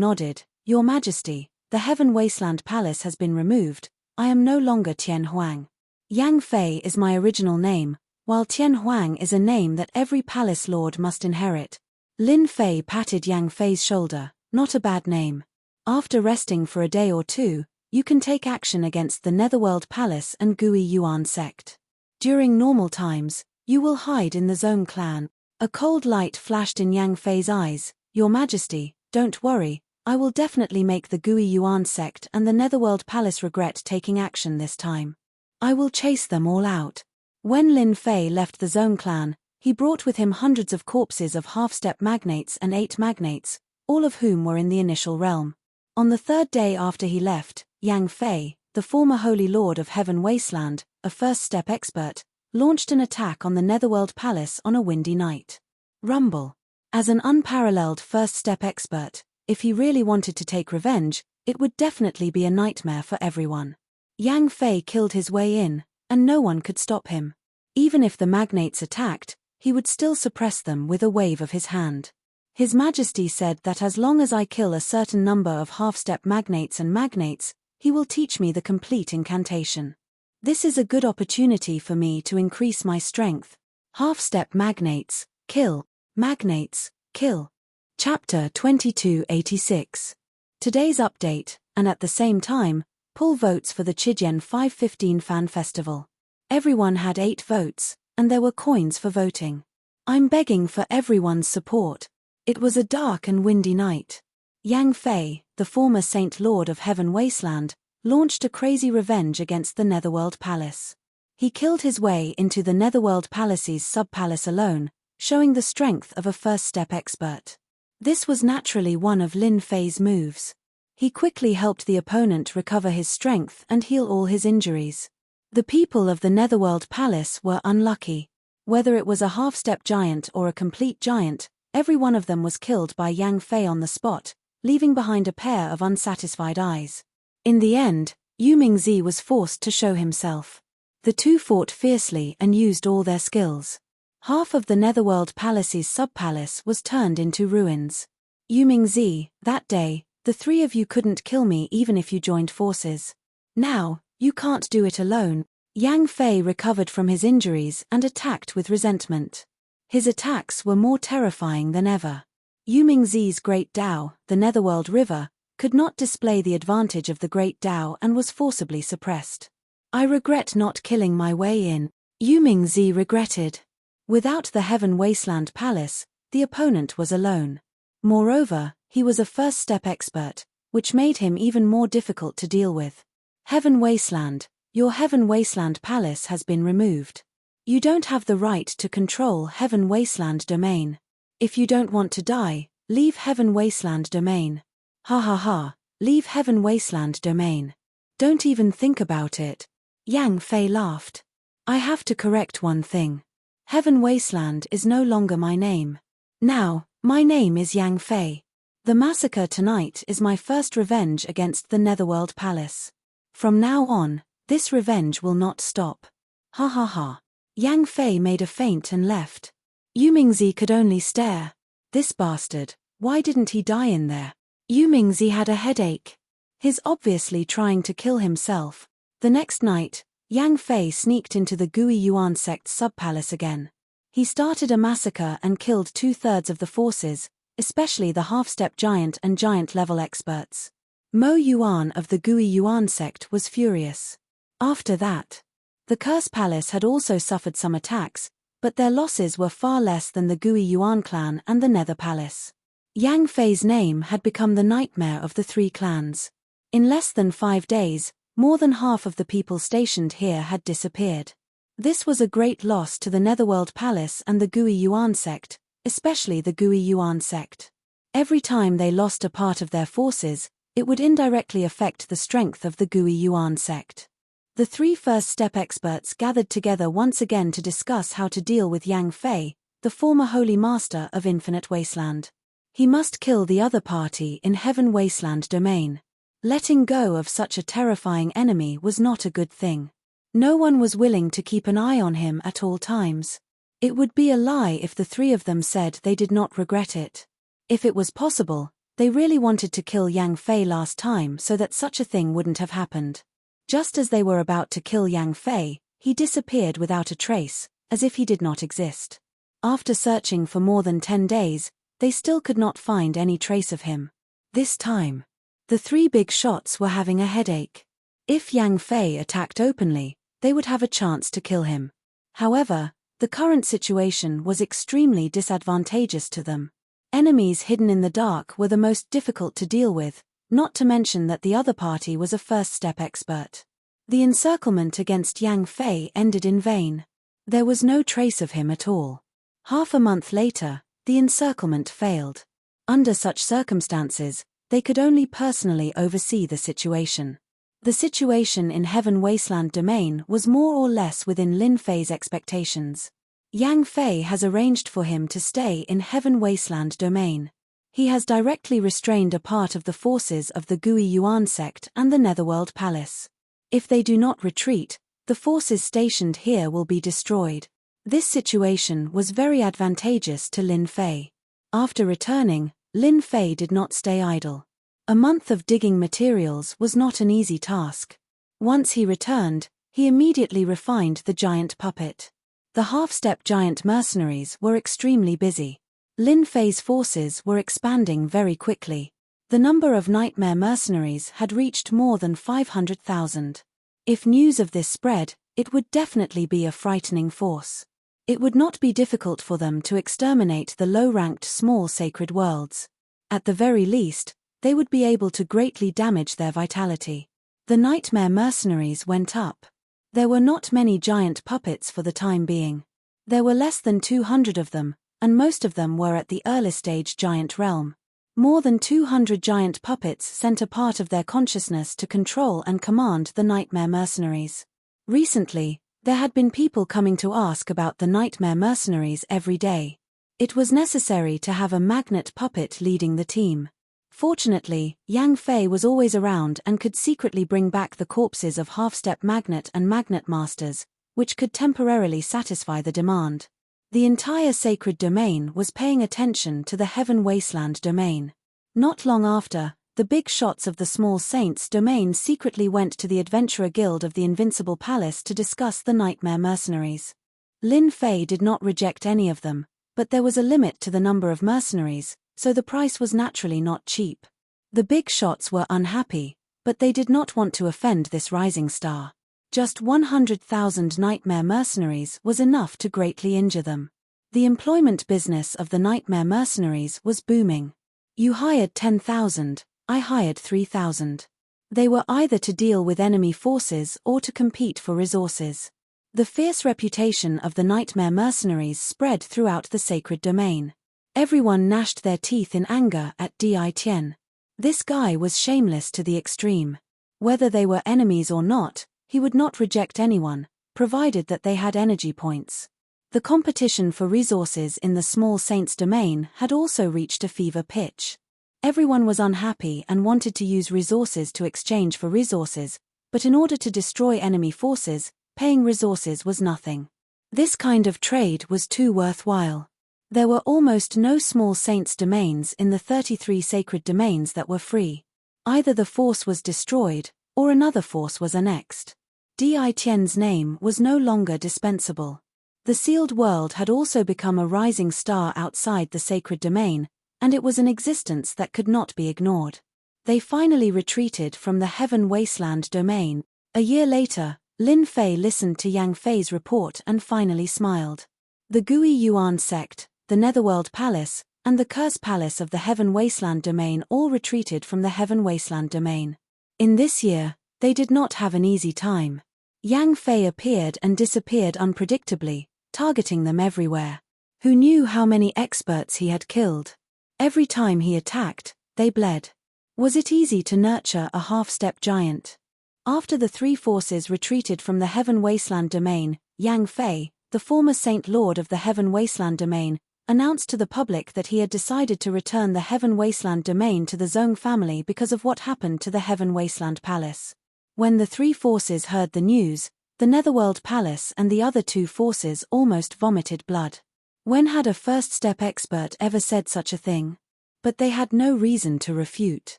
nodded. Your Majesty, the Heaven Wasteland Palace has been removed, I am no longer Tian Huang. Yang Fei is my original name, while Tian Huang is a name that every palace lord must inherit. Lin Fei patted Yang Fei's shoulder. Not a bad name. After resting for a day or two, you can take action against the Netherworld Palace and Gui Yuan sect. During normal times, you will hide in the Zhong clan. A cold light flashed in Yang Fei's eyes. Your Majesty, don't worry, I will definitely make the Gui Yuan sect and the Netherworld Palace regret taking action this time. I will chase them all out. When Lin Fei left the Zhong clan, he brought with him hundreds of corpses of half-step magnates and 8 magnates, all of whom were in the initial realm. On the third day after he left, Yang Fei, the former Holy Lord of Heaven Wasteland, a first-step expert, launched an attack on the Netherworld Palace on a windy night. Rumble. As an unparalleled first-step expert, if he really wanted to take revenge, it would definitely be a nightmare for everyone. Yang Fei killed his way in, and no one could stop him. Even if the magnates attacked, he would still suppress them with a wave of his hand. His Majesty said that as long as I kill a certain number of half-step magnates and magnates, he will teach me the complete incantation. This is a good opportunity for me to increase my strength. Half-step magnates, kill. Magnates, kill. Chapter 2286. Today's update, and at the same time, pull votes for the Chijian 515 Fan Festival. Everyone had 8 votes, and there were coins for voting. I'm begging for everyone's support. It was a dark and windy night. Yang Fei, the former Saint Lord of Heaven Wasteland, launched a crazy revenge against the Netherworld Palace. He killed his way into the Netherworld Palace's sub-palace alone, showing the strength of a first-step expert. This was naturally one of Lin Fei's moves. He quickly helped the opponent recover his strength and heal all his injuries. The people of the Netherworld Palace were unlucky. Whether it was a half-step giant or a complete giant, every one of them was killed by Yang Fei on the spot, leaving behind a pair of unsatisfied eyes. In the end, Yu Mingzi was forced to show himself. The two fought fiercely and used all their skills. Half of the Netherworld Palace's sub-palace was turned into ruins. Yu Mingzi, that day, the three of you couldn't kill me even if you joined forces. Now, you can't do it alone. Yang Fei recovered from his injuries and attacked with resentment. His attacks were more terrifying than ever. Yu Mingzi's Great Dao, the Netherworld River, could not display the advantage of the Great Dao and was forcibly suppressed. I regret not killing my way in, Yu Mingzi regretted. Without the Heaven Wasteland Palace, the opponent was alone. Moreover, he was a first-step expert, which made him even more difficult to deal with. Heaven Wasteland, your Heaven Wasteland Palace has been removed. You don't have the right to control Heaven Wasteland domain. If you don't want to die, leave Heaven Wasteland domain. Ha ha ha, leave Heaven Wasteland domain. Don't even think about it. Yang Fei laughed. I have to correct one thing. Heaven Wasteland is no longer my name. Now, my name is Yang Fei. The massacre tonight is my first revenge against the Netherworld Palace. From now on, this revenge will not stop. Ha ha ha. Yang Fei made a feint and left. Yu Mingzi could only stare. This bastard, why didn't he die in there? Yu Mingzi had a headache. He's obviously trying to kill himself. The next night, Yang Fei sneaked into the Gui Yuan sect's sub-palace again. He started a massacre and killed 2/3 of the forces, especially the half-step giant and giant-level experts. Mo Yuan of the Gui Yuan sect was furious. After that, the Curse Palace had also suffered some attacks, but their losses were far less than the Gui Yuan clan and the Nether Palace. Yang Fei's name had become the nightmare of the three clans. In less than 5 days, more than half of the people stationed here had disappeared. This was a great loss to the Netherworld Palace and the Gui Yuan sect, especially the Gui Yuan sect. Every time they lost a part of their forces, it would indirectly affect the strength of the Gui Yuan sect. The 3 first-step experts gathered together once again to discuss how to deal with Yang Fei, the former Holy Master of Infinite Wasteland. He must kill the other party in Heaven Wasteland domain. Letting go of such a terrifying enemy was not a good thing. No one was willing to keep an eye on him at all times. It would be a lie if the 3 of them said they did not regret it. If it was possible, they really wanted to kill Yang Fei last time so that such a thing wouldn't have happened. Just as they were about to kill Yang Fei, he disappeared without a trace, as if he did not exist. After searching for more than 10 days, they still could not find any trace of him. This time, the 3 big shots were having a headache. If Yang Fei attacked openly, they would have a chance to kill him. However, the current situation was extremely disadvantageous to them. Enemies hidden in the dark were the most difficult to deal with, not to mention that the other party was a first-step expert. The encirclement against Yang Fei ended in vain. There was no trace of him at all. Half a month later, the encirclement failed. Under such circumstances, they could only personally oversee the situation. The situation in Heaven Wasteland domain was more or less within Lin Fei's expectations. Yang Fei has arranged for him to stay in Heaven Wasteland domain. He has directly restrained a part of the forces of the Gui Yuan sect and the Netherworld Palace. If they do not retreat, the forces stationed here will be destroyed. This situation was very advantageous to Lin Fei. After returning, Lin Fei did not stay idle. A month of digging materials was not an easy task. Once he returned, he immediately refined the giant puppet. The half-step giant mercenaries were extremely busy. Lin Fei's forces were expanding very quickly. The number of nightmare mercenaries had reached more than 500,000. If news of this spread, it would definitely be a frightening force. It would not be difficult for them to exterminate the low-ranked small sacred worlds. At the very least, they would be able to greatly damage their vitality. The nightmare mercenaries went up. There were not many giant puppets for the time being. There were less than 200 of them, and most of them were at the early stage giant realm. More than 200 giant puppets sent a part of their consciousness to control and command the nightmare mercenaries. Recently, there had been people coming to ask about the nightmare mercenaries every day. It was necessary to have a magnet puppet leading the team. Fortunately, Yang Fei was always around and could secretly bring back the corpses of half-step magnet and magnet masters, which could temporarily satisfy the demand. The entire sacred domain was paying attention to the Heaven Wasteland domain. Not long after, the big shots of the Small Saints domain secretly went to the Adventurer Guild of the Invincible Palace to discuss the nightmare mercenaries. Lin Fei did not reject any of them, but there was a limit to the number of mercenaries, so the price was naturally not cheap. The big shots were unhappy, but they did not want to offend this rising star. Just 100,000 nightmare mercenaries was enough to greatly injure them. The employment business of the nightmare mercenaries was booming. You hired 10,000, I hired 3,000. They were either to deal with enemy forces or to compete for resources. The fierce reputation of the nightmare mercenaries spread throughout the sacred domain. Everyone gnashed their teeth in anger at Di Tian. This guy was shameless to the extreme. Whether they were enemies or not, he would not reject anyone, provided that they had energy points. The competition for resources in the Small Saints domain had also reached a fever pitch. Everyone was unhappy and wanted to use resources to exchange for resources, but in order to destroy enemy forces, paying resources was nothing. This kind of trade was too worthwhile. There were almost no Small Saints domains in the 33 sacred domains that were free. Either the force was destroyed, or another force was annexed. Di Tian's name was no longer dispensable. The sealed world had also become a rising star outside the sacred domain, and it was an existence that could not be ignored. They finally retreated from the Heaven Wasteland domain. A year later, Lin Fei listened to Yang Fei's report and finally smiled. The Gui Yuan sect, the Netherworld Palace, and the Curse Palace of the Heaven Wasteland Domain all retreated from the Heaven Wasteland Domain. In this year, they did not have an easy time. Yang Fei appeared and disappeared unpredictably, targeting them everywhere. Who knew how many experts he had killed? Every time he attacked, they bled. Was it easy to nurture a half-step giant? After the three forces retreated from the Heaven Wasteland Domain, Yang Fei, the former Saint Lord of the Heaven Wasteland Domain, announced to the public that he had decided to return the Heaven Wasteland Domain to the Zhong family because of what happened to the Heaven Wasteland Palace. When the three forces heard the news, the Netherworld Palace and the other two forces almost vomited blood. When had a first-step expert ever said such a thing? But they had no reason to refute.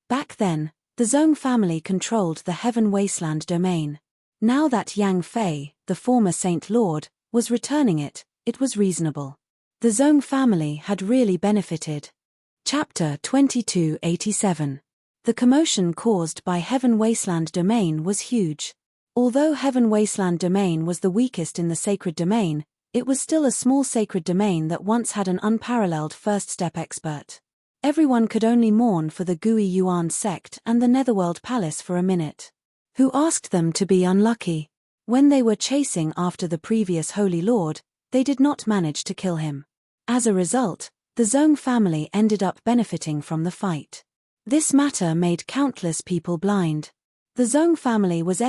Back then, the Zhong family controlled the Heaven Wasteland Domain. Now that Yang Fei, the former Saint Lord, was returning it, it was reasonable. The Zhong family had really benefited. Chapter 2287. The commotion caused by Heaven Wasteland Domain was huge. Although Heaven Wasteland Domain was the weakest in the sacred domain, it was still a small sacred domain that once had an unparalleled first-step expert. Everyone could only mourn for the Gui Yuan sect and the Netherworld Palace for a minute. Who asked them to be unlucky? When they were chasing after the previous Holy Lord, they did not manage to kill him. As a result, the Zhong family ended up benefiting from the fight. This matter made countless people blind. The Zhong family was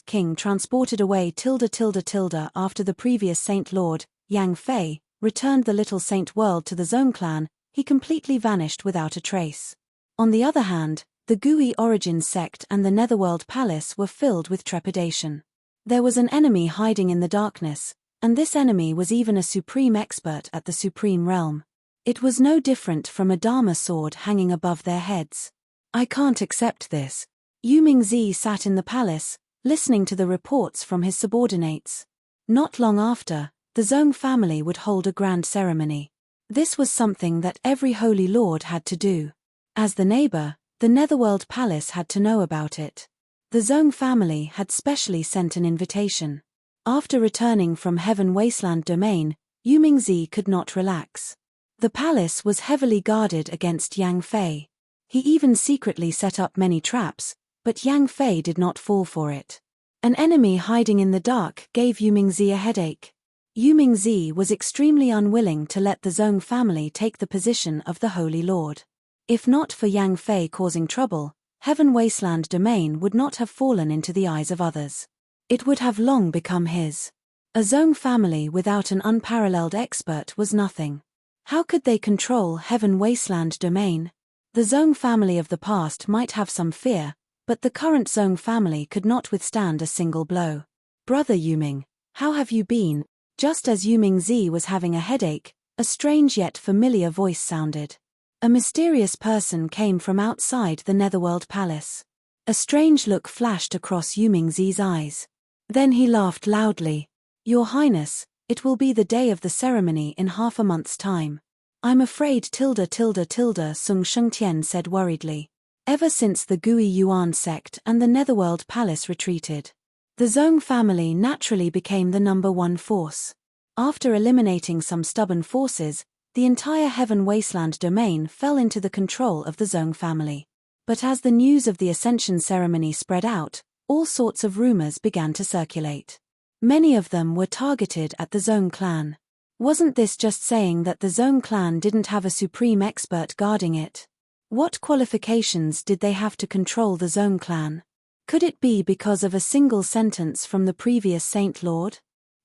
King transported away after the previous Saint Lord, Yang Fei, returned the Little Saint world to the Zhong clan. He completely vanished without a trace. On the other hand, the Gui Origin sect and the Netherworld Palace were filled with trepidation. There was an enemy hiding in the darkness, and this enemy was even a supreme expert at the Supreme Realm. It was no different from a Dharma sword hanging above their heads. I can't accept this. Yu Mingzi sat in the palace, listening to the reports from his subordinates. Not long after, the Zhong family would hold a grand ceremony. This was something that every Holy Lord had to do. As the neighbor, the Netherworld Palace had to know about it. The Zhong family had specially sent an invitation. After returning from Heaven Wasteland Domain, Yu Mingzi could not relax. The palace was heavily guarded against Yang Fei. He even secretly set up many traps, but Yang Fei did not fall for it. An enemy hiding in the dark gave Yu Mingzi a headache. Yu Mingzi was extremely unwilling to let the Zhong family take the position of the Holy Lord. If not for Yang Fei causing trouble, Heaven Wasteland Domain would not have fallen into the eyes of others. It would have long become his. A Zhong family without an unparalleled expert was nothing. How could they control Heaven Wasteland Domain? The Zhong family of the past might have some fear, but the current Zhong family could not withstand a single blow. Brother Yuming, how have you been? Just as Yu Mingzi was having a headache, a strange yet familiar voice sounded. A mysterious person came from outside the Netherworld Palace. A strange look flashed across Yu Mingzi's eyes. Then he laughed loudly. Your Highness, it will be the day of the ceremony in half a month's time. I'm afraid Sung Shengtian said worriedly. Ever since the Gui Yuan sect and the Netherworld Palace retreated, the Zhong family naturally became the number one force. After eliminating some stubborn forces, the entire Heaven Wasteland Domain fell into the control of the Zhong family. But as the news of the Ascension ceremony spread out, all sorts of rumors began to circulate. Many of them were targeted at the Zhong clan. Wasn't this just saying that the Zhong clan didn't have a supreme expert guarding it? What qualifications did they have to control the Zhong clan? Could it be because of a single sentence from the previous Saint Lord?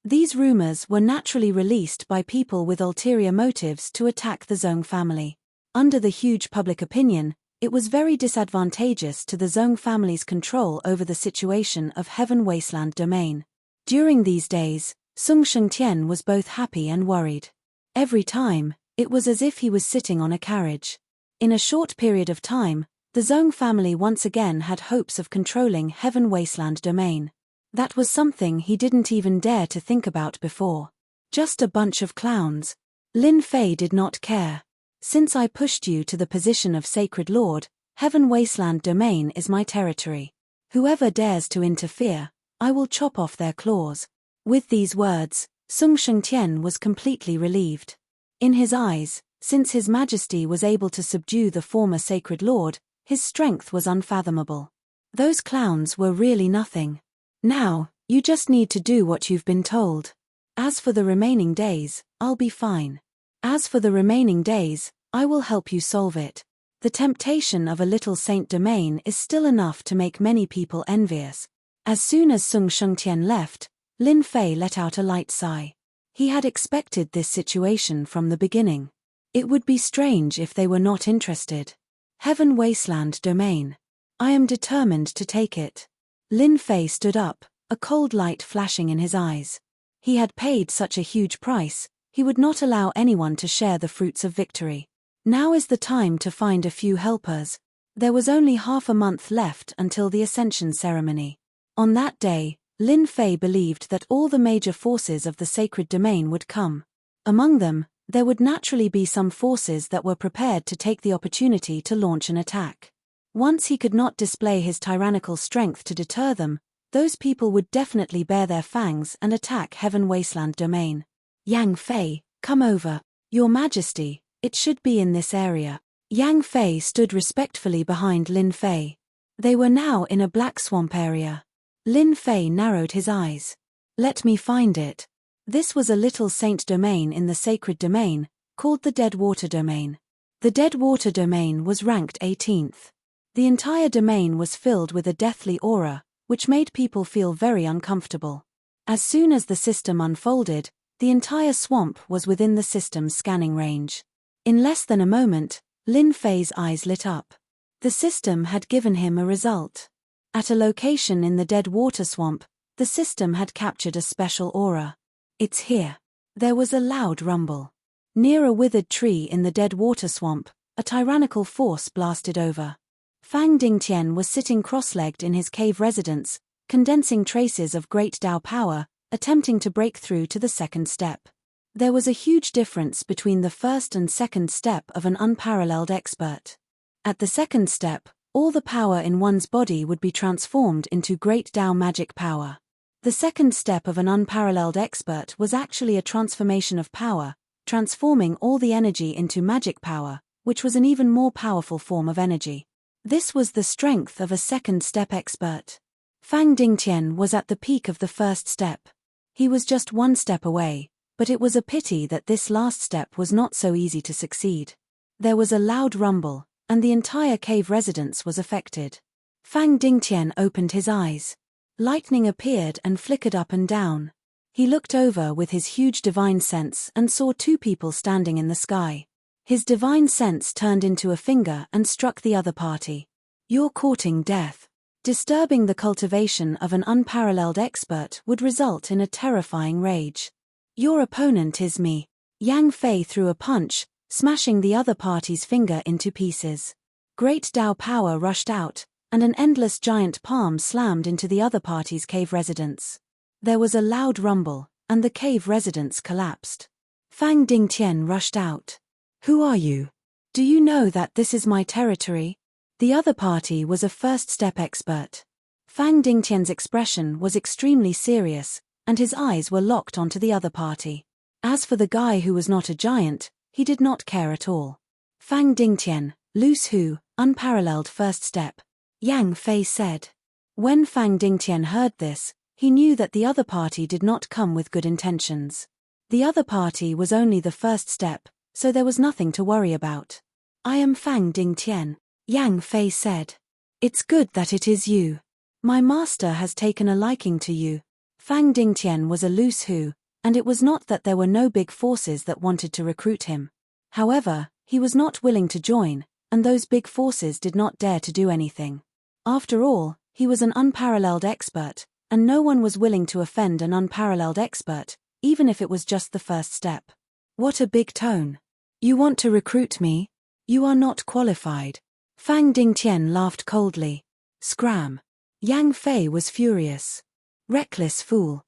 These rumors were naturally released by people with ulterior motives to attack the Zhong family. Under the huge public opinion, it was very disadvantageous to the Zhong family's control over the situation of Heaven Wasteland Domain. During these days, Sung Shengtian was both happy and worried. Every time, it was as if he was sitting on a carriage. In a short period of time, the Zhong family once again had hopes of controlling Heaven Wasteland Domain. That was something he didn't even dare to think about before. Just a bunch of clowns. Lin Fei did not care. Since I pushed you to the position of Sacred Lord, Heaven Wasteland Domain is my territory. Whoever dares to interfere, I will chop off their claws. With these words, Sung Shengtian was completely relieved. In his eyes, since His Majesty was able to subdue the former Sacred Lord, his strength was unfathomable. Those clowns were really nothing. Now, you just need to do what you've been told. As for the remaining days, I'll be fine. As for the remaining days, I will help you solve it. The temptation of a little saint domain is still enough to make many people envious. As soon as Sung Shengtian left, Lin Fei let out a light sigh. He had expected this situation from the beginning. It would be strange if they were not interested. Heaven Wasteland Domain. I am determined to take it. Lin Fei stood up, a cold light flashing in his eyes. He had paid such a huge price, he would not allow anyone to share the fruits of victory. Now is the time to find a few helpers. There was only half a month left until the Ascension ceremony. On that day, Lin Fei believed that all the major forces of the sacred domain would come. Among them, there would naturally be some forces that were prepared to take the opportunity to launch an attack. Once he could not display his tyrannical strength to deter them, those people would definitely bare their fangs and attack Heaven Wasteland Domain. Yang Fei, come over. Your Majesty, it should be in this area. Yang Fei stood respectfully behind Lin Fei. They were now in a black swamp area. Lin Fei narrowed his eyes. Let me find it. This was a little saint domain in the sacred domain, called the Dead Water Domain. The Dead Water Domain was ranked 18th. The entire domain was filled with a deathly aura, which made people feel very uncomfortable. As soon as the system unfolded, the entire swamp was within the system's scanning range. In less than a moment, Lin Fei's eyes lit up. The system had given him a result. At a location in the Dead Water Swamp, the system had captured a special aura. It's here. There was a loud rumble. Near a withered tree in the Dead Water Swamp, a tyrannical force blasted over. Fang Dingtian was sitting cross-legged in his cave residence, condensing traces of great Dao power, attempting to break through to the second step. There was a huge difference between the first and second step of an unparalleled expert. At the second step, all the power in one's body would be transformed into great Dao magic power. The second step of an unparalleled expert was actually a transformation of power, transforming all the energy into magic power, which was an even more powerful form of energy. This was the strength of a second step expert. Fang Dingtian was at the peak of the first step. He was just one step away, but it was a pity that this last step was not so easy to succeed. There was a loud rumble, and the entire cave residence was affected. Fang Dingtian opened his eyes. Lightning appeared and flickered up and down. He looked over with his huge divine sense and saw two people standing in the sky. His divine sense turned into a finger and struck the other party. You're courting death. Disturbing the cultivation of an unparalleled expert would result in a terrifying rage. Your opponent is me. Yang Fei threw a punch, smashing the other party's finger into pieces. Great Dao power rushed out, and an endless giant palm slammed into the other party's cave residence. There was a loud rumble, and the cave residence collapsed. Fang Dingtian rushed out. Who are you? Do you know that this is my territory? The other party was a first-step expert. Fang Dingtian's expression was extremely serious, and his eyes were locked onto the other party. As for the guy who was not a giant, he did not care at all. Fang Dingtian, loose Hu, unparalleled first step. Yang Fei said. When Fang Dingtian heard this, he knew that the other party did not come with good intentions. The other party was only the first step, so there was nothing to worry about. I am Fang Dingtian, Yang Fei said. It's good that it is you. My master has taken a liking to you. Fang Dingtian was a loose Hu, and it was not that there were no big forces that wanted to recruit him. However, he was not willing to join, and those big forces did not dare to do anything. After all, he was an unparalleled expert, and no one was willing to offend an unparalleled expert, even if it was just the first step. What a big tone. You want to recruit me? You are not qualified. Fang Dingtian laughed coldly. Scram. Yang Fei was furious. Reckless fool.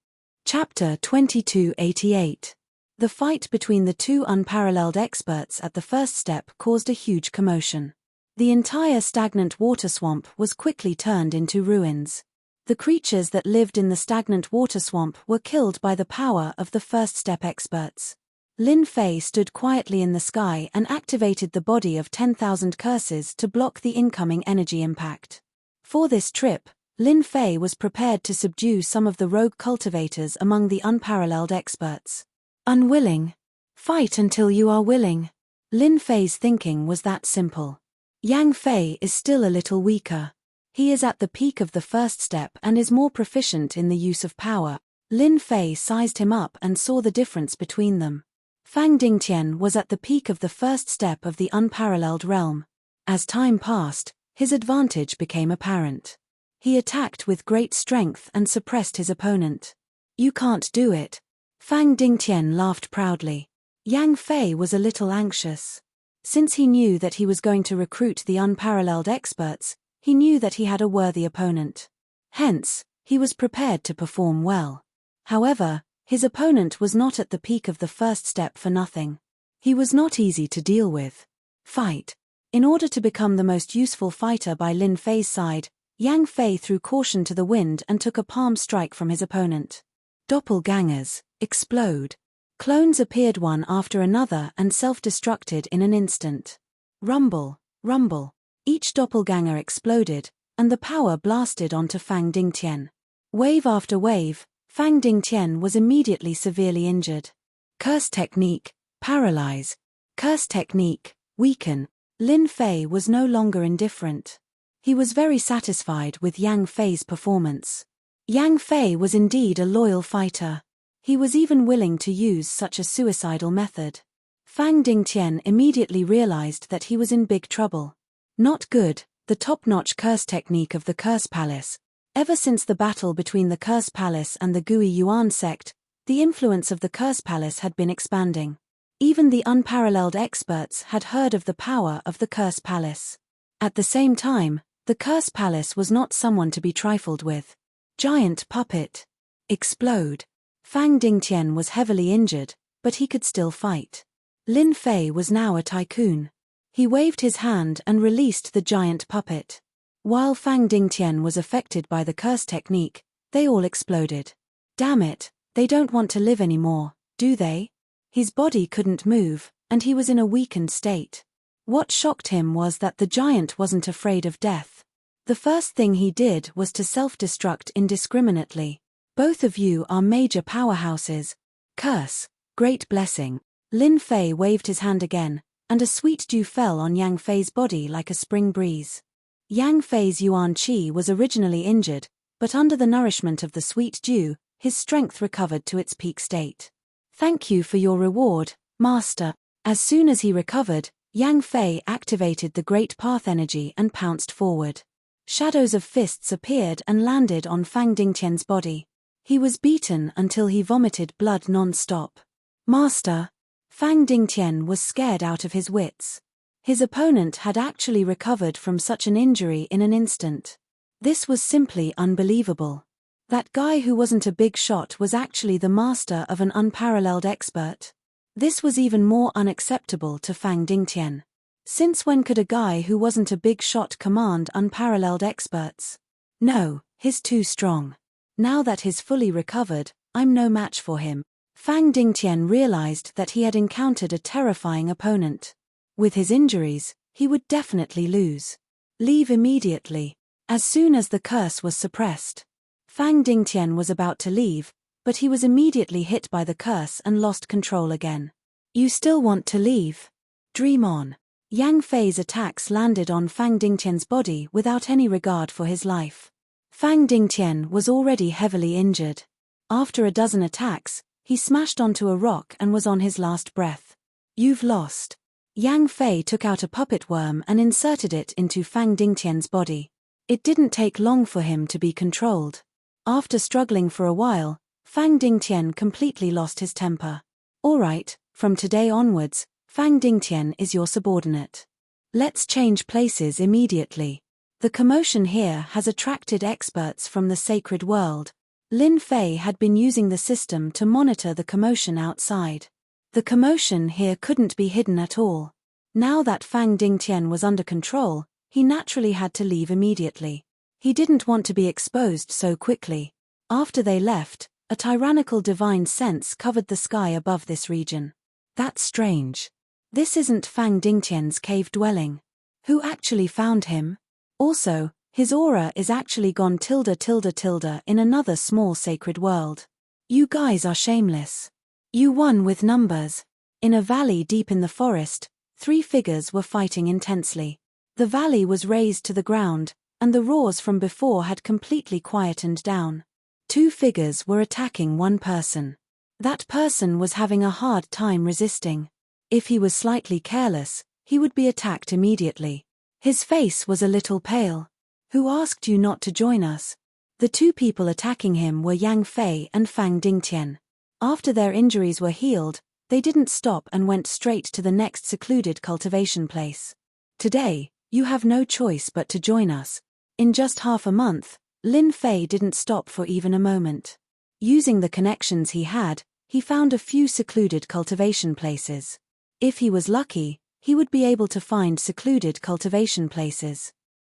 Chapter 2288. The fight between the two unparalleled experts at the first step caused a huge commotion. The entire stagnant water swamp was quickly turned into ruins. The creatures that lived in the stagnant water swamp were killed by the power of the first step experts. Lin Fei stood quietly in the sky and activated the body of 10,000 curses to block the incoming energy impact. For this trip, Lin Fei was prepared to subdue some of the rogue cultivators among the unparalleled experts. Unwilling? Fight until you are willing. Lin Fei's thinking was that simple. Yang Fei is still a little weaker. He is at the peak of the first step and is more proficient in the use of power. Lin Fei sized him up and saw the difference between them. Fang Dingtian was at the peak of the first step of the unparalleled realm. As time passed, his advantage became apparent. He attacked with great strength and suppressed his opponent. You can't do it. Fang Dingtian laughed proudly. Yang Fei was a little anxious. Since he knew that he was going to recruit the unparalleled experts, he knew that he had a worthy opponent. Hence, he was prepared to perform well. However, his opponent was not at the peak of the first step for nothing. He was not easy to deal with. Fight. In order to become the most useful fighter by Lin Fei's side, Yang Fei threw caution to the wind and took a palm strike from his opponent. Doppelgangers, explode. Clones appeared one after another and self-destructed in an instant. Rumble, rumble. Each doppelganger exploded, and the power blasted onto Fang Dingtian. Wave after wave, Fang Dingtian was immediately severely injured. Curse technique, paralyze. Curse technique, weaken. Lin Fei was no longer indifferent. He was very satisfied with Yang Fei's performance. Yang Fei was indeed a loyal fighter. He was even willing to use such a suicidal method. Fang Dingtian immediately realized that he was in big trouble. Not good, the top-notch curse technique of the Curse Palace. Ever since the battle between the Curse Palace and the Gui Yuan sect, the influence of the Curse Palace had been expanding. Even the unparalleled experts had heard of the power of the Curse Palace. At the same time, the Curse Palace was not someone to be trifled with. Giant puppet. Explode. Fang Dingtian was heavily injured, but he could still fight. Lin Fei was now a tycoon. He waved his hand and released the giant puppet. While Fang Dingtian was affected by the curse technique, they all exploded. Damn it, they don't want to live anymore, do they? His body couldn't move, and he was in a weakened state. What shocked him was that the giant wasn't afraid of death. The first thing he did was to self-destruct indiscriminately. Both of you are major powerhouses. Curse, great blessing. Lin Fei waved his hand again, and a sweet dew fell on Yang Fei's body like a spring breeze. Yang Fei's Yuan Qi was originally injured, but under the nourishment of the sweet dew, his strength recovered to its peak state. Thank you for your reward, Master. As soon as he recovered, Yang Fei activated the Great Path energy and pounced forward. Shadows of fists appeared and landed on Fang Dingtian's body. He was beaten until he vomited blood non-stop. Master! Fang Dingtian was scared out of his wits. His opponent had actually recovered from such an injury in an instant. This was simply unbelievable. That guy who wasn't a big shot was actually the master of an unparalleled expert. This was even more unacceptable to Fang Dingtian. Since when could a guy who wasn't a big shot command unparalleled experts? No, he's too strong. Now that he's fully recovered, I'm no match for him. Fang Dingtian realized that he had encountered a terrifying opponent. With his injuries, he would definitely lose. Leave immediately. As soon as the curse was suppressed. Fang Dingtian was about to leave, but he was immediately hit by the curse and lost control again. You still want to leave? Dream on. Yang Fei's attacks landed on Fang Dingtian's body without any regard for his life. Fang Dingtian was already heavily injured. After a dozen attacks, he smashed onto a rock and was on his last breath. You've lost. Yang Fei took out a puppet worm and inserted it into Fang Dingtian's body. It didn't take long for him to be controlled. After struggling for a while, Fang Dingtian completely lost his temper. Alright, from today onwards, Fang Dingtian is your subordinate. Let's change places immediately. The commotion here has attracted experts from the sacred world. Lin Fei had been using the system to monitor the commotion outside. The commotion here couldn't be hidden at all. Now that Fang Dingtian was under control, he naturally had to leave immediately. He didn't want to be exposed so quickly. After they left, a tyrannical divine sense covered the sky above this region. That's strange. This isn't Fang Dingtian's cave dwelling. Who actually found him? Also, his aura is actually gone in another small sacred world. You guys are shameless. You won with numbers. In a valley deep in the forest, 3 figures were fighting intensely. The valley was razed to the ground, and the roars from before had completely quietened down. 2 figures were attacking one person. That person was having a hard time resisting. If he was slightly careless, he would be attacked immediately. His face was a little pale. Who asked you not to join us? The 2 people attacking him were Yang Fei and Fang Dingtian. After their injuries were healed, they didn't stop and went straight to the next secluded cultivation place. Today, you have no choice but to join us. In just half a month, Lin Fei didn't stop for even a moment. Using the connections he had, he found a few secluded cultivation places. If he was lucky, he would be able to find secluded cultivation places.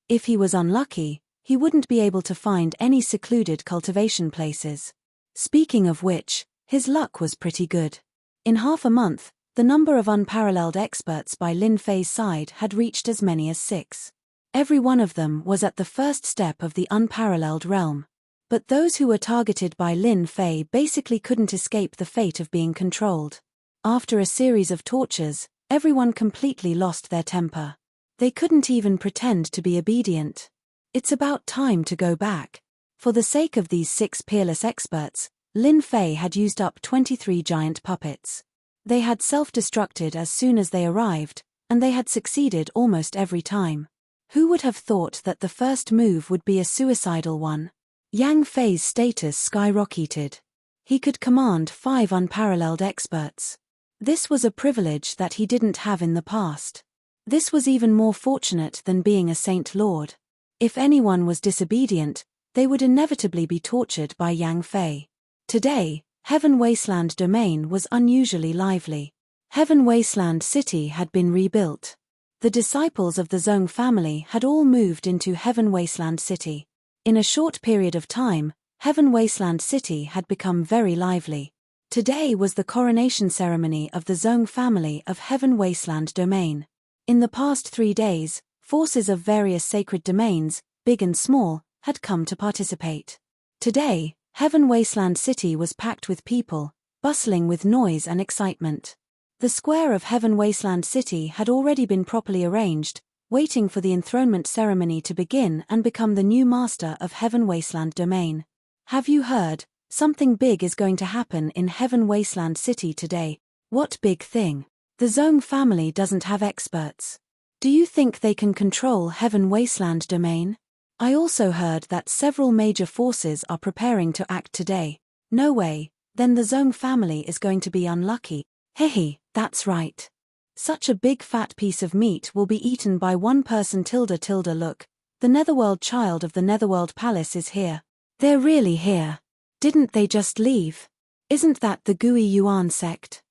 If he was unlucky, he wouldn't be able to find any secluded cultivation places. Speaking of which, his luck was pretty good. In half a month, the number of unparalleled experts by Lin Fei's side had reached as many as 6. Every one of them was at the first step of the unparalleled realm. But those who were targeted by Lin Fei basically couldn't escape the fate of being controlled. After a series of tortures, everyone completely lost their temper. They couldn't even pretend to be obedient. It's about time to go back. For the sake of these 6 peerless experts, Lin Fei had used up 23 giant puppets. They had self-destructed as soon as they arrived, and they had succeeded almost every time. Who would have thought that the first move would be a suicidal one? Yang Fei's status skyrocketed. He could command 5 unparalleled experts. This was a privilege that he didn't have in the past. This was even more fortunate than being a Saint Lord. If anyone was disobedient, they would inevitably be tortured by Yang Fei. Today, Heaven Wasteland Domain was unusually lively. Heaven Wasteland City had been rebuilt. The disciples of the Zhong family had all moved into Heaven Wasteland City. In a short period of time, Heaven Wasteland City had become very lively. Today was the coronation ceremony of the Zhong family of Heaven Wasteland Domain. In the past 3 days, forces of various sacred domains, big and small, had come to participate. Today, Heaven Wasteland City was packed with people, bustling with noise and excitement. The square of Heaven Wasteland City had already been properly arranged, waiting for the enthronement ceremony to begin and become the new master of Heaven Wasteland Domain. Have you heard? Something big is going to happen in Heaven Wasteland City today. What big thing? The Zhong family doesn't have experts. Do you think they can control Heaven Wasteland Domain? I also heard that several major forces are preparing to act today. No way, then the Zhong family is going to be unlucky. Hehe, that's right. Such a big fat piece of meat will be eaten by one person. Look, the Netherworld child of the Netherworld Palace is here. They're really here. Didn't they just leave? Isn't that the Gui Yuan sect?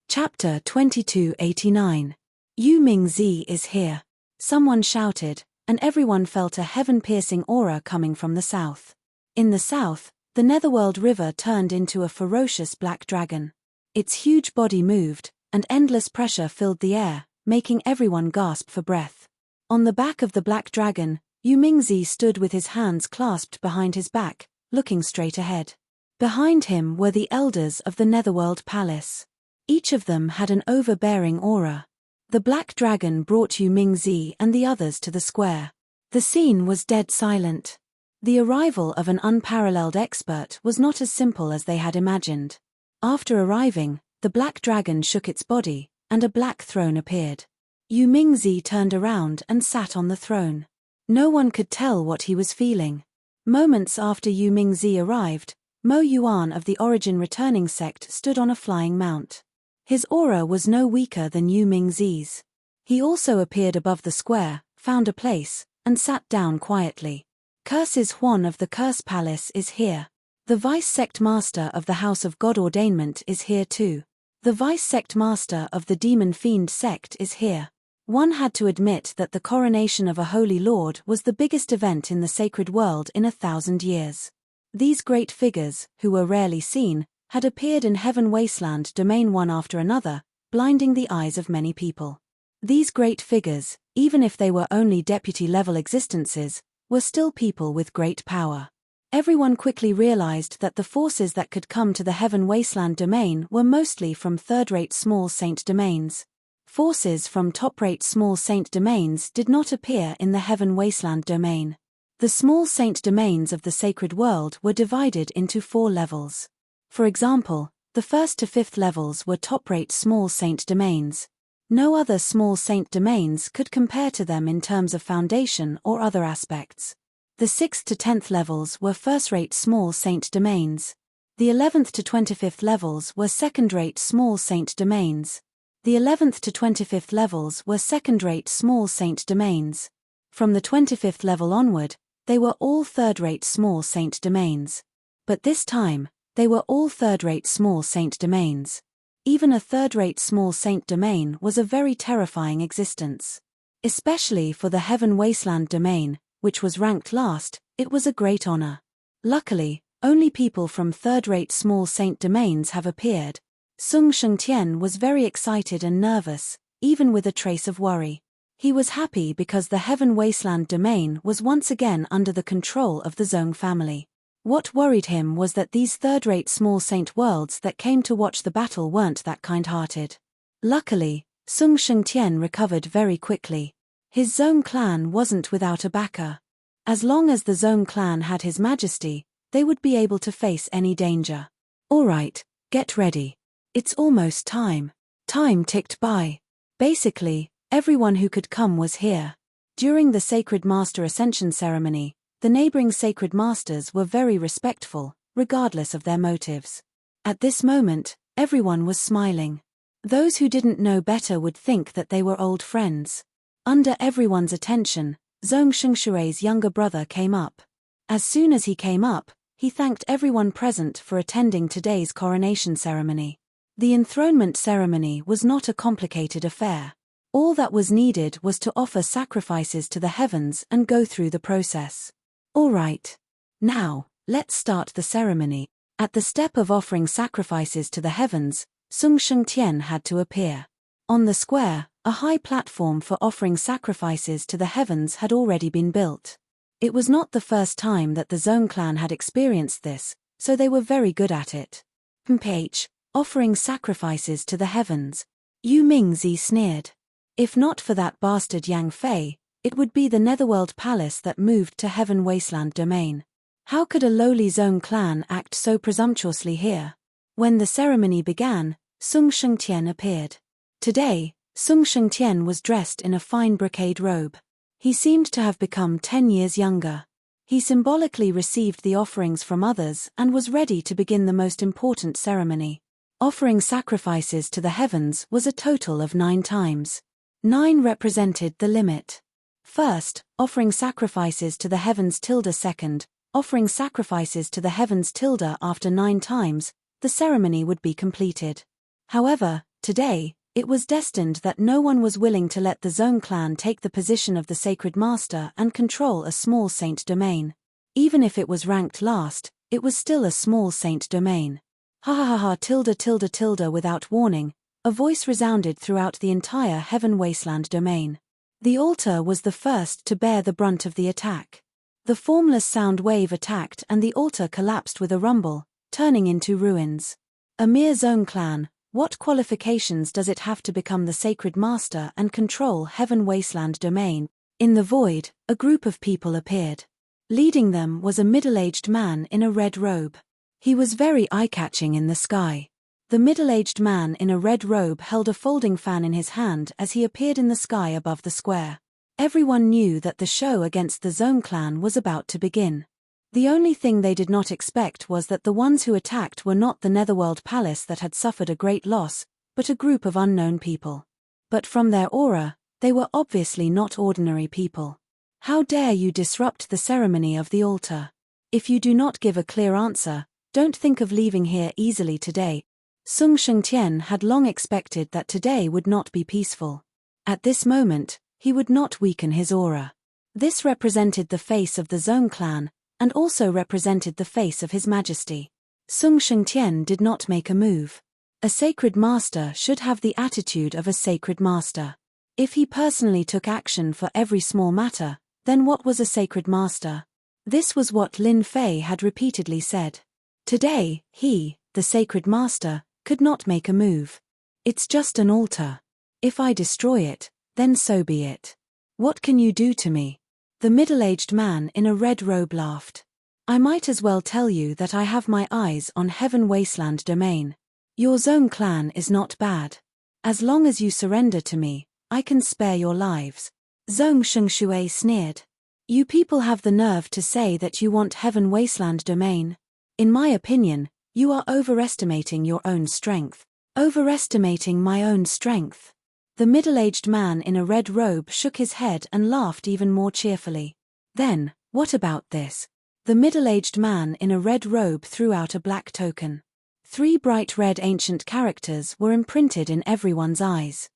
Chapter 2289. Yu Mingzi is here. Someone shouted, and everyone felt a heaven-piercing aura coming from the south. In the south, the Netherworld River turned into a ferocious black dragon. Its huge body moved, and endless pressure filled the air, making everyone gasp for breath. On the back of the black dragon, Yu Mingzi stood with his hands clasped behind his back, looking straight ahead. Behind him were the elders of the Netherworld Palace. Each of them had an overbearing aura. The black dragon brought Yu Mingzi and the others to the square. The scene was dead silent. The arrival of an unparalleled expert was not as simple as they had imagined. After arriving, the black dragon shook its body, and a black throne appeared. Yu Mingzi turned around and sat on the throne. No one could tell what he was feeling. Moments after Yu Mingzi arrived, Mo Yuan of the Origin Returning Sect stood on a flying mount. His aura was no weaker than Yu Mingzi's. He also appeared above the square, found a place, and sat down quietly. Curses Huan of the Curse Palace is here. The Vice Sect Master of the House of God Ordainment is here too. The Vice Sect Master of the Demon Fiend Sect is here. One had to admit that the coronation of a holy lord was the biggest event in the sacred world in 1,000 years. These great figures, who were rarely seen, had appeared in Heaven Wasteland Domain one after another, blinding the eyes of many people. These great figures, even if they were only deputy-level existences, were still people with great power. Everyone quickly realized that the forces that could come to the Heaven Wasteland Domain were mostly from third-rate small saint domains. Forces from top-rate small saint domains did not appear in the Heaven Wasteland Domain. The small saint domains of the sacred world were divided into 4 levels. For example, the 1st to 5th levels were top-rate small saint domains. No other small saint domains could compare to them in terms of foundation or other aspects. The 6th to 10th levels were first-rate small saint domains. The 11th to 25th levels were second-rate small saint domains. The 11th to 25th levels were second-rate small saint domains. From the 25th level onward, they were all third-rate small saint domains. But this time, they were all third-rate small saint domains. Even a third-rate small saint domain was a very terrifying existence. Especially for the Heaven Wasteland Domain, which was ranked last, it was a great honor. Luckily, only people from third-rate small saint domains have appeared. Sung Shengtian was very excited and nervous, even with a trace of worry. He was happy because the Heaven Wasteland Domain was once again under the control of the Zong family. What worried him was that these third-rate small saint worlds that came to watch the battle weren't that kind-hearted. Luckily, Sung Shengtian recovered very quickly. His Zong clan wasn't without a backer. As long as the Zong clan had His Majesty, they would be able to face any danger. All right, get ready. It's almost time. Time ticked by. Basically, everyone who could come was here. During the Sacred Master Ascension ceremony, the neighboring Sacred Masters were very respectful, regardless of their motives. At this moment, everyone was smiling. Those who didn't know better would think that they were old friends. Under everyone's attention, Zong Shengshui's younger brother came up. As soon as he came up, he thanked everyone present for attending today's coronation ceremony. The enthronement ceremony was not a complicated affair. All that was needed was to offer sacrifices to the heavens and go through the process. All right. Now, let's start the ceremony. At the step of offering sacrifices to the heavens, Sung Shengtian had to appear. On the square, a high platform for offering sacrifices to the heavens had already been built. It was not the first time that the Zong clan had experienced this, so they were very good at it. Ph. Offering sacrifices to the heavens. Yu Mingzi sneered. If not for that bastard Yang Fei, it would be the Netherworld Palace that moved to Heaven Wasteland Domain. How could a lowly Zong clan act so presumptuously here? When the ceremony began, Sung Shengtian appeared. Today, Sung Shengtian was dressed in a fine brocade robe. He seemed to have become 10 years younger. He symbolically received the offerings from others and was ready to begin the most important ceremony. Offering sacrifices to the heavens was a total of 9 times. 9 represented the limit. First, offering sacrifices to the heavens tilde. Second, offering sacrifices to the heavens tilde. After 9 times, the ceremony would be completed. However, today, it was destined that no one was willing to let the Zong clan take the position of the Sacred Master and control a small saint domain. Even if it was ranked last, it was still a small saint domain. Ha ha ha ha tilde. Without warning, a voice resounded throughout the entire Heaven Wasteland Domain. The altar was the first to bear the brunt of the attack. The formless sound wave attacked and the altar collapsed with a rumble, turning into ruins. A mere Zong clan, what qualifications does it have to become the Sacred Master and control Heaven Wasteland Domain? In the void, a group of people appeared. Leading them was a middle-aged man in a red robe. He was very eye-catching in the sky. The middle-aged man in a red robe held a folding fan in his hand as he appeared in the sky above the square. Everyone knew that the show against the Zong clan was about to begin. The only thing they did not expect was that the ones who attacked were not the Netherworld Palace that had suffered a great loss, but a group of unknown people. But from their aura, they were obviously not ordinary people. How dare you disrupt the ceremony of the altar? If you do not give a clear answer, don't think of leaving here easily today. Sung Shengtian had long expected that today would not be peaceful. At this moment, he would not weaken his aura. This represented the face of the Zong clan, and also represented the face of His Majesty. Sung Shengtian did not make a move. A sacred master should have the attitude of a sacred master. If he personally took action for every small matter, then what was a sacred master? This was what Lin Fei had repeatedly said. Today, he, the sacred master, could not make a move. It's just an altar. If I destroy it, then so be it. What can you do to me? The middle-aged man in a red robe laughed. I might as well tell you that I have my eyes on Heaven Wasteland domain. Your Zong clan is not bad. As long as you surrender to me, I can spare your lives. Zong Shengshui sneered. You people have the nerve to say that you want Heaven Wasteland domain. In my opinion, you are overestimating your own strength. Overestimating my own strength. The middle-aged man in a red robe shook his head and laughed even more cheerfully. Then, what about this? The middle-aged man in a red robe threw out a black token. 3 bright red ancient characters were imprinted in everyone's eyes.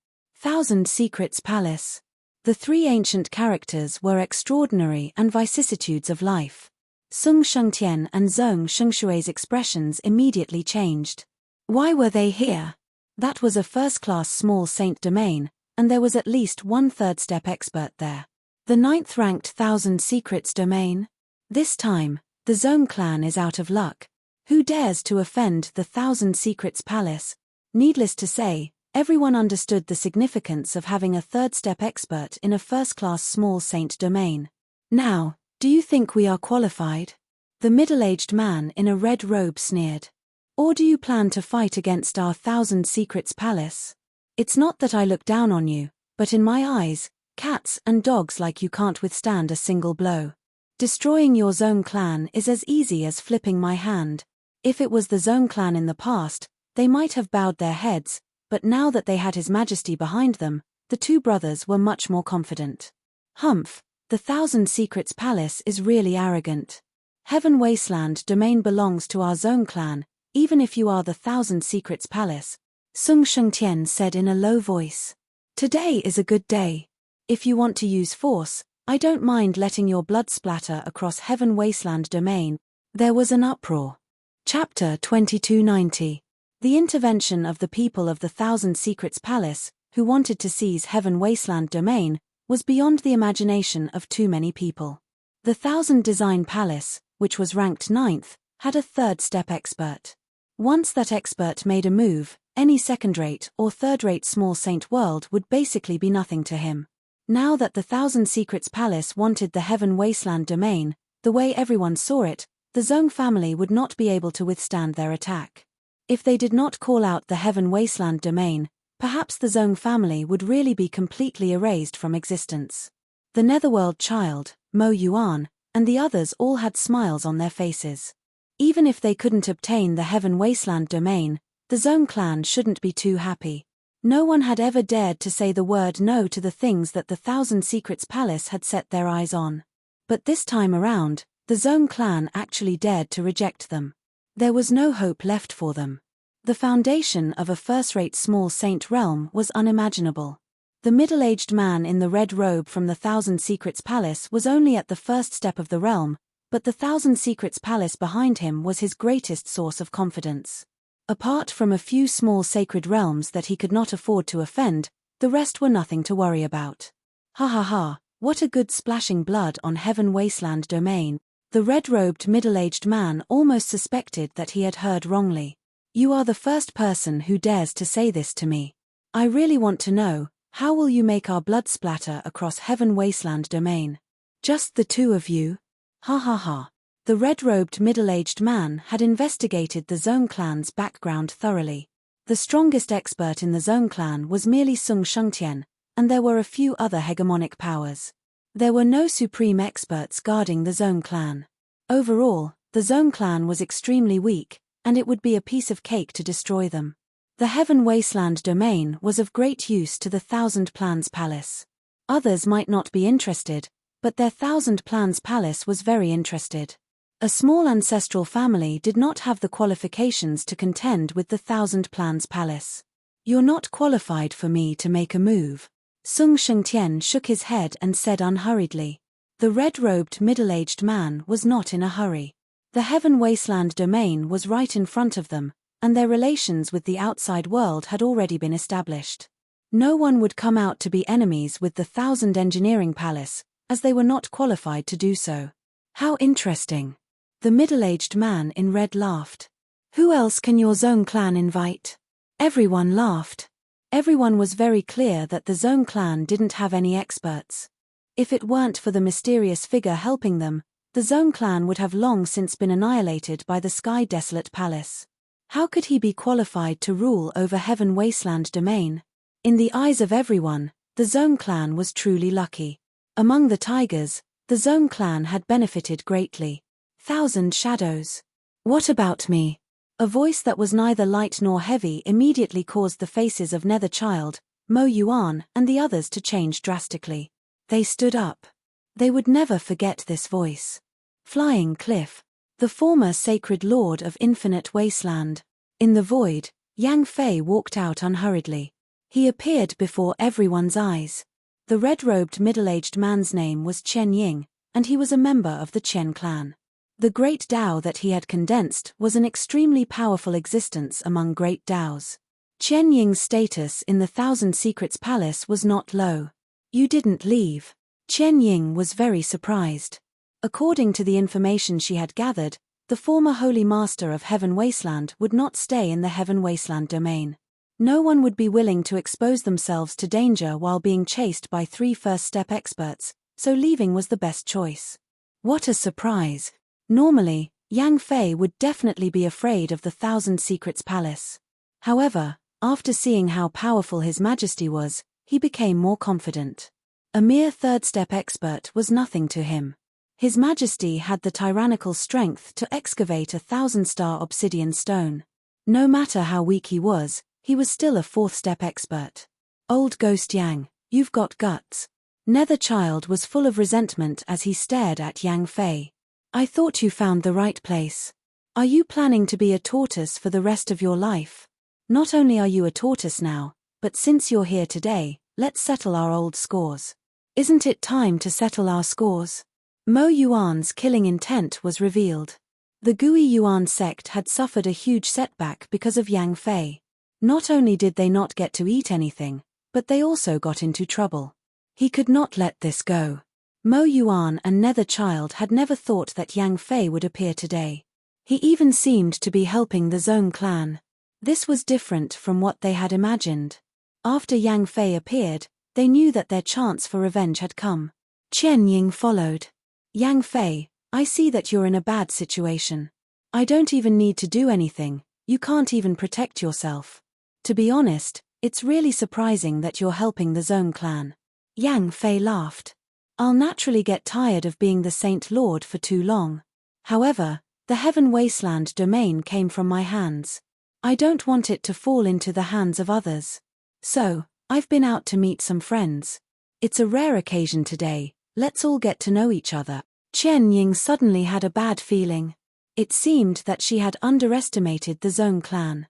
1,000 Secrets Palace. The 3 ancient characters were extraordinary and vicissitudes of life. Sung Shengtian and Zong Shengshui's expressions immediately changed. Why were they here? That was a first-class small saint domain, and there was at least 1 third-step expert there. The 9th-ranked 1,000 Secrets domain? This time, the Zong clan is out of luck. Who dares to offend the 1,000 Secrets Palace? Needless to say, everyone understood the significance of having a third-step expert in a first-class small saint domain. Now, do you think we are qualified? The middle-aged man in a red robe sneered. Or do you plan to fight against our 1,000 Secrets Palace? It's not that I look down on you, but in my eyes, cats and dogs like you can't withstand a single blow. Destroying your Zong clan is as easy as flipping my hand. If it was the Zong clan in the past, they might have bowed their heads, but now that they had His Majesty behind them, the 2 brothers were much more confident. Humph, the 1,000 Secrets Palace is really arrogant. Heaven Wasteland domain belongs to our Zong clan, even if you are the 1,000 Secrets Palace, Sung Shengtian said in a low voice. Today is a good day. If you want to use force, I don't mind letting your blood splatter across Heaven Wasteland domain. There was an uproar. Chapter 2290. The intervention of the people of the 1,000 Secrets Palace, who wanted to seize Heaven Wasteland domain, was beyond the imagination of too many people. The 1,000 Design Palace, which was ranked 9th, had a third-step expert. Once that expert made a move, any second-rate or third-rate small saint world would basically be nothing to him. Now that the 1,000 Secrets Palace wanted the Heaven Wasteland domain, the way everyone saw it, the Zong family would not be able to withstand their attack. If they did not call out the Heaven Wasteland domain, perhaps the Zong family would really be completely erased from existence. The Netherworld child, Mo Yuan, and the others all had smiles on their faces. Even if they couldn't obtain the Heaven Wasteland domain, the Zong clan shouldn't be too happy. No one had ever dared to say the word no to the things that the 1,000 Secrets Palace had set their eyes on. But this time around, the Zong clan actually dared to reject them. There was no hope left for them. The foundation of a first-rate small saint realm was unimaginable. The middle-aged man in the red robe from the 1,000 Secrets Palace was only at the first step of the realm, but the 1,000 Secrets Palace behind him was his greatest source of confidence. Apart from a few small sacred realms that he could not afford to offend, the rest were nothing to worry about. Ha ha ha, what a good splashing blood on Heaven Wasteland domain. The red-robed middle-aged man almost suspected that he had heard wrongly. You are the first person who dares to say this to me. I really want to know, how will you make our blood splatter across Heaven Wasteland domain? Just the 2 of you? Ha ha ha. The red-robed middle-aged man had investigated the Zong clan's background thoroughly. The strongest expert in the Zong clan was merely Sung Shengtian, and there were a few other hegemonic powers. There were no supreme experts guarding the Zong clan. Overall, the Zong clan was extremely weak, and it would be a piece of cake to destroy them. The Heaven Wasteland domain was of great use to the 1,000 Plans Palace. Others might not be interested, but their 1,000 Plans Palace was very interested. A small ancestral family did not have the qualifications to contend with the 1,000 Plans Palace. You're not qualified for me to make a move. Sung Shengtian shook his head and said unhurriedly. The red-robed middle-aged man was not in a hurry. The Heaven Wasteland domain was right in front of them, and their relations with the outside world had already been established. No one would come out to be enemies with the Thousand Engineering Palace, as they were not qualified to do so. How interesting. The middle-aged man in red laughed. Who else can your Zone clan invite? Everyone laughed. Everyone was very clear that the Zone clan didn't have any experts. If it weren't for the mysterious figure helping them, the Zone clan would have long since been annihilated by the Sky Desolate Palace. How could he be qualified to rule over Heaven Wasteland domain? In the eyes of everyone, the Zone clan was truly lucky. Among the tigers, the Zone clan had benefited greatly. Thousand Shadows. What about me? A voice that was neither light nor heavy immediately caused the faces of Netherchild, Mo Yuan, and the others to change drastically. They stood up. They would never forget this voice. Flying Cliff. The former sacred lord of Infinite Wasteland. In the void, Yang Fei walked out unhurriedly. He appeared before everyone's eyes. The red-robed middle-aged man's name was Chen Ying, and he was a member of the Chen clan. The great Tao that he had condensed was an extremely powerful existence among great Taos. Chen Ying's status in the Thousand Secrets Palace was not low. You didn't leave. Chen Ying was very surprised. According to the information she had gathered, the former Holy Master of Heaven Wasteland would not stay in the Heaven Wasteland domain. No one would be willing to expose themselves to danger while being chased by 3 first-step experts, so leaving was the best choice. What a surprise. Normally, Yang Fei would definitely be afraid of the Thousand Secrets Palace. However, after seeing how powerful His Majesty was, he became more confident. A mere third-step expert was nothing to him. His Majesty had the tyrannical strength to excavate a 1,000-star obsidian stone. No matter how weak he was still a 4th-step expert. Old Ghost Yang, you've got guts. Netherchild was full of resentment as he stared at Yang Fei. I thought you found the right place. Are you planning to be a tortoise for the rest of your life? Not only are you a tortoise now, but since you're here today, let's settle our old scores. Isn't it time to settle our scores? Mo Yuan's killing intent was revealed. The Gui Yuan sect had suffered a huge setback because of Yang Fei. Not only did they not get to eat anything, but they also got into trouble. He could not let this go. Mo Yuan and Netherchild had never thought that Yang Fei would appear today. He even seemed to be helping the Zone clan. This was different from what they had imagined. After Yang Fei appeared, they knew that their chance for revenge had come. Chen Ying followed. Yang Fei, I see that you're in a bad situation. I don't even need to do anything, you can't even protect yourself. To be honest, it's really surprising that you're helping the Zone clan. Yang Fei laughed. I'll naturally get tired of being the Saint Lord for too long. However, the Heaven Wasteland domain came from my hands. I don't want it to fall into the hands of others. So, I've been out to meet some friends. It's a rare occasion today, let's all get to know each other. Chen Ying suddenly had a bad feeling. It seemed that she had underestimated the Zone clan.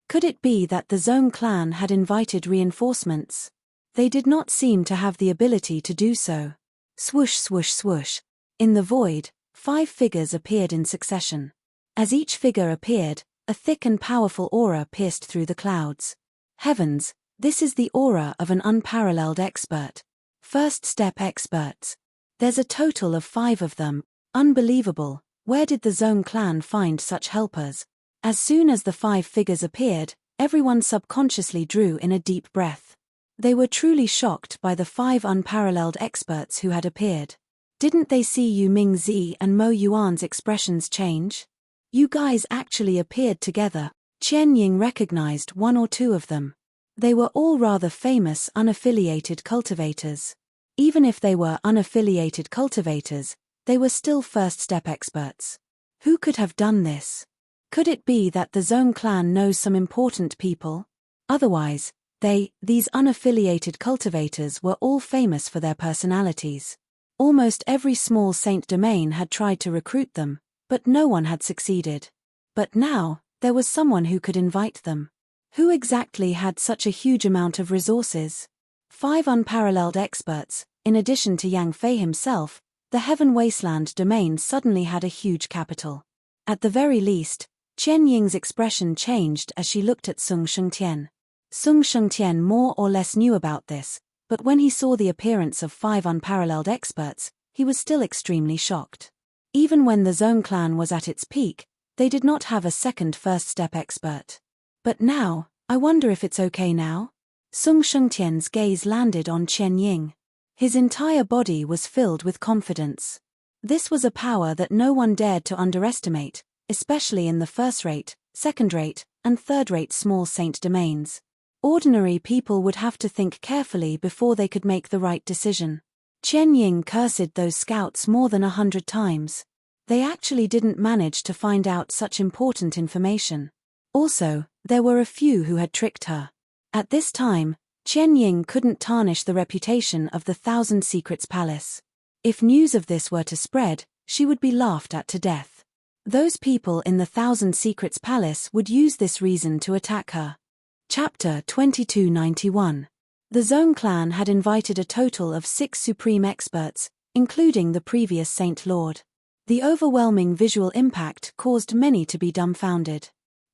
Could it be that the Zone clan had invited reinforcements? They did not seem to have the ability to do so. Swoosh swoosh swoosh. In the void, 5 figures appeared in succession. As each figure appeared, a thick and powerful aura pierced through the clouds. Heavens, this is the aura of an unparalleled expert. First-step experts. There's a total of 5 of them. Unbelievable, where did the Zone clan find such helpers? As soon as the 5 figures appeared, everyone subconsciously drew in a deep breath. They were truly shocked by the 5 unparalleled experts who had appeared. Didn't they see Yu Mingzi and Mo Yuan's expressions change? You guys actually appeared together. Chen Ying recognized 1 or 2 of them. They were all rather famous unaffiliated cultivators. Even if they were unaffiliated cultivators, they were still first-step experts. Who could have done this? Could it be that the Zone clan knows some important people? Otherwise, these unaffiliated cultivators were all famous for their personalities. Almost every small saint domain had tried to recruit them, but no one had succeeded. But now, there was someone who could invite them. Who exactly had such a huge amount of resources? 5 unparalleled experts. In addition to Yang Fei himself, the Heaven Wasteland domain suddenly had a huge capital. At the very least, Qian Ying's expression changed as she looked at Sung Shengtian. Sung Shengtian more or less knew about this, but when he saw the appearance of 5 unparalleled experts, he was still extremely shocked. Even when the Zone clan was at its peak, they did not have a second first-step expert. But now, I wonder if it's okay now? Sung Shengtian's gaze landed on Qian Ying. His entire body was filled with confidence. This was a power that no one dared to underestimate, especially in the first-rate, second-rate, and third-rate small saint domains. Ordinary people would have to think carefully before they could make the right decision. Qian Ying cursed those scouts more than 100 times. They actually didn't manage to find out such important information. Also, there were a few who had tricked her. At this time, Qian Ying couldn't tarnish the reputation of the Thousand Secrets Palace. If news of this were to spread, she would be laughed at to death. Those people in the Thousand Secrets Palace would use this reason to attack her. Chapter 2291. The Zone clan had invited a total of 6 supreme experts, including the previous Saint Lord. The overwhelming visual impact caused many to be dumbfounded.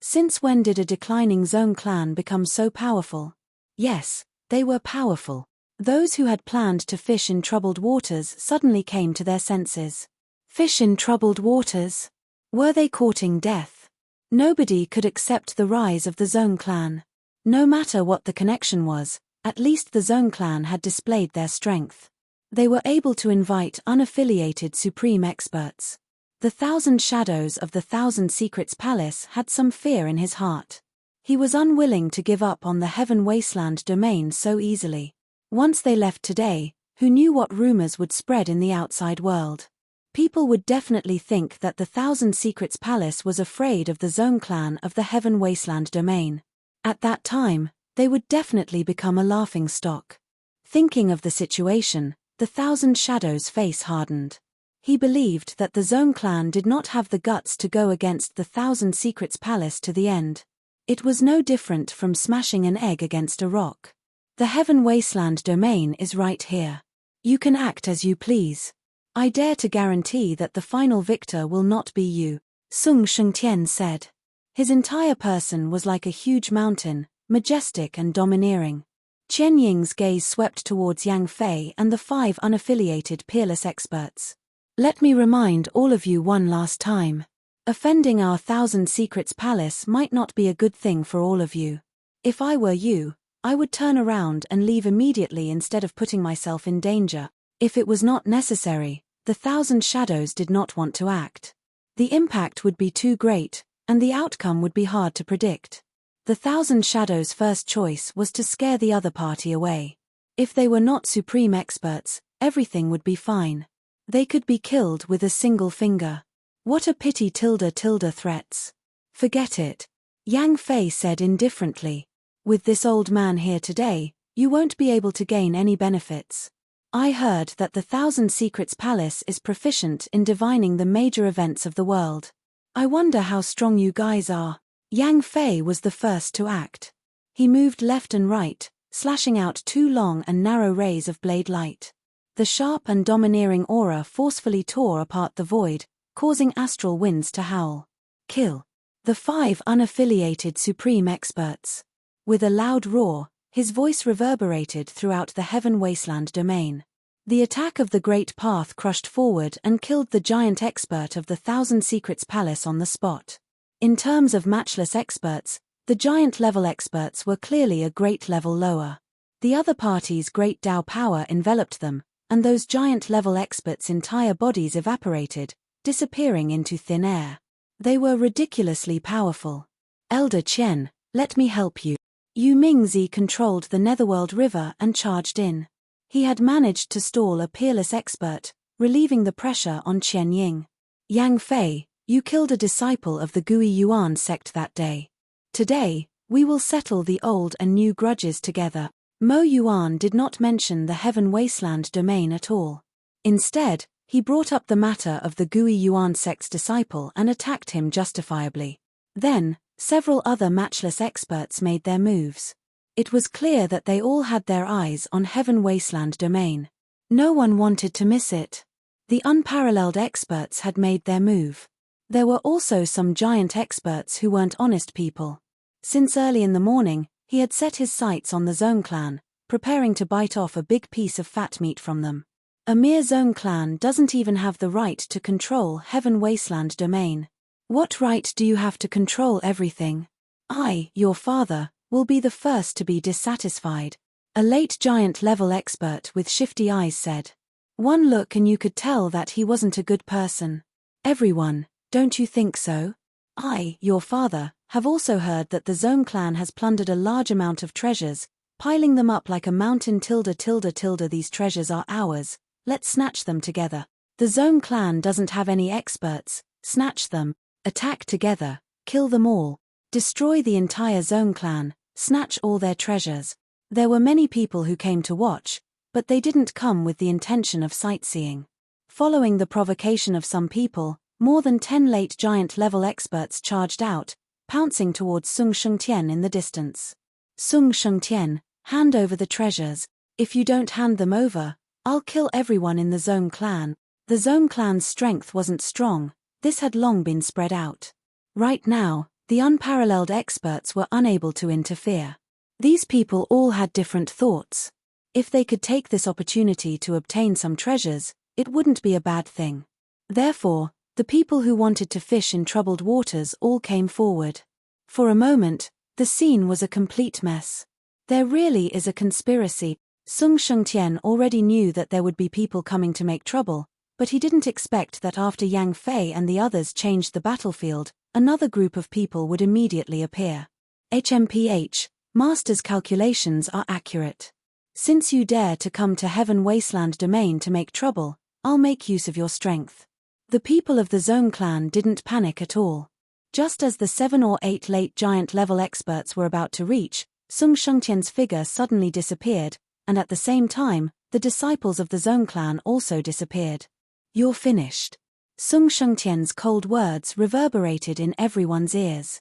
Since when did a declining Zone clan become so powerful? Yes, they were powerful. Those who had planned to fish in troubled waters suddenly came to their senses. Fish in troubled waters? Were they courting death? Nobody could accept the rise of the Zone clan. No matter what the connection was, at least the Zone clan had displayed their strength. They were able to invite unaffiliated supreme experts. The 1,000 Shadows of the Thousand Secrets Palace had some fear in his heart. He was unwilling to give up on the Heaven Wasteland domain so easily. Once they left today, who knew what rumors would spread in the outside world? People would definitely think that the Thousand Secrets Palace was afraid of the Zone clan of the Heaven Wasteland domain. At that time, they would definitely become a laughingstock. Thinking of the situation, the 1,000 Shadows' face hardened. He believed that the Zone clan did not have the guts to go against the Thousand Secrets Palace to the end. It was no different from smashing an egg against a rock. The Heaven Wasteland domain is right here. You can act as you please. I dare to guarantee that the final victor will not be you, Sung Shengtian said. His entire person was like a huge mountain, majestic and domineering. Qian Ying's gaze swept towards Yang Fei and the 5 unaffiliated peerless experts. Let me remind all of you one last time. Offending our Thousand Secrets Palace might not be a good thing for all of you. If I were you, I would turn around and leave immediately instead of putting myself in danger. If it was not necessary, the 1,000 Shadows did not want to act. The impact would be too great, and the outcome would be hard to predict. The 1,000 Shadows' first choice was to scare the other party away. If they were not supreme experts, everything would be fine. They could be killed with a single finger. What a pity threats. Forget it. Yang Fei said indifferently. With this old man here today, you won't be able to gain any benefits. I heard that the 1,000 Secrets Palace is proficient in divining the major events of the world. I wonder how strong you guys are. Yang Fei was the first to act. He moved left and right, slashing out 2 long and narrow rays of blade light. The sharp and domineering aura forcefully tore apart the void, causing astral winds to howl. Kill. The 5 unaffiliated supreme experts. With a loud roar, his voice reverberated throughout the Heaven Wasteland domain. The attack of the Great Path crushed forward and killed the giant expert of the 1,000 Secrets Palace on the spot. In terms of matchless experts, the giant-level experts were clearly a great level lower. The other party's great Dao power enveloped them, and those giant-level experts' entire bodies evaporated, disappearing into thin air. They were ridiculously powerful. Elder Qian, let me help you. Yu Mingzi controlled the Netherworld River and charged in. He had managed to stall a peerless expert, relieving the pressure on Qian Ying. Yang Fei, you killed a disciple of the Gui Yuan sect that day. Today, we will settle the old and new grudges together. Mo Yuan did not mention the Heaven Wasteland domain at all. Instead, he brought up the matter of the Gui Yuan sect's disciple and attacked him justifiably. Then, several other matchless experts made their moves. It was clear that they all had their eyes on Heaven Wasteland domain. No one wanted to miss it. The unparalleled experts had made their move. There were also some giant experts who weren't honest people. Since early in the morning, he had set his sights on the Zone clan, preparing to bite off a big piece of fat meat from them. A mere Zone clan doesn't even have the right to control Heaven Wasteland domain. What right do you have to control everything? I, your father, will be the first to be dissatisfied. A late giant level expert with shifty eyes said. One look and you could tell that he wasn't a good person. Everyone, don't you think so? I, your father, have also heard that the Zone clan has plundered a large amount of treasures, piling them up like a mountain. These treasures are ours, let's snatch them together. The Zone clan doesn't have any experts, snatch them, attack together, kill them all, destroy the entire Zone clan, snatch all their treasures. There were many people who came to watch, but they didn't come with the intention of sightseeing. Following the provocation of some people, more than 10 late giant level experts charged out, pouncing towards Sung Shengtian in the distance. Sung Shengtian, hand over the treasures. If you don't hand them over, I'll kill everyone in the Zone clan. The Zone clan's strength wasn't strong, this had long been spread out. Right now, the unparalleled experts were unable to interfere. These people all had different thoughts. If they could take this opportunity to obtain some treasures, it wouldn't be a bad thing. Therefore, the people who wanted to fish in troubled waters all came forward. For a moment, the scene was a complete mess. There really is a conspiracy. Sung Shengtian already knew that there would be people coming to make trouble, but he didn't expect that after Yang Fei and the others changed the battlefield, another group of people would immediately appear. HMPH, Master's calculations are accurate. Since you dare to come to Heaven Wasteland domain to make trouble, I'll make use of your strength. The people of the Zone clan didn't panic at all. Just as the 7 or 8 late giant level experts were about to reach, Sung Shengtian's figure suddenly disappeared, and at the same time, the disciples of the Zone clan also disappeared. You're finished. Sung Shengtian's cold words reverberated in everyone's ears.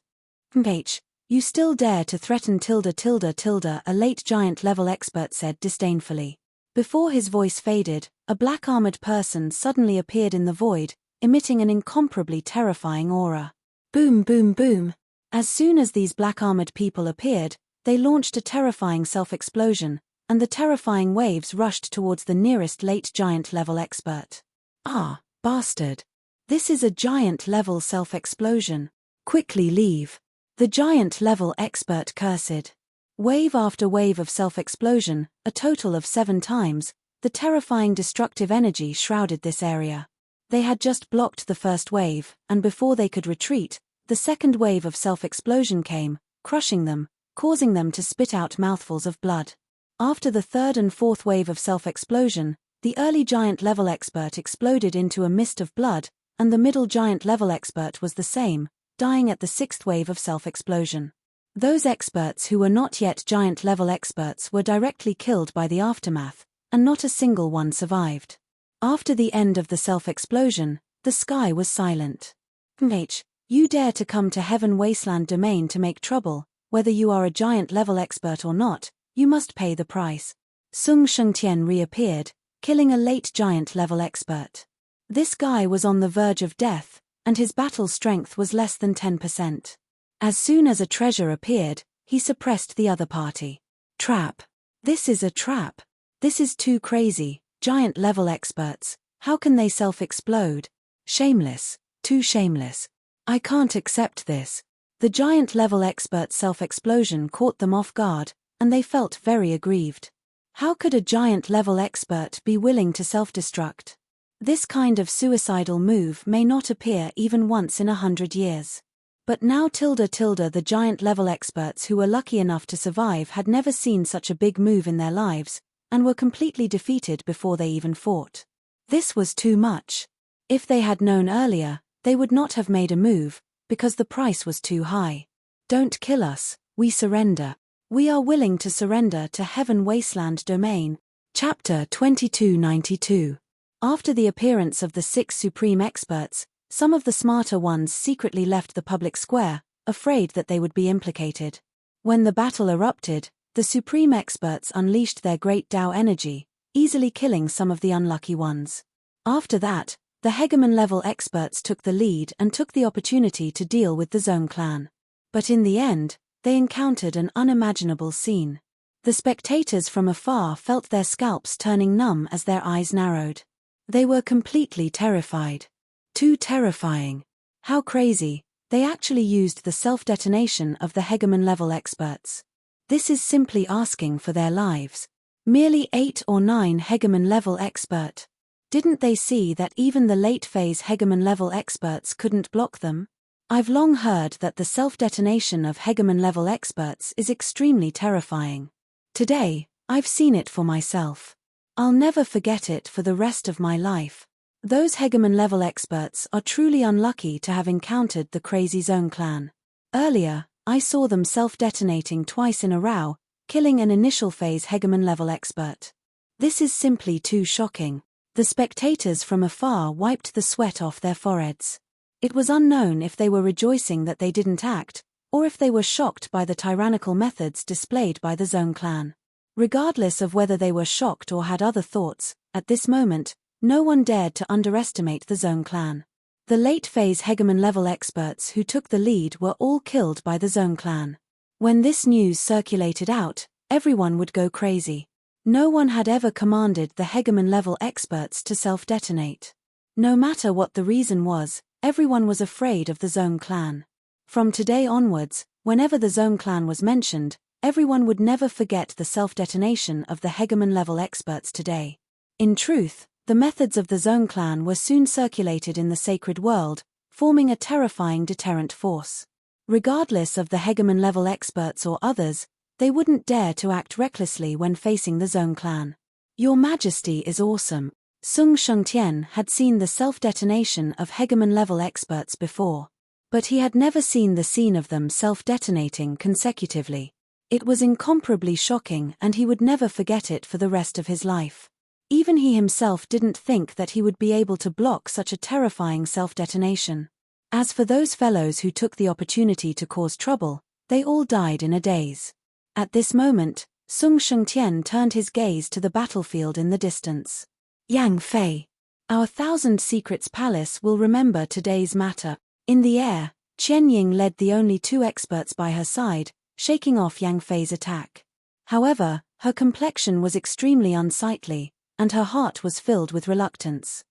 You still dare to threaten ... a late giant level expert said disdainfully. Before his voice faded, a black-armored person suddenly appeared in the void, emitting an incomparably terrifying aura. Boom boom boom. As soon as these black-armored people appeared, they launched a terrifying self-explosion, and the terrifying waves rushed towards the nearest late giant level expert. Ah, bastard. This is a giant level self-explosion. Quickly leave. The giant level expert cursed. Wave after wave of self-explosion, a total of 7 times, the terrifying destructive energy shrouded this area. They had just blocked the first wave, and before they could retreat, the second wave of self-explosion came, crushing them, causing them to spit out mouthfuls of blood. After the third and fourth wave of self-explosion, the early giant level expert exploded into a mist of blood, and the middle giant level expert was the same, dying at the 6th wave of self-explosion. Those experts who were not yet giant level experts were directly killed by the aftermath, and not a single one survived. After the end of the self-explosion, the sky was silent. You dare to come to Heaven Wasteland domain to make trouble, whether you are a giant level expert or not, you must pay the price. Sung Shengtian reappeared, killing a late giant level expert. This guy was on the verge of death, and his battle strength was less than 10%. As soon as a treasure appeared, he suppressed the other party. Trap. This is a trap. This is too crazy, giant level experts, how can they self-explode? Shameless, too shameless. I can't accept this. The giant level expert's self-explosion caught them off guard, and they felt very aggrieved. How could a giant level expert be willing to self-destruct? This kind of suicidal move may not appear even once in 100 years. But now the giant level experts who were lucky enough to survive had never seen such a big move in their lives, and were completely defeated before they even fought. This was too much. If they had known earlier, they would not have made a move, because the price was too high. Don't kill us, we surrender. We are willing to surrender to Heaven Wasteland domain. Chapter 2292. After the appearance of the 6 supreme experts, some of the smarter ones secretly left the public square, afraid that they would be implicated. When the battle erupted, the supreme experts unleashed their great Tao energy, easily killing some of the unlucky ones. After that, the hegemon-level experts took the lead and took the opportunity to deal with the Zone clan. But in the end, they encountered an unimaginable scene. The spectators from afar felt their scalps turning numb as their eyes narrowed. They were completely terrified. Too terrifying. How crazy, they actually used the self-detonation of the hegemon-level experts. This is simply asking for their lives. Merely 8 or 9 hegemon-level expert. Didn't they see that even the late-phase hegemon-level experts couldn't block them? I've long heard that the self-detonation of hegemon-level experts is extremely terrifying. Today, I've seen it for myself. I'll never forget it for the rest of my life. Those hegemon-level experts are truly unlucky to have encountered the crazy Zone clan. Earlier, I saw them self-detonating twice in a row, killing an initial-phase hegemon-level expert. This is simply too shocking. The spectators from afar wiped the sweat off their foreheads. It was unknown if they were rejoicing that they didn't act, or if they were shocked by the tyrannical methods displayed by the Zone clan. Regardless of whether they were shocked or had other thoughts, at this moment, no one dared to underestimate the Zone clan. The late-phase hegemon-level experts who took the lead were all killed by the Zone clan. When this news circulated out, everyone would go crazy. No one had ever commanded the hegemon-level experts to self-detonate. No matter what the reason was, everyone was afraid of the Zone clan. From today onwards, whenever the Zone clan was mentioned, everyone would never forget the self-detonation of the hegemon-level experts today. In truth, the methods of the Zone clan were soon circulated in the sacred world, forming a terrifying deterrent force. Regardless of the hegemon-level experts or others, they wouldn't dare to act recklessly when facing the Zone clan. Your Majesty is awesome. Sung Shengtian had seen the self-detonation of hegemon-level experts before. But he had never seen the scene of them self-detonating consecutively. It was incomparably shocking and he would never forget it for the rest of his life. Even he himself didn't think that he would be able to block such a terrifying self-detonation. As for those fellows who took the opportunity to cause trouble, they all died in a daze. At this moment, Sung Shengtian turned his gaze to the battlefield in the distance. Yang Fei. Our Thousand Secrets Palace will remember today's matter. In the air, Qian Ying led the only 2 experts by her side, shaking off Yang Fei's attack. However, her complexion was extremely unsightly, and her heart was filled with reluctance.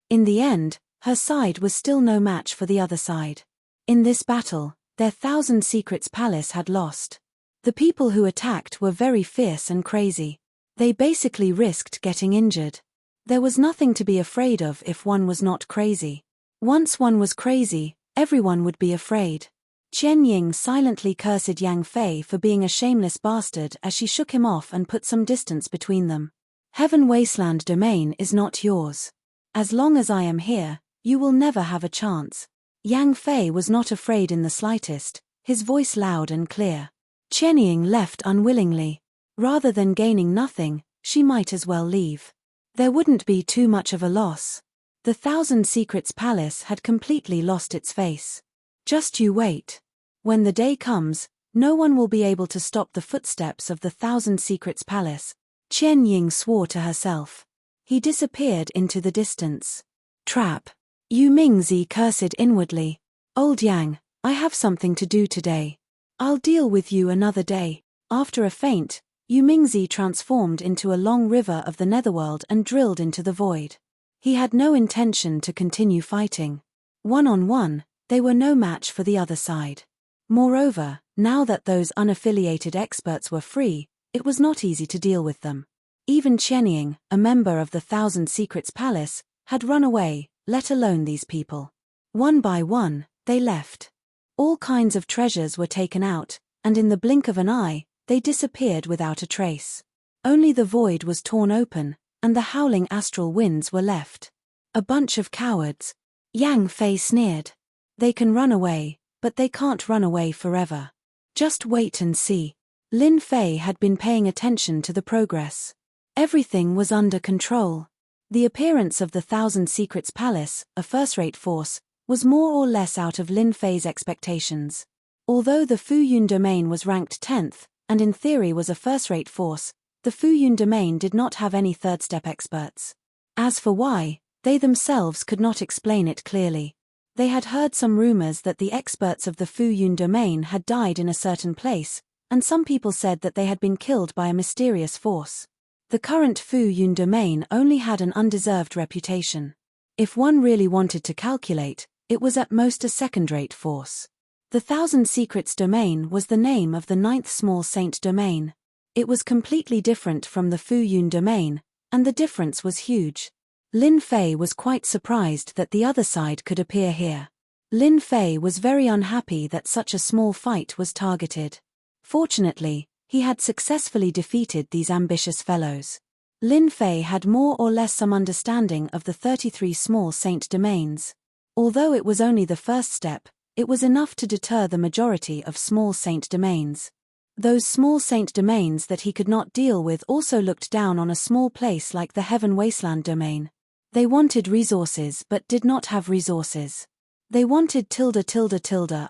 In the end, her side was still no match for the other side. In this battle, their Thousand Secrets Palace had lost. The people who attacked were very fierce and crazy. They basically risked getting injured. There was nothing to be afraid of if one was not crazy. Once one was crazy, everyone would be afraid. Qian Ying silently cursed Yang Fei for being a shameless bastard as she shook him off and put some distance between them. Heaven Wasteland domain is not yours. As long as I am here, you will never have a chance. Yang Fei was not afraid in the slightest, his voice loud and clear. Qian Ying left unwillingly. Rather than gaining nothing, she might as well leave. There wouldn't be too much of a loss. The Thousand Secrets Palace had completely lost its face. Just you wait. When the day comes, no one will be able to stop the footsteps of the Thousand Secrets Palace. Qian Ying swore to herself. He disappeared into the distance. Trap. Yu Mingzi cursed inwardly. Old Yang, I have something to do today. I'll deal with you another day. After a feint, Yu Mingzi transformed into a long river of the netherworld and drilled into the void. He had no intention to continue fighting. One-on-one, they were no match for the other side. Moreover, now that those unaffiliated experts were free, it was not easy to deal with them. Even Qian Ying, a member of the Thousand Secrets Palace, had run away, let alone these people. One by one, they left. All kinds of treasures were taken out, and in the blink of an eye, they disappeared without a trace. Only the void was torn open, and the howling astral winds were left. A bunch of cowards. Yang Fei sneered. They can run away, but they can't run away forever. Just wait and see. Lin Fei had been paying attention to the progress. Everything was under control. The appearance of the Thousand Secrets Palace, a first-rate force, was more or less out of Lin Fei's expectations. Although the Fu Yun domain was ranked 10th, and in theory was a first-rate force, the Fuyun domain did not have any third-step experts. As for why, they themselves could not explain it clearly. They had heard some rumors that the experts of the Fuyun domain had died in a certain place, and some people said that they had been killed by a mysterious force. The current Fuyun domain only had an undeserved reputation. If one really wanted to calculate, it was at most a second-rate force. The Thousand Secrets domain was the name of the 9th small saint domain. It was completely different from the Fuyun domain, and the difference was huge. Lin Fei was quite surprised that the other side could appear here. Lin Fei was very unhappy that such a small fight was targeted. Fortunately, he had successfully defeated these ambitious fellows. Lin Fei had more or less some understanding of the 33 small saint domains. Although it was only the first step, it was enough to deter the majority of small saint domains. Those small saint domains that he could not deal with also looked down on a small place like the Heaven Wasteland domain. They wanted resources but did not have resources. They wanted ...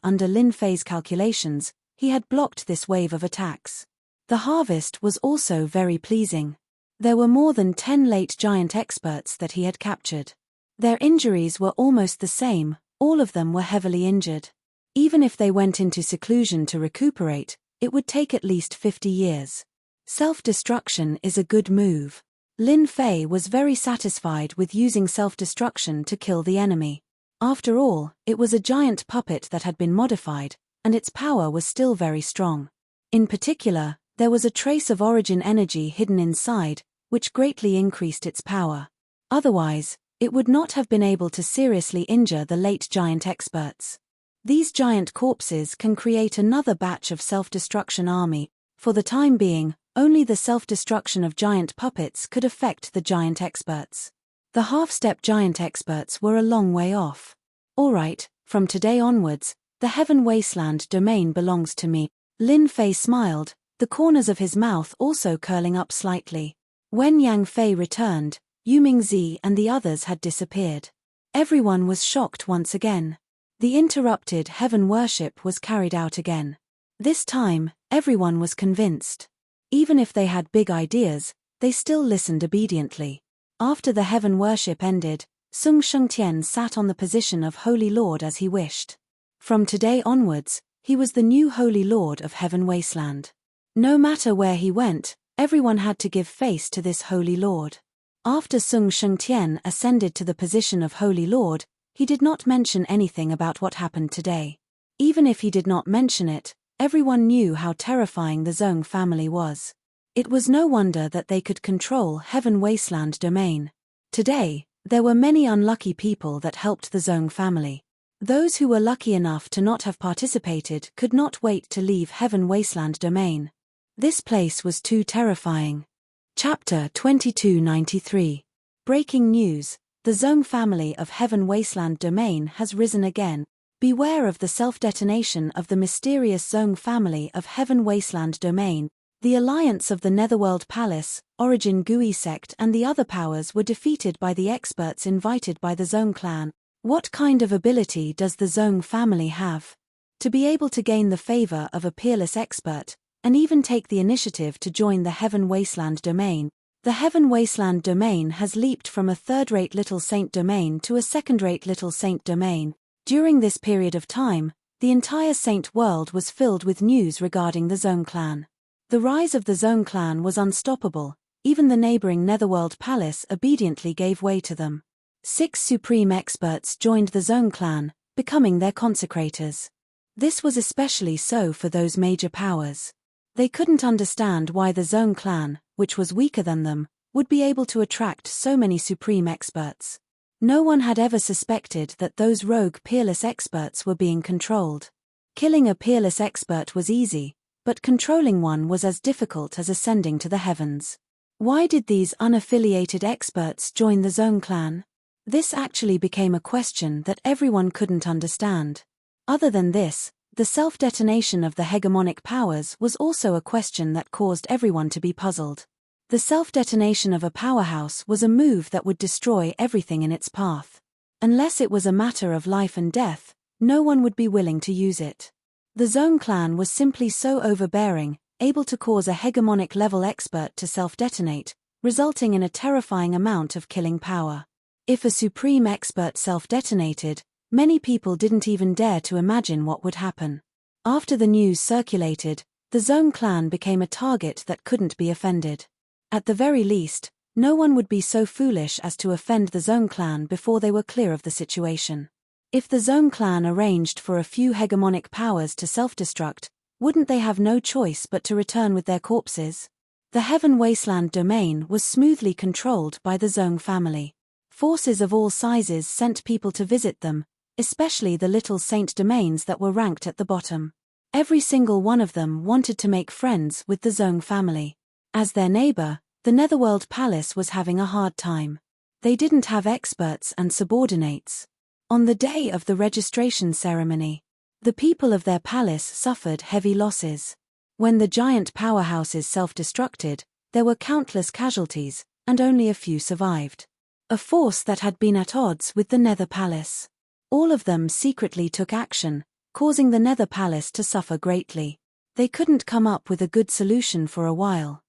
Under Lin Fei's calculations, he had blocked this wave of attacks. The harvest was also very pleasing. There were more than 10 late giant experts that he had captured. Their injuries were almost the same, all of them were heavily injured. Even if they went into seclusion to recuperate, it would take at least 50 years. Self-destruction is a good move. Lin Fei was very satisfied with using self-destruction to kill the enemy. After all, it was a giant puppet that had been modified, and its power was still very strong. In particular, there was a trace of origin energy hidden inside, which greatly increased its power. Otherwise, it would not have been able to seriously injure the late giant experts. These giant corpses can create another batch of self-destruction army. For the time being, only the self-destruction of giant puppets could affect the giant experts. The half-step giant experts were a long way off. Alright, from today onwards, the Heaven Wasteland domain belongs to me. Lin Fei smiled, the corners of his mouth also curling up slightly. When Yang Fei returned, Yu Mingzi and the others had disappeared. Everyone was shocked once again. The interrupted heaven worship was carried out again. This time, everyone was convinced. Even if they had big ideas, they still listened obediently. After the heaven worship ended, Sung Shengtian sat on the position of Holy Lord as he wished. From today onwards, he was the new Holy Lord of Heaven Wasteland. No matter where he went, everyone had to give face to this Holy Lord. After Sung Shengtian ascended to the position of Holy Lord, he did not mention anything about what happened today. Even if he did not mention it, everyone knew how terrifying the Zhong family was. It was no wonder that they could control Heaven Wasteland domain. Today, there were many unlucky people that helped the Zhong family. Those who were lucky enough to not have participated could not wait to leave Heaven Wasteland domain. This place was too terrifying. Chapter 2293. Breaking news. The Zhong family of Heaven Wasteland domain has risen again. Beware of the self-detonation of the mysterious Zhong family of Heaven Wasteland domain. The alliance of the Netherworld Palace, Origin Gui sect and the other powers were defeated by the experts invited by the Zhong clan. What kind of ability does the Zhong family have? To be able to gain the favor of a peerless expert, and even take the initiative to join the Heaven Wasteland domain. The Heaven Wasteland domain has leaped from a third-rate Little Saint domain to a second-rate Little Saint domain. During this period of time, the entire Saint world was filled with news regarding the Zhong clan. The rise of the Zhong clan was unstoppable, even the neighboring Netherworld Palace obediently gave way to them. 6 supreme experts joined the Zhong clan, becoming their consecrators. This was especially so for those major powers. They couldn't understand why the Zhong clan, which was weaker than them, would be able to attract so many supreme experts. No one had ever suspected that those rogue peerless experts were being controlled. Killing a peerless expert was easy, but controlling one was as difficult as ascending to the heavens. Why did these unaffiliated experts join the Zhong clan? This actually became a question that everyone couldn't understand. Other than this, the self-detonation of the hegemonic powers was also a question that caused everyone to be puzzled. The self-detonation of a powerhouse was a move that would destroy everything in its path. Unless it was a matter of life and death, no one would be willing to use it. The Zhong clan was simply so overbearing, able to cause a hegemonic level expert to self-detonate, resulting in a terrifying amount of killing power. If a supreme expert self-detonated, many people didn't even dare to imagine what would happen. After the news circulated, the Zone clan became a target that couldn't be offended. At the very least, no one would be so foolish as to offend the Zone clan before they were clear of the situation. If the Zone clan arranged for a few hegemonic powers to self-destruct, wouldn't they have no choice but to return with their corpses? The Heaven Wasteland domain was smoothly controlled by the Zone family. Forces of all sizes sent people to visit them, especially the little saint domains that were ranked at the bottom. Every single one of them wanted to make friends with the Zone family. As their neighbor, the Netherworld Palace was having a hard time. They didn't have experts and subordinates. On the day of the registration ceremony, the people of their palace suffered heavy losses. When the giant powerhouses self-destructed, there were countless casualties, and only a few survived. A force that had been at odds with the Nether Palace. All of them secretly took action, causing the Nether Palace to suffer greatly. They couldn't come up with a good solution for a while.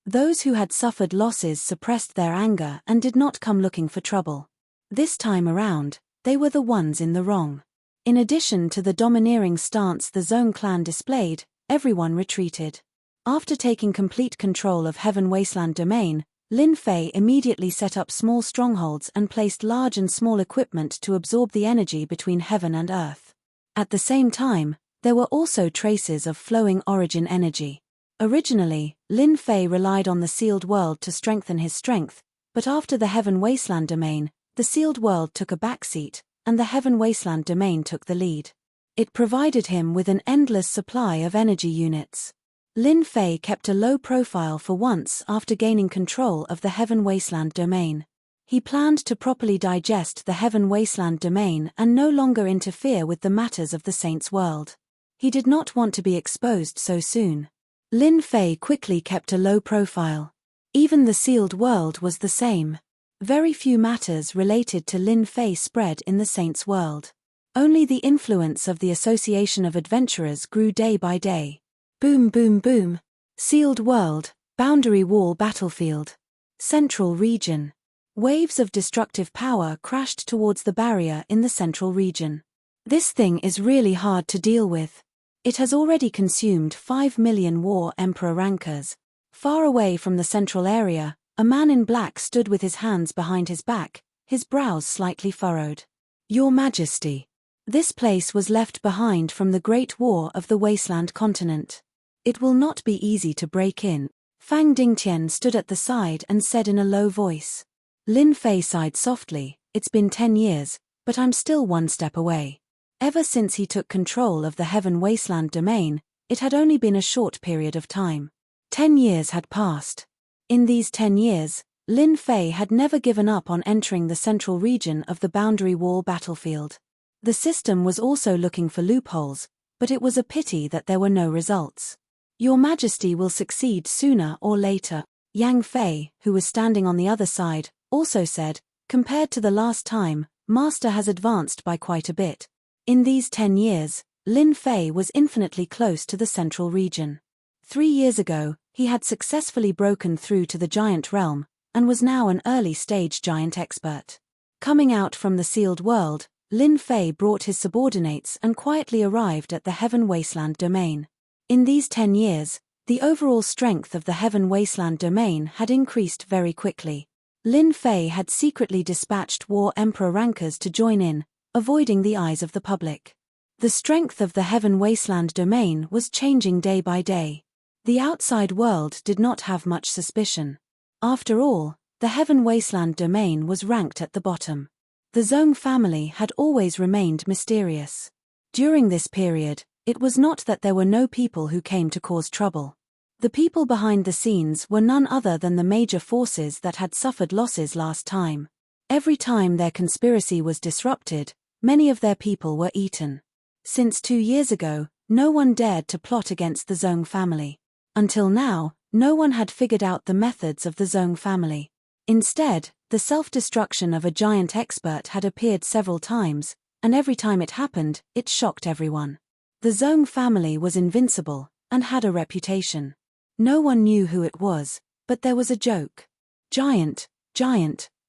Those who had suffered losses suppressed their anger and did not come looking for trouble. This time around, they were the ones in the wrong. In addition to the domineering stance the Zone clan displayed, everyone retreated. After taking complete control of Heaven Wasteland domain, Lin Fei immediately set up small strongholds and placed large and small equipment to absorb the energy between heaven and earth. At the same time, there were also traces of flowing origin energy. Originally, Lin Fei relied on the sealed world to strengthen his strength, but after the Heaven Wasteland domain, the sealed world took a backseat, and the Heaven Wasteland domain took the lead. It provided him with an endless supply of energy units. Lin Fei kept a low profile for once after gaining control of the Heaven Wasteland domain. He planned to properly digest the Heaven Wasteland domain and no longer interfere with the matters of the Saints' world. He did not want to be exposed so soon. Lin Fei quickly kept a low profile. Even the sealed world was the same. Very few matters related to Lin Fei spread in the Saints' world. Only the influence of the Association of Adventurers grew day by day. Boom boom boom. Sealed world, boundary wall battlefield. Central region. Waves of destructive power crashed towards the barrier in the central region. This thing is really hard to deal with. It has already consumed 5 million War Emperor rankers. Far away from the central area, a man in black stood with his hands behind his back, his brows slightly furrowed. Your Majesty. This place was left behind from the Great War of the Wasteland continent. It will not be easy to break in. Fang Dingtian stood at the side and said in a low voice. Lin Fei sighed softly, it's been 10 years, but I'm still one step away. Ever since he took control of the Heaven Wasteland domain, it had only been a short period of time. 10 years had passed. In these 10 years, Lin Fei had never given up on entering the central region of the boundary wall battlefield. The system was also looking for loopholes, but it was a pity that there were no results. Your Majesty will succeed sooner or later, Yang Fei, who was standing on the other side, also said, compared to the last time, Master has advanced by quite a bit. In these 10 years, Lin Fei was infinitely close to the central region. 3 years ago, he had successfully broken through to the giant realm, and was now an early-stage giant expert. Coming out from the sealed world, Lin Fei brought his subordinates and quietly arrived at the Heaven Wasteland domain. In these 10 years, the overall strength of the Heaven Wasteland domain had increased very quickly. Lin Fei had secretly dispatched War Emperor rankers to join in, avoiding the eyes of the public. The strength of the Heaven Wasteland domain was changing day by day. The outside world did not have much suspicion. After all, the Heaven Wasteland domain was ranked at the bottom. The Zone family had always remained mysterious. During this period, it was not that there were no people who came to cause trouble. The people behind the scenes were none other than the major forces that had suffered losses last time. Every time their conspiracy was disrupted, many of their people were eaten. Since 2 years ago, no one dared to plot against the Zone family. Until now, no one had figured out the methods of the Zone family. Instead, the self-destruction of a giant expert had appeared several times, and every time it happened, it shocked everyone. The Zone family was invincible, and had a reputation. No one knew who it was, but there was a joke. Giant,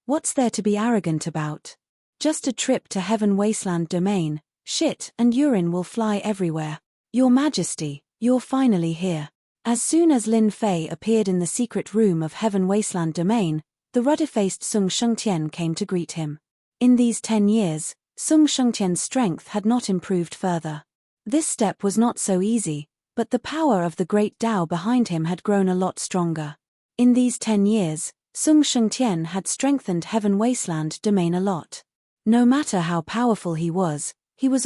what's there to be arrogant about? Just a trip to Heaven Wasteland Domain, shit and urine will fly everywhere. Your Majesty, you're finally here. As soon as Lin Fei appeared in the secret room of Heaven Wasteland Domain, the ruddy-faced Sung Shengtian came to greet him. In these 10 years, Sung Shengtian's strength had not improved further. This step was not so easy, but the power of the great Tao behind him had grown a lot stronger. In these 10 years, Sung Shengtian had strengthened Heaven Wasteland Domain a lot. No matter how powerful he was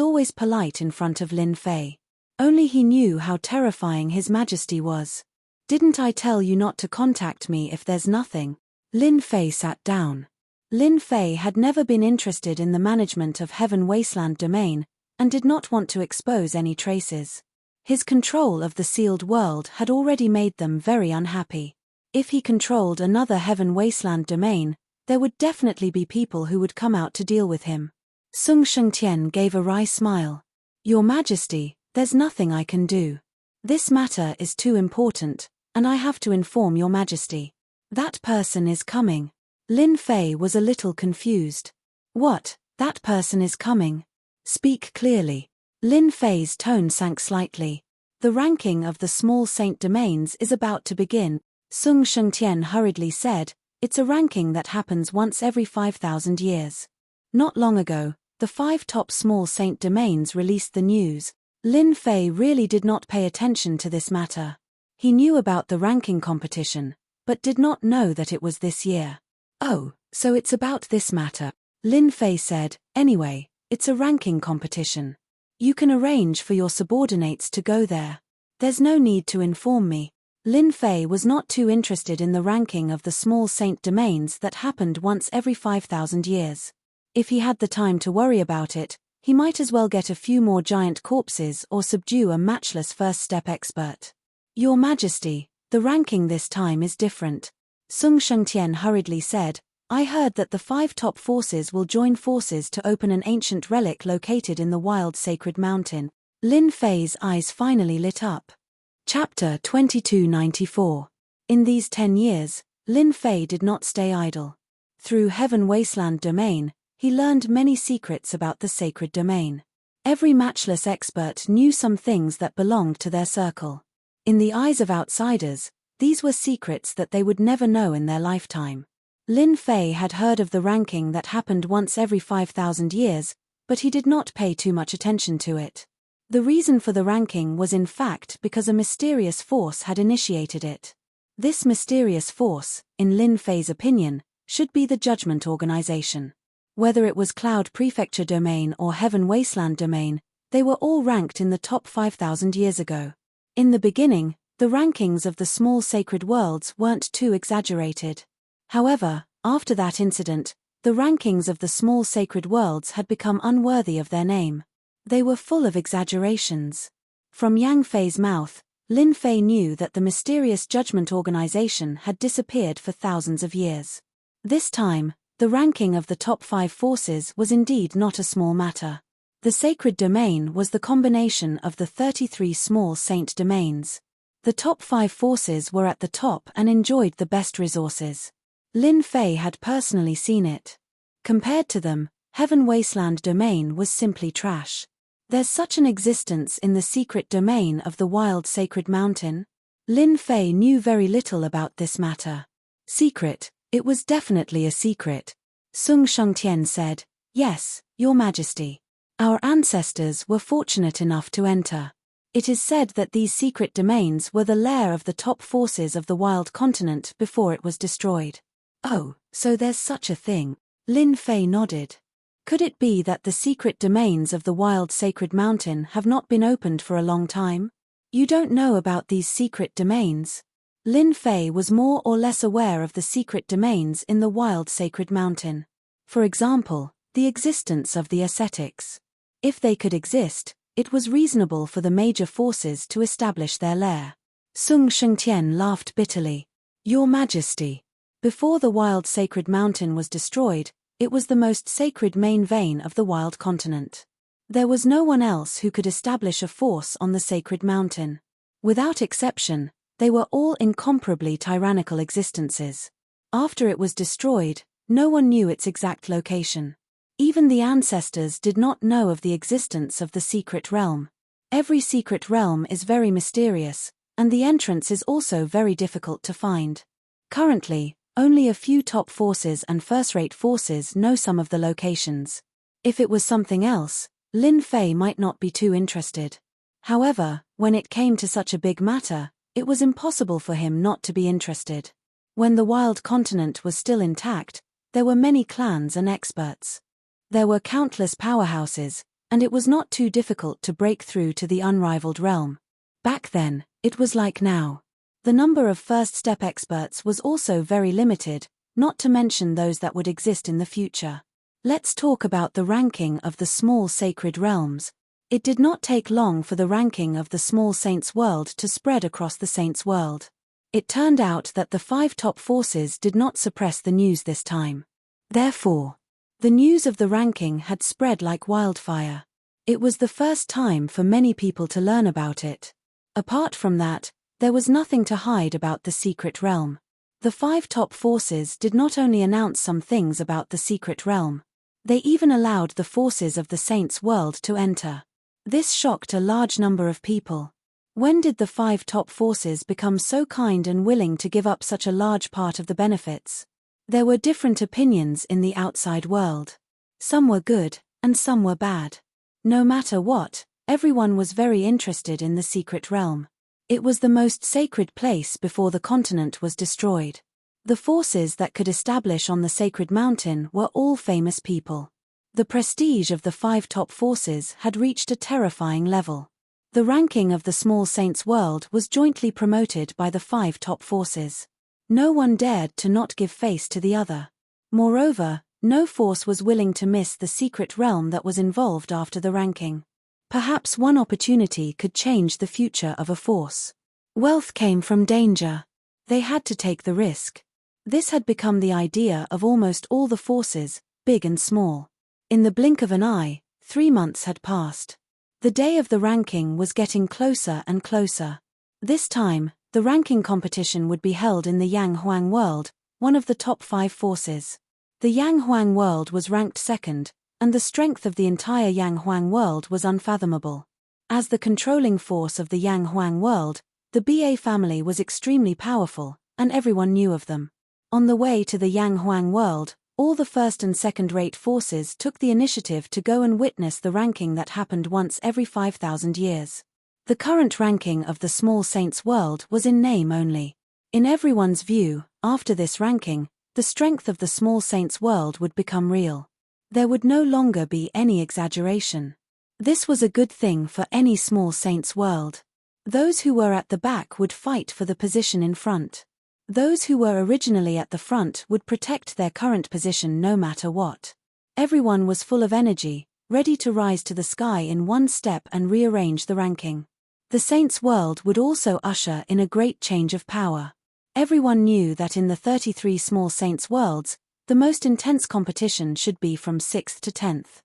always polite in front of Lin Fei. Only he knew how terrifying His Majesty was. Didn't I tell you not to contact me if there's nothing? Lin Fei sat down. Lin Fei had never been interested in the management of Heaven Wasteland Domain, and did not want to expose any traces. His control of the sealed world had already made them very unhappy. If he controlled another Heaven Wasteland Domain, there would definitely be people who would come out to deal with him. Sung Shengtian gave a wry smile. Your Majesty, there's nothing I can do. This matter is too important, and I have to inform Your Majesty. That person is coming. Lin Fei was a little confused. What, that person is coming? Speak clearly. Lin Fei's tone sank slightly. The ranking of the small saint domains is about to begin. Sung Shengtian hurriedly said, it's a ranking that happens once every 5,000 years. Not long ago, the 5 top small saint domains released the news. Lin Fei really did not pay attention to this matter. He knew about the ranking competition, but did not know that it was this year. Oh, so it's about this matter, Lin Fei said. Anyway, it's a ranking competition. You can arrange for your subordinates to go there. There's no need to inform me. Lin Fei was not too interested in the ranking of the small saint domains that happened once every 5,000 years. If he had the time to worry about it, he might as well get a few more giant corpses or subdue a matchless first-step expert. Your Majesty, the ranking this time is different. Sung Shengtian hurriedly said, I heard that the 5 top forces will join forces to open an ancient relic located in the wild sacred mountain. Lin Fei's eyes finally lit up. Chapter 2294. In these 10 years, Lin Fei did not stay idle. Through Heaven Wasteland Domain, he learned many secrets about the sacred domain. Every matchless expert knew some things that belonged to their circle. In the eyes of outsiders, these were secrets that they would never know in their lifetime. Lin Fei had heard of the ranking that happened once every 5,000 years, but he did not pay too much attention to it. The reason for the ranking was in fact because a mysterious force had initiated it. This mysterious force, in Lin Fei's opinion, should be the Judgment Organization. Whether it was Cloud Prefecture Domain or Heaven Wasteland Domain, they were all ranked in the top 5,000 years ago. In the beginning, the rankings of the small sacred worlds weren't too exaggerated. However, after that incident, the rankings of the small sacred worlds had become unworthy of their name. They were full of exaggerations. From Yang Fei's mouth, Lin Fei knew that the mysterious Judgment Organization had disappeared for thousands of years. This time, the ranking of the top 5 forces was indeed not a small matter. The sacred domain was the combination of the 33 small saint domains. The top 5 forces were at the top and enjoyed the best resources. Lin Fei had personally seen it. Compared to them, Heaven Wasteland Domain was simply trash. There's such an existence in the secret domain of the wild sacred mountain? Lin Fei knew very little about this matter. Secret, it was definitely a secret. Sung Shengtian said, Yes, Your Majesty. Our ancestors were fortunate enough to enter. It is said that these secret domains were the lair of the top forces of the wild continent before it was destroyed. Oh, so there's such a thing. Lin Fei nodded. Could it be that the secret domains of the wild sacred mountain have not been opened for a long time? You don't know about these secret domains? Lin Fei was more or less aware of the secret domains in the wild sacred mountain. For example, the existence of the ascetics. If they could exist, it was reasonable for the major forces to establish their lair. Sung Shengtian laughed bitterly. Your Majesty. Before the wild sacred mountain was destroyed, it was the most sacred main vein of the wild continent. There was no one else who could establish a force on the sacred mountain. Without exception, they were all incomparably tyrannical existences. After it was destroyed, no one knew its exact location. Even the ancestors did not know of the existence of the secret realm. Every secret realm is very mysterious, and the entrance is also very difficult to find. Currently, only a few top forces and first-rate forces know some of the locations. If it was something else, Lin Fei might not be too interested. However, when it came to such a big matter, it was impossible for him not to be interested. When the wild continent was still intact, there were many clans and experts. There were countless powerhouses, and it was not too difficult to break through to the unrivaled realm. Back then, it was like now. The number of first-step experts was also very limited, not to mention those that would exist in the future. Let's talk about the ranking of the small sacred realms. It did not take long for the ranking of the small saints' world to spread across the saints' world. It turned out that the 5 top forces did not suppress the news this time. Therefore, the news of the ranking had spread like wildfire. It was the first time for many people to learn about it. Apart from that, there was nothing to hide about the secret realm. The 5 top forces did not only announce some things about the secret realm, they even allowed the forces of the saints' world to enter. This shocked a large number of people. When did the 5 top forces become so kind and willing to give up such a large part of the benefits? There were different opinions in the outside world. Some were good, and some were bad. No matter what, everyone was very interested in the secret realm. It was the most sacred place before the continent was destroyed. The forces that could establish on the sacred mountain were all famous people. The prestige of the 5 top forces had reached a terrifying level. The ranking of the small saints' world was jointly promoted by the 5 top forces. No one dared to not give face to the other. Moreover, no force was willing to miss the secret realm that was involved after the ranking. Perhaps one opportunity could change the future of a force. Wealth came from danger. They had to take the risk. This had become the idea of almost all the forces, big and small. In the blink of an eye, 3 months had passed. The day of the ranking was getting closer and closer. This time, the ranking competition would be held in the Yang Huang world, one of the top 5 forces. The Yang Huang world was ranked second, and the strength of the entire Yang Huang world was unfathomable. As the controlling force of the Yang Huang world, the BA family was extremely powerful, and everyone knew of them. On the way to the Yang Huang world, all the first and second-rate forces took the initiative to go and witness the ranking that happened once every 5,000 years. The current ranking of the small saints' world was in name only. In everyone's view, after this ranking, the strength of the small saints' world would become real. There would no longer be any exaggeration. This was a good thing for any small saints' world. Those who were at the back would fight for the position in front. Those who were originally at the front would protect their current position no matter what. Everyone was full of energy, ready to rise to the sky in one step and rearrange the ranking. The saints' world would also usher in a great change of power. Everyone knew that in the 33 small saints' worlds, the most intense competition should be from 6th to 10th.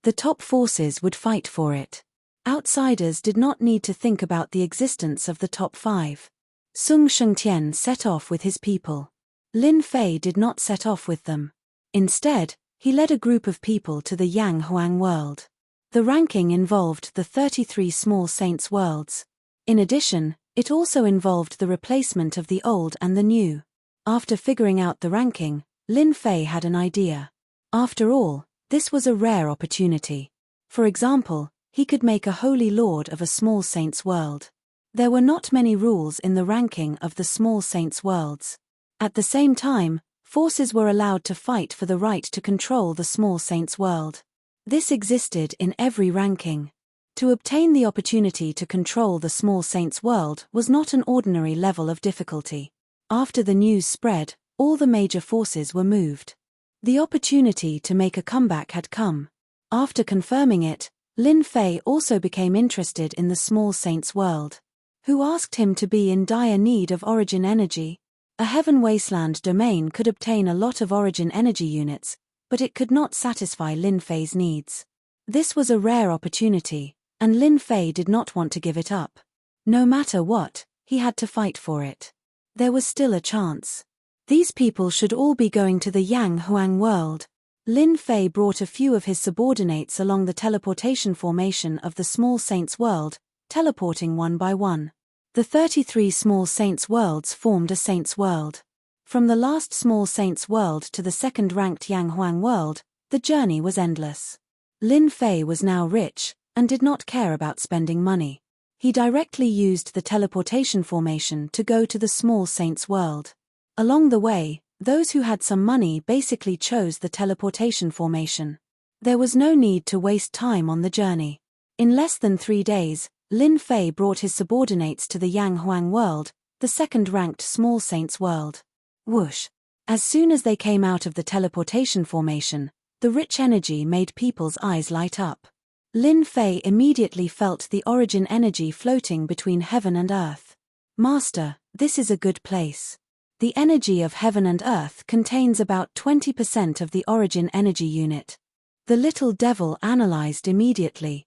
The top forces would fight for it. Outsiders did not need to think about the existence of the top 5. Sung Shengtian set off with his people. Lin Fei did not set off with them. Instead, he led a group of people to the Yang Huang world. The ranking involved the 33 small saints' worlds. In addition, it also involved the replacement of the old and the new. After figuring out the ranking, Lin Fei had an idea. After all, this was a rare opportunity. For example, he could make a holy lord of a small saints' world. There were not many rules in the ranking of the small saints' worlds. At the same time, forces were allowed to fight for the right to control the small saints' world. This existed in every ranking. To obtain the opportunity to control the small saints' world was not an ordinary level of difficulty. After the news spread, all the major forces were moved. The opportunity to make a comeback had come. After confirming it, Lin Fei also became interested in the small saints' world. Who asked him to be in dire need of origin energy? A Heaven Wasteland domain could obtain a lot of origin energy units, but it could not satisfy Lin Fei's needs. This was a rare opportunity, and Lin Fei did not want to give it up. No matter what, he had to fight for it. There was still a chance. These people should all be going to the Yang Huang world. Lin Fei brought a few of his subordinates along the teleportation formation of the Small Saints world, teleporting one by one. The 33 Small Saints worlds formed a Saints world. From the last Small Saints world to the second-ranked Yang Huang world, the journey was endless. Lin Fei was now rich, and did not care about spending money. He directly used the teleportation formation to go to the Small Saints world. Along the way, those who had some money basically chose the teleportation formation. There was no need to waste time on the journey. In less than 3 days, Lin Fei brought his subordinates to the Yang Huang world, the second-ranked Small Saints world. Whoosh! As soon as they came out of the teleportation formation, the rich energy made people's eyes light up. Lin Fei immediately felt the origin energy floating between heaven and earth. Master, this is a good place. The energy of heaven and earth contains about 20% of the origin energy unit. The little devil analyzed immediately.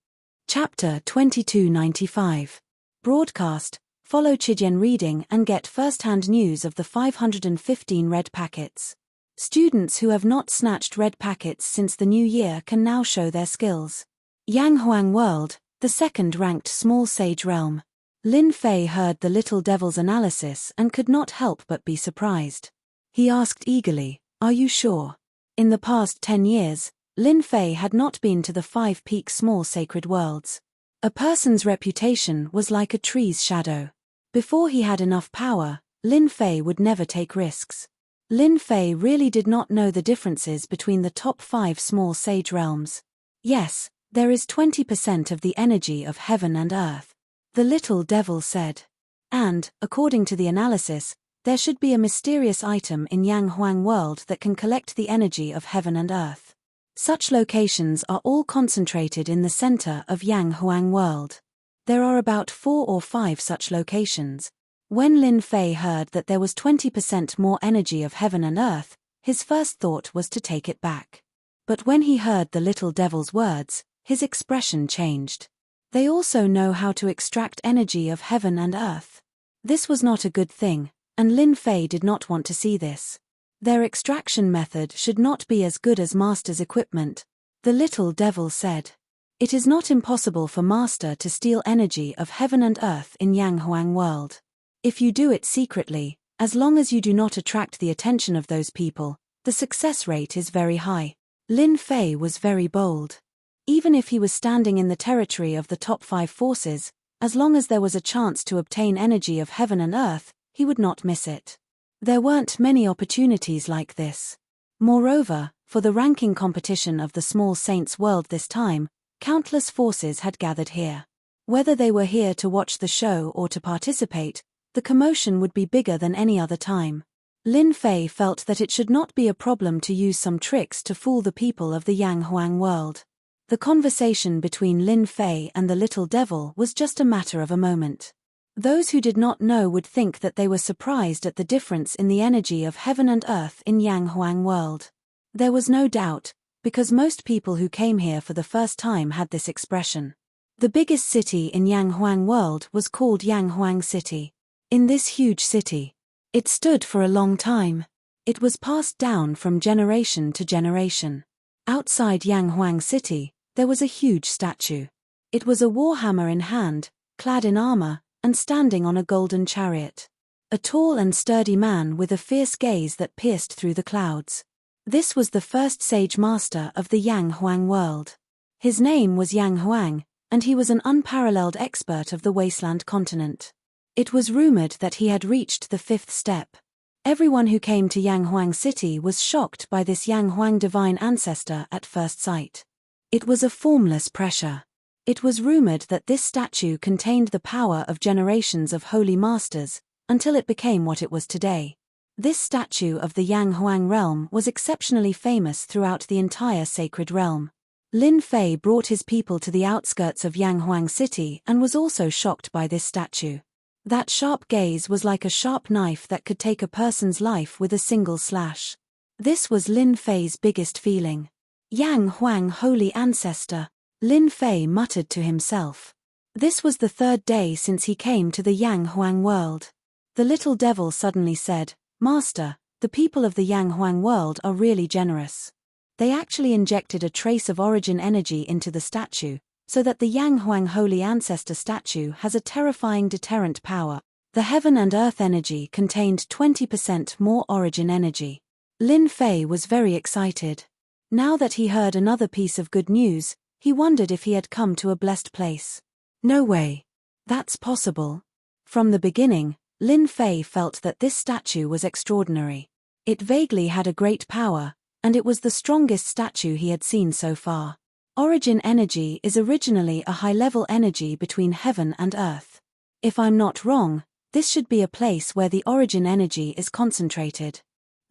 Chapter 2295. Broadcast. Follow Chijian reading and get first-hand news of the 515 red packets. Students who have not snatched red packets since the new year can now show their skills. Yang Huang World, the second-ranked Small Sage Realm. Lin Fei heard the little devil's analysis and could not help but be surprised. He asked eagerly, "Are you sure?" In the past 10 years, Lin Fei had not been to the 5-peak small sacred worlds. A person's reputation was like a tree's shadow. Before he had enough power, Lin Fei would never take risks. Lin Fei really did not know the differences between the top 5 small sage realms. Yes, there is 20% of the energy of heaven and earth. The little devil said. And, according to the analysis, there should be a mysterious item in Yang Huang world that can collect the energy of heaven and earth. Such locations are all concentrated in the center of Yang Huang world. There are about 4 or 5 such locations. When Lin Fei heard that there was 20% more energy of heaven and earth, his first thought was to take it back. But when he heard the little devil's words, his expression changed. They also know how to extract energy of heaven and earth. This was not a good thing, and Lin Fei did not want to see this. Their extraction method should not be as good as Master's equipment. The little devil said. It is not impossible for Master to steal energy of heaven and earth in Yang Huang world. If you do it secretly, as long as you do not attract the attention of those people, the success rate is very high. Lin Fei was very bold. Even if he was standing in the territory of the top 5 forces, as long as there was a chance to obtain energy of heaven and earth, he would not miss it. There weren't many opportunities like this. Moreover, for the ranking competition of the Small Saints world this time, countless forces had gathered here. Whether they were here to watch the show or to participate, the commotion would be bigger than any other time. Lin Fei felt that it should not be a problem to use some tricks to fool the people of the Yang Huang world. The conversation between Lin Fei and the little devil was just a matter of a moment. Those who did not know would think that they were surprised at the difference in the energy of heaven and earth in Yang Huang world. There was no doubt, because most people who came here for the first time had this expression. The biggest city in Yang Huang world was called Yang Huang City. In this huge city, it stood for a long time. It was passed down from generation to generation. Outside Yang Huang City, there was a huge statue. It was a warhammer in hand, clad in armor, and standing on a golden chariot. A tall and sturdy man with a fierce gaze that pierced through the clouds. This was the first sage master of the Yang Huang world. His name was Yang Huang, and he was an unparalleled expert of the wasteland continent. It was rumored that he had reached the 5th step. Everyone who came to Yang Huang City was shocked by this Yang Huang divine ancestor at first sight. It was a formless pressure. It was rumored that this statue contained the power of generations of holy masters, until it became what it was today. This statue of the Yang Huang realm was exceptionally famous throughout the entire sacred realm. Lin Fei brought his people to the outskirts of Yang Huang City and was also shocked by this statue. That sharp gaze was like a sharp knife that could take a person's life with a single slash. This was Lin Fei's biggest feeling. Yang Huang holy ancestor, Lin Fei muttered to himself. This was the third day since he came to the Yang Huang world. The little devil suddenly said, "Master, the people of the Yang Huang world are really generous. They actually injected a trace of origin energy into the statue, so that the Yang Huang Holy Ancestor statue has a terrifying deterrent power. The heaven and earth energy contained 20% more origin energy." Lin Fei was very excited. Now that he heard another piece of good news, he wondered if he had come to a blessed place. No way. That's possible. From the beginning, Lin Fei felt that this statue was extraordinary. It vaguely had a great power, and it was the strongest statue he had seen so far. Origin energy is originally a high-level energy between heaven and earth. If I'm not wrong, this should be a place where the origin energy is concentrated.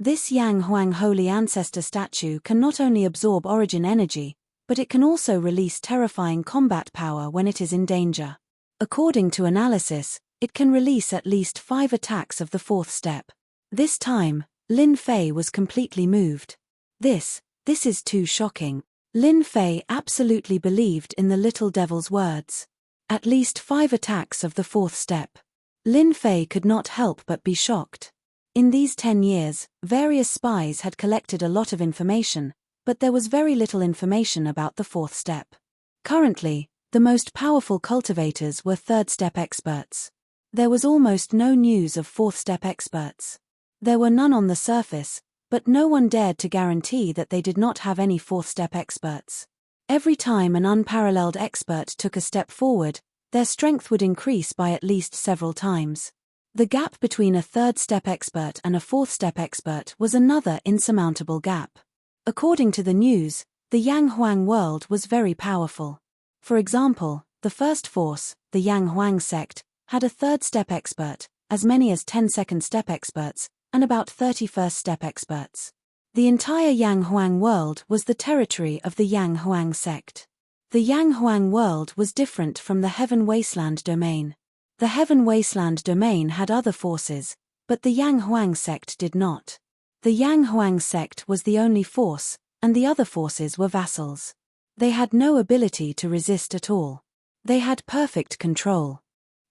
This Yang Huang Holy Ancestor statue can not only absorb origin energy, but it can also release terrifying combat power when it is in danger. According to analysis, it can release at least 5 attacks of the 4th step. This time, Lin Fei was completely moved. This is too shocking. Lin Fei absolutely believed in the little devil's words. At least 5 attacks of the 4th step. Lin Fei could not help but be shocked. In these 10 years, various spies had collected a lot of information, but there was very little information about the 4th step. Currently, the most powerful cultivators were 3rd step experts. There was almost no news of 4th step experts. There were none on the surface, but no one dared to guarantee that they did not have any 4th step experts. Every time an unparalleled expert took a step forward, their strength would increase by at least several times. The gap between a 3rd step expert and a 4th step expert was another insurmountable gap. According to the news, the Yang Huang world was very powerful. For example, the first force, the Yang Huang sect, had a 3rd step expert, as many as 10 2nd step experts, and about 30 1st step experts. The entire Yang Huang world was the territory of the Yang Huang sect. The Yang Huang world was different from the Heaven Wasteland domain. The Heaven Wasteland domain had other forces, but the Yang Huang sect did not. The Yang Huang sect was the only force, and the other forces were vassals. They had no ability to resist at all. They had perfect control.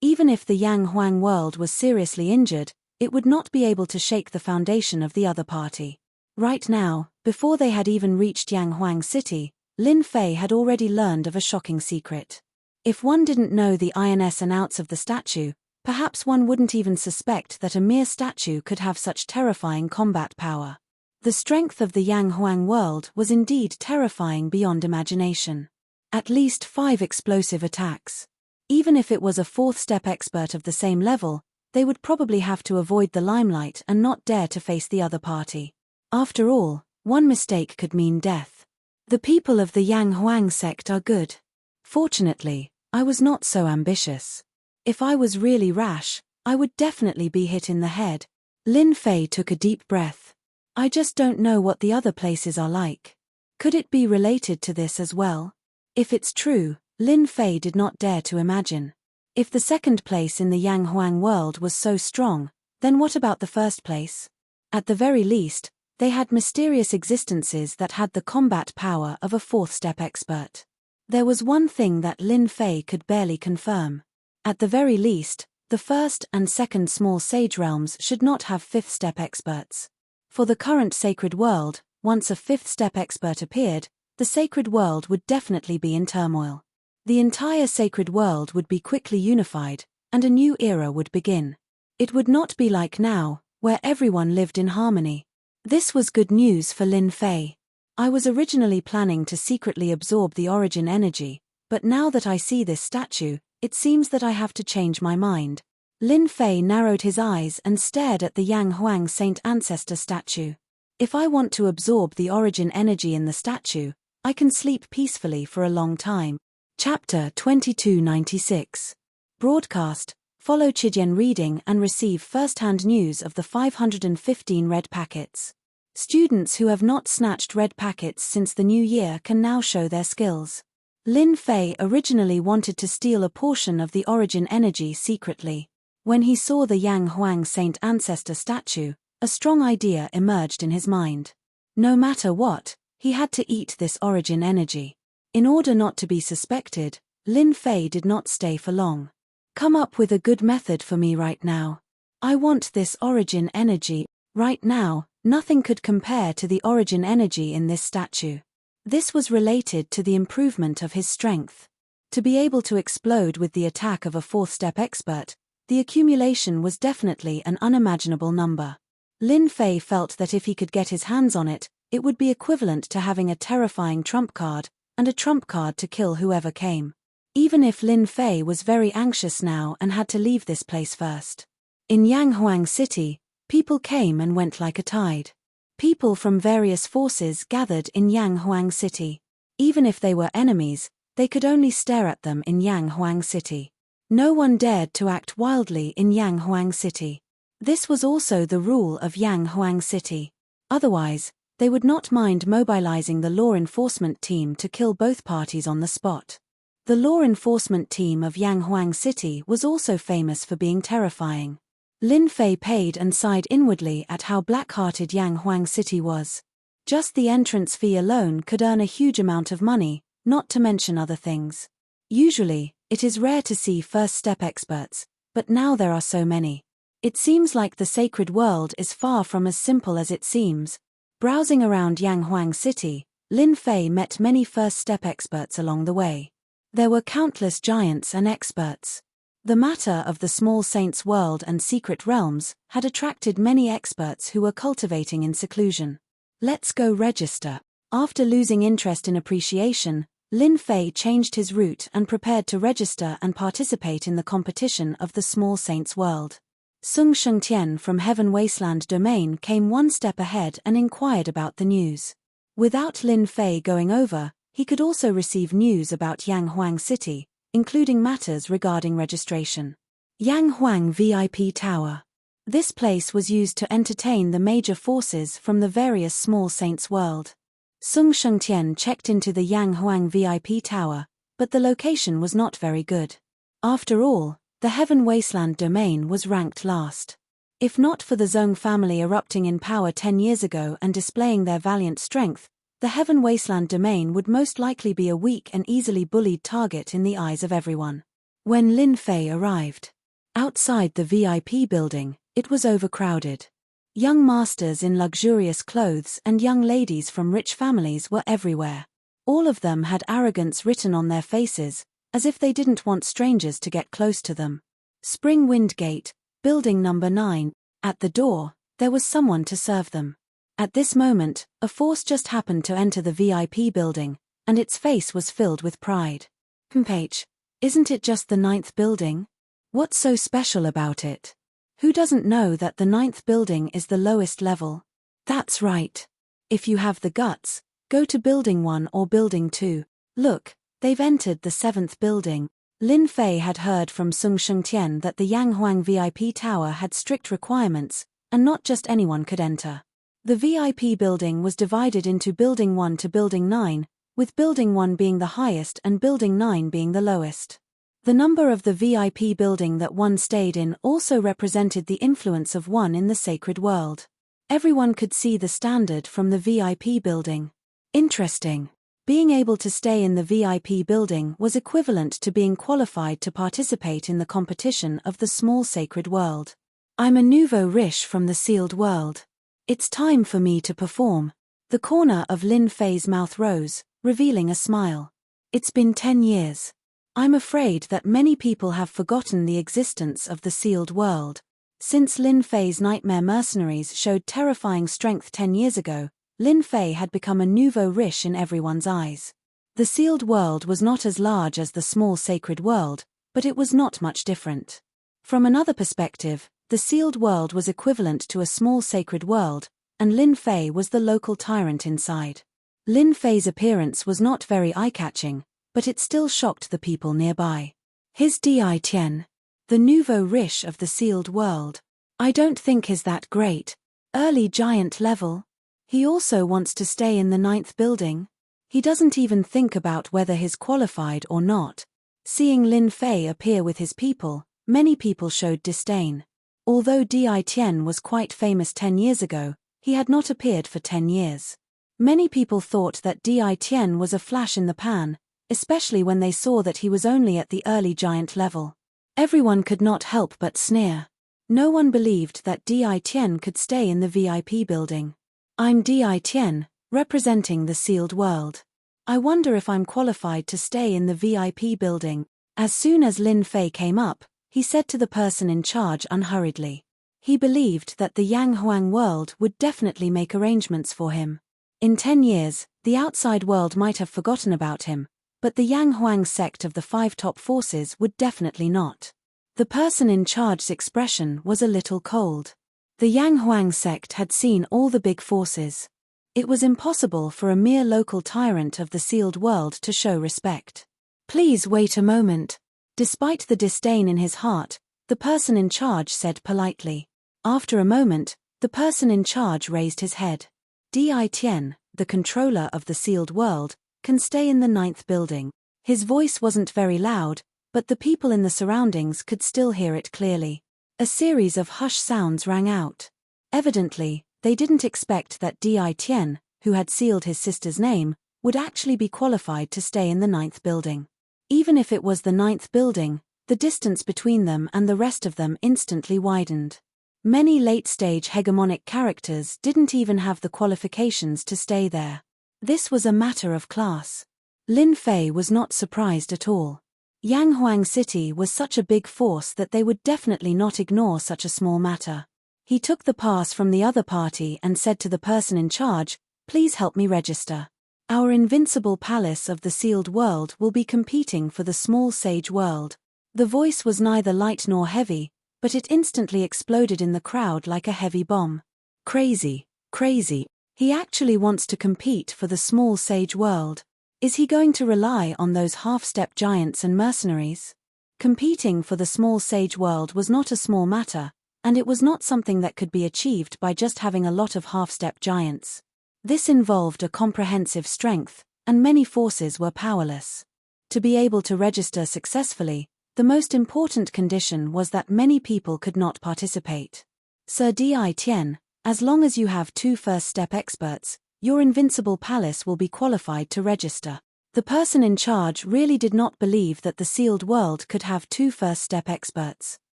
Even if the Yang Huang world was seriously injured, it would not be able to shake the foundation of the other party. Right now, before they had even reached Yang Huang City, Lin Fei had already learned of a shocking secret. If one didn't know the ins and outs of the statue, perhaps one wouldn't even suspect that a mere statue could have such terrifying combat power. The strength of the Yang Huang world was indeed terrifying beyond imagination. At least 5 explosive attacks. Even if it was a 4th step expert of the same level, they would probably have to avoid the limelight and not dare to face the other party. After all, one mistake could mean death. The people of the Yang Huang sect are good. Fortunately, I was not so ambitious. If I was really rash, I would definitely be hit in the head. Lin Fei took a deep breath. I just don't know what the other places are like. Could it be related to this as well? If it's true, Lin Fei did not dare to imagine. If the 2nd place in the Yang Huang world was so strong, then what about the 1st place? At the very least, they had mysterious existences that had the combat power of a 4th step expert. There was one thing that Lin Fei could barely confirm. At the very least, the 1st and 2nd small sage realms should not have 5th step experts. For the current sacred world, once a 5th step expert appeared, the sacred world would definitely be in turmoil. The entire sacred world would be quickly unified, and a new era would begin. It would not be like now, where everyone lived in harmony. This was good news for Lin Fei. I was originally planning to secretly absorb the origin energy, but now that I see this statue, it seems that I have to change my mind. Lin Fei narrowed his eyes and stared at the Yang Huang Saint Ancestor statue. If I want to absorb the origin energy in the statue, I can sleep peacefully for a long time. Chapter 2296. Broadcast. Follow Chijian reading and receive first-hand news of the 515 red packets. Students who have not snatched red packets since the new year can now show their skills. Lin Fei originally wanted to steal a portion of the origin energy secretly. When he saw the Yang Huang Saint Ancestor statue, a strong idea emerged in his mind. No matter what, he had to eat this origin energy. In order not to be suspected, Lin Fei did not stay for long. Come up with a good method for me right now. I want this origin energy. Right now, nothing could compare to the origin energy in this statue. This was related to the improvement of his strength. To be able to explode with the attack of a fourth-step expert, the accumulation was definitely an unimaginable number. Lin Fei felt that if he could get his hands on it, it would be equivalent to having a terrifying trump card, and a trump card to kill whoever came. Even if Lin Fei was very anxious now and had to leave this place first. In Yanghuang City, people came and went like a tide. People from various forces gathered in Yanghuang City. Even if they were enemies, they could only stare at them in Yanghuang City. No one dared to act wildly in Yanghuang City. This was also the rule of Yanghuang City. Otherwise, they would not mind mobilizing the law enforcement team to kill both parties on the spot. The law enforcement team of Yanghuang City was also famous for being terrifying. Lin Fei paid and sighed inwardly at how black-hearted Yanghuang City was. Just the entrance fee alone could earn a huge amount of money, not to mention other things. Usually, it is rare to see first-step experts, but now there are so many. It seems like the sacred world is far from as simple as it seems. Browsing around Yanghuang City, Lin Fei met many first-step experts along the way. There were countless giants and experts. The matter of the small saints' world and secret realms had attracted many experts who were cultivating in seclusion. Let's go register. After losing interest in appreciation, Lin Fei changed his route and prepared to register and participate in the competition of the small saints' world. Sung Shengtian from Heaven Wasteland Domain came one step ahead and inquired about the news. Without Lin Fei going over, he could also receive news about Yanghuang City, including matters regarding registration. Yanghuang VIP Tower. This place was used to entertain the major forces from the various small saints' world. Sung Shengtian checked into the Yanghuang VIP Tower, but the location was not very good. After all, the Heaven Wasteland Domain was ranked last. If not for the Zhong family erupting in power 10 years ago and displaying their valiant strength, the Heaven Wasteland Domain would most likely be a weak and easily bullied target in the eyes of everyone. When Lin Fei arrived outside the VIP building, it was overcrowded. Young masters in luxurious clothes and young ladies from rich families were everywhere. All of them had arrogance written on their faces, as if they didn't want strangers to get close to them. Spring Wind Gate, building number 9, at the door, there was someone to serve them. At this moment, a force just happened to enter the VIP building, and its face was filled with pride. H, isn't it just the 9th building? What's so special about it? Who doesn't know that the 9th building is the lowest level? That's right. If you have the guts, go to building 1 or building 2. Look, they've entered the 7th building. Lin Fei had heard from Sung Shengtian that the Yanghuang VIP Tower had strict requirements, and not just anyone could enter. The VIP building was divided into Building 1 to Building 9, with Building 1 being the highest and Building 9 being the lowest. The number of the VIP building that one stayed in also represented the influence of one in the sacred world. Everyone could see the standard from the VIP building. Interesting. Being able to stay in the VIP building was equivalent to being qualified to participate in the competition of the small sacred world. I'm a nouveau riche from the sealed world. It's time for me to perform. The corner of Lin Fei's mouth rose, revealing a smile. It's been 10 years. I'm afraid that many people have forgotten the existence of the sealed world. Since Lin Fei's nightmare mercenaries showed terrifying strength 10 years ago, Lin Fei had become a nouveau riche in everyone's eyes. The sealed world was not as large as the small sacred world, but it was not much different. From another perspective, the sealed world was equivalent to a small sacred world, and Lin Fei was the local tyrant inside. Lin Fei's appearance was not very eye-catching, but it still shocked the people nearby. His Di Tian, the nouveau riche of the sealed world, I don't think is that great. Early giant level. He also wants to stay in the 9th building. He doesn't even think about whether he's qualified or not. Seeing Lin Fei appear with his people, many people showed disdain. Although Di Tian was quite famous 10 years ago, he had not appeared for 10 years. Many people thought that Di Tian was a flash in the pan, especially when they saw that he was only at the early giant level. Everyone could not help but sneer. No one believed that Di Tian could stay in the VIP building. I'm Di Tian, representing the sealed world. I wonder if I'm qualified to stay in the VIP building. As soon as Lin Fei came up, he said to the person in charge unhurriedly. He believed that the Yang Huang world would definitely make arrangements for him. In 10 years, the outside world might have forgotten about him, but the Yang Huang sect of the 5 top forces would definitely not. The person in charge's expression was a little cold. The Yang Huang sect had seen all the big forces. It was impossible for a mere local tyrant of the sealed world to show respect. Please wait a moment. Despite the disdain in his heart, the person in charge said politely. After a moment, the person in charge raised his head. Di Tian, the controller of the sealed world, can stay in the 9th building. His voice wasn't very loud, but the people in the surroundings could still hear it clearly. A series of hush sounds rang out. Evidently, they didn't expect that Di Tian, who had sealed his sister's name, would actually be qualified to stay in the 9th building. Even if it was the 9th building, the distance between them and the rest of them instantly widened. Many late-stage hegemonic characters didn't even have the qualifications to stay there. This was a matter of class. Lin Fei was not surprised at all. Yang Huang City was such a big force that they would definitely not ignore such a small matter. He took the pass from the other party and said to the person in charge, "Please help me register. Our invincible palace of the sealed world will be competing for the small sage world." The voice was neither light nor heavy, but it instantly exploded in the crowd like a heavy bomb. Crazy, crazy. He actually wants to compete for the small sage world. Is he going to rely on those half-step giants and mercenaries? Competing for the small sage world was not a small matter, and it was not something that could be achieved by just having a lot of half-step giants. This involved a comprehensive strength, and many forces were powerless. To be able to register successfully, the most important condition was that many people could not participate. Sir Di Tian, as long as you have 2 first-step experts, your invincible palace will be qualified to register. The person in charge really did not believe that the sealed world could have 2 first-step experts.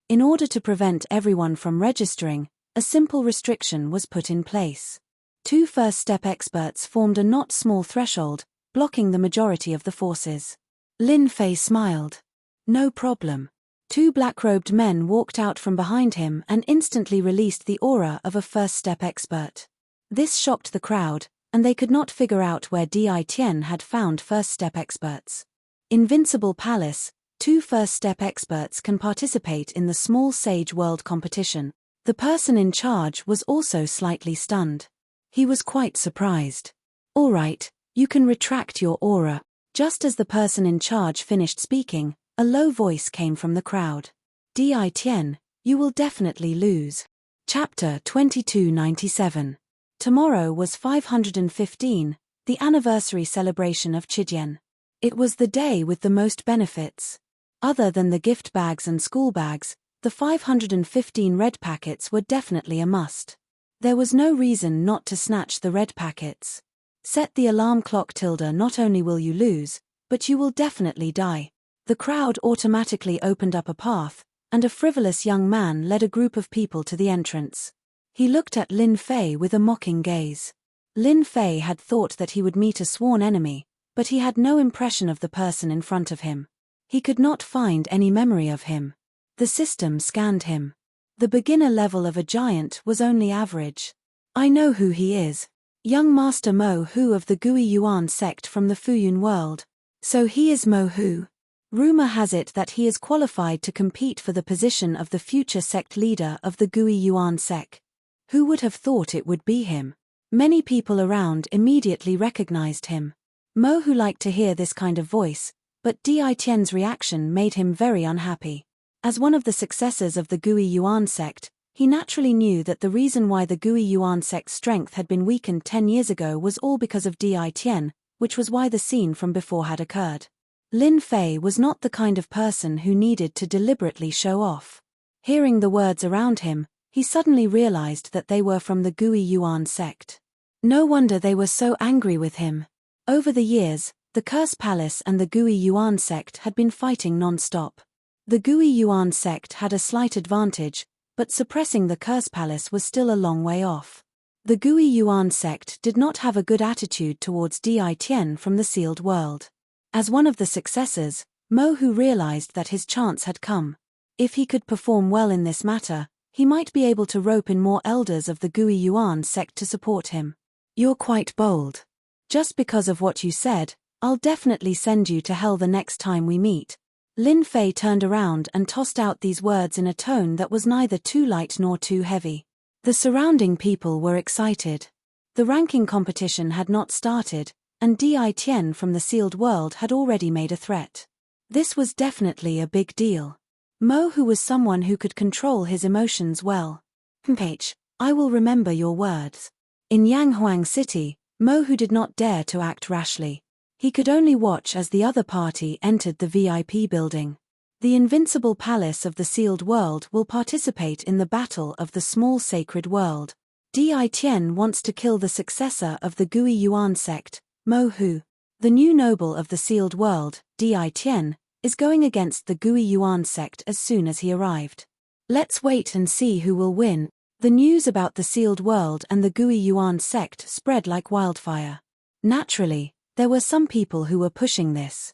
In order to prevent everyone from registering, a simple restriction was put in place. 2 first-step experts formed a not small threshold, blocking the majority of the forces. Lin Fei smiled. No problem. 2 black-robed men walked out from behind him and instantly released the aura of a first-step expert. This shocked the crowd, and they could not figure out where Di Tian had found first-step experts. Invincible Palace, 2 first-step experts can participate in the Small Sage World competition. The person in charge was also slightly stunned. He was quite surprised. All right, you can retract your aura. Just as the person in charge finished speaking, a low voice came from the crowd. Di Tian, you will definitely lose. Chapter 2297. Tomorrow was 515, the anniversary celebration of Chidian. It was the day with the most benefits. Other than the gift bags and school bags, the 515 red packets were definitely a must. There was no reason not to snatch the red packets. Set the alarm clock. Not only will you lose, but you will definitely die. The crowd automatically opened up a path, and a frivolous young man led a group of people to the entrance. He looked at Lin Fei with a mocking gaze. Lin Fei had thought that he would meet a sworn enemy, but he had no impression of the person in front of him. He could not find any memory of him. The system scanned him. The beginner level of a giant was only average. I know who he is. Young Master Mo Hu of the Gui Yuan sect from the Fuyun world. So he is Mo Hu. Rumor has it that he is qualified to compete for the position of the future sect leader of the Gui Yuan sect. Who would have thought it would be him? Many people around immediately recognized him. Mo Hu liked to hear this kind of voice, but Di Tian's reaction made him very unhappy. As one of the successors of the Gui Yuan sect, he naturally knew that the reason why the Gui Yuan sect's strength had been weakened 10 years ago was all because of Di Tian, which was why the scene from before had occurred. Lin Fei was not the kind of person who needed to deliberately show off. Hearing the words around him, he suddenly realized that they were from the Gui Yuan sect. No wonder they were so angry with him. Over the years, The Curse Palace and the Gui Yuan sect had been fighting non-stop. The Gui Yuan sect had a slight advantage, but suppressing the Curse Palace was still a long way off. The Gui Yuan sect did not have a good attitude towards Di Tian from the sealed world. As one of the successors, Mo Hu realized that his chance had come. If he could perform well in this matter, he might be able to rope in more elders of the Gui Yuan sect to support him. You're quite bold. Just because of what you said, I'll definitely send you to hell the next time we meet. Lin Fei turned around and tossed out these words in a tone that was neither too light nor too heavy. The surrounding people were excited. The ranking competition had not started, and Di Tian from the sealed world had already made a threat. This was definitely a big deal. Mo Hu was someone who could control his emotions well. I will remember your words. In Yanghuang City, Mo Hu did not dare to act rashly. He could only watch as the other party entered the VIP building. The invincible palace of the sealed world will participate in the battle of the small sacred world. Di Tian wants to kill the successor of the Gui Yuan sect, Mo Hu. The new noble of the sealed world, Di Tian, is going against the Gui Yuan sect as soon as he arrived. Let's wait and see who will win. The news about the sealed world and the Gui Yuan sect spread like wildfire. Naturally, there were some people who were pushing this.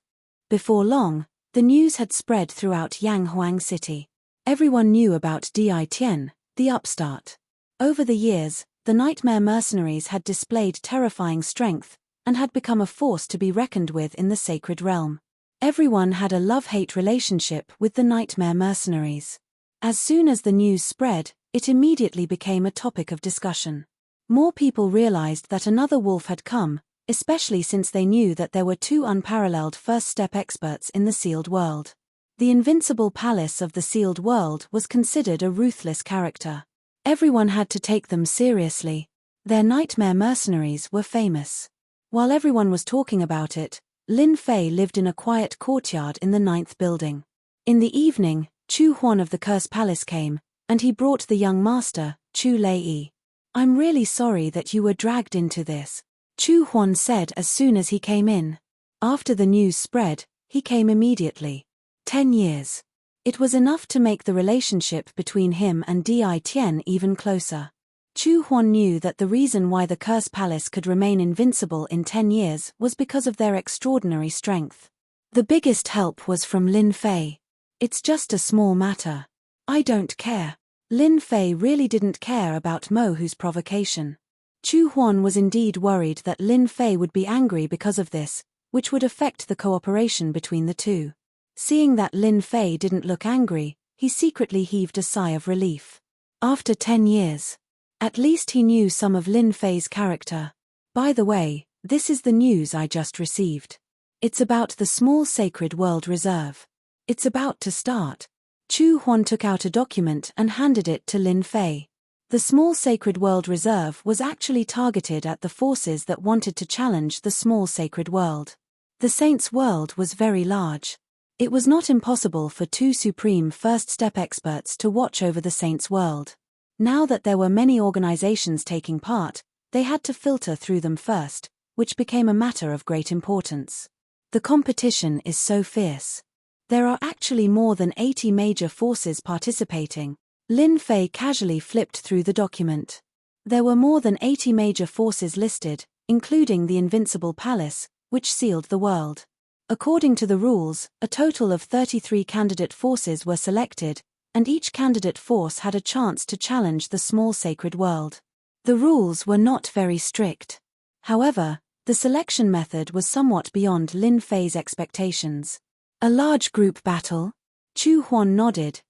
Before long, the news had spread throughout Yanghuang City. Everyone knew about Di Tian, the upstart. Over the years, the Nightmare Mercenaries had displayed terrifying strength, and had become a force to be reckoned with in the sacred realm. Everyone had a love-hate relationship with the Nightmare Mercenaries. As soon as the news spread, it immediately became a topic of discussion. More people realized that another wolf had come, especially since they knew that there were two unparalleled first-step experts in the sealed world. The invincible palace of the sealed world was considered a ruthless character. Everyone had to take them seriously. Their Nightmare Mercenaries were famous. While everyone was talking about it, Lin Fei lived in a quiet courtyard in the 9th building. In the evening, Chu Huan of the Curse Palace came, and he brought the young master, Chu Lei. I'm really sorry that you were dragged into this, Chu Huan said as soon as he came in. After the news spread, he came immediately. 10 years. It was enough to make the relationship between him and Di Tian even closer. Chu Huan knew that the reason why the Curse Palace could remain invincible in 10 years was because of their extraordinary strength. The biggest help was from Lin Fei. It's just a small matter. I don't care. Lin Fei really didn't care about Mo Hu's provocation. Chu Huan was indeed worried that Lin Fei would be angry because of this, which would affect the cooperation between the two. Seeing that Lin Fei didn't look angry, he secretly heaved a sigh of relief. After 10 years. At least he knew some of Lin Fei's character. By the way, this is the news I just received. It's about the small sacred world reserve. It's about to start. Chu Huan took out a document and handed it to Lin Fei. The small sacred world reserve was actually targeted at the forces that wanted to challenge the small sacred world. The Saints' world was very large. It was not impossible for two supreme first-step experts to watch over the Saints' world. Now that there were many organizations taking part, they had to filter through them first, which became a matter of great importance. The competition is so fierce. There are actually more than 80 major forces participating. Lin Fei casually flipped through the document. There were more than 80 major forces listed, including the Invincible Palace, which sealed the world. According to the rules, a total of 33 candidate forces were selected, and each candidate force had a chance to challenge the small sacred world. The rules were not very strict. However, the selection method was somewhat beyond Lin Fei's expectations. A large group battle? Chu Huan nodded.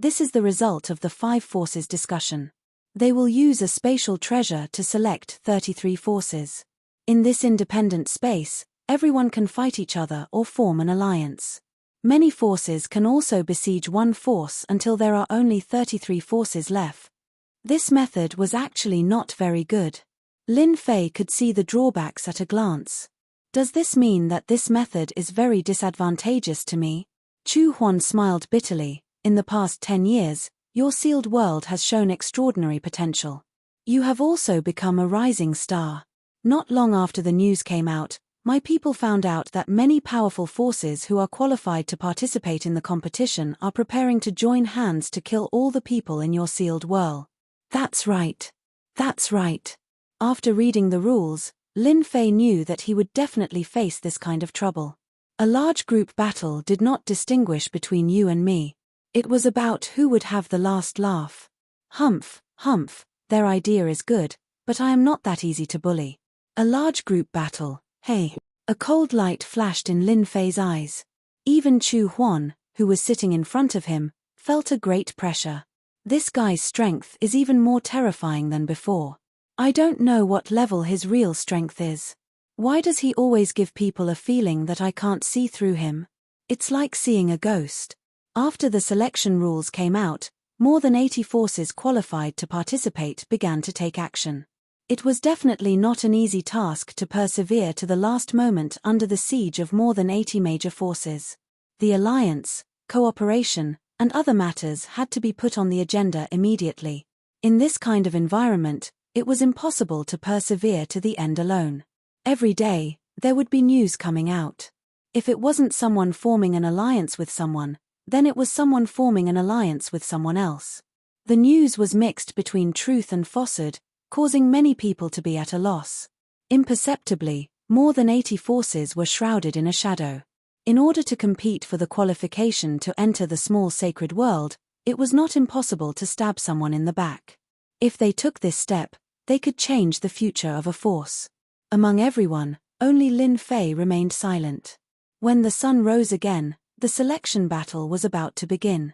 This is the result of the 5 forces discussion. They will use a spatial treasure to select 33 forces. In this independent space, everyone can fight each other or form an alliance. Many forces can also besiege one force until there are only 33 forces left. This method was actually not very good. Lin Fei could see the drawbacks at a glance. Does this mean that this method is very disadvantageous to me? Chu Huan smiled bitterly. In the past 10 years, your sealed world has shown extraordinary potential. You have also become a rising star. Not long after the news came out, My people found out that many powerful forces who are qualified to participate in the competition are preparing to join hands to kill all the people in your sealed whirl. That's right. That's right. After reading the rules, Lin Fei knew that he would definitely face this kind of trouble. A large group battle did not distinguish between you and me. It was about who would have the last laugh. Humph, humph, their idea is good, but I am not that easy to bully. A large group battle, hey. A cold light flashed in Lin Fei's eyes. Even Chu Huan, who was sitting in front of him, felt a great pressure. This guy's strength is even more terrifying than before. I don't know what level his real strength is. Why does he always give people a feeling that I can't see through him? It's like seeing a ghost. After the selection rules came out, more than 80 forces qualified to participate began to take action. It was definitely not an easy task to persevere to the last moment under the siege of more than 80 major forces. The alliance, cooperation, and other matters had to be put on the agenda immediately. In this kind of environment, it was impossible to persevere to the end alone. Every day, there would be news coming out. If it wasn't someone forming an alliance with someone, then it was someone forming an alliance with someone else. The news was mixed between truth and falsehood, causing many people to be at a loss. Imperceptibly, more than 80 forces were shrouded in a shadow. In order to compete for the qualification to enter the small sacred world, it was not impossible to stab someone in the back. If they took this step, they could change the future of a force. Among everyone, only Lin Fei remained silent. When the sun rose again, the selection battle was about to begin.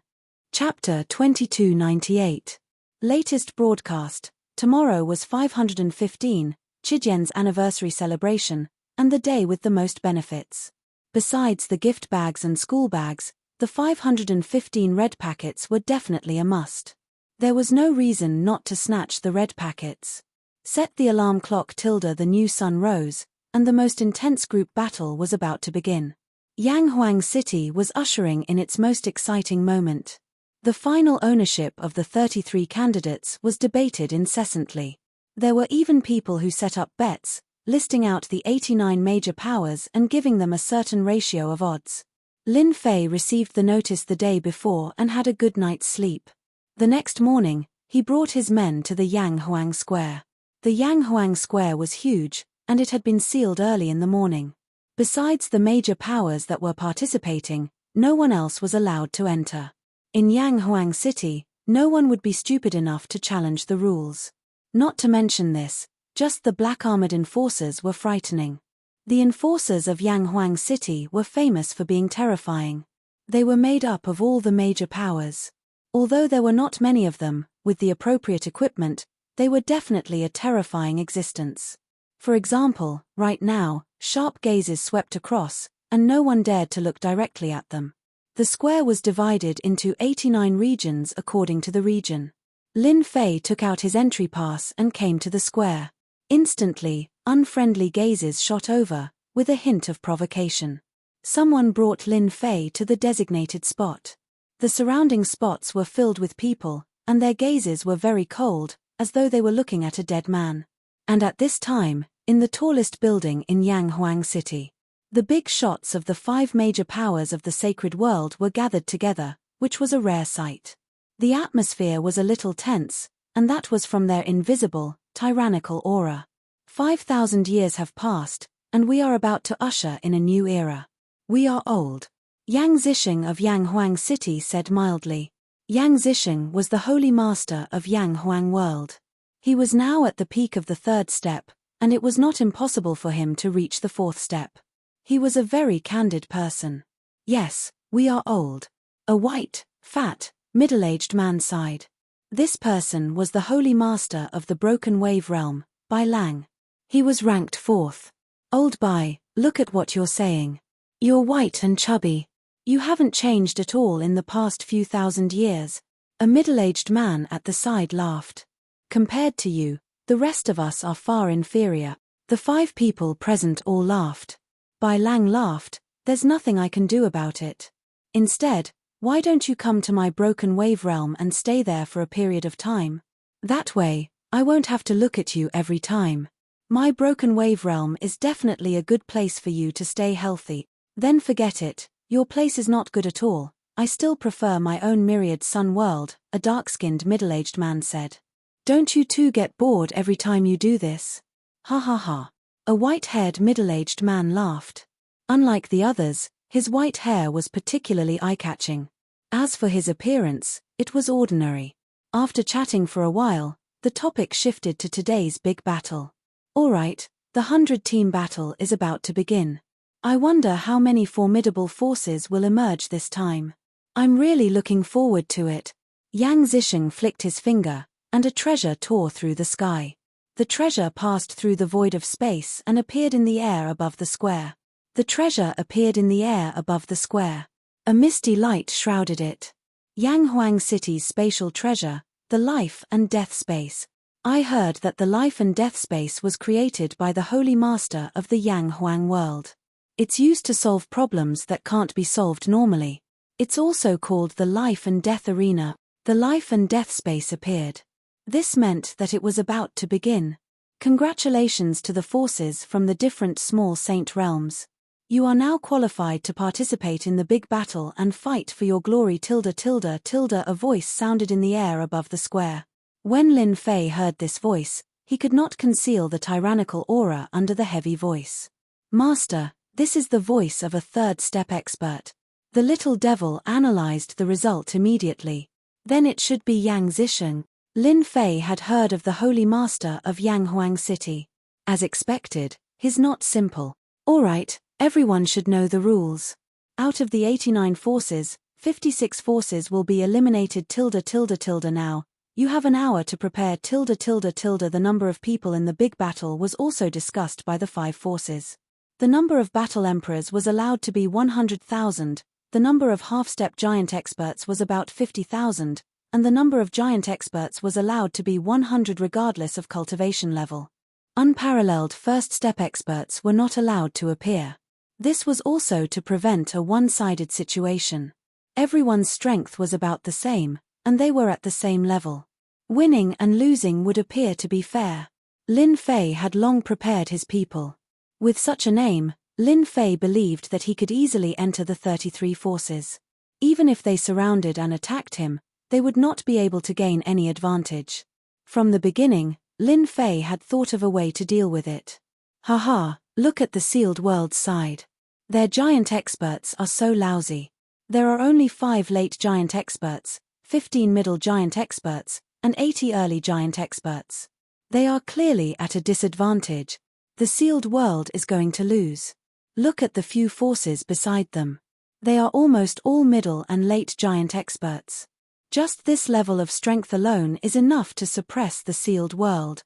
Chapter 2298. Latest broadcast. Tomorrow was 515, Chijian's anniversary celebration, and the day with the most benefits. Besides the gift bags and school bags, the 515 red packets were definitely a must. There was no reason not to snatch the red packets. Set the alarm clock tilde the new sun rose, and the most intense group battle was about to begin. Yanghuang City was ushering in its most exciting moment. The final ownership of the 33 candidates was debated incessantly. There were even people who set up bets, listing out the 89 major powers and giving them a certain ratio of odds. Lin Fei received the notice the day before and had a good night's sleep. The next morning, he brought his men to the Yanghuang Square. The Yanghuang Square was huge, and it had been sealed early in the morning. Besides the major powers that were participating, no one else was allowed to enter. In Yanghuang City, no one would be stupid enough to challenge the rules. Not to mention this, just the black-armored enforcers were frightening. The enforcers of Yanghuang City were famous for being terrifying. They were made up of all the major powers. Although there were not many of them, with the appropriate equipment, they were definitely a terrifying existence. For example, right now, sharp gazes swept across, and no one dared to look directly at them. The square was divided into 89 regions according to the region. Lin Fei took out his entry pass and came to the square. Instantly, unfriendly gazes shot over, with a hint of provocation. Someone brought Lin Fei to the designated spot. The surrounding spots were filled with people, and their gazes were very cold, as though they were looking at a dead man. And at this time, in the tallest building in Yanghuang City, the big shots of the 5 major powers of the sacred world were gathered together, which was a rare sight. The atmosphere was a little tense, and that was from their invisible, tyrannical aura. 5,000 years have passed, and we are about to usher in a new era. We are old. Yang Zisheng of Yanghuang City said mildly. Yang Zisheng was the holy master of Yanghuang world. He was now at the peak of the 3rd step, and it was not impossible for him to reach the 4th step. He was a very candid person. Yes, we are old. A white, fat, middle-aged man sighed. This person was the holy master of the broken wave realm, Bai Lang. He was ranked 4th. Old Bai, look at what you're saying. You're white and chubby. You haven't changed at all in the past few thousand years. A middle-aged man at the side laughed. Compared to you, the rest of us are far inferior. The 5 people present all laughed. Bai Lang laughed, there's nothing I can do about it. Instead, why don't you come to my broken wave realm and stay there for a period of time? That way, I won't have to look at you every time. My broken wave realm is definitely a good place for you to stay healthy. Then forget it, your place is not good at all. I still prefer my own myriad sun world, a dark-skinned middle-aged man said. Don't you two get bored every time you do this? Ha ha ha. A white-haired middle-aged man laughed. Unlike the others, his white hair was particularly eye-catching. As for his appearance, it was ordinary. After chatting for a while, the topic shifted to today's big battle. Alright, the 100-team battle is about to begin. I wonder how many formidable forces will emerge this time. I'm really looking forward to it. Yang Zisheng flicked his finger, and a treasure tore through the sky. The treasure passed through the void of space and appeared in the air above the square. The treasure appeared in the air above the square. A misty light shrouded it. Yanghuang City's spatial treasure, the life and death space. I heard that the life and death space was created by the Holy Master of the Yanghuang world. It's used to solve problems that can't be solved normally. It's also called the life and death arena. The life and death space appeared. This meant that it was about to begin. Congratulations to the forces from the different small saint realms. You are now qualified to participate in the big battle and fight for your glory. A voice sounded in the air above the square. When Lin Fei heard this voice, he could not conceal the tyrannical aura under the heavy voice. Master, this is the voice of a third-step expert. The little devil analyzed the result immediately. Then it should be Yang Zisheng. Lin Fei had heard of the Holy Master of Yanghuang City. As expected, he's not simple. Alright, everyone should know the rules. Out of the 89 forces, 56 forces will be eliminated. Now, you have an hour to prepare. The number of people in the big battle was also discussed by the 5 forces. The number of battle emperors was allowed to be 100,000, the number of half-step giant experts was about 50,000, and the number of giant experts was allowed to be 100 regardless of cultivation level. Unparalleled first-step experts were not allowed to appear. This was also to prevent a one-sided situation. Everyone's strength was about the same, and they were at the same level. Winning and losing would appear to be fair. Lin Fei had long prepared his people. With such a name, Lin Fei believed that he could easily enter the 33 forces. Even if they surrounded and attacked him, they would not be able to gain any advantage. From the beginning, Lin Fei had thought of a way to deal with it. Haha, look at the sealed world's side. Their giant experts are so lousy. There are only 5 late giant experts, 15 middle giant experts, and 80 early giant experts. They are clearly at a disadvantage. The sealed world is going to lose. Look at the few forces beside them. They are almost all middle and late giant experts. Just this level of strength alone is enough to suppress the sealed world.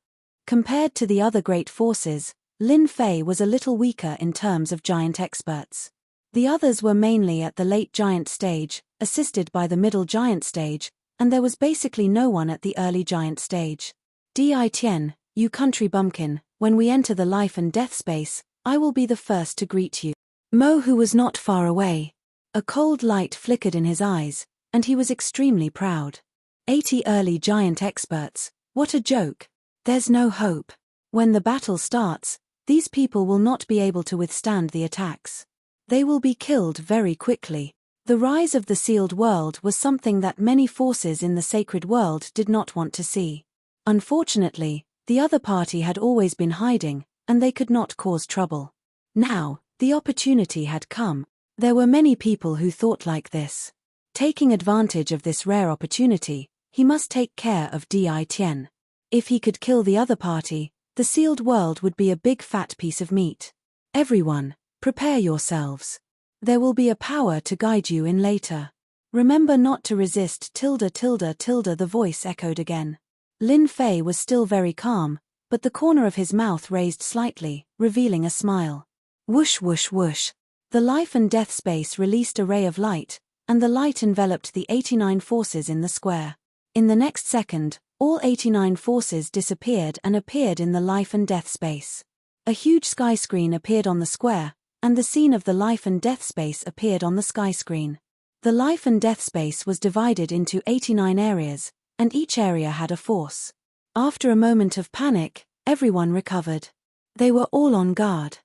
Compared to the other great forces, Lin Fei was a little weaker in terms of giant experts. The others were mainly at the late giant stage, assisted by the middle giant stage, and there was basically no one at the early giant stage. Di Tian, you country bumpkin, when we enter the life and death space, I will be the first to greet you. Mo, who was not far away. A cold light flickered in his eyes, and he was extremely proud. 80 early giant experts, what a joke. There's no hope. When the battle starts, these people will not be able to withstand the attacks. They will be killed very quickly. The rise of the sealed world was something that many forces in the sacred world did not want to see. Unfortunately, the other party had always been hiding, and they could not cause trouble. Now, the opportunity had come. There were many people who thought like this. Taking advantage of this rare opportunity, he must take care of Di Tian. If he could kill the other party, the sealed world would be a big fat piece of meat. Everyone, prepare yourselves. There will be a power to guide you in later. Remember not to resist. The voice echoed again. Lin Fei was still very calm, but the corner of his mouth raised slightly, revealing a smile. Whoosh whoosh whoosh. The life and death space released a ray of light, and the light enveloped the 89 forces in the square. In the next second, all 89 forces disappeared and appeared in the life and death space. A huge sky screen appeared on the square, and the scene of the life and death space appeared on the sky screen. The life and death space was divided into 89 areas, and each area had a force. After a moment of panic, everyone recovered. They were all on guard.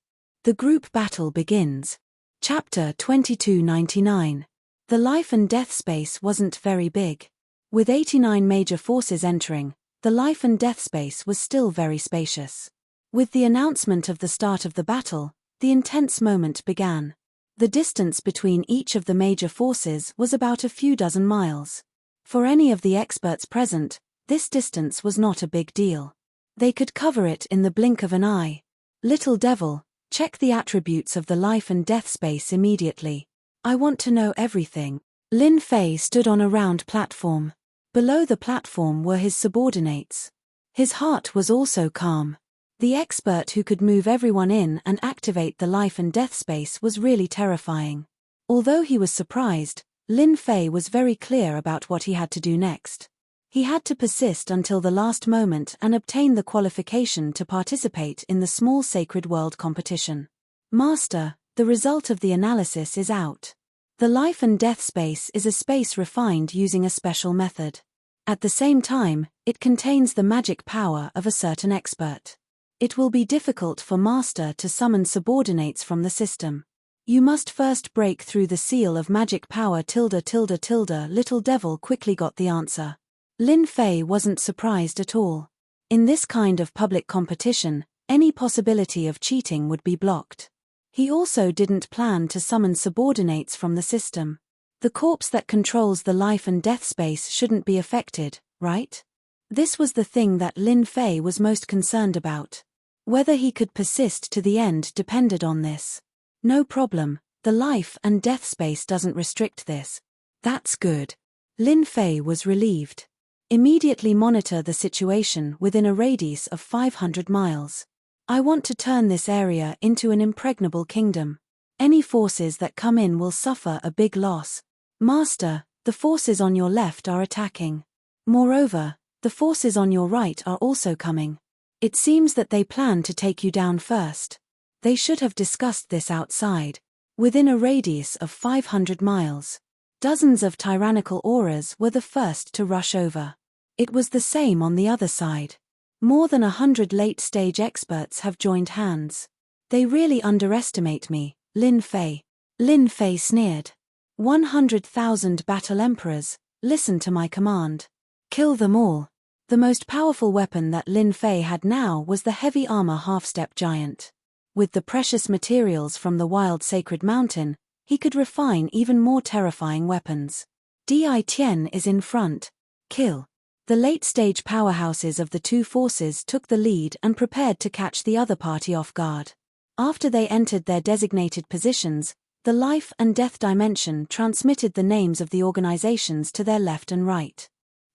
The group battle begins. Chapter 2299. The life and death space wasn't very big. With 89 major forces entering, the life and death space was still very spacious. With the announcement of the start of the battle, the intense moment began. The distance between each of the major forces was about a few dozen miles. For any of the experts present, this distance was not a big deal. They could cover it in the blink of an eye. Little devil, check the attributes of the life and death space immediately. I want to know everything. Lin Fei stood on a round platform. Below the platform were his subordinates. His heart was also calm. The expert who could move everyone in and activate the life and death space was really terrifying. Although he was surprised, Lin Fei was very clear about what he had to do next. He had to persist until the last moment and obtain the qualification to participate in the small sacred world competition. Master, the result of the analysis is out. The life and death space is a space refined using a special method. At the same time, it contains the magic power of a certain expert. It will be difficult for Master to summon subordinates from the system. You must first break through the seal of magic power .. Little devil quickly got the answer. Lin Fei wasn't surprised at all. In this kind of public competition, any possibility of cheating would be blocked. He also didn't plan to summon subordinates from the system. The corpse that controls the life and death space shouldn't be affected, right? This was the thing that Lin Fei was most concerned about. Whether he could persist to the end depended on this. No problem, the life and death space doesn't restrict this. That's good. Lin Fei was relieved. Immediately monitor the situation within a radius of 500 miles. I want to turn this area into an impregnable kingdom. Any forces that come in will suffer a big loss. Master, the forces on your left are attacking. Moreover, the forces on your right are also coming. It seems that they plan to take you down first. They should have discussed this outside. Within a radius of 500 miles. Dozens of tyrannical auras were the first to rush over. It was the same on the other side. More than 100 late-stage experts have joined hands. They really underestimate me, Lin Fei. Lin Fei sneered. 100,000 battle emperors, listen to my command. Kill them all. The most powerful weapon that Lin Fei had now was the heavy armor half-step giant. With the precious materials from the wild sacred mountain, he could refine even more terrifying weapons. Di Tian is in front. Kill. The late-stage powerhouses of the two forces took the lead and prepared to catch the other party off guard. After they entered their designated positions, the life and death dimension transmitted the names of the organizations to their left and right.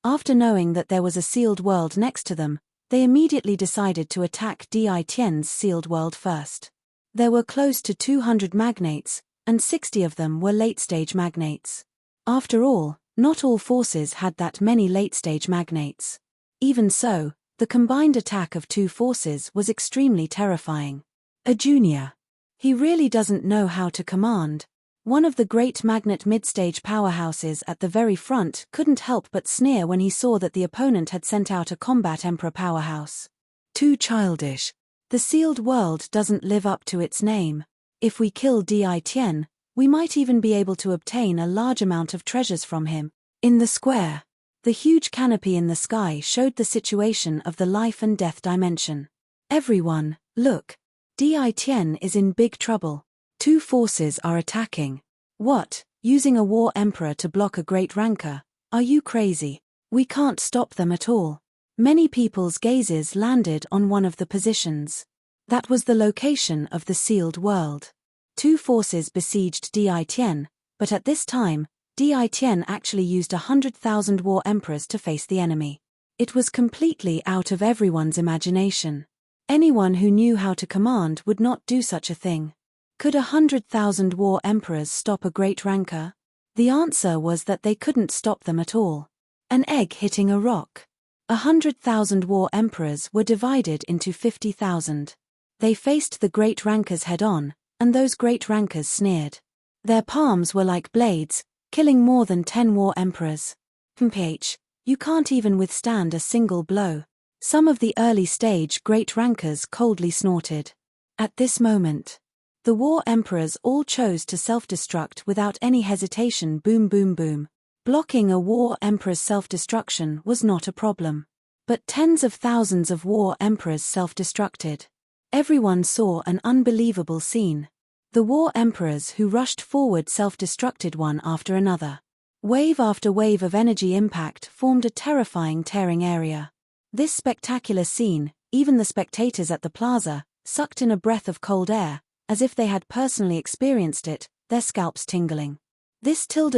After knowing that there was a sealed world next to them, they immediately decided to attack Di Tian's sealed world first. There were close to 200 magnates, and 60 of them were late-stage magnates. After all, not all forces had that many late-stage magnates. Even so, the combined attack of two forces was extremely terrifying. A junior. He really doesn't know how to command. One of the great magnet mid-stage powerhouses at the very front couldn't help but sneer when he saw that the opponent had sent out a combat emperor powerhouse. Too childish. The sealed world doesn't live up to its name. If we kill Di Tian, we might even be able to obtain a large amount of treasures from him. In the square, the huge canopy in the sky showed the situation of the life and death dimension. Everyone, look. Di Tian is in big trouble. Two forces are attacking. What, using a war emperor to block a great ranker? Are you crazy? We can't stop them at all. Many people's gazes landed on one of the positions. That was the location of the sealed world. Two forces besieged Di Tian, but at this time, Di Tian actually used 100,000 war emperors to face the enemy. It was completely out of everyone's imagination. Anyone who knew how to command would not do such a thing. Could 100,000 war emperors stop a great ranker? The answer was that they couldn't stop them at all. An egg hitting a rock. 100,000 war emperors were divided into 50,000. They faced the great rankers head-on, and those great rankers sneered. Their palms were like blades, killing more than 10 war emperors. You can't even withstand a single blow. Some of the early-stage great rankers coldly snorted. At this moment, the war emperors all chose to self-destruct without any hesitation. Boom boom boom. Blocking a war emperor's self-destruction was not a problem. But tens of thousands of war emperors self-destructed. Everyone saw an unbelievable scene. The war emperors who rushed forward self-destructed one after another. Wave after wave of energy impact formed a terrifying tearing area. This spectacular scene, even the spectators at the plaza, sucked in a breath of cold air, as if they had personally experienced it, their scalps tingling. This tilde,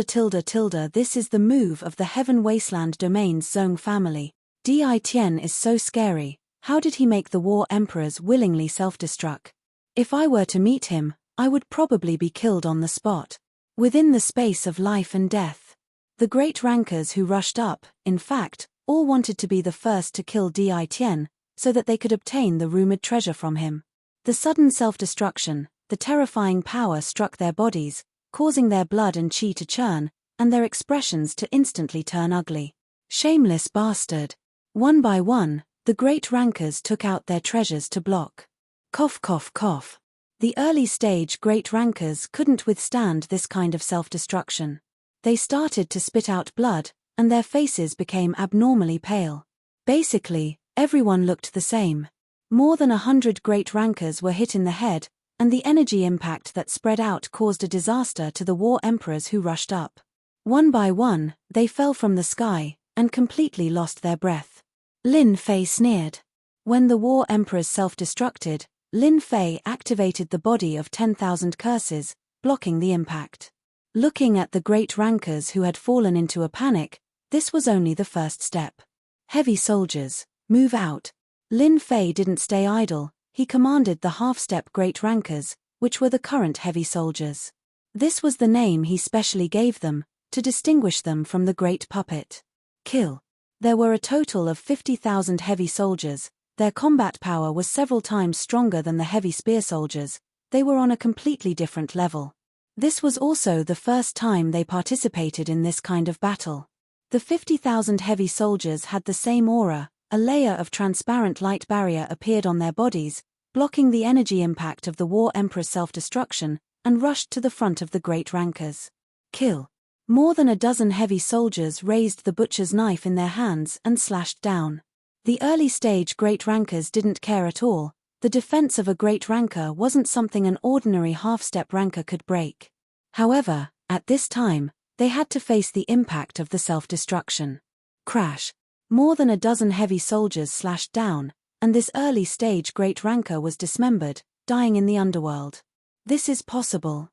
this is the move of the Heaven Wasteland Domain's Zong family. Di Tian is so scary. How did he make the war emperors willingly self-destruct? If I were to meet him, I would probably be killed on the spot. Within the space of life and death. The great rankers who rushed up, in fact, all wanted to be the first to kill Di Tian, so that they could obtain the rumored treasure from him. The sudden self-destruction, the terrifying power struck their bodies, causing their blood and chi to churn, and their expressions to instantly turn ugly. Shameless bastard. One by one, the great rankers took out their treasures to block. Cough cough cough. The early-stage great rankers couldn't withstand this kind of self-destruction. They started to spit out blood, and their faces became abnormally pale. Basically, everyone looked the same. More than 100 great rankers were hit in the head, and the energy impact that spread out caused a disaster to the war emperors who rushed up. One by one, they fell from the sky, and completely lost their breath. Lin Fei sneered. When the war emperors self-destructed, Lin Fei activated the body of 10,000 curses, blocking the impact. Looking at the great rankers who had fallen into a panic, this was only the first step. Heavy soldiers, move out. Lin Fei didn't stay idle, he commanded the half-step great rankers, which were the current heavy soldiers. This was the name he specially gave them, to distinguish them from the great puppet. Kill. There were a total of 50,000 heavy soldiers. Their combat power was several times stronger than the heavy spear soldiers. They were on a completely different level. This was also the first time they participated in this kind of battle. The 50,000 heavy soldiers had the same aura. A layer of transparent light barrier appeared on their bodies, blocking the energy impact of the war emperor's self-destruction, and rushed to the front of the great rankers. Kill. More than a dozen heavy soldiers raised the butcher's knife in their hands and slashed down. The early-stage great rankers didn't care at all. The defense of a great ranker wasn't something an ordinary half-step ranker could break. However, at this time, they had to face the impact of the self-destruction. Crash. More than a dozen heavy soldiers slashed down, and this early-stage great ranker was dismembered, dying in the underworld. This is possible.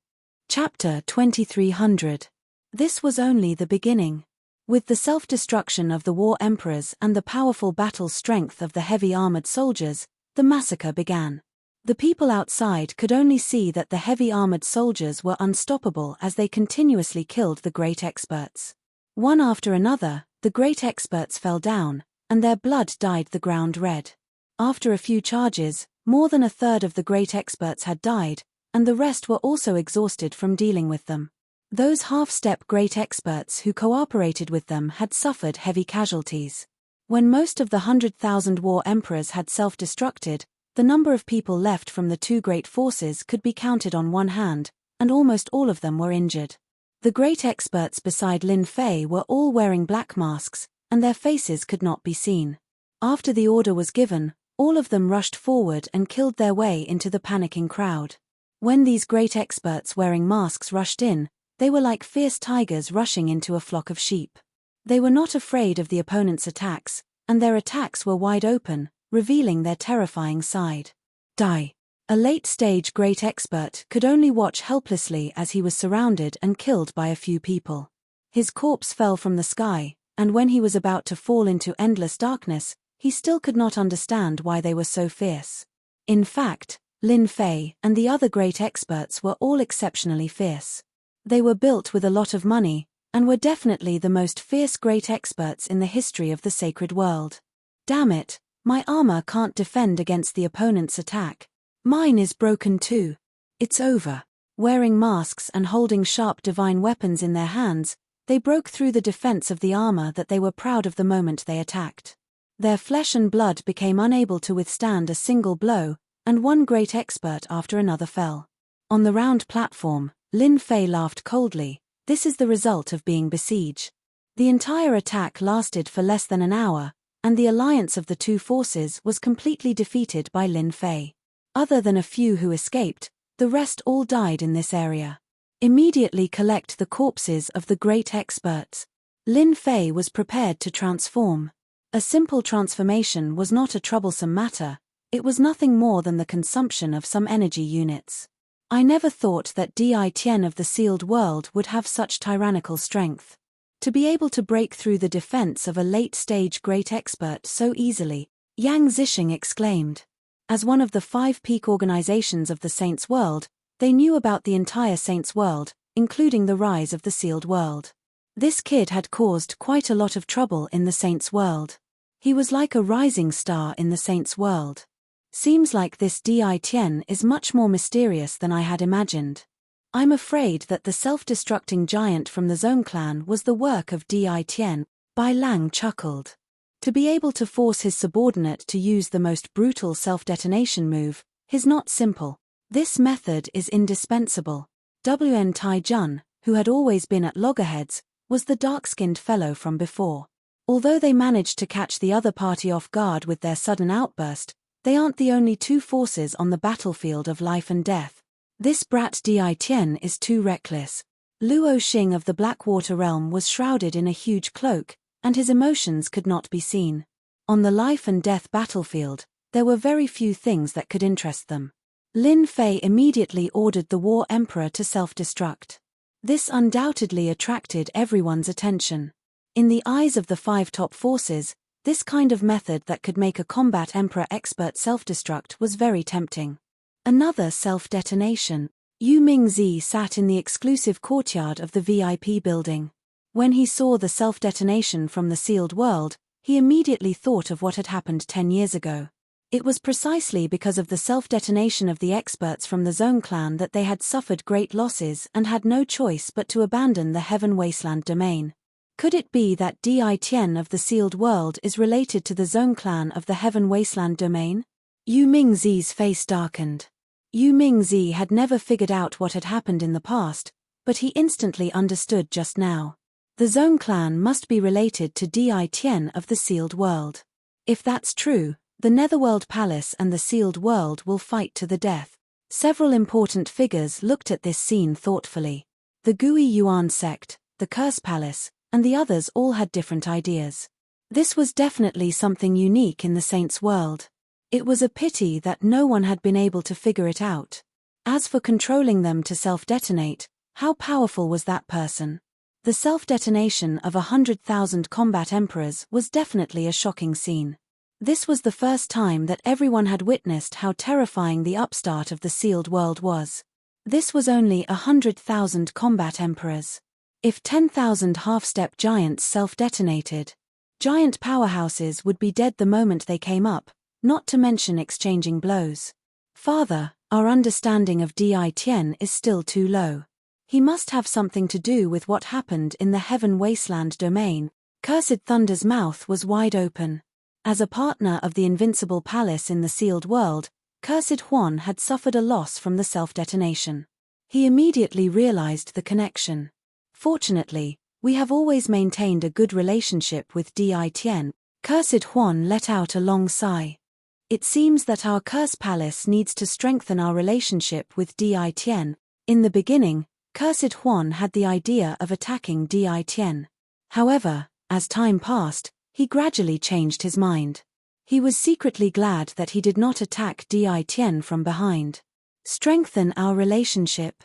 Chapter 2300. This was only the beginning. With the self-destruction of the war emperors and the powerful battle strength of the heavy armored soldiers, the massacre began. The people outside could only see that the heavy armored soldiers were unstoppable as they continuously killed the great experts. One after another, the great experts fell down, and their blood dyed the ground red. After a few charges, more than a third of the great experts had died, and the rest were also exhausted from dealing with them. Those half-step great experts who cooperated with them had suffered heavy casualties. When most of the 100,000 war emperors had self-destructed, the number of people left from the two great forces could be counted on one hand, and almost all of them were injured. The great experts beside Lin Fei were all wearing black masks, and their faces could not be seen. After the order was given, all of them rushed forward and killed their way into the panicking crowd. When these great experts wearing masks rushed in, they were like fierce tigers rushing into a flock of sheep. They were not afraid of the opponent's attacks, and their attacks were wide open, revealing their terrifying side. Die. A late-stage great expert could only watch helplessly as he was surrounded and killed by a few people. His corpse fell from the sky, and when he was about to fall into endless darkness, he still could not understand why they were so fierce. In fact, Lin Fei and the other great experts were all exceptionally fierce. They were built with a lot of money, and were definitely the most fierce great experts in the history of the sacred world. Damn it, my armor can't defend against the opponent's attack. Mine is broken too. It's over. Wearing masks and holding sharp divine weapons in their hands, they broke through the defense of the armor that they were proud of the moment they attacked. Their flesh and blood became unable to withstand a single blow, and one great expert after another fell. On the round platform, Lin Fei laughed coldly. This is the result of being besieged. The entire attack lasted for less than an hour, and the alliance of the two forces was completely defeated by Lin Fei. Other than a few who escaped, the rest all died in this area. Immediately collect the corpses of the great experts. Lin Fei was prepared to transform. A simple transformation was not a troublesome matter, it was nothing more than the consumption of some energy units. I never thought that Di Tian of the sealed world would have such tyrannical strength. To be able to break through the defense of a late-stage great expert so easily, Yang Zixing exclaimed. As one of the 5 peak organizations of the Saints' World, they knew about the entire Saints' World, including the rise of the sealed world. This kid had caused quite a lot of trouble in the Saints' World. He was like a rising star in the Saints' World. Seems like this Di Tian is much more mysterious than I had imagined. I'm afraid that the self-destructing giant from the Zone clan was the work of Di Tian, Bai Lang chuckled. To be able to force his subordinate to use the most brutal self-detonation move is not simple. This method is indispensable. Wn Tai Jun, who had always been at loggerheads, was the dark-skinned fellow from before. Although they managed to catch the other party off guard with their sudden outburst, they aren't the only two forces on the battlefield of life and death. This brat Di Tian is too reckless. Luo Xing of the Blackwater realm was shrouded in a huge cloak, and his emotions could not be seen. On the life and death battlefield, there were very few things that could interest them. Lin Fei immediately ordered the War Emperor to self-destruct. This undoubtedly attracted everyone's attention. In the eyes of the 5 top forces, this kind of method that could make a combat emperor expert self-destruct was very tempting. Another self-detonation. Yu Mingzi sat in the exclusive courtyard of the VIP building. When he saw the self-detonation from the sealed world, he immediately thought of what had happened 10 years ago. It was precisely because of the self-detonation of the experts from the Zone clan that they had suffered great losses and had no choice but to abandon the Heaven Wasteland domain. Could it be that Di Tian of the sealed world is related to the Zone clan of the Heaven Wasteland domain? Yu Mingzi's face darkened. Yu Mingzi had never figured out what had happened in the past, but he instantly understood just now. The Zone clan must be related to Di Tian of the sealed world. If that's true, the Netherworld Palace and the sealed world will fight to the death. Several important figures looked at this scene thoughtfully. The Gui Yuan sect, the Curse Palace, and the others all had different ideas. This was definitely something unique in the Saints' world. It was a pity that no one had been able to figure it out. As for controlling them to self-detonate, how powerful was that person? The self-detonation of 100,000 combat emperors was definitely a shocking scene. This was the first time that everyone had witnessed how terrifying the upstart of the sealed world was. This was only 100,000 combat emperors. If 10,000 half-step giants self-detonated, giant powerhouses would be dead the moment they came up, not to mention exchanging blows. Father, our understanding of Di Tian is still too low. He must have something to do with what happened in the Heaven Wasteland domain. Cursed Thunder's mouth was wide open. As a partner of the Invincible Palace in the sealed world, Cursed Huan had suffered a loss from the self-detonation. He immediately realized the connection. Fortunately, we have always maintained a good relationship with Di Tian. Cursed Huan let out a long sigh. It seems that our Curse Palace needs to strengthen our relationship with Di Tian. In the beginning, Cursed Huan had the idea of attacking Di Tian. However, as time passed, he gradually changed his mind. He was secretly glad that he did not attack Di Tian from behind. Strengthen our relationship.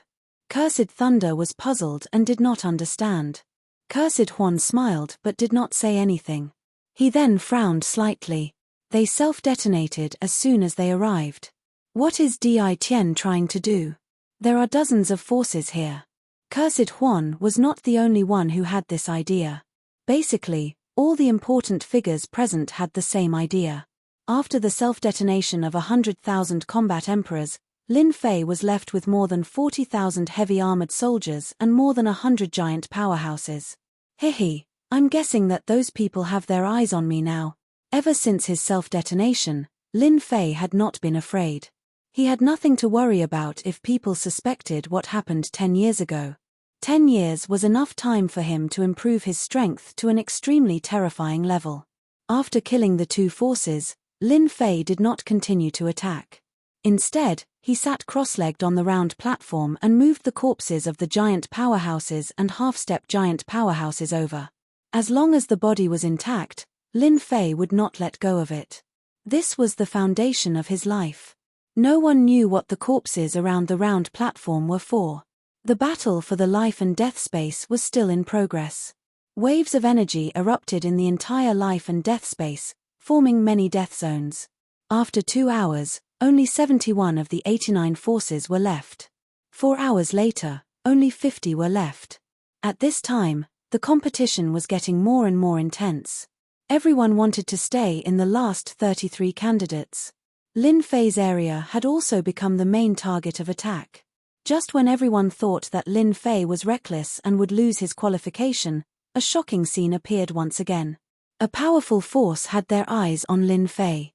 Cursed Thunder was puzzled and did not understand. Cursed Huan smiled but did not say anything. He then frowned slightly. They self-detonated as soon as they arrived. What is Di Tian trying to do? There are dozens of forces here. Cursed Huan was not the only one who had this idea. Basically, all the important figures present had the same idea. After the self-detonation of 100,000 combat emperors, Lin Fei was left with more than 40,000 heavy-armored soldiers and more than 100 giant powerhouses. Hehe, I'm guessing that those people have their eyes on me now. Ever since his self-detonation, Lin Fei had not been afraid. He had nothing to worry about if people suspected what happened 10 years ago. 10 years was enough time for him to improve his strength to an extremely terrifying level. After killing the two forces, Lin Fei did not continue to attack. Instead, he sat cross-legged on the round platform and moved the corpses of the giant powerhouses and half-step giant powerhouses over. As long as the body was intact, Lin Fei would not let go of it. This was the foundation of his life. No one knew what the corpses around the round platform were for. The battle for the life and death space was still in progress. Waves of energy erupted in the entire life and death space, forming many death zones. After 2 hours, only 71 of the 89 forces were left. 4 hours later, only 50 were left. At this time, the competition was getting more and more intense. Everyone wanted to stay in the last 33 candidates. Lin Fei's area had also become the main target of attack. Just when everyone thought that Lin Fei was reckless and would lose his qualification, a shocking scene appeared once again. A powerful force had their eyes on Lin Fei.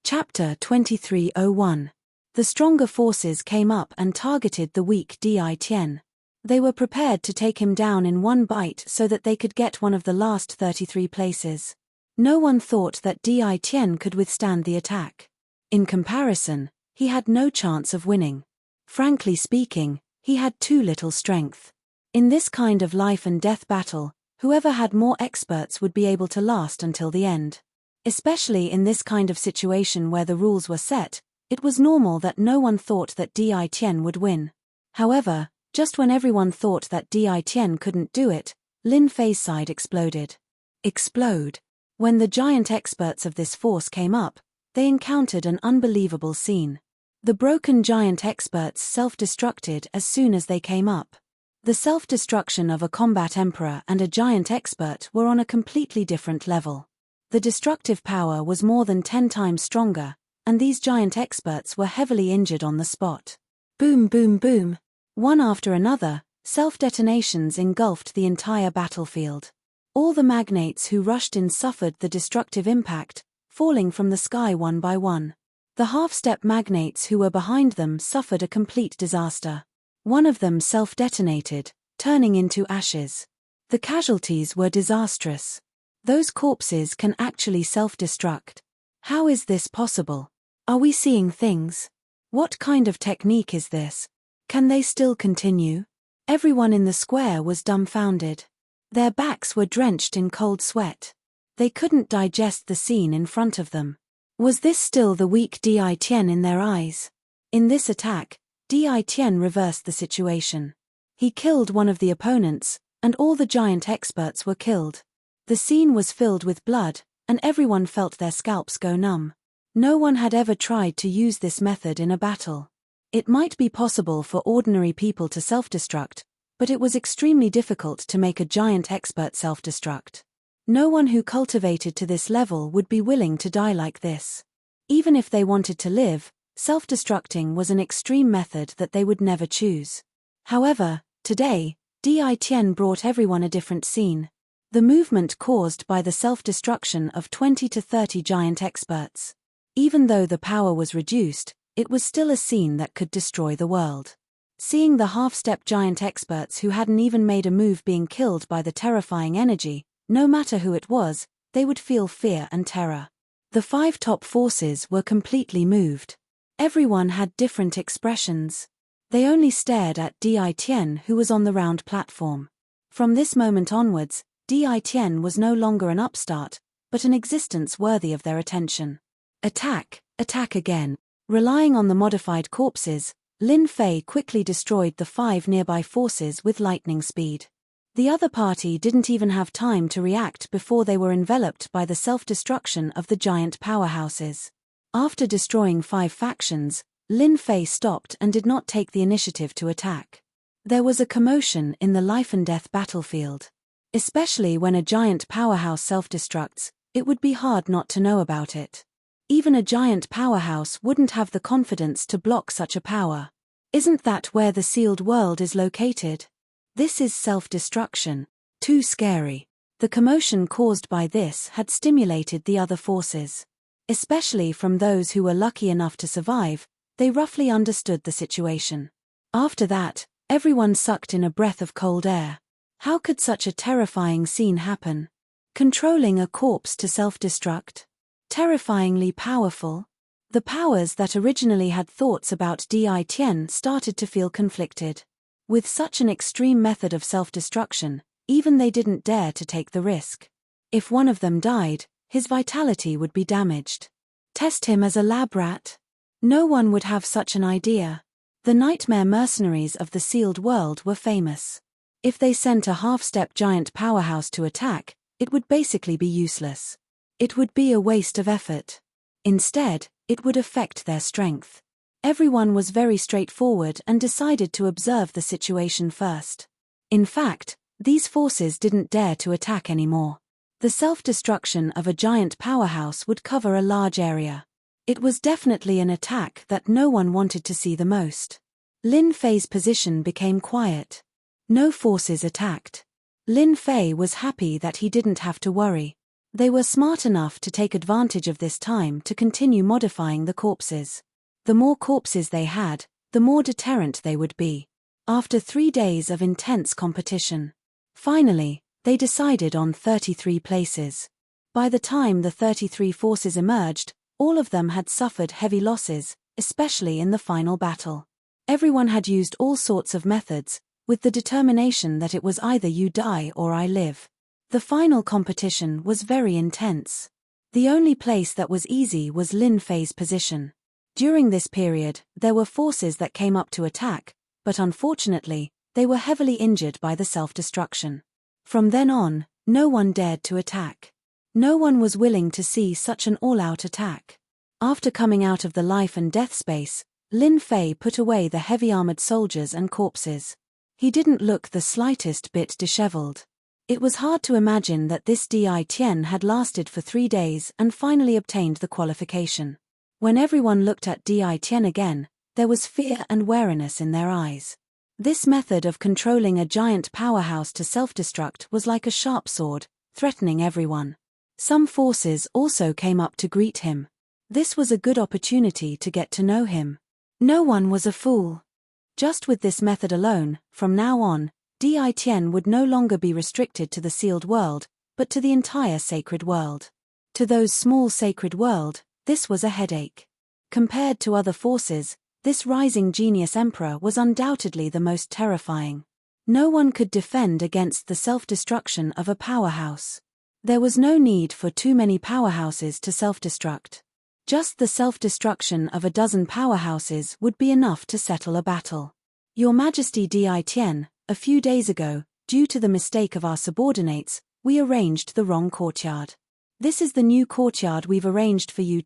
Chapter 2301. The stronger forces came up and targeted the weak Di Tian. They were prepared to take him down in one bite so that they could get one of the last 33 places. No one thought that Di Tian could withstand the attack. In comparison, he had no chance of winning. Frankly speaking, he had too little strength. In this kind of life and death battle, whoever had more experts would be able to last until the end. Especially in this kind of situation where the rules were set, it was normal that no one thought that Di Tian would win. However, just when everyone thought that Di Tian couldn't do it, Lin Fei's side exploded. Explode. When the giant experts of this force came up, they encountered an unbelievable scene. The broken giant experts self-destructed as soon as they came up. The self-destruction of a combat emperor and a giant expert were on a completely different level. The destructive power was more than 10 times stronger, and these giant experts were heavily injured on the spot. Boom, boom, boom. One after another, self-detonations engulfed the entire battlefield. All the magnates who rushed in suffered the destructive impact, falling from the sky one by one. The half-step magnates who were behind them suffered a complete disaster. One of them self-detonated, turning into ashes. The casualties were disastrous. Those corpses can actually self-destruct. How is this possible? Are we seeing things? What kind of technique is this? Can they still continue? Everyone in the square was dumbfounded. Their backs were drenched in cold sweat. They couldn't digest the scene in front of them. Was this still the weak Di Tian in their eyes? In this attack, Di Tian reversed the situation. He killed one of the opponents, and all the giant experts were killed. The scene was filled with blood, and everyone felt their scalps go numb. No one had ever tried to use this method in a battle. It might be possible for ordinary people to self-destruct, but it was extremely difficult to make a giant expert self-destruct. No one who cultivated to this level would be willing to die like this. Even if they wanted to live, self-destructing was an extreme method that they would never choose. However, today, Di Tian brought everyone a different scene. The movement caused by the self-destruction of 20 to 30 giant experts. Even though the power was reduced, it was still a scene that could destroy the world. Seeing the half-step giant experts who hadn't even made a move being killed by the terrifying energy, no matter who it was, they would feel fear and terror. The 5 top forces were completely moved. Everyone had different expressions. They only stared at Di Tian, who was on the round platform. From this moment onwards, Di Tian was no longer an upstart, but an existence worthy of their attention. Attack, attack again. Relying on the modified corpses, Lin Fei quickly destroyed the 5 nearby forces with lightning speed. The other party didn't even have time to react before they were enveloped by the self-destruction of the giant powerhouses. After destroying 5 factions, Lin Fei stopped and did not take the initiative to attack. There was a commotion in the life and death battlefield. Especially when a giant powerhouse self-destructs, it would be hard not to know about it. Even a giant powerhouse wouldn't have the confidence to block such a power. Isn't that where the sealed world is located? This is self-destruction. Too scary. The commotion caused by this had stimulated the other forces. Especially from those who were lucky enough to survive, they roughly understood the situation. After that, everyone sucked in a breath of cold air. How could such a terrifying scene happen? Controlling a corpse to self-destruct? Terrifyingly powerful? The powers that originally had thoughts about Di Tian started to feel conflicted. With such an extreme method of self-destruction, even they didn't dare to take the risk. If one of them died, his vitality would be damaged. Test him as a lab rat? No one would have such an idea. The nightmare mercenaries of the sealed world were famous. If they sent a half-step giant powerhouse to attack, it would basically be useless. It would be a waste of effort. Instead, it would affect their strength. Everyone was very straightforward and decided to observe the situation first. In fact, these forces didn't dare to attack anymore. The self-destruction of a giant powerhouse would cover a large area. It was definitely an attack that no one wanted to see the most. Lin Fei's position became quiet. No forces attacked. Lin Fei was happy that he didn't have to worry. They were smart enough to take advantage of this time to continue modifying the corpses. The more corpses they had, the more deterrent they would be. After 3 days of intense competition, finally, they decided on 33 places. By the time the 33 forces emerged, all of them had suffered heavy losses, especially in the final battle. Everyone had used all sorts of methods, with the determination that it was either you die or I live. The final competition was very intense. The only place that was easy was Lin Fei's position. During this period, there were forces that came up to attack, but unfortunately, they were heavily injured by the self-destruction. From then on, no one dared to attack. No one was willing to see such an all-out attack. After coming out of the life and death space, Lin Fei put away the heavy-armored soldiers and corpses. He didn't look the slightest bit disheveled. It was hard to imagine that this Di Tian had lasted for 3 days and finally obtained the qualification. When everyone looked at Di Tian again, there was fear and wariness in their eyes. This method of controlling a giant powerhouse to self-destruct was like a sharp sword, threatening everyone. Some forces also came up to greet him. This was a good opportunity to get to know him. No one was a fool. Just with this method alone, from now on, Di Tian would no longer be restricted to the sealed world, but to the entire sacred world. To those small sacred world, this was a headache. Compared to other forces, this rising genius emperor was undoubtedly the most terrifying. No one could defend against the self-destruction of a powerhouse. There was no need for too many powerhouses to self-destruct. Just the self-destruction of a dozen powerhouses would be enough to settle a battle. Your Majesty Di Tian, a few days ago, due to the mistake of our subordinates, we arranged the wrong courtyard. This is the new courtyard we've arranged for you.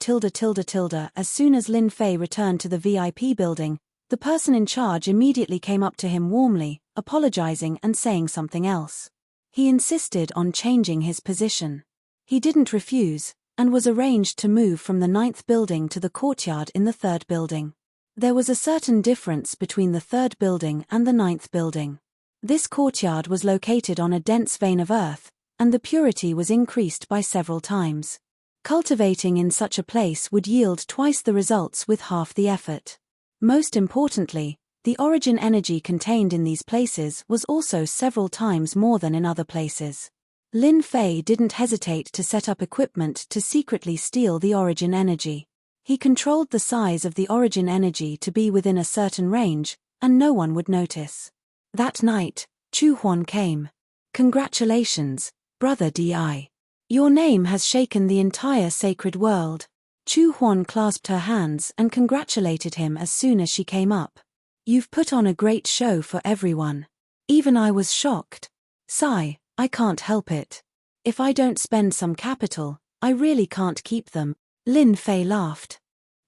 As soon as Lin Fei returned to the VIP building, the person in charge immediately came up to him warmly, apologizing and saying something else. He insisted on changing his position. He didn't refuse, and was arranged to move from the 9th building to the courtyard in the 3rd building. There was a certain difference between the 3rd building and the 9th building. This courtyard was located on a dense vein of earth, and the purity was increased by several times. Cultivating in such a place would yield twice the results with half the effort. Most importantly, the origin energy contained in these places was also several times more than in other places. Lin Fei didn't hesitate to set up equipment to secretly steal the origin energy. He controlled the size of the origin energy to be within a certain range, and no one would notice. That night, Chu Huan came. Congratulations, Brother Di. Your name has shaken the entire sacred world. Chu Huan clasped her hands and congratulated him as soon as she came up. You've put on a great show for everyone. Even I was shocked. Sigh, I can't help it. If I don't spend some capital, I really can't keep them. Lin Fei laughed.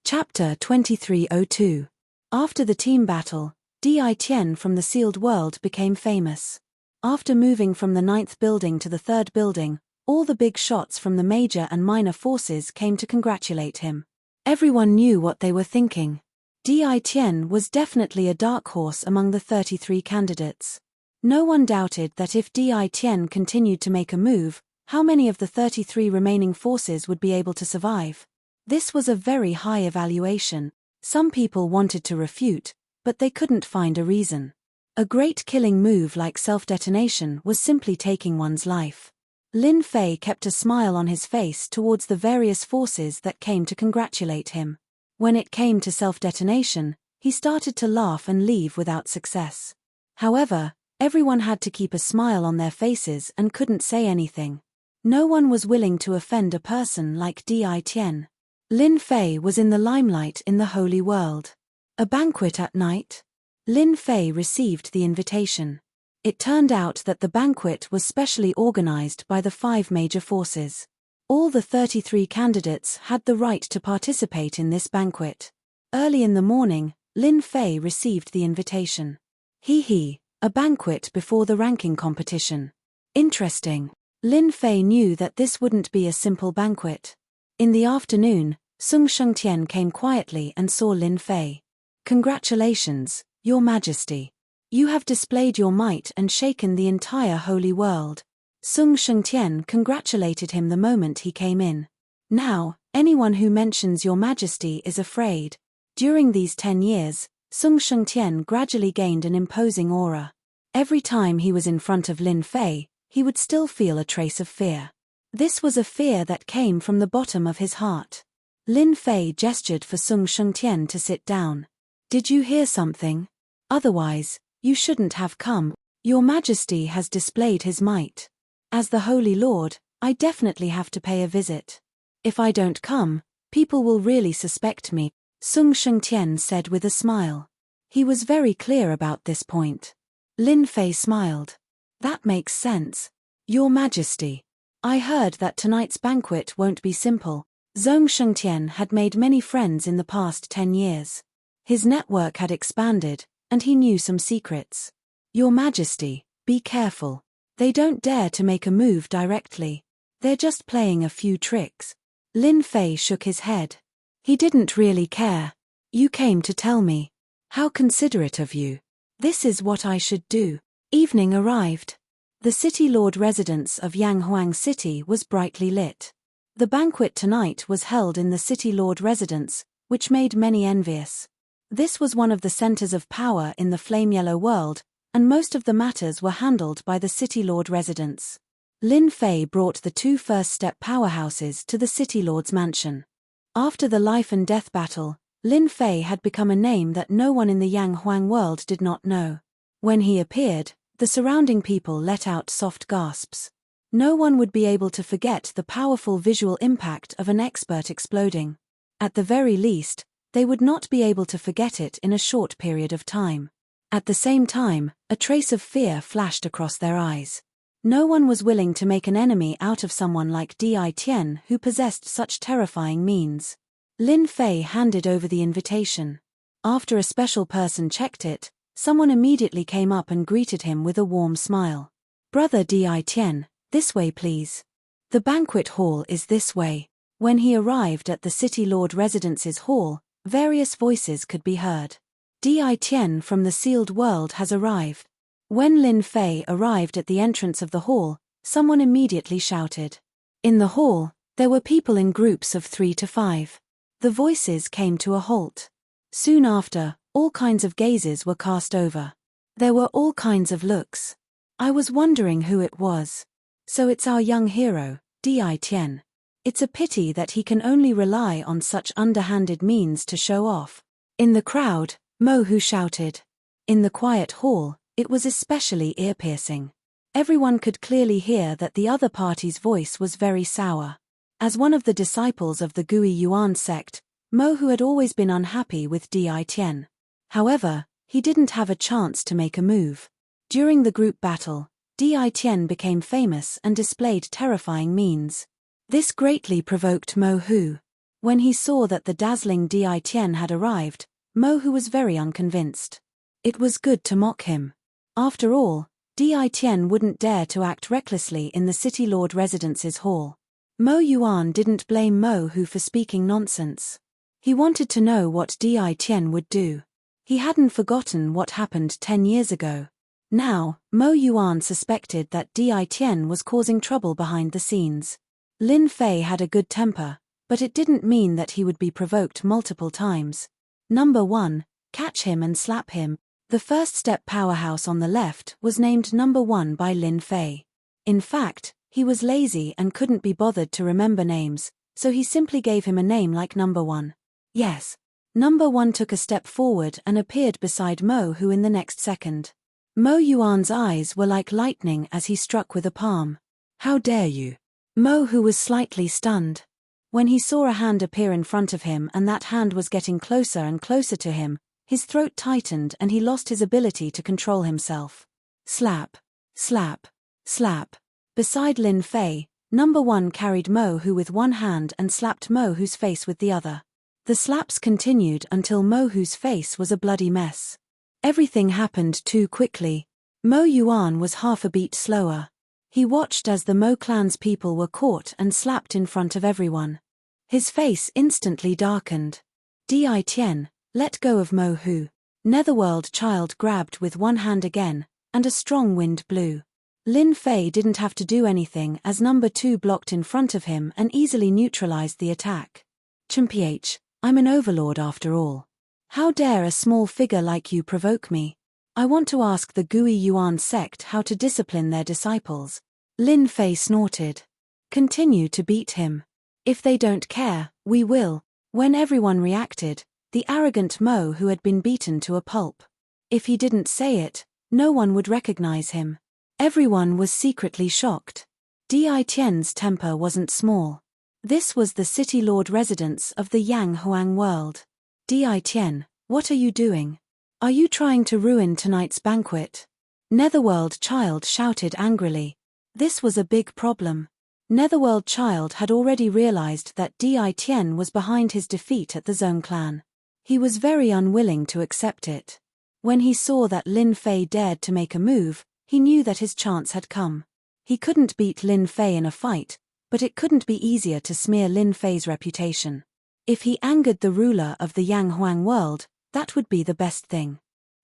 Chapter 2302. After the team battle, Di Tian from the sealed world became famous. After moving from the 9th building to the 3rd building, all the big shots from the major and minor forces came to congratulate him. Everyone knew what they were thinking. Di Tian was definitely a dark horse among the 33 candidates. No one doubted that if Di Tian continued to make a move, how many of the 33 remaining forces would be able to survive? This was a very high evaluation. Some people wanted to refute, but they couldn't find a reason. A great killing move like self-detonation was simply taking one's life. Lin Fei kept a smile on his face towards the various forces that came to congratulate him. When it came to self-detonation, he started to laugh and leave without success. However, everyone had to keep a smile on their faces and couldn't say anything. No one was willing to offend a person like Di Tian. Lin Fei was in the limelight in the holy world. A banquet at night? Lin Fei received the invitation. It turned out that the banquet was specially organized by the 5 major forces. All the 33 candidates had the right to participate in this banquet. Early in the morning, Lin Fei received the invitation. A banquet before the ranking competition. Interesting. Lin Fei knew that this wouldn't be a simple banquet. In the afternoon, Sung Shengtian came quietly and saw Lin Fei. Congratulations, Your Majesty. You have displayed your might and shaken the entire holy world. Sung Shengtian congratulated him the moment he came in. Now, anyone who mentions Your Majesty is afraid. During these 10 years, Sung Shengtian gradually gained an imposing aura. Every time he was in front of Lin Fei, he would still feel a trace of fear. This was a fear that came from the bottom of his heart. Lin Fei gestured for Sung Shengtian to sit down. Did you hear something? Otherwise, you shouldn't have come. Your Majesty has displayed his might. As the Holy Lord, I definitely have to pay a visit. If I don't come, people will really suspect me, Sung Shengtian said with a smile. He was very clear about this point. Lin Fei smiled. That makes sense. Your Majesty. I heard that tonight's banquet won't be simple. Sung Shengtian had made many friends in the past 10 years. His network had expanded, and he knew some secrets. Your Majesty, be careful. They don't dare to make a move directly. They're just playing a few tricks. Lin Fei shook his head. He didn't really care. You came to tell me. How considerate of you. This is what I should do. Evening arrived. The city lord residence of Yanghuang City was brightly lit. The banquet tonight was held in the city lord residence, which made many envious. This was one of the centers of power in the Flame Yellow world, and most of the matters were handled by the city lord residence. Lin Fei brought the 2 first-step powerhouses to the city lord's mansion. After the life and death battle, Lin Fei had become a name that no one in the Yanghuang world did not know. When he appeared, the surrounding people let out soft gasps. No one would be able to forget the powerful visual impact of an expert exploding. At the very least, they would not be able to forget it in a short period of time. At the same time, a trace of fear flashed across their eyes. No one was willing to make an enemy out of someone like Di Tian who possessed such terrifying means. Lin Fei handed over the invitation. After a special person checked it, someone immediately came up and greeted him with a warm smile. Brother Di Tian, this way please. The banquet hall is this way. When he arrived at the city lord residence's hall, various voices could be heard. Di Tian from the sealed world has arrived. When Lin Fei arrived at the entrance of the hall, someone immediately shouted. In the hall, there were people in groups of 3 to 5. The voices came to a halt. Soon after, all kinds of gazes were cast over. There were all kinds of looks. I was wondering who it was. So it's our young hero, Di Tian. It's a pity that he can only rely on such underhanded means to show off. In the crowd, Mo Hu shouted. In the quiet hall, it was especially ear-piercing. Everyone could clearly hear that the other party's voice was very sour. As one of the disciples of the Gui Yuan sect, Mo Hu had always been unhappy with Di Tian. However, he didn't have a chance to make a move. During the group battle, Di Tian became famous and displayed terrifying means. This greatly provoked Mo Hu. When he saw that the dazzling Di Tian had arrived, Mo Hu was very unconvinced. It was good to mock him. After all, Di Tian wouldn't dare to act recklessly in the city lord residence's hall. Mo Yuan didn't blame Mo Hu for speaking nonsense. He wanted to know what Di Tian would do. He hadn't forgotten what happened 10 years ago. Now, Mo Yuan suspected that Di Tian was causing trouble behind the scenes. Lin Fei had a good temper, but it didn't mean that he would be provoked multiple times. Number 1, catch him and slap him. The first step powerhouse on the left was named Number 1 by Lin Fei. In fact, he was lazy and couldn't be bothered to remember names, so he simply gave him a name like Number 1. Yes. Number 1 took a step forward and appeared beside Mo Hu in the next second. Mo Yuan's eyes were like lightning as he struck with a palm. How dare you? Mo Hu was slightly stunned. When he saw a hand appear in front of him and that hand was getting closer and closer to him, his throat tightened and he lost his ability to control himself. Slap. Slap. Slap. Beside Lin Fei, Number 1 carried Mo Hu with one hand and slapped Mo Hu's face with the other. The slaps continued until Mo Hu's face was a bloody mess. Everything happened too quickly. Mo Yuan was half a beat slower. He watched as the Mo clan's people were caught and slapped in front of everyone. His face instantly darkened. Di Tian, let go of Mo Hu. Netherworld Child grabbed with one hand again, and a strong wind blew. Lin Fei didn't have to do anything as Number 2 blocked in front of him and easily neutralized the attack. Chimph, I'm an overlord after all. How dare a small figure like you provoke me? I want to ask the Gui Yuan sect how to discipline their disciples. Lin Fei snorted. Continue to beat him. If they don't care, we will. When everyone reacted, the arrogant Mo Hu had been beaten to a pulp. If he didn't say it, no one would recognize him. Everyone was secretly shocked. Di Tian's temper wasn't small. This was the city lord residence of the Yang Huang world. Di Tian, what are you doing? Are you trying to ruin tonight's banquet? Netherworld Child shouted angrily. This was a big problem. Netherworld Child had already realized that Di Tian was behind his defeat at the Zone clan. He was very unwilling to accept it. When he saw that Lin Fei dared to make a move, he knew that his chance had come. He couldn't beat Lin Fei in a fight, but it couldn't be easier to smear Lin Fei's reputation. If he angered the ruler of the Yang Huang world, that would be the best thing.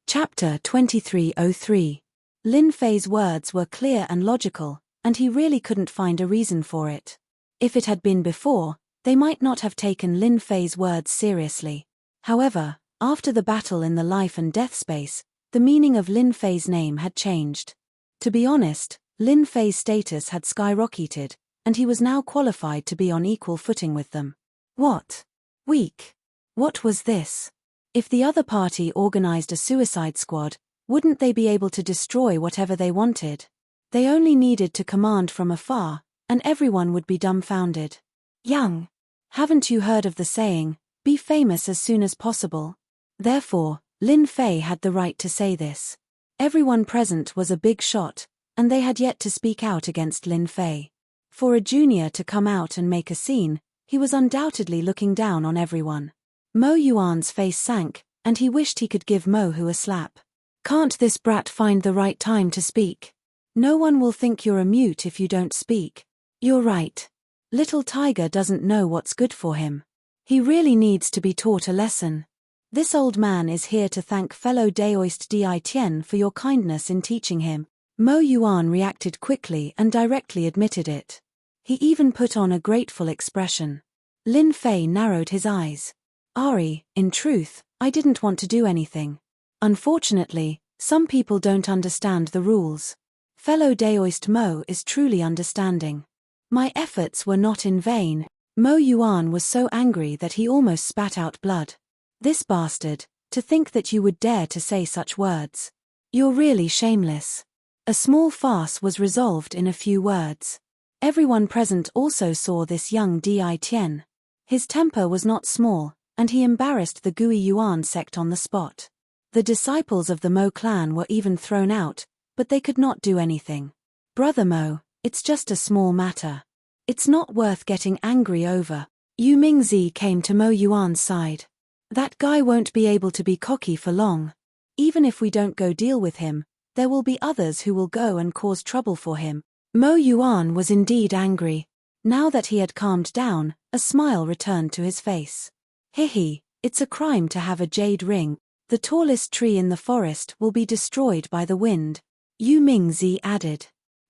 Chapter 2303. Lin Fei's words were clear and logical, and he really couldn't find a reason for it. If it had been before, they might not have taken Lin Fei's words seriously. However, after the battle in the life and death space, the meaning of Lin Fei's name had changed. To be honest, Lin Fei's status had skyrocketed, and he was now qualified to be on equal footing with them. What? Weak. What was this? If the other party organized a suicide squad, wouldn't they be able to destroy whatever they wanted? They only needed to command from afar, and everyone would be dumbfounded. Young. Haven't you heard of the saying, be famous as soon as possible? Therefore, Lin Fei had the right to say this. Everyone present was a big shot, and they had yet to speak out against Lin Fei. For a junior to come out and make a scene, he was undoubtedly looking down on everyone. Mo Yuan's face sank, and he wished he could give Mo Hu a slap. Can't this brat find the right time to speak? No one will think you're a mute if you don't speak. You're right. Little Tiger doesn't know what's good for him. He really needs to be taught a lesson. This old man is here to thank fellow Daoist Di Tian for your kindness in teaching him. Mo Yuan reacted quickly and directly admitted it. He even put on a grateful expression. Lin Fei narrowed his eyes. Ari, in truth, I didn't want to do anything. Unfortunately, some people don't understand the rules. Fellow Daoist Mo is truly understanding. My efforts were not in vain. Mo Yuan was so angry that he almost spat out blood. This bastard, to think that you would dare to say such words. You're really shameless. A small farce was resolved in a few words. Everyone present also saw this young Di Tian. His temper was not small, and he embarrassed the Gui Yuan sect on the spot. The disciples of the Mo clan were even thrown out, but they could not do anything. Brother Mo, it's just a small matter. It's not worth getting angry over. Yu Mingzi came to Mo Yuan's side. That guy won't be able to be cocky for long. Even if we don't go deal with him, there will be others who will go and cause trouble for him. Mo Yuan was indeed angry. Now that he had calmed down, a smile returned to his face. Hihi, it's a crime to have a jade ring. The tallest tree in the forest will be destroyed by the wind. Yu Mingzi added.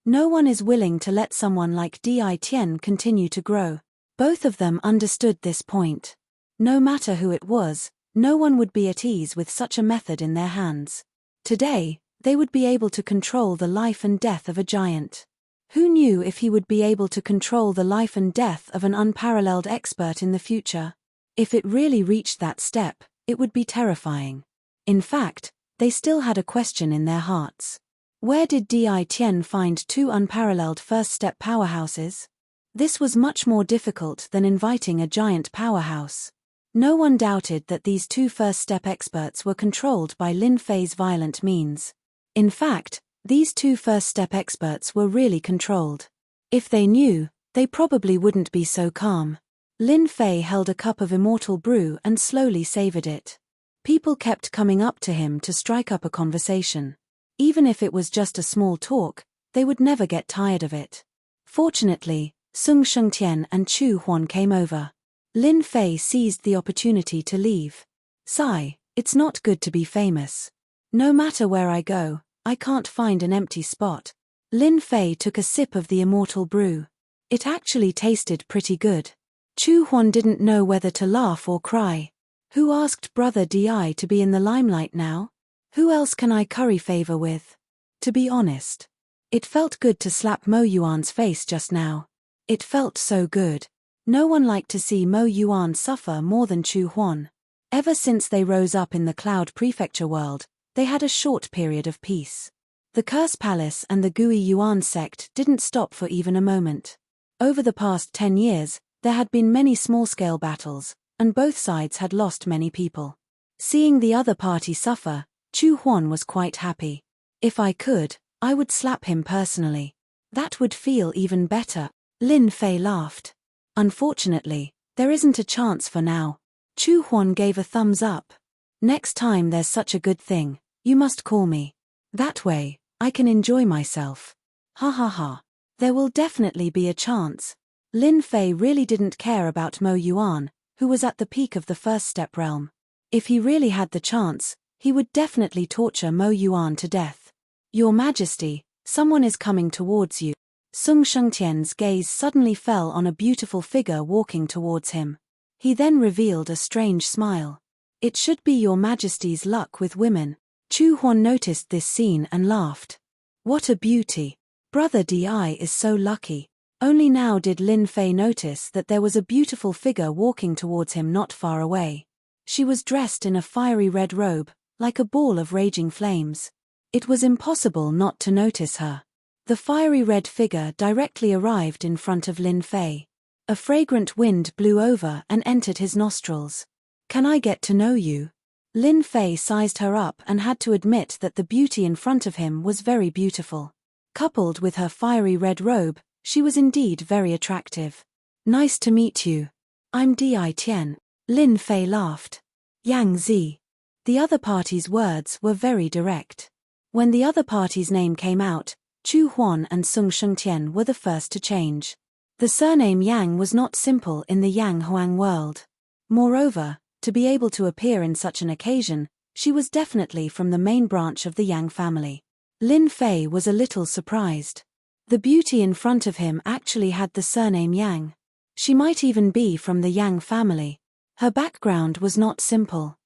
No one is willing to let someone like Di Tian continue to grow. Both of them understood this point. No matter who it was, no one would be at ease with such a method in their hands. Today, they would be able to control the life and death of a giant. Who knew if he would be able to control the life and death of an unparalleled expert in the future? If it really reached that step, it would be terrifying. In fact, they still had a question in their hearts. Where did Di Tian find two unparalleled first-step powerhouses? This was much more difficult than inviting a giant powerhouse. No one doubted that these two first-step experts were controlled by Lin Fei's violent means. In fact, these two first-step experts were really controlled. If they knew, they probably wouldn't be so calm. Lin Fei held a cup of immortal brew and slowly savored it. People kept coming up to him to strike up a conversation. Even if it was just a small talk, they would never get tired of it. Fortunately, Sung Shengtian and Chu Huan came over. Lin Fei seized the opportunity to leave. Sigh, it's not good to be famous. No matter where I go, I can't find an empty spot. Lin Fei took a sip of the immortal brew. It actually tasted pretty good. Chu Huan didn't know whether to laugh or cry. Who asked Brother Di to be in the limelight now? Who else can I curry favor with? To be honest, it felt good to slap Mo Yuan's face just now. It felt so good. No one liked to see Mo Yuan suffer more than Chu Huan. Ever since they rose up in the Cloud Prefecture world, they had a short period of peace. The Curse Palace and the Gui Yuan sect didn't stop for even a moment. Over the past 10 years, there had been many small-scale battles, and both sides had lost many people. Seeing the other party suffer, Chu Huan was quite happy. If I could, I would slap him personally. That would feel even better. Lin Fei laughed. Unfortunately, there isn't a chance for now. Chu Huan gave a thumbs up. Next time there's such a good thing, you must call me. That way, I can enjoy myself. Ha ha ha. There will definitely be a chance. Lin Fei really didn't care about Mo Yuan, who was at the peak of the first step realm. If he really had the chance, he would definitely torture Mo Yuan to death. Your Majesty, someone is coming towards you. Sung Shengtian's gaze suddenly fell on a beautiful figure walking towards him. He then revealed a strange smile. It should be Your Majesty's luck with women. Chu Huan noticed this scene and laughed. What a beauty. Brother Di is so lucky. Only now did Lin Fei notice that there was a beautiful figure walking towards him not far away. She was dressed in a fiery red robe, like a ball of raging flames. It was impossible not to notice her. The fiery red figure directly arrived in front of Lin Fei. A fragrant wind blew over and entered his nostrils. Can I get to know you? Lin Fei sized her up and had to admit that the beauty in front of him was very beautiful. Coupled with her fiery red robe, she was indeed very attractive. Nice to meet you. I'm Di Tian. Lin Fei laughed. Yang Zi. The other party's words were very direct. When the other party's name came out, Chu Huan and Sung Shengtian were the first to change. The surname Yang was not simple in the Yang Huang world. Moreover, to be able to appear in such an occasion, she was definitely from the main branch of the Yang family. Lin Fei was a little surprised. The beauty in front of him actually had the surname Yang. She might even be from the Yang family. Her background was not simple.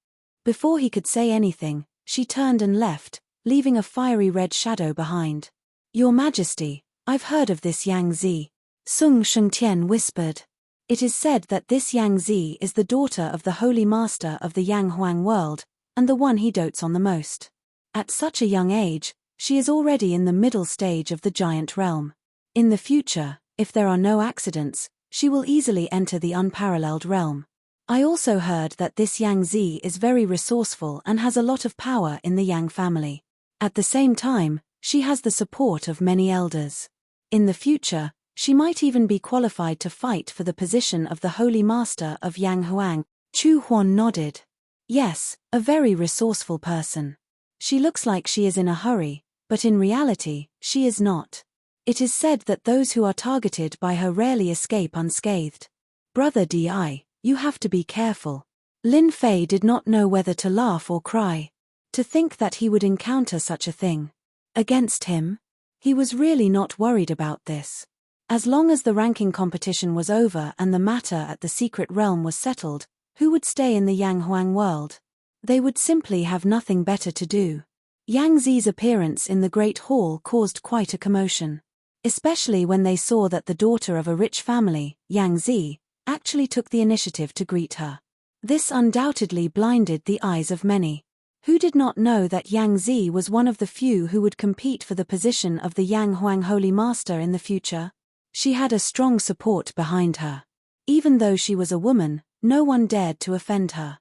Before he could say anything, she turned and left, leaving a fiery red shadow behind. Your Majesty, I've heard of this Yang Zi. Sung Shengtian whispered. It is said that this Yang Zi is the daughter of the Holy Master of the Yang Huang world, and the one he dotes on the most. At such a young age, she is already in the middle stage of the giant realm. In the future, if there are no accidents, she will easily enter the unparalleled realm. I also heard that this Yang Zi is very resourceful and has a lot of power in the Yang family. At the same time, she has the support of many elders. In the future, she might even be qualified to fight for the position of the Holy Master of Yang Huang. Chu Huan nodded. Yes, a very resourceful person. She looks like she is in a hurry, but in reality, she is not. It is said that those who are targeted by her rarely escape unscathed. Brother Di, you have to be careful. Lin Fei did not know whether to laugh or cry. To think that he would encounter such a thing. Against him? He was really not worried about this. As long as the ranking competition was over and the matter at the secret realm was settled, who would stay in the Yang Huang world? They would simply have nothing better to do. Yang Zi's appearance in the Great Hall caused quite a commotion. Especially when they saw that the daughter of a rich family, Yang Zi, actually took the initiative to greet her. This undoubtedly blinded the eyes of many. Who did not know that Yang Zi was one of the few who would compete for the position of the Yang Huang Holy Master in the future? She had a strong support behind her. Even though she was a woman, no one dared to offend her.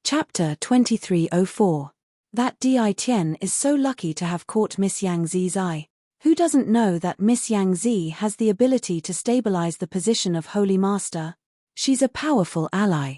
Chapter 2304. That Di Tian is so lucky to have caught Miss Yang Zi's eye. Who doesn't know that Miss Yang Zi has the ability to stabilize the position of Holy Master? She's a powerful ally.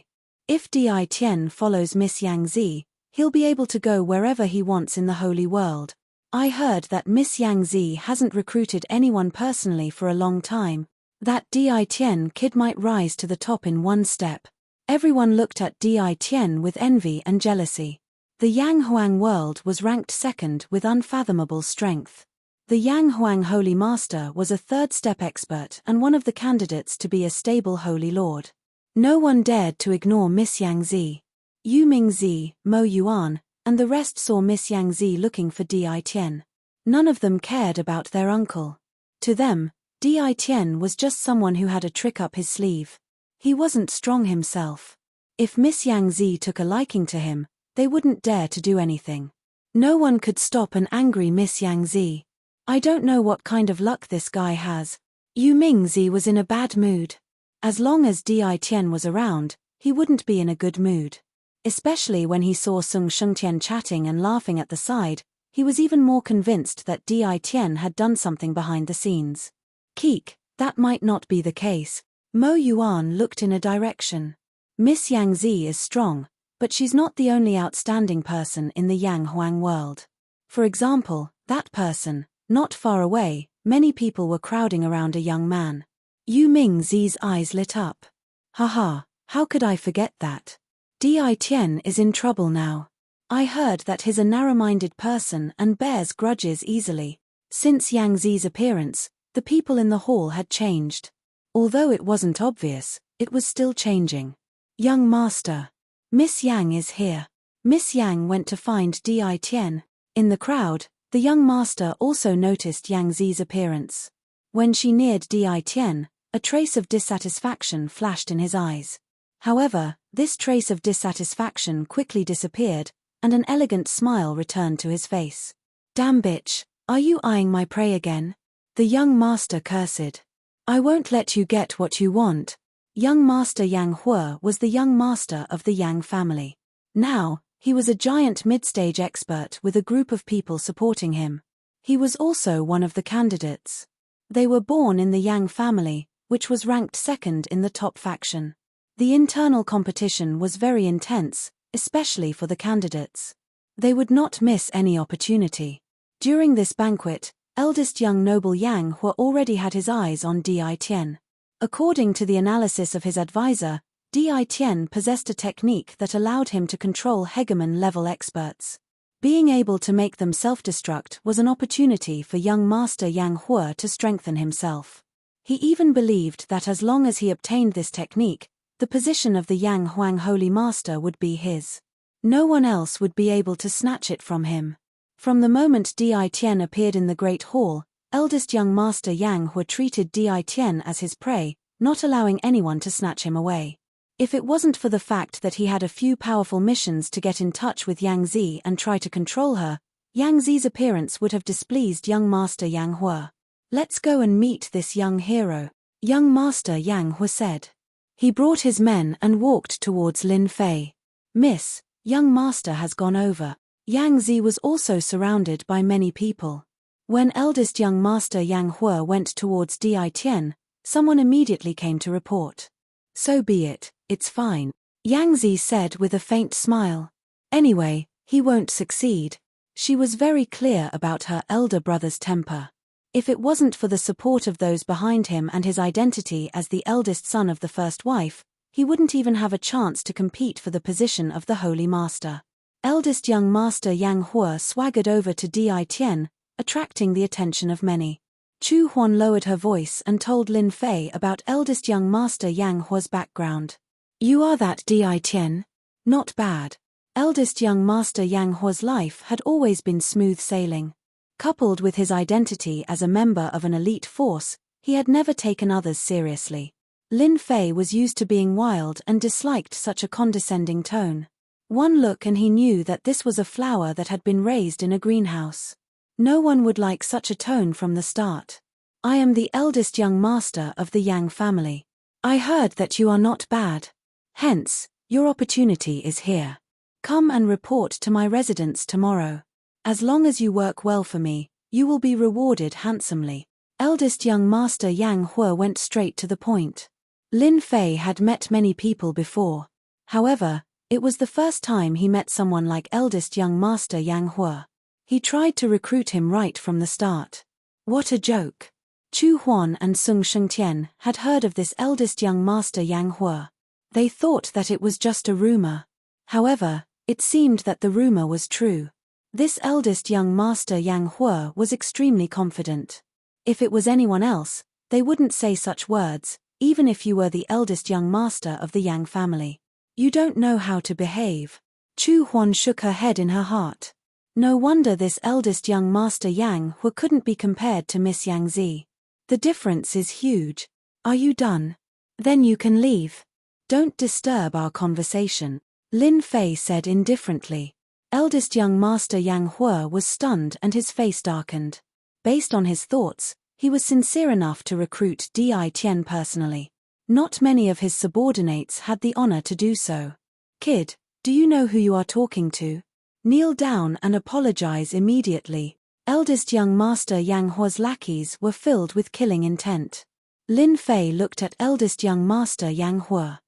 If Di Tian follows Miss Yang Zi, he'll be able to go wherever he wants in the Holy World. I heard that Miss Yang Zi hasn't recruited anyone personally for a long time. That Di Tian kid might rise to the top in one step. Everyone looked at Di Tian with envy and jealousy. The Yang Huang world was ranked second with unfathomable strength. The Yang Huang Holy Master was a third-step expert and one of the candidates to be a stable Holy Lord. No one dared to ignore Miss Yang Zi. Yu Mingzi, Mo Yuan, and the rest saw Miss Yang Zi looking for Di Tian. None of them cared about their uncle. To them, Di Tian was just someone who had a trick up his sleeve. He wasn't strong himself. If Miss Yang Zi took a liking to him, they wouldn't dare to do anything. No one could stop an angry Miss Yang Zi. I don't know what kind of luck this guy has. Yu Mingzi was in a bad mood. As long as Di Tian was around, he wouldn't be in a good mood. Especially when he saw Sung Shengtian chatting and laughing at the side, he was even more convinced that Di Tian had done something behind the scenes. Keek, that might not be the case. Mo Yuan looked in a direction. Miss Yang Zi is strong, but she's not the only outstanding person in the Yang Huang world. For example, that person, not far away, many people were crowding around a young man. Yu Mingzi's eyes lit up. Haha, how could I forget that? Di Tian is in trouble now. I heard that he's a narrow-minded person and bears grudges easily. Since Yang Zi's appearance, the people in the hall had changed. Although it wasn't obvious, it was still changing. Young Master. Miss Yang is here. Miss Yang went to find Di Tian. In the crowd, the young master also noticed Yang Zi's appearance. When she neared Di Tian, a trace of dissatisfaction flashed in his eyes. However, this trace of dissatisfaction quickly disappeared, and an elegant smile returned to his face. Damn bitch, are you eyeing my prey again? The young master cursed. I won't let you get what you want. Young Master Yang Hua was the young master of the Yang family. Now, he was a giant mid-stage expert with a group of people supporting him. He was also one of the candidates. They were born in the Yang family, which was ranked second in the top faction. The internal competition was very intense, especially for the candidates. They would not miss any opportunity. During this banquet, eldest young noble Yang Hua already had his eyes on Di Tian. According to the analysis of his advisor, Di Tian possessed a technique that allowed him to control hegemon-level experts. Being able to make them self-destruct was an opportunity for young Master Yang Hua to strengthen himself. He even believed that as long as he obtained this technique, the position of the Yang Huang Holy Master would be his. No one else would be able to snatch it from him. From the moment Di Tian appeared in the Great Hall, eldest young Master Yang Hua treated Di Tian as his prey, not allowing anyone to snatch him away. If it wasn't for the fact that he had a few powerful missions to get in touch with Yang Zi and try to control her, Yang Zi's appearance would have displeased young Master Yang Hua. Let's go and meet this young hero, young Master Yang Hua said. He brought his men and walked towards Lin Fei. Miss, young master has gone over. Yang Zi was also surrounded by many people. When eldest young Master Yang Hua went towards Di Tian, someone immediately came to report. So be it, it's fine, Yang Zi said with a faint smile. Anyway, he won't succeed. She was very clear about her elder brother's temper. If it wasn't for the support of those behind him and his identity as the eldest son of the first wife, he wouldn't even have a chance to compete for the position of the Holy Master. Eldest young Master Yang Hua swaggered over to Di Tian, attracting the attention of many. Chu Huan lowered her voice and told Lin Fei about eldest young master Yang Hua's background. You are that Di Tian? Not bad. Eldest young master Yang Hua's life had always been smooth sailing. Coupled with his identity as a member of an elite force, he had never taken others seriously. Lin Fei was used to being wild and disliked such a condescending tone. One look and he knew that this was a flower that had been raised in a greenhouse. No one would like such a tone from the start. I am the eldest young master of the Yang family. I heard that you are not bad. Hence, your opportunity is here. Come and report to my residence tomorrow. As long as you work well for me, you will be rewarded handsomely. Eldest young master Yang Hua went straight to the point. Lin Fei had met many people before. However, it was the first time he met someone like eldest young master Yang Hua. He tried to recruit him right from the start. What a joke. Chu Huan and Sung Shengtian had heard of this eldest young master Yang Hua. They thought that it was just a rumor. However, it seemed that the rumor was true. This eldest young master Yang Hua was extremely confident. If it was anyone else, they wouldn't say such words, even if you were the eldest young master of the Yang family. You don't know how to behave. Chu Huan shook her head in her heart. No wonder this eldest young master Yang Hua couldn't be compared to Miss Yang Zi. The difference is huge. Are you done? Then you can leave. Don't disturb our conversation, Lin Fei said indifferently. Eldest young master Yang Hua was stunned and his face darkened. Based on his thoughts, he was sincere enough to recruit Di Tian personally. Not many of his subordinates had the honor to do so. Kid, do you know who you are talking to? Kneel down and apologize immediately. Eldest young master Yang Hua's lackeys were filled with killing intent. Lin Fei looked at eldest young master Yang Hua.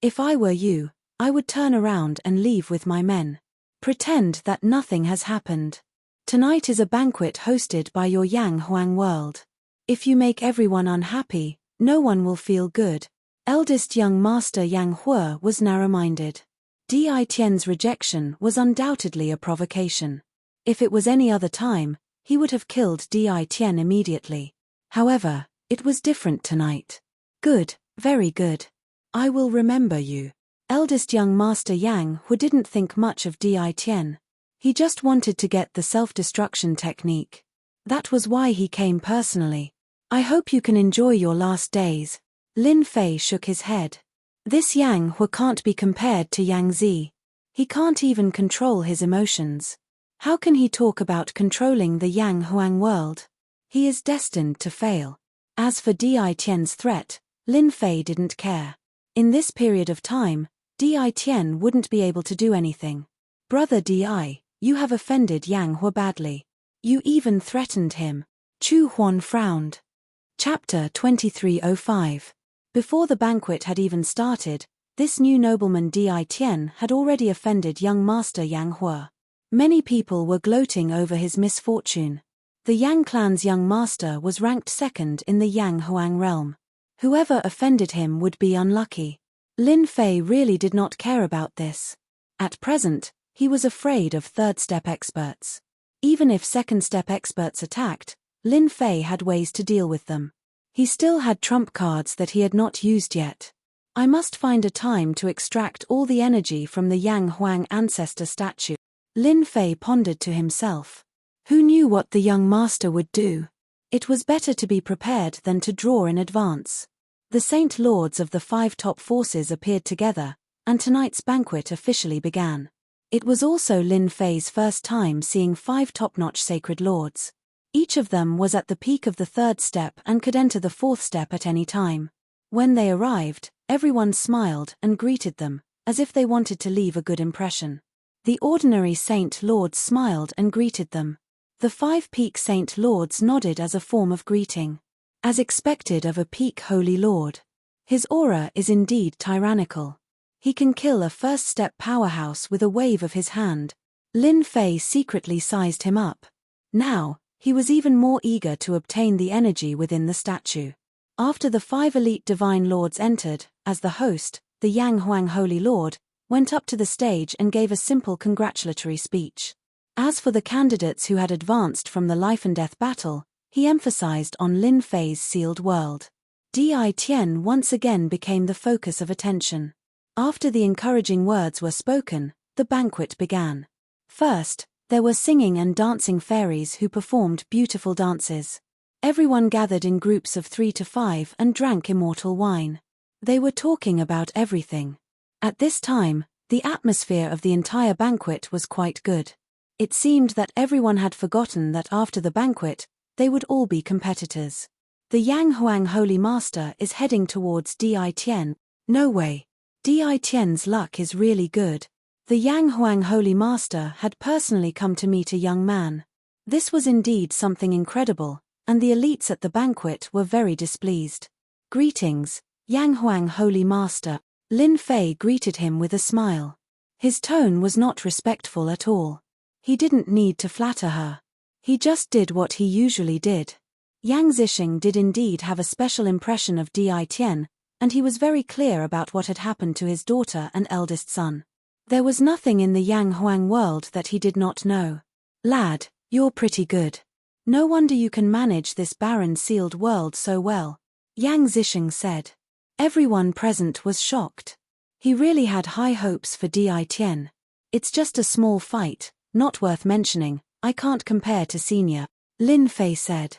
If I were you, I would turn around and leave with my men. Pretend that nothing has happened. Tonight is a banquet hosted by your Yang Huang world. If you make everyone unhappy, no one will feel good. Eldest young master Yang Hua was narrow-minded. Di Tian's rejection was undoubtedly a provocation. If it was any other time, he would have killed Di Tian immediately. However, it was different tonight. Good, very good. I will remember you. Eldest young master Yang Hua didn't think much of Di Tian. He just wanted to get the self-destruction technique. That was why he came personally. I hope you can enjoy your last days. Lin Fei shook his head. This Yang Hua can't be compared to Yang Zi. He can't even control his emotions. How can he talk about controlling the Yang Huang world? He is destined to fail. As for Di Tian's threat, Lin Fei didn't care. In this period of time, Di Tian wouldn't be able to do anything. Brother Di, you have offended Yang Hua badly. You even threatened him. Chu Huan frowned. Chapter 2305. Before the banquet had even started, this new nobleman Di Tian had already offended young master Yang Hua. Many people were gloating over his misfortune. The Yang clan's young master was ranked second in the Yang Huang realm. Whoever offended him would be unlucky. Lin Fei really did not care about this. At present, he was afraid of third-step experts. Even if second-step experts attacked, Lin Fei had ways to deal with them. He still had trump cards that he had not used yet. I must find a time to extract all the energy from the Yang Huang ancestor statue. Lin Fei pondered to himself. Who knew what the young master would do? It was better to be prepared than to draw in advance. The Saint Lords of the 5 top forces appeared together, and tonight's banquet officially began. It was also Lin Fei's first time seeing 5 top-notch sacred lords. Each of them was at the peak of the 3rd step and could enter the 4th step at any time. When they arrived, everyone smiled and greeted them, as if they wanted to leave a good impression. The ordinary Saint Lords smiled and greeted them. The 5 peak Saint Lords nodded as a form of greeting. As expected of a peak Holy Lord. His aura is indeed tyrannical. He can kill a 1st step powerhouse with a wave of his hand. Lin Fei secretly sized him up. Now, he was even more eager to obtain the energy within the statue. After the 5 elite divine lords entered, as the host, the Yang Huang Holy Lord, went up to the stage and gave a simple congratulatory speech. As for the candidates who had advanced from the life-and-death battle, he emphasized on Lin Fei's sealed world. Di Tian once again became the focus of attention. After the encouraging words were spoken, the banquet began. First, there were singing and dancing fairies who performed beautiful dances. Everyone gathered in groups of 3 to 5 and drank immortal wine. They were talking about everything. At this time, the atmosphere of the entire banquet was quite good. It seemed that everyone had forgotten that after the banquet, they would all be competitors. The Yang Huang Holy Master is heading towards Di Tian. No way. Di Tian's luck is really good. The Yang Huang Holy Master had personally come to meet a young man. This was indeed something incredible, and the elites at the banquet were very displeased. Greetings, Yang Huang Holy Master. Lin Fei greeted him with a smile. His tone was not respectful at all. He didn't need to flatter her. He just did what he usually did. Yang Zixing did indeed have a special impression of Di Tian, and he was very clear about what had happened to his daughter and eldest son. There was nothing in the Yang Huang world that he did not know. Lad, you're pretty good. No wonder you can manage this barren sealed world so well, Yang Zixing said. Everyone present was shocked. He really had high hopes for Di Tian. It's just a small fight, not worth mentioning, I can't compare to senior, Lin Fei said.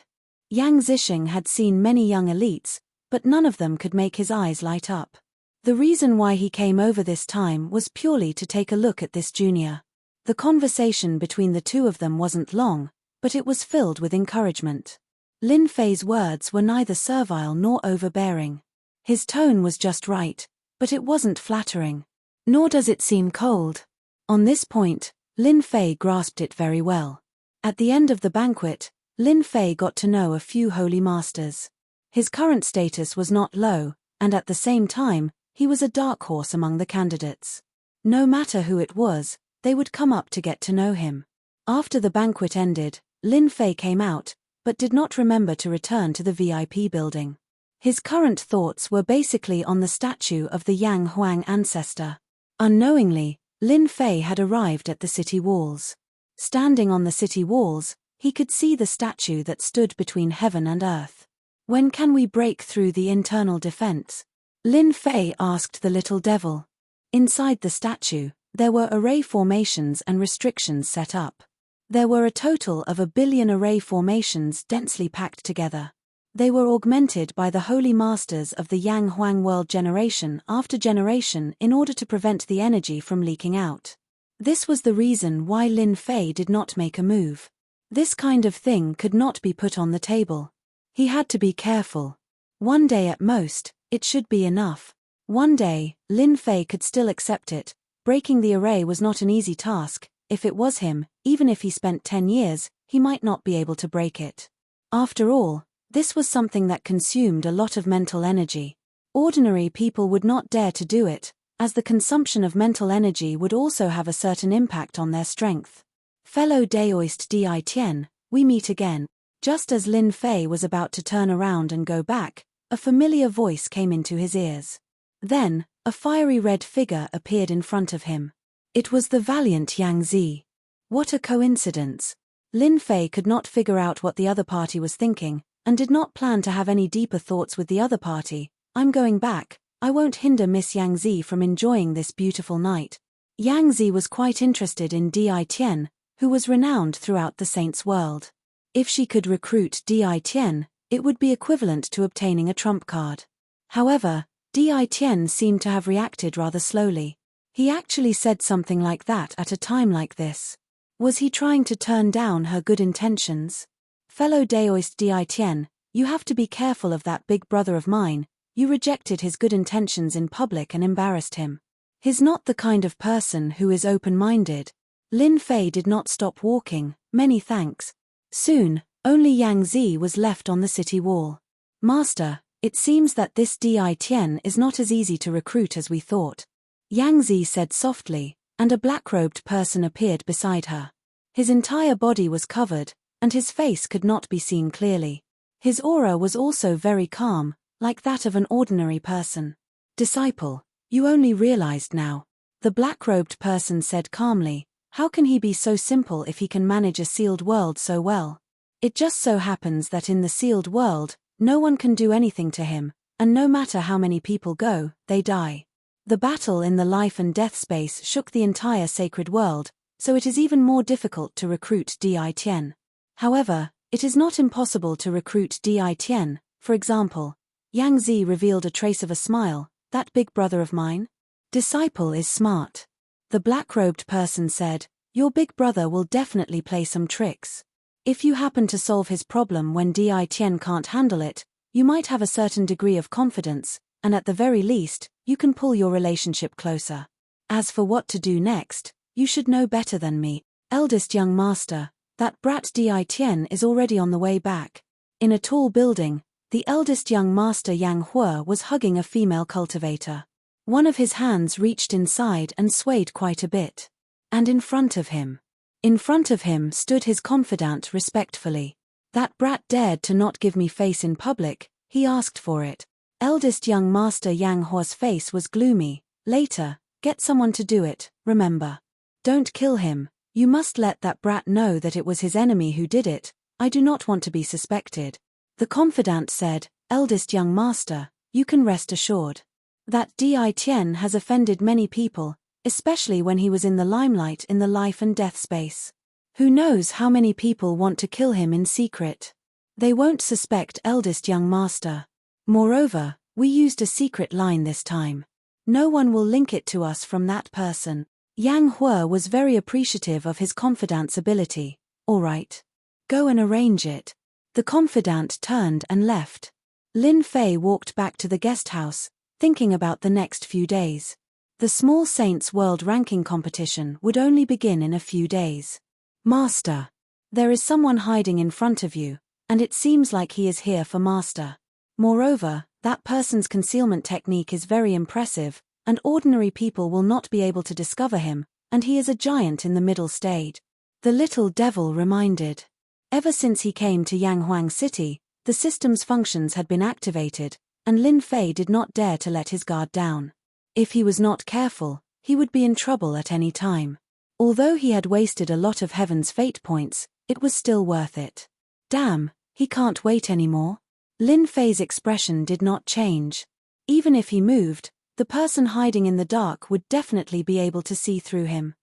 Yang Zixing had seen many young elites, but none of them could make his eyes light up. The reason why he came over this time was purely to take a look at this junior. The conversation between the two of them wasn't long, but it was filled with encouragement. Lin Fei's words were neither servile nor overbearing. His tone was just right, but it wasn't flattering. Nor does it seem cold. On this point, Lin Fei grasped it very well. At the end of the banquet, Lin Fei got to know a few holy masters. His current status was not low, and at the same time, he was a dark horse among the candidates. No matter who it was, they would come up to get to know him. After the banquet ended, Lin Fei came out, but did not remember to return to the VIP building. His current thoughts were basically on the statue of the Yang Huang ancestor. Unknowingly, Lin Fei had arrived at the city walls. Standing on the city walls, he could see the statue that stood between heaven and earth. When can we break through the internal defense? Lin Fei asked the little devil. Inside the statue, there were array formations and restrictions set up. There were a total of 1 billion array formations densely packed together. They were augmented by the holy masters of the Yang Huang world generation after generation in order to prevent the energy from leaking out. This was the reason why Lin Fei did not make a move. This kind of thing could not be put on the table. He had to be careful. One day at most, it should be enough. One day, Lin Fei could still accept it. Breaking the array was not an easy task. If it was him, even if he spent 10 years, he might not be able to break it. After all, this was something that consumed a lot of mental energy. Ordinary people would not dare to do it, as the consumption of mental energy would also have a certain impact on their strength. Fellow Daoist Di Tian, we meet again. Just as Lin Fei was about to turn around and go back, a familiar voice came into his ears. Then, a fiery red figure appeared in front of him. It was the valiant Yang Zi. What a coincidence. Lin Fei could not figure out what the other party was thinking, and did not plan to have any deeper thoughts with the other party. I'm going back, I won't hinder Miss Yang Zi from enjoying this beautiful night. Yang Zi was quite interested in Di Tian, who was renowned throughout the saints' world. If she could recruit Di Tian, it would be equivalent to obtaining a trump card. However, Di Tian seemed to have reacted rather slowly. He actually said something like that at a time like this. Was he trying to turn down her good intentions? Fellow Daoist Di Tian, you have to be careful of that big brother of mine. You rejected his good intentions in public and embarrassed him. He's not the kind of person who is open-minded. Lin Fei did not stop walking, many thanks. Soon, only Yang Zi was left on the city wall. Master, it seems that this Di Tian is not as easy to recruit as we thought. Yang Zi said softly, and a black-robed person appeared beside her. His entire body was covered, and his face could not be seen clearly. His aura was also very calm, like that of an ordinary person. Disciple, you only realized now. The black-robed person said calmly, How can he be so simple if he can manage a sealed world so well? It just so happens that in the sealed world, no one can do anything to him, and no matter how many people go, they die. The battle in the life and death space shook the entire sacred world, so it is even more difficult to recruit Di Tian. However, it is not impossible to recruit Di Tian. For example, Yang Zi revealed a trace of a smile. That big brother of mine? Disciple is smart. The black-robed person said, your big brother will definitely play some tricks. If you happen to solve his problem when Di Tian can't handle it, you might have a certain degree of confidence, and at the very least, you can pull your relationship closer. As for what to do next, you should know better than me. Eldest young master, that brat Di Tian is already on the way back. In a tall building, the eldest young master Yang Hua was hugging a female cultivator. One of his hands reached inside and swayed quite a bit. And in front of him stood his confidant respectfully. That brat dared to not give me face in public, he asked for it. Eldest young master Yang Hua's face was gloomy. Later, get someone to do it, remember. Don't kill him, you must let that brat know that it was his enemy who did it, I do not want to be suspected. The confidant said, eldest young master, you can rest assured. That Di Tian has offended many people, especially when he was in the limelight in the life and death space. Who knows how many people want to kill him in secret? They won't suspect eldest young master. Moreover, we used a secret line this time. No one will link it to us from that person. Yang Hua was very appreciative of his confidant's ability. All right. Go and arrange it. The confidant turned and left. Lin Fei walked back to the guest house, thinking about the next few days. The Small Saints World Ranking competition would only begin in a few days. Master. There is someone hiding in front of you, and it seems like he is here for Master. Moreover, that person's concealment technique is very impressive, and ordinary people will not be able to discover him, and he is a giant in the middle stage. The little devil reminded. Ever since he came to Yanghuang City, the system's functions had been activated, and Lin Fei did not dare to let his guard down. If he was not careful, he would be in trouble at any time. Although he had wasted a lot of Heaven's fate points, it was still worth it. Damn, he can't wait anymore. Lin Fei's expression did not change. Even if he moved, the person hiding in the dark would definitely be able to see through him.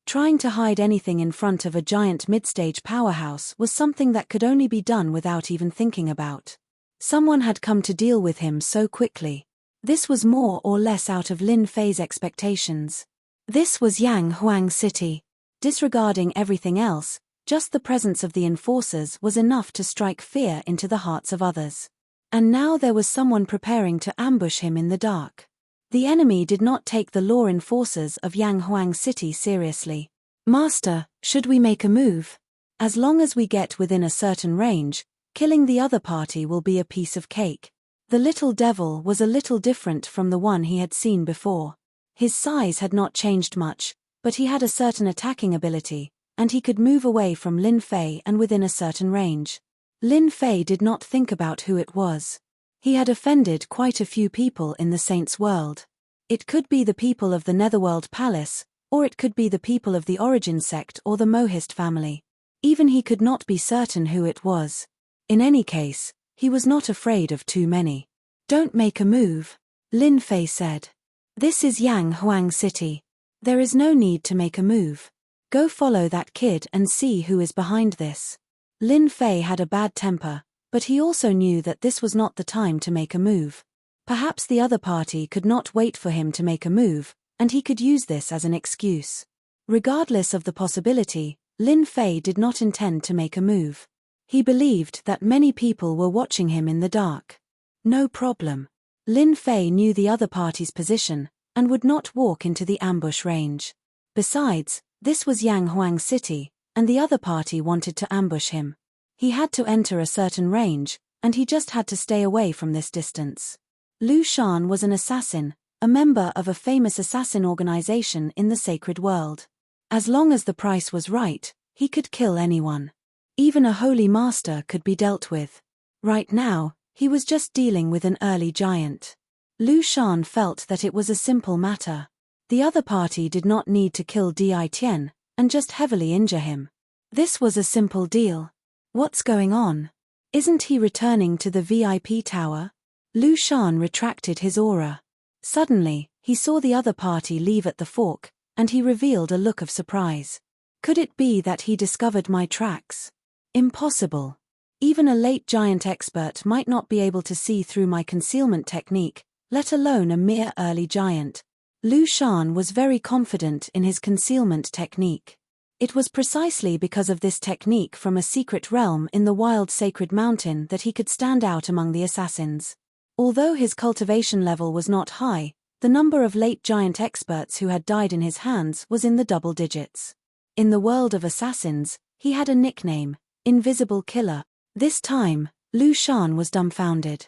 Trying to hide anything in front of a giant mid-stage powerhouse was something that could only be done without even thinking about. Someone had come to deal with him so quickly. This was more or less out of Lin Fei's expectations. This was Yanghuang City. Disregarding everything else, just the presence of the enforcers was enough to strike fear into the hearts of others. And now there was someone preparing to ambush him in the dark. The enemy did not take the law enforcers of Yanghuang City seriously. Master, should we make a move? As long as we get within a certain range, killing the other party will be a piece of cake. The little devil was a little different from the one he had seen before. His size had not changed much, but he had a certain attacking ability, and he could move away from Lin Fei and within a certain range. Lin Fei did not think about who it was. He had offended quite a few people in the Saints' world. It could be the people of the Netherworld Palace, or it could be the people of the Origin sect or the Mohist family. Even he could not be certain who it was. In any case, he was not afraid of too many. Don't make a move, Lin Fei said. This is Yanghuang City. There is no need to make a move. Go follow that kid and see who is behind this. Lin Fei had a bad temper, but he also knew that this was not the time to make a move. Perhaps the other party could not wait for him to make a move, and he could use this as an excuse. Regardless of the possibility, Lin Fei did not intend to make a move. He believed that many people were watching him in the dark. No problem. Lin Fei knew the other party's position, and would not walk into the ambush range. Besides, this was Yanghuang City, and the other party wanted to ambush him. He had to enter a certain range, and he just had to stay away from this distance. Lu Shan was an assassin, a member of a famous assassin organization in the sacred world. As long as the price was right, he could kill anyone. Even a holy master could be dealt with. Right now, he was just dealing with an early giant. Lu Shan felt that it was a simple matter. The other party did not need to kill Di Tian, and just heavily injure him. This was a simple deal. What's going on? Isn't he returning to the VIP tower? Lu Shan retracted his aura. Suddenly, he saw the other party leave at the fork, and he revealed a look of surprise. Could it be that he discovered my tracks? Impossible. Even a late giant expert might not be able to see through my concealment technique, let alone a mere early giant. Lu Shan was very confident in his concealment technique. It was precisely because of this technique from a secret realm in the wild sacred mountain that he could stand out among the assassins. Although his cultivation level was not high, the number of late giant experts who had died in his hands was in the double digits. In the world of assassins, he had a nickname, Invisible Killer. This time, Lu Shan was dumbfounded.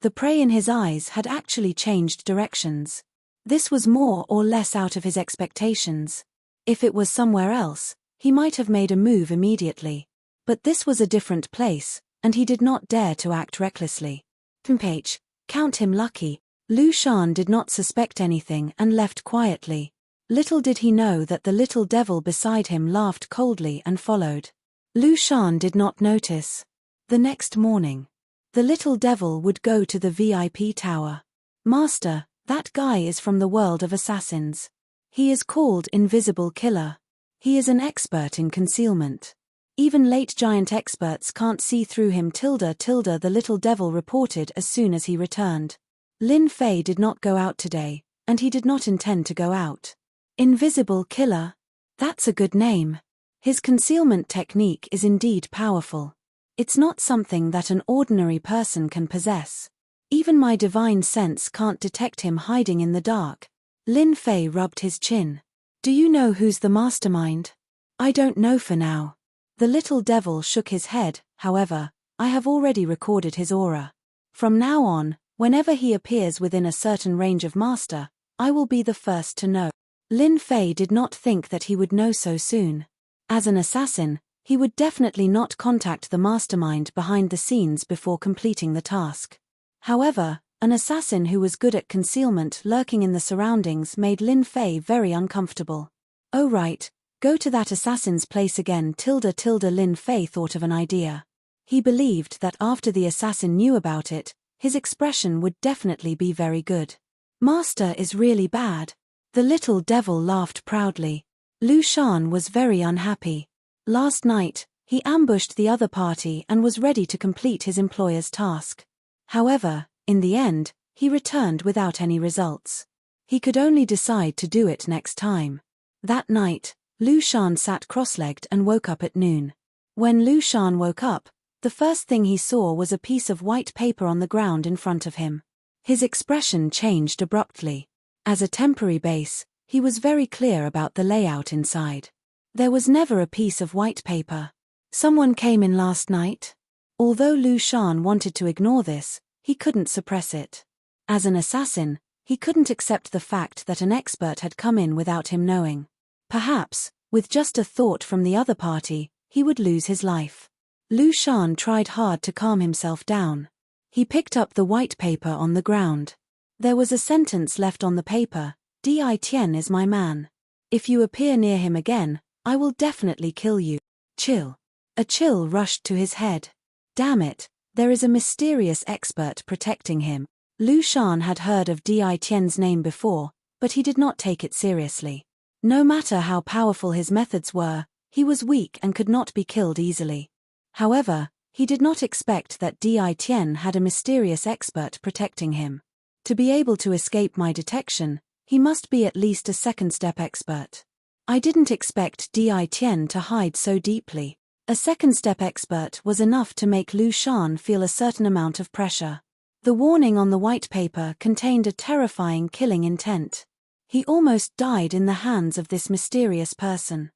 The prey in his eyes had actually changed directions. This was more or less out of his expectations. If it was somewhere else, he might have made a move immediately. But this was a different place, and he did not dare to act recklessly. Count him lucky. Lu Shan did not suspect anything and left quietly. Little did he know that the little devil beside him laughed coldly and followed. Lu Shan did not notice. The next morning, the little devil would go to the VIP tower. Master, that guy is from the world of assassins. He is called Invisible Killer. He is an expert in concealment. Even late giant experts can't see through him. The little devil reported as soon as he returned. Lin Fei did not go out today, and he did not intend to go out. Invisible Killer? That's a good name. His concealment technique is indeed powerful. It's not something that an ordinary person can possess. Even my divine sense can't detect him hiding in the dark. Lin Fei rubbed his chin. Do you know who's the mastermind? I don't know for now. The little devil shook his head. However, I have already recorded his aura. From now on, whenever he appears within a certain range of master, I will be the first to know. Lin Fei did not think that he would know so soon. As an assassin, he would definitely not contact the mastermind behind the scenes before completing the task. However, an assassin who was good at concealment lurking in the surroundings made Lin Fei very uncomfortable. Oh right, go to that assassin's place again. Lin Fei thought of an idea. He believed that after the assassin knew about it, his expression would definitely be very good. Master is really bad. The little devil laughed proudly. Lu Shan was very unhappy. Last night, he ambushed the other party and was ready to complete his employer's task. However, in the end, he returned without any results. He could only decide to do it next time. That night, Lu Shan sat cross-legged and woke up at noon. When Lu Shan woke up, the first thing he saw was a piece of white paper on the ground in front of him. His expression changed abruptly. As a temporary base, he was very clear about the layout inside. There was never a piece of white paper. Someone came in last night? Although Lu Shan wanted to ignore this, he couldn't suppress it. As an assassin, he couldn't accept the fact that an expert had come in without him knowing. Perhaps, with just a thought from the other party, he would lose his life. Lu Shan tried hard to calm himself down. He picked up the white paper on the ground. There was a sentence left on the paper, Di Tian is my man. If you appear near him again, I will definitely kill you. Chill. A chill rushed to his head. Damn it. There is a mysterious expert protecting him. Lu Shan had heard of Di Tian's name before, but he did not take it seriously. No matter how powerful his methods were, he was weak and could not be killed easily. However, he did not expect that Di Tian had a mysterious expert protecting him. To be able to escape my detection, he must be at least a second-step expert. I didn't expect Di Tian to hide so deeply. A second-step expert was enough to make Lu Shan feel a certain amount of pressure. The warning on the white paper contained a terrifying killing intent. He almost died in the hands of this mysterious person.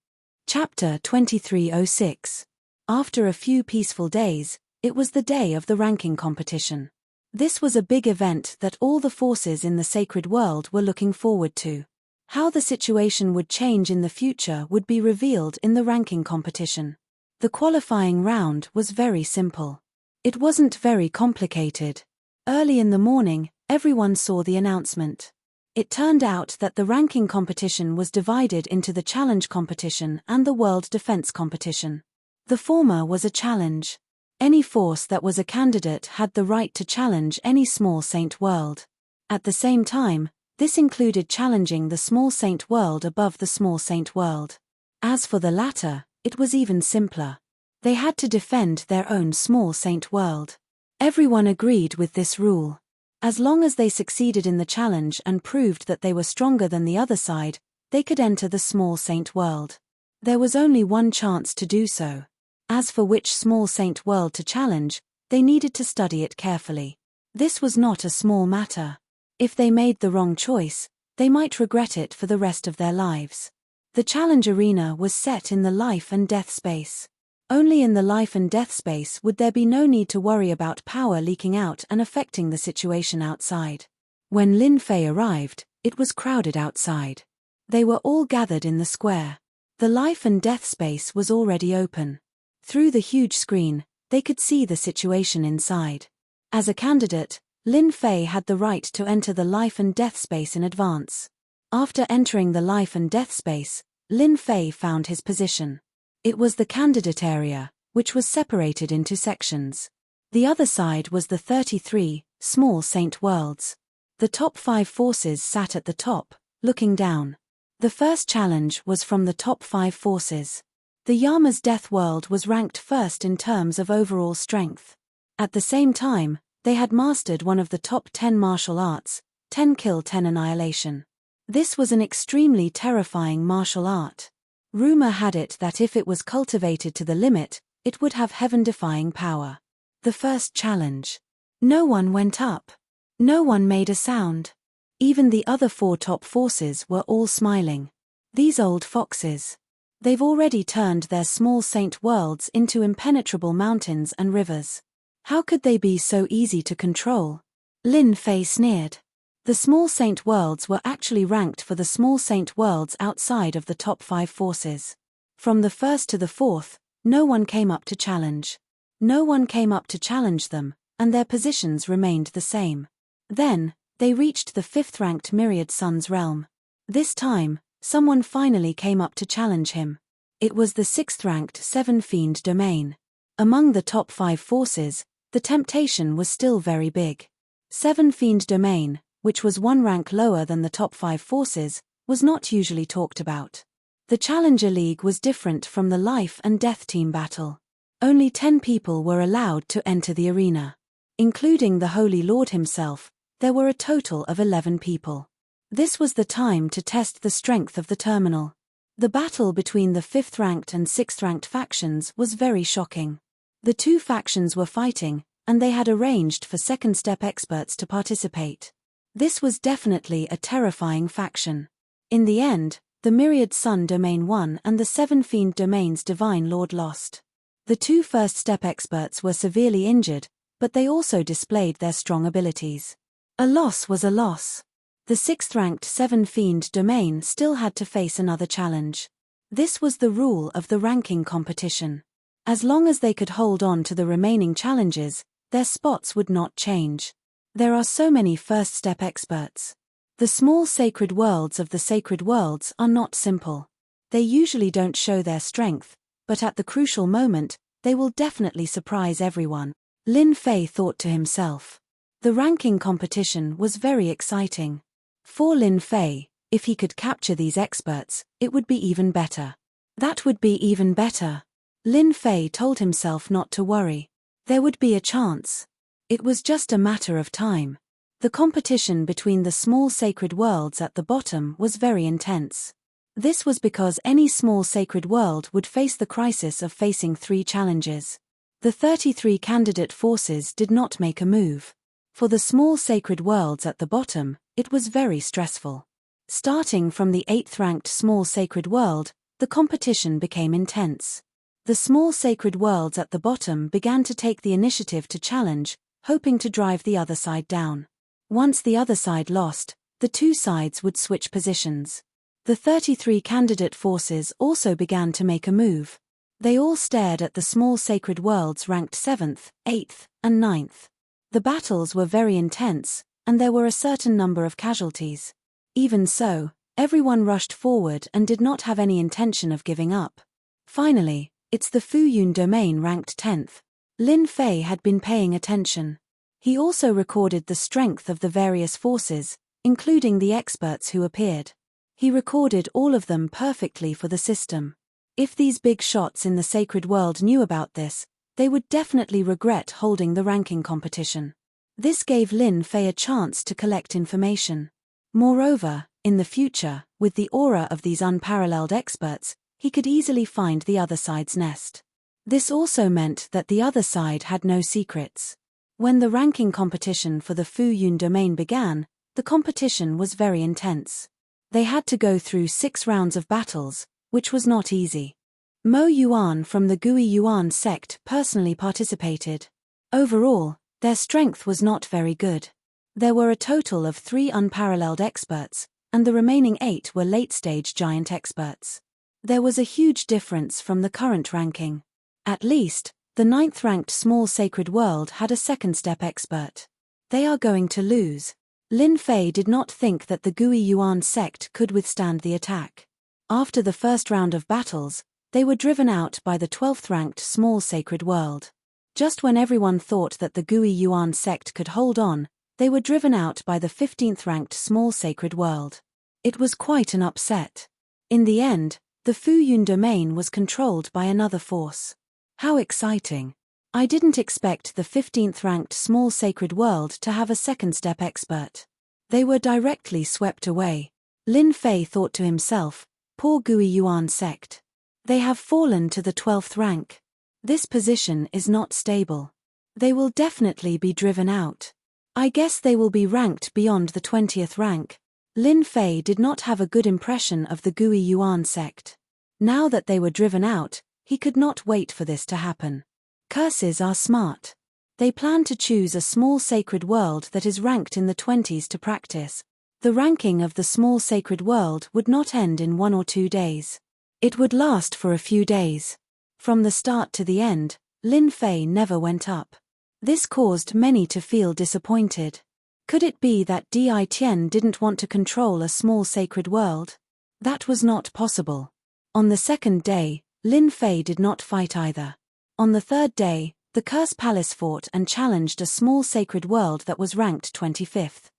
Chapter 2306. After a few peaceful days, it was the day of the ranking competition. This was a big event that all the forces in the sacred world were looking forward to. How the situation would change in the future would be revealed in the ranking competition. The qualifying round was very simple. It wasn't very complicated. Early in the morning, everyone saw the announcement. It turned out that the ranking competition was divided into the challenge competition and the world defense competition. The former was a challenge. Any force that was a candidate had the right to challenge any small saint world. At the same time, this included challenging the small saint world above the small saint world. As for the latter, it was even simpler. They had to defend their own small saint world. Everyone agreed with this rule. As long as they succeeded in the challenge and proved that they were stronger than the other side, they could enter the small saint world. There was only one chance to do so. As for which small saint world to challenge, they needed to study it carefully. This was not a small matter. If they made the wrong choice, they might regret it for the rest of their lives. The challenge arena was set in the life and death space. Only in the life and death space would there be no need to worry about power leaking out and affecting the situation outside. When Lin Fei arrived, it was crowded outside. They were all gathered in the square. The life and death space was already open. Through the huge screen, they could see the situation inside. As a candidate, Lin Fei had the right to enter the life and death space in advance. After entering the life and death space, Lin Fei found his position. It was the candidate area, which was separated into sections. The other side was the 33 small saint worlds. The top 5 forces sat at the top, looking down. The first challenge was from the top 5 forces. The Yama's death world was ranked first in terms of overall strength. At the same time, they had mastered one of the top 10 martial arts, 10 kill 10 annihilation. This was an extremely terrifying martial art. Rumor had it that if it was cultivated to the limit, it would have heaven-defying power. The first challenge. No one went up. No one made a sound. Even the other 4 top forces were all smiling. These old foxes. They've already turned their small saint worlds into impenetrable mountains and rivers. How could they be so easy to control? Lin Fei sneered. The small saint worlds were actually ranked for the small saint worlds outside of the top 5 forces. From the first to the 4th, no one came up to challenge. No one came up to challenge them, and their positions remained the same. Then, they reached the 5th ranked Myriad Sun's realm. This time, someone finally came up to challenge him. It was the 6th ranked 7 Fiend domain. Among the top 5 forces, the temptation was still very big. 7 Fiend domain, which was 1 rank lower than the top 5 forces, was not usually talked about. The Challenger League was different from the life and death team battle. Only 10 people were allowed to enter the arena. Including the Holy Lord himself, there were a total of 11 people. This was the time to test the strength of the terminal. The battle between the 5th ranked and 6th ranked factions was very shocking. The 2 factions were fighting, and they had arranged for second step experts to participate. This was definitely a terrifying faction. In the end, the Myriad Sun Domain won and the 7 Fiend Domain's Divine Lord lost. The 2 first step experts were severely injured, but they also displayed their strong abilities. A loss was a loss. The 6th ranked 7 Fiend Domain still had to face another challenge. This was the rule of the ranking competition. As long as they could hold on to the remaining challenges, their spots would not change. There are so many first step experts. The small sacred worlds of the sacred worlds are not simple. They usually don't show their strength, but at the crucial moment, they will definitely surprise everyone. Lin Fei thought to himself. The ranking competition was very exciting. For Lin Fei, if he could capture these experts, it would be even better. That would be even better. Lin Fei told himself not to worry. There would be a chance. It was just a matter of time. The competition between the small sacred worlds at the bottom was very intense. This was because any small sacred world would face the crisis of facing 3 challenges. The 33 candidate forces did not make a move. For the small sacred worlds at the bottom, it was very stressful. Starting from the 8th ranked small sacred world, the competition became intense. The small sacred worlds at the bottom began to take the initiative to challenge, hoping to drive the other side down. Once the other side lost, the 2 sides would switch positions. The 33 candidate forces also began to make a move. They all stared at the small sacred worlds ranked 7th, 8th, and 9th. The battles were very intense, and there were a certain number of casualties. Even so, everyone rushed forward and did not have any intention of giving up. Finally, it's the Fuyun domain ranked 10th. Lin Fei had been paying attention. He also recorded the strength of the various forces, including the experts who appeared. He recorded all of them perfectly for the system. If these big shots in the sacred world knew about this, they would definitely regret holding the ranking competition. This gave Lin Fei a chance to collect information. Moreover, in the future, with the aura of these unparalleled experts, he could easily find the other side's nest. This also meant that the other side had no secrets. When the ranking competition for the Fuyun domain began, the competition was very intense. They had to go through 6 rounds of battles, which was not easy. Mo Yuan from the Gui Yuan sect personally participated. Overall, their strength was not very good. There were a total of 3 unparalleled experts, and the remaining 8 were late-stage giant experts. There was a huge difference from the current ranking. At least, the 9th-ranked small sacred world had a second-step expert. They are going to lose. Lin Fei did not think that the Gui Yuan sect could withstand the attack. After the first round of battles, they were driven out by the 12th-ranked small sacred world. Just when everyone thought that the Gui Yuan sect could hold on, they were driven out by the 15th-ranked small sacred world. It was quite an upset. In the end, the Fuyun domain was controlled by another force. How exciting! I didn't expect the 15th-ranked small sacred world to have a second-step expert. They were directly swept away. Lin Fei thought to himself, poor Gui Yuan sect. They have fallen to the 12th rank. This position is not stable. They will definitely be driven out. I guess they will be ranked beyond the 20th rank. Lin Fei did not have a good impression of the Gui Yuan sect. Now that they were driven out, he could not wait for this to happen. Curses are smart. They plan to choose a small sacred world that is ranked in the 20s to practice. The ranking of the small sacred world would not end in 1 or 2 days. It would last for a few days. From the start to the end, Lin Fei never went up. This caused many to feel disappointed. Could it be that Di Tian didn't want to control a small sacred world? That was not possible. On the second day, Lin Fei did not fight either. On the third day, the Curse Palace fought and challenged a small sacred world that was ranked 25th.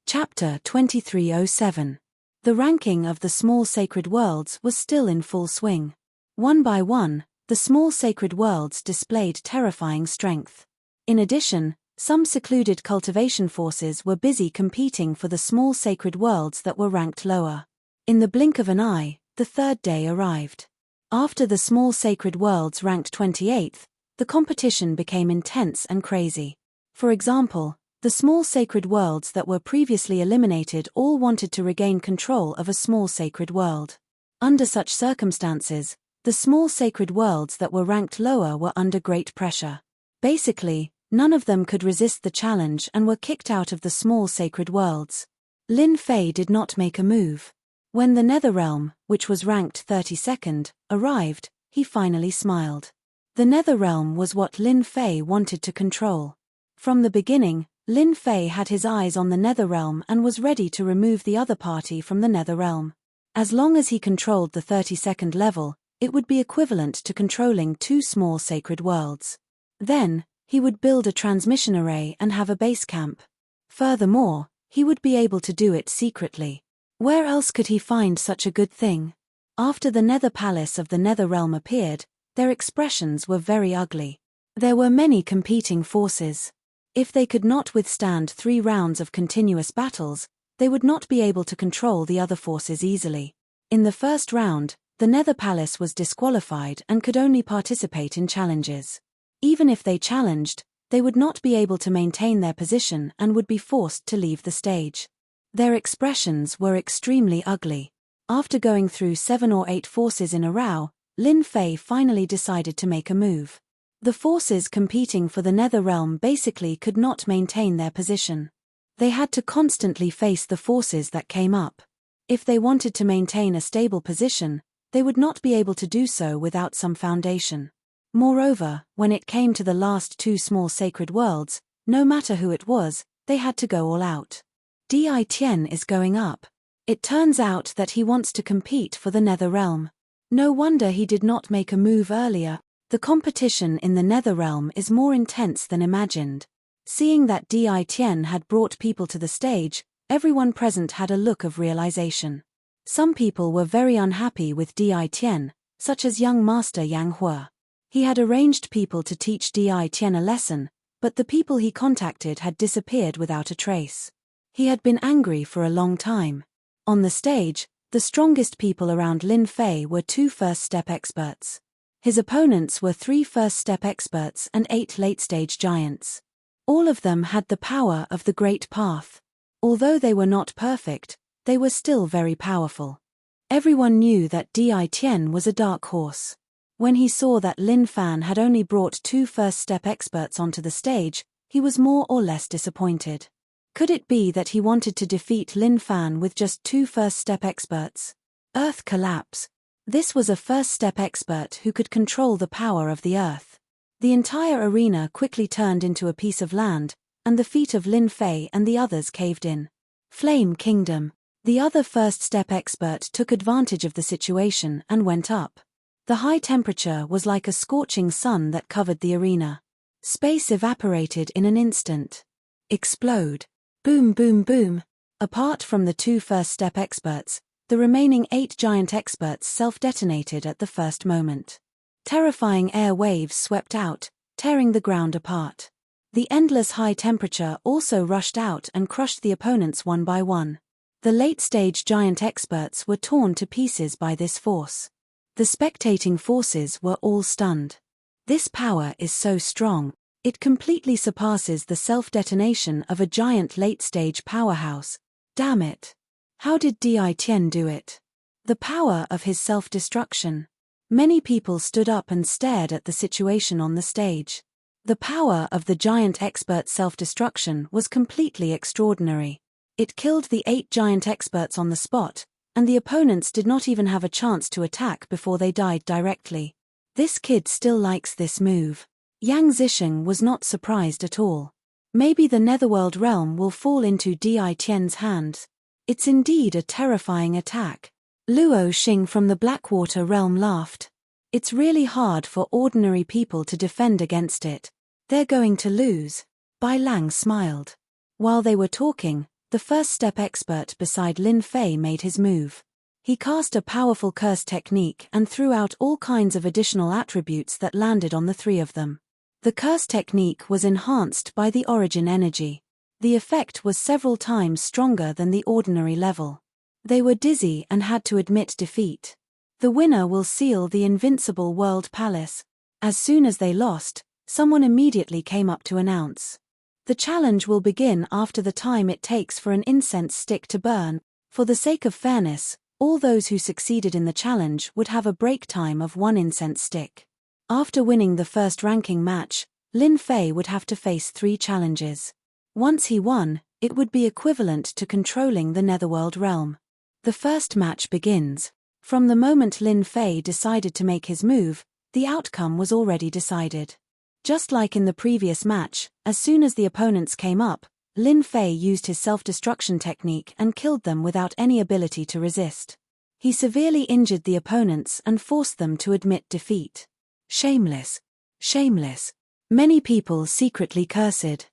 Chapter 2307. The ranking of the small sacred worlds was still in full swing. One by one, the small sacred worlds displayed terrifying strength. In addition, some secluded cultivation forces were busy competing for the small sacred worlds that were ranked lower. In the blink of an eye, the third day arrived. After the small sacred worlds ranked 28th, the competition became intense and crazy. For example, the small sacred worlds that were previously eliminated all wanted to regain control of a small sacred world. Under such circumstances, the small sacred worlds that were ranked lower were under great pressure. Basically, none of them could resist the challenge and were kicked out of the small sacred worlds. Lin Fei did not make a move. When the Netherrealm, which was ranked 32nd, arrived, he finally smiled. The Netherrealm was what Lin Fei wanted to control. From the beginning, Lin Fei had his eyes on the Netherrealm and was ready to remove the other party from the Netherrealm. As long as he controlled the 32nd level, it would be equivalent to controlling 2 small sacred worlds. Then, he would build a transmission array and have a base camp. Furthermore, he would be able to do it secretly. Where else could he find such a good thing? After the Nether Palace of the Netherrealm appeared, their expressions were very ugly. There were many competing forces. If they could not withstand 3 rounds of continuous battles, they would not be able to control the other forces easily. In the first round, the Nether Palace was disqualified and could only participate in challenges. Even if they challenged, they would not be able to maintain their position and would be forced to leave the stage. Their expressions were extremely ugly. After going through 7 or 8 forces in a row, Lin Fei finally decided to make a move. The forces competing for the Netherrealm basically could not maintain their position. They had to constantly face the forces that came up. If they wanted to maintain a stable position, they would not be able to do so without some foundation. Moreover, when it came to the last 2 small sacred worlds, no matter who it was, they had to go all out. Di Tian is going up. It turns out that he wants to compete for the Nether Realm. No wonder he did not make a move earlier. The competition in the Nether Realm is more intense than imagined. Seeing that Di Tian had brought people to the stage, everyone present had a look of realization. Some people were very unhappy with Di Tian, such as young Master Yang Hua. He had arranged people to teach Di Tian a lesson, but the people he contacted had disappeared without a trace. He had been angry for a long time. On the stage, the strongest people around Lin Fei were 2 first-step experts. His opponents were 3 first-step experts and 8 late-stage giants. All of them had the power of the Great Path. Although they were not perfect, they were still very powerful. Everyone knew that Di Tian was a dark horse. When he saw that Lin Fan had only brought 2 first-step experts onto the stage, he was more or less disappointed. Could it be that he wanted to defeat Lin Fan with just 2 first-step experts? Earth collapse. This was a first-step expert who could control the power of the earth. The entire arena quickly turned into a piece of land, and the feet of Lin Fei and the others caved in. Flame Kingdom. The other first-step expert took advantage of the situation and went up. The high temperature was like a scorching sun that covered the arena. Space evaporated in an instant. Explode. Boom boom boom. Apart from the 2 first-step experts, the remaining 8 giant experts self-detonated at the first moment. Terrifying air waves swept out, tearing the ground apart. The endless high temperature also rushed out and crushed the opponents one by one. The late-stage giant experts were torn to pieces by this force. The spectating forces were all stunned. This power is so strong. It completely surpasses the self-detonation of a giant late-stage powerhouse. Damn it. How did Di Tian do it? The power of his self-destruction. Many people stood up and stared at the situation on the stage. The power of the giant expert's self-destruction was completely extraordinary. It killed the 8 giant experts on the spot, and the opponents did not even have a chance to attack before they died directly. This kid still likes this move. Yang Zisheng was not surprised at all. Maybe the Netherworld realm will fall into Di Tian's hands. It's indeed a terrifying attack. Luo Xing from the Blackwater realm laughed. It's really hard for ordinary people to defend against it. They're going to lose. Bai Lang smiled. While they were talking, the first-step expert beside Lin Fei made his move. He cast a powerful curse technique and threw out all kinds of additional attributes that landed on the 3 of them. The curse technique was enhanced by the origin energy. The effect was several times stronger than the ordinary level. They were dizzy and had to admit defeat. The winner will seal the invincible world palace. As soon as they lost, someone immediately came up to announce. The challenge will begin after the time it takes for an incense stick to burn. For the sake of fairness, all those who succeeded in the challenge would have a break time of 1 incense stick. After winning the first ranking match, Lin Fei would have to face 3 challenges. Once he won, it would be equivalent to controlling the Netherworld realm. The first match begins. From the moment Lin Fei decided to make his move, the outcome was already decided. Just like in the previous match, as soon as the opponents came up, Lin Fei used his self-destruction technique and killed them without any ability to resist. He severely injured the opponents and forced them to admit defeat. Shameless. Shameless. Many people secretly cursed.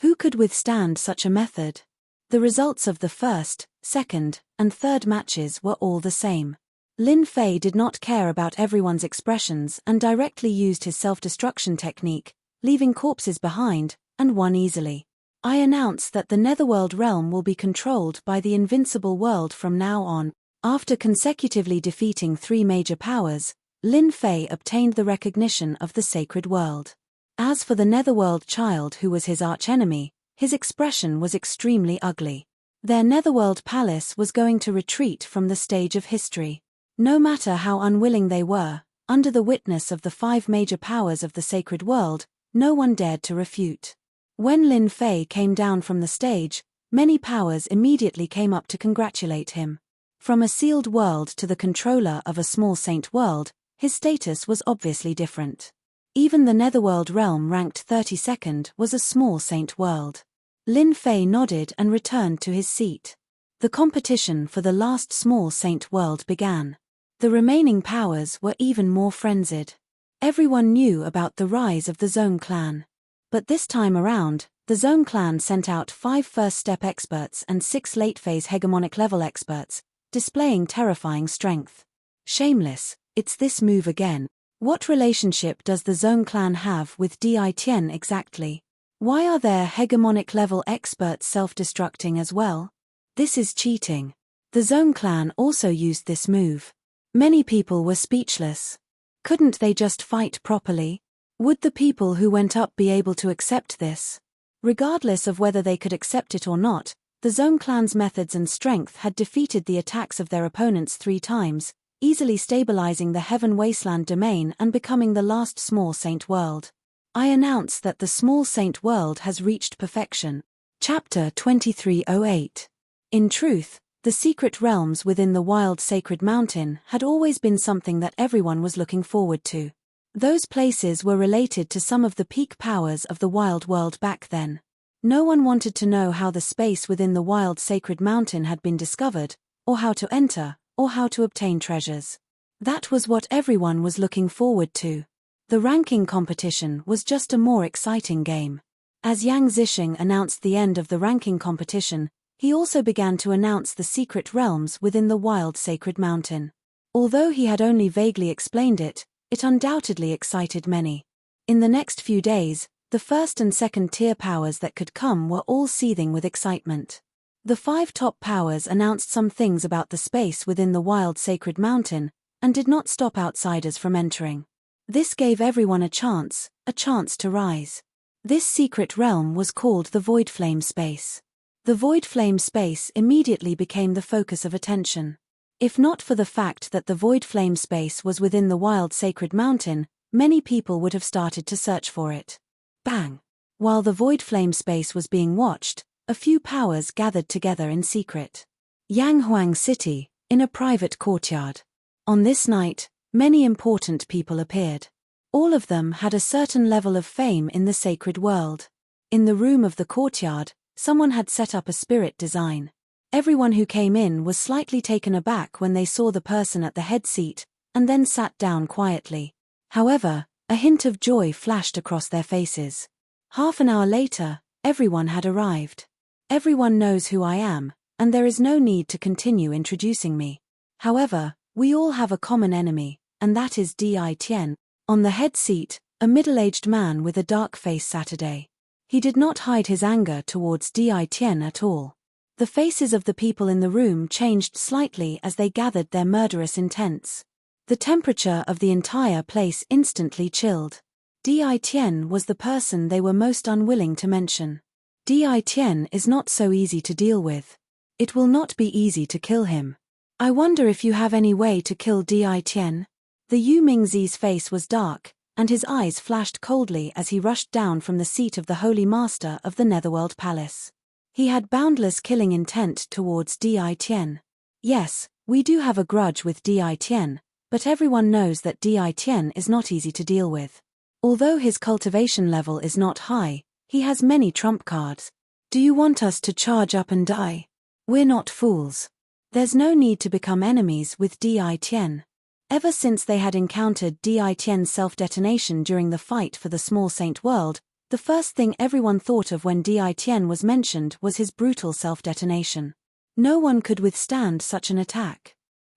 Who could withstand such a method? The results of the first, second, and third matches were all the same. Lin Fei did not care about everyone's expressions and directly used his self-destruction technique, leaving corpses behind, and won easily. I announce that the Netherworld realm will be controlled by the invincible world from now on. After consecutively defeating 3 major powers, Lin Fei obtained the recognition of the sacred world. As for the Netherworld child who was his archenemy, his expression was extremely ugly. Their Netherworld palace was going to retreat from the stage of history. No matter how unwilling they were, under the witness of the 5 major powers of the sacred world, no one dared to refute. When Lin Fei came down from the stage, many powers immediately came up to congratulate him. From a sealed world to the controller of a small saint world, his status was obviously different. Even the Netherworld realm ranked 32nd was a small saint world. Lin Fei nodded and returned to his seat. The competition for the last small saint world began. The remaining powers were even more frenzied. Everyone knew about the rise of the Zone clan. But this time around, the Zone clan sent out 5 first-step experts and 6 late-phase hegemonic-level experts, displaying terrifying strength. Shameless, it's this move again. What relationship does the Zone clan have with Ditien exactly? Why are their hegemonic-level experts self-destructing as well? This is cheating. The Zone clan also used this move. Many people were speechless. Couldn't they just fight properly? Would the people who went up be able to accept this? Regardless of whether they could accept it or not, the Zone clan's methods and strength had defeated the attacks of their opponents 3 times, easily stabilizing the Heaven Wasteland domain and becoming the last small saint world. I announce that the small saint world has reached perfection. Chapter 2308. In truth, the secret realms within the wild sacred mountain had always been something that everyone was looking forward to. Those places were related to some of the peak powers of the wild world back then. No one wanted to know how the space within the wild sacred mountain had been discovered, or how to enter, or how to obtain treasures. That was what everyone was looking forward to. The ranking competition was just a more exciting game. As Yang Zixing announced the end of the ranking competition, he also began to announce the secret realms within the wild sacred mountain. Although he had only vaguely explained it, it undoubtedly excited many. In the next few days, the first and second tier powers that could come were all seething with excitement. The 5 top powers announced some things about the space within the wild sacred mountain, and did not stop outsiders from entering. This gave everyone a chance to rise. This secret realm was called the Void Flame Space. The Void Flame Space immediately became the focus of attention. If not for the fact that the Void Flame Space was within the wild sacred mountain, many people would have started to search for it. Bang! While the Void Flame Space was being watched, a few powers gathered together in secret. Yanghuang City, in a private courtyard. On this night, many important people appeared. All of them had a certain level of fame in the sacred world. In the room of the courtyard, someone had set up a spirit design. Everyone who came in was slightly taken aback when they saw the person at the head seat, and then sat down quietly. However, a hint of joy flashed across their faces. Half an hour later, everyone had arrived. Everyone knows who I am, and there is no need to continue introducing me. However, we all have a common enemy, and that is Ditien. On the head seat, a middle-aged man with a dark face sat today. He did not hide his anger towards Ditien at all. The faces of the people in the room changed slightly as they gathered their murderous intents. The temperature of the entire place instantly chilled. Ditien was the person they were most unwilling to mention. Ditien is not so easy to deal with. It will not be easy to kill him. I wonder if you have any way to kill Ditien? The Yu Mingzi's face was dark, and his eyes flashed coldly as he rushed down from the seat of the Holy Master of the Netherworld Palace. He had boundless killing intent towards Ditien. Yes, we do have a grudge with Ditien, but everyone knows that Ditien is not easy to deal with. Although his cultivation level is not high, he has many trump cards. Do you want us to charge up and die? We're not fools. There's no need to become enemies with Ditien. Ever since they had encountered Ditien's self-detonation during the fight for the small saint world, the first thing everyone thought of when Ditien was mentioned was his brutal self-detonation. No one could withstand such an attack.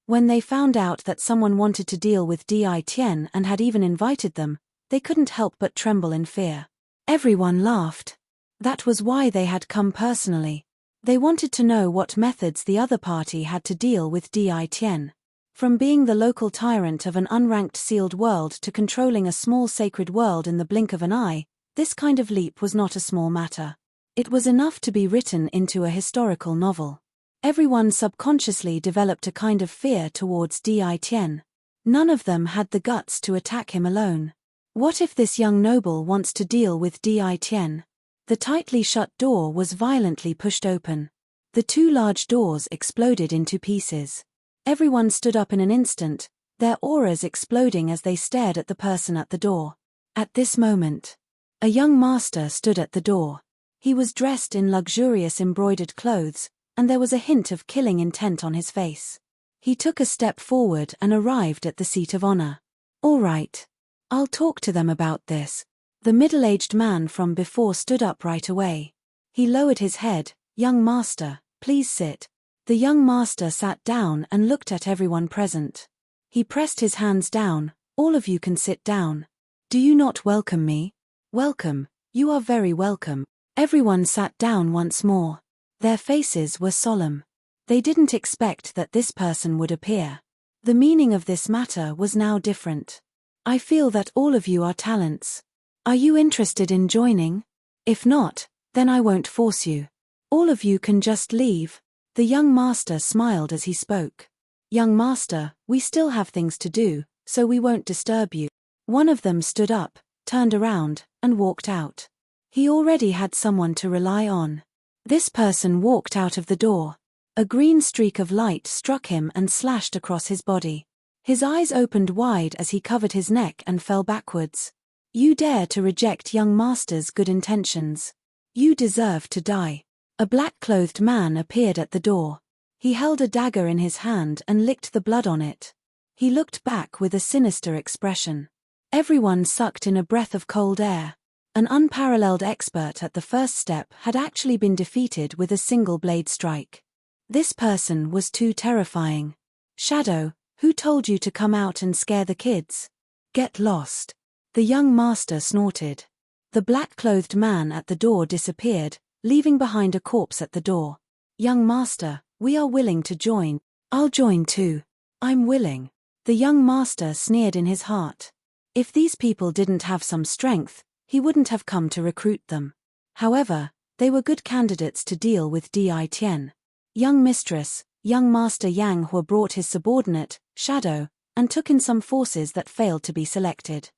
When they found out that someone wanted to deal with Ditien and had even invited them, they couldn't help but tremble in fear. Everyone laughed. That was why they had come personally. They wanted to know what methods the other party had to deal with Ditien. From being the local tyrant of an unranked sealed world to controlling a small sacred world in the blink of an eye, this kind of leap was not a small matter. It was enough to be written into a historical novel. Everyone subconsciously developed a kind of fear towards Ditien. None of them had the guts to attack him alone. What if this young noble wants to deal with Ditien? The tightly shut door was violently pushed open. The 2 large doors exploded into pieces. Everyone stood up in an instant, their auras exploding as they stared at the person at the door. At this moment, a young master stood at the door. He was dressed in luxurious embroidered clothes, and there was a hint of killing intent on his face. He took a step forward and arrived at the seat of honor. "All right. I'll talk to them about this." The middle-aged man from before stood up right away. He lowered his head. "Young master, please sit." The young master sat down and looked at everyone present. He pressed his hands down. "All of you can sit down. Do you not welcome me?" "Welcome, you are very welcome." Everyone sat down once more. Their faces were solemn. They didn't expect that this person would appear. The meaning of this matter was now different. "I feel that all of you are talents. Are you interested in joining? If not, then I won't force you. All of you can just leave." The young master smiled as he spoke. "Young master, we still have things to do, so we won't disturb you." One of them stood up, turned around, and walked out. He already had someone to rely on. This person walked out of the door. A green streak of light struck him and slashed across his body. His eyes opened wide as he covered his neck and fell backwards. "You dare to reject young master's good intentions. You deserve to die." A black-clothed man appeared at the door. He held a dagger in his hand and licked the blood on it. He looked back with a sinister expression. Everyone sucked in a breath of cold air. An unparalleled expert at the first step had actually been defeated with a single blade strike. This person was too terrifying. "Shadow, who told you to come out and scare the kids? Get lost." The young master snorted. The black-clothed man at the door disappeared, leaving behind a corpse at the door. "Young master, we are willing to join." "I'll join too. I'm willing." The young master sneered in his heart. If these people didn't have some strength, he wouldn't have come to recruit them. However, they were good candidates to deal with Di Tian. Young mistress, young master Yang Hua brought his subordinate, Shadow, and took in some forces that failed to be selected.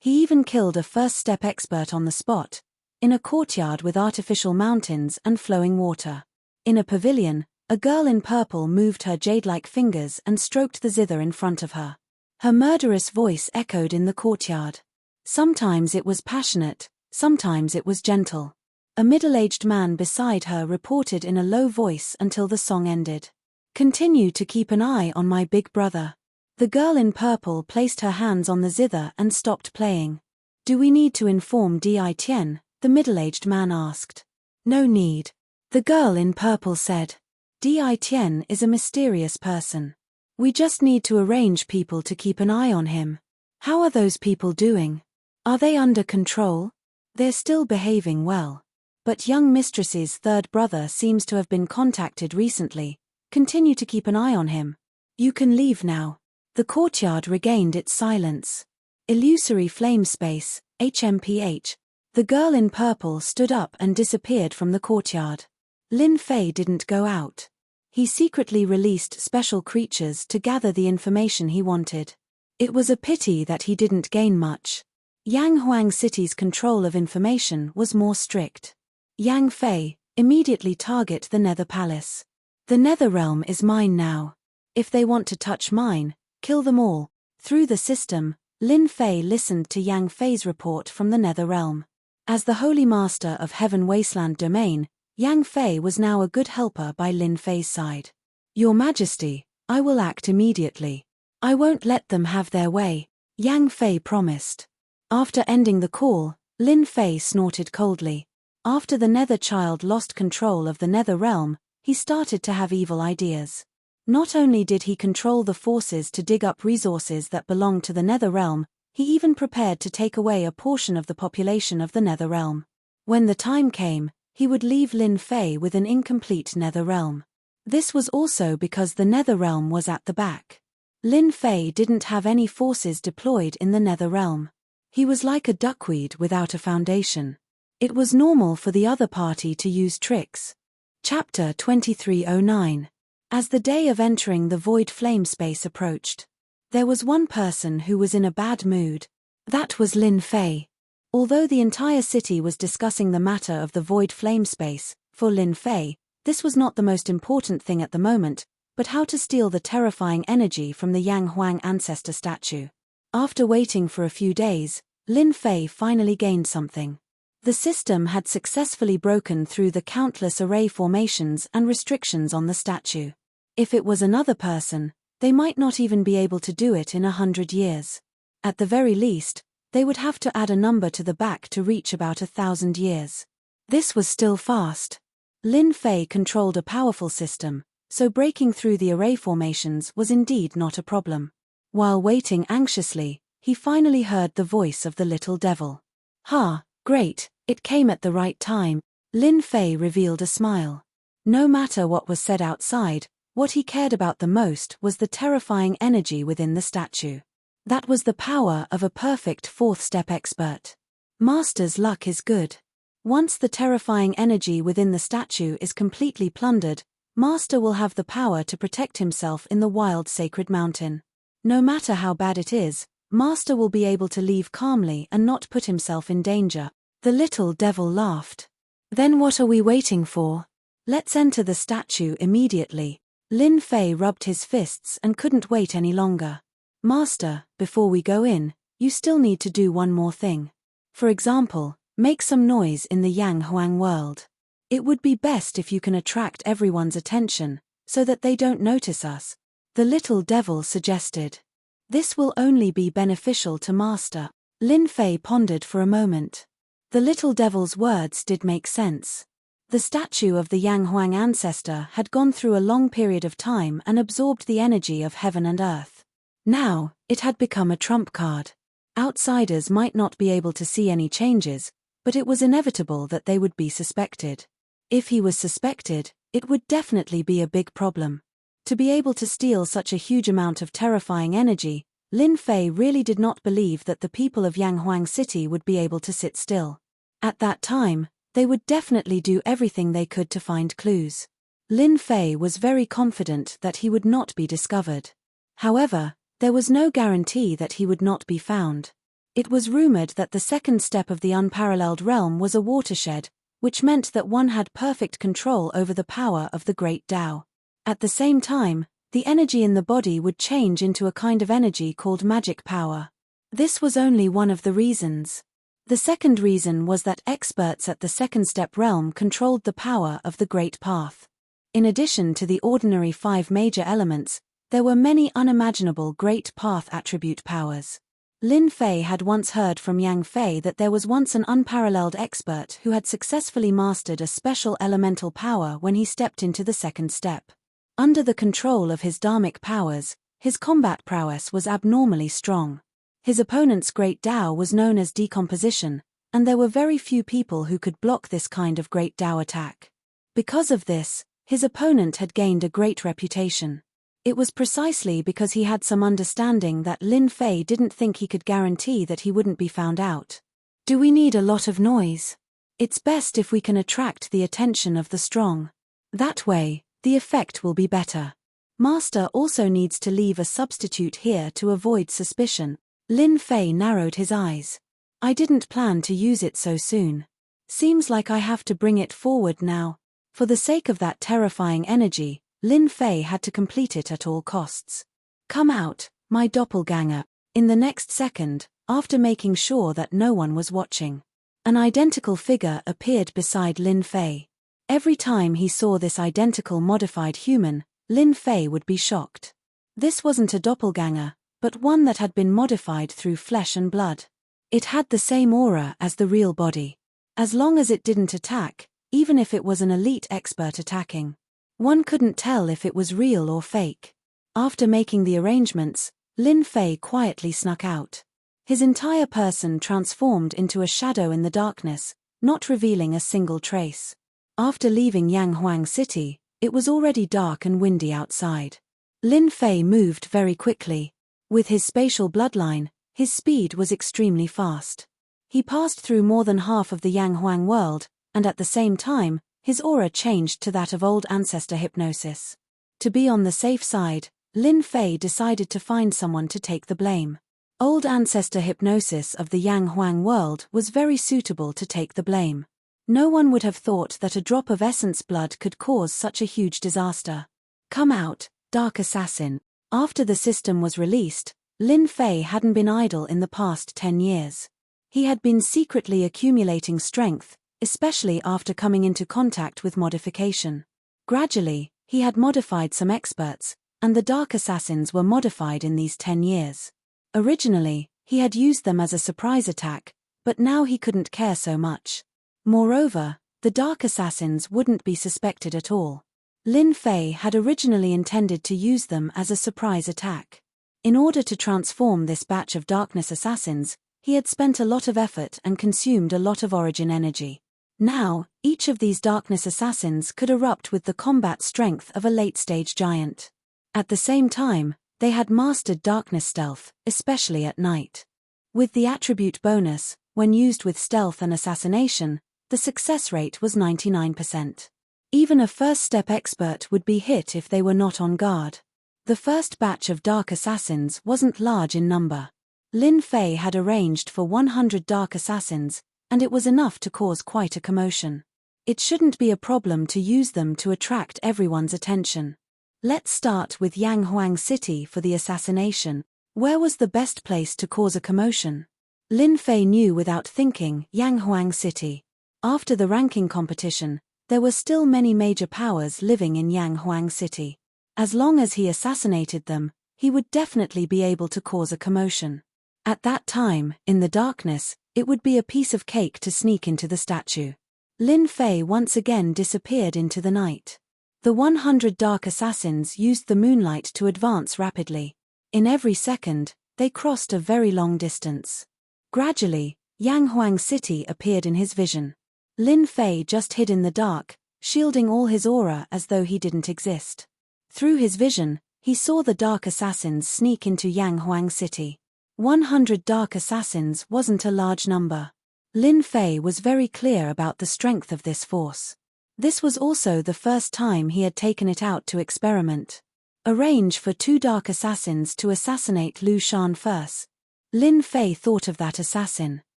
He even killed a first-step expert on the spot, in a courtyard with artificial mountains and flowing water. In a pavilion, a girl in purple moved her jade-like fingers and stroked the zither in front of her. Her murderous voice echoed in the courtyard. Sometimes it was passionate, sometimes it was gentle. A middle-aged man beside her reported in a low voice until the song ended. "Continue to keep an eye on my big brother." The girl in purple placed her hands on the zither and stopped playing. "Do we need to inform Di Tian?" the middle-aged man asked. "No need." The girl in purple said. "Di Tian is a mysterious person. We just need to arrange people to keep an eye on him." "How are those people doing? Are they under control?" "They're still behaving well. But young mistress's third brother seems to have been contacted recently. Continue to keep an eye on him. You can leave now." The courtyard regained its silence. Illusory flame space, HMPH. The girl in purple stood up and disappeared from the courtyard. Lin Fei didn't go out. He secretly released special creatures to gather the information he wanted. It was a pity that he didn't gain much. Yang Huang City's control of information was more strict. "Yang Fei, immediately target the Nether Palace. The Nether Realm is mine now. If they want to touch mine, kill them all." Through the system, Lin Fei listened to Yang Fei's report from the Nether Realm. As the Holy Master of Heaven Wasteland Domain, Yang Fei was now a good helper by Lin Fei's side. "Your Majesty, I will act immediately. I won't let them have their way," Yang Fei promised. After ending the call, Lin Fei snorted coldly. After the Nether Child lost control of the Nether Realm, he started to have evil ideas. Not only did he control the forces to dig up resources that belonged to the Nether Realm, he even prepared to take away a portion of the population of the Nether Realm. When the time came, he would leave Lin Fei with an incomplete Nether Realm. This was also because the Nether Realm was at the back. Lin Fei didn't have any forces deployed in the Nether Realm. He was like a duckweed without a foundation. It was normal for the other party to use tricks. Chapter 2309. As the day of entering the void flame space approached, there was one person who was in a bad mood. That was Lin Fei. Although the entire city was discussing the matter of the void flame space, for Lin Fei, this was not the most important thing at the moment, but how to steal the terrifying energy from the Yang Huang ancestor statue. After waiting for a few days, Lin Fei finally gained something. The system had successfully broken through the countless array formations and restrictions on the statue. If it was another person, they might not even be able to do it in 100 years. At the very least, they would have to add a number to the back to reach about 1,000 years. This was still fast. Lin Fei controlled a powerful system, so breaking through the array formations was indeed not a problem. While waiting anxiously, he finally heard the voice of the little devil. "Ha, great, it came at the right time." Lin Fei revealed a smile. No matter what was said outside, what he cared about the most was the terrifying energy within the statue. That was the power of a perfect fourth-step expert. Master's luck is good. Once the terrifying energy within the statue is completely plundered, Master will have the power to protect himself in the wild sacred mountain. No matter how bad it is, Master will be able to leave calmly and not put himself in danger. The little devil laughed. "Then what are we waiting for? Let's enter the statue immediately." Lin Fei rubbed his fists and couldn't wait any longer. "Master, before we go in, you still need to do one more thing. For example, make some noise in the Yang Huang world. It would be best if you can attract everyone's attention, so that they don't notice us," the little devil suggested. "This will only be beneficial to Master." Lin Fei pondered for a moment. The little devil's words did make sense. The statue of the Yang Huang ancestor had gone through a long period of time and absorbed the energy of heaven and earth. Now, it had become a trump card. Outsiders might not be able to see any changes, but it was inevitable that they would be suspected. If he was suspected, it would definitely be a big problem. To be able to steal such a huge amount of terrifying energy, Lin Fei really did not believe that the people of Yang Huang City would be able to sit still. At that time, they would definitely do everything they could to find clues. Lin Fei was very confident that he would not be discovered. However, there was no guarantee that he would not be found. It was rumored that the second step of the unparalleled realm was a watershed, which meant that one had perfect control over the power of the Great Tao. At the same time, the energy in the body would change into a kind of energy called magic power. This was only one of the reasons. The second reason was that experts at the second step realm controlled the power of the Great Path. In addition to the ordinary 5 major elements, there were many unimaginable Great Path attribute powers. Lin Fei had once heard from Yang Fei that there was once an unparalleled expert who had successfully mastered a special elemental power when he stepped into the second step. Under the control of his dharmic powers, his combat prowess was abnormally strong. His opponent's Great Tao was known as decomposition, and there were very few people who could block this kind of Great Tao attack. Because of this, his opponent had gained a great reputation. It was precisely because he had some understanding that Lin Fei didn't think he could guarantee that he wouldn't be found out. "Do we need a lot of noise? It's best if we can attract the attention of the strong. That way, the effect will be better. Master also needs to leave a substitute here to avoid suspicion." Lin Fei narrowed his eyes. "I didn't plan to use it so soon. Seems like I have to bring it forward now." For the sake of that terrifying energy, Lin Fei had to complete it at all costs. "Come out, my doppelganger." In the next second, after making sure that no one was watching, an identical figure appeared beside Lin Fei. Every time he saw this identical modified human, Lin Fei would be shocked. This wasn't a doppelganger, but one that had been modified through flesh and blood. It had the same aura as the real body. As long as it didn't attack, even if it was an elite expert attacking, one couldn't tell if it was real or fake. After making the arrangements, Lin Fei quietly snuck out. His entire person transformed into a shadow in the darkness, not revealing a single trace. After leaving Yang Huang City, it was already dark and windy outside. Lin Fei moved very quickly. With his spatial bloodline, his speed was extremely fast. He passed through more than half of the Yang Huang world, and at the same time, his aura changed to that of old ancestor hypnosis. To be on the safe side, Lin Fei decided to find someone to take the blame. Old ancestor hypnosis of the Yang Huang world was very suitable to take the blame. No one would have thought that a drop of essence blood could cause such a huge disaster. "Come out, dark assassin." After the system was released, Lin Fei hadn't been idle in the past 10 years. He had been secretly accumulating strength, especially after coming into contact with modification. Gradually, he had modified some experts, and the Dark Assassins were modified in these 10 years. Originally, he had used them as a surprise attack, but now he couldn't care so much. Moreover, the Dark Assassins wouldn't be suspected at all. Lin Fei had originally intended to use them as a surprise attack. In order to transform this batch of Darkness Assassins, he had spent a lot of effort and consumed a lot of origin energy. Now, each of these Darkness Assassins could erupt with the combat strength of a late-stage giant. At the same time, they had mastered darkness stealth, especially at night. With the attribute bonus, when used with stealth and assassination, the success rate was 99%. Even a first-step expert would be hit if they were not on guard. The first batch of Dark Assassins wasn't large in number. Lin Fei had arranged for 100 Dark Assassins, and it was enough to cause quite a commotion. It shouldn't be a problem to use them to attract everyone's attention. Let's start with Yanghuang City for the assassination. Where was the best place to cause a commotion? Lin Fei knew without thinking, Yanghuang City. After the ranking competition, there were still many major powers living in Yanghuang City. As long as he assassinated them, he would definitely be able to cause a commotion. At that time, in the darkness, it would be a piece of cake to sneak into the statue. Lin Fei once again disappeared into the night. The 100 Dark Assassins used the moonlight to advance rapidly. In every second, they crossed a very long distance. Gradually, Yanghuang City appeared in his vision. Lin Fei just hid in the dark, shielding all his aura as though he didn't exist. Through his vision, he saw the Dark Assassins sneak into Yanghuang City. 100 Dark Assassins wasn't a large number. Lin Fei was very clear about the strength of this force. This was also the first time he had taken it out to experiment. Arrange for 2 Dark Assassins to assassinate Lu Shan first. Lin Fei thought of that assassin.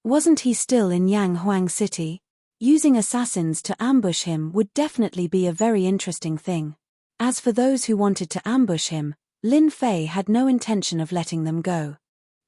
Wasn't he still in Yanghuang City? Using assassins to ambush him would definitely be a very interesting thing. As for those who wanted to ambush him, Lin Fei had no intention of letting them go.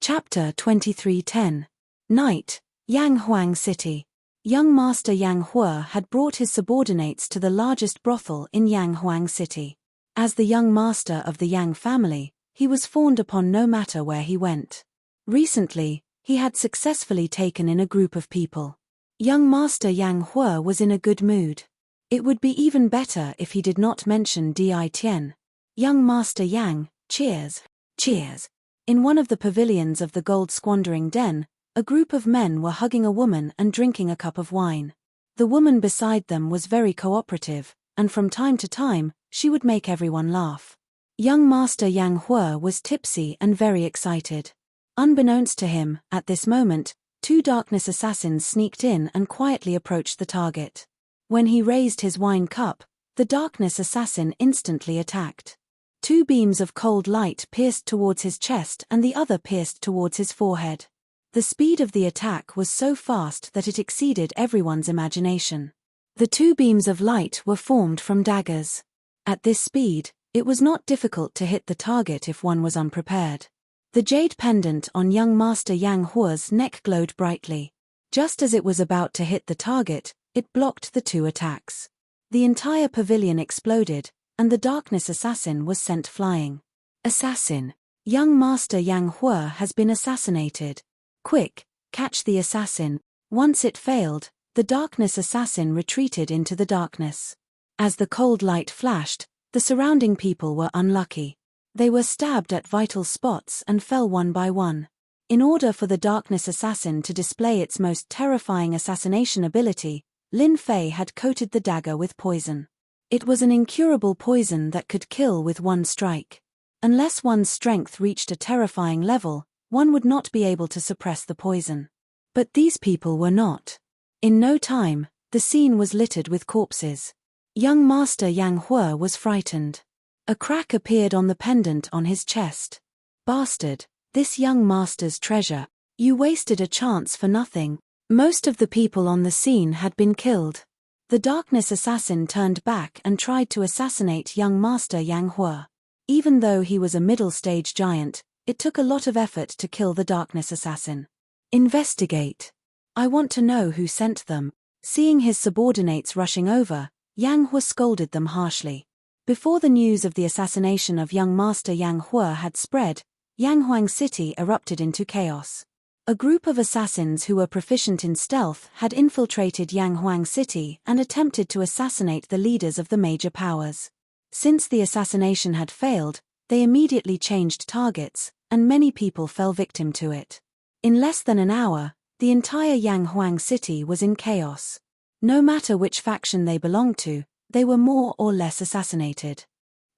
Chapter 2310. Night, Yanghuang City. Young Master Yang Hua had brought his subordinates to the largest brothel in Yanghuang City. As the young master of the Yang family, he was fawned upon no matter where he went. Recently, he had successfully taken in a group of people. Young Master Yang Hua was in a good mood. It would be even better if he did not mention Di Tian. Young Master Yang, cheers, cheers. In one of the pavilions of the gold squandering den, a group of men were hugging a woman and drinking a cup of wine. The woman beside them was very cooperative, and from time to time, she would make everyone laugh. Young Master Yang Hua was tipsy and very excited. Unbeknownst to him, at this moment, 2 Darkness Assassins sneaked in and quietly approached the target. When he raised his wine cup, the Darkness Assassin instantly attacked. 2 beams of cold light pierced towards his chest and the other pierced towards his forehead. The speed of the attack was so fast that it exceeded everyone's imagination. The 2 beams of light were formed from daggers. At this speed, it was not difficult to hit the target if one was unprepared. The jade pendant on young Master Yang Hua's neck glowed brightly. Just as it was about to hit the target, it blocked the 2 attacks. The entire pavilion exploded, and the Darkness Assassin was sent flying. Assassin! Young Master Yang Hua has been assassinated. Quick, catch the assassin. Once it failed, the Darkness Assassin retreated into the darkness. As the cold light flashed, the surrounding people were unlucky. They were stabbed at vital spots and fell one by one. In order for the Darkness Assassin to display its most terrifying assassination ability, Lin Fei had coated the dagger with poison. It was an incurable poison that could kill with one strike. Unless one's strength reached a terrifying level, one would not be able to suppress the poison. But these people were not. In no time, the scene was littered with corpses. Young Master Yang Hua was frightened. A crack appeared on the pendant on his chest. Bastard, this young master's treasure. You wasted a chance for nothing. Most of the people on the scene had been killed. The Darkness Assassin turned back and tried to assassinate young Master Yang Hua. Even though he was a middle-stage giant, it took a lot of effort to kill the Darkness Assassin. Investigate. I want to know who sent them. Seeing his subordinates rushing over, Yang Hu scolded them harshly. Before the news of the assassination of young Master Yang Hu had spread, Yanghuang City erupted into chaos. A group of assassins who were proficient in stealth had infiltrated Yanghuang City and attempted to assassinate the leaders of the major powers. Since the assassination had failed, they immediately changed targets, and many people fell victim to it. In less than an hour, the entire Yanghuang City was in chaos. No matter which faction they belonged to, they were more or less assassinated.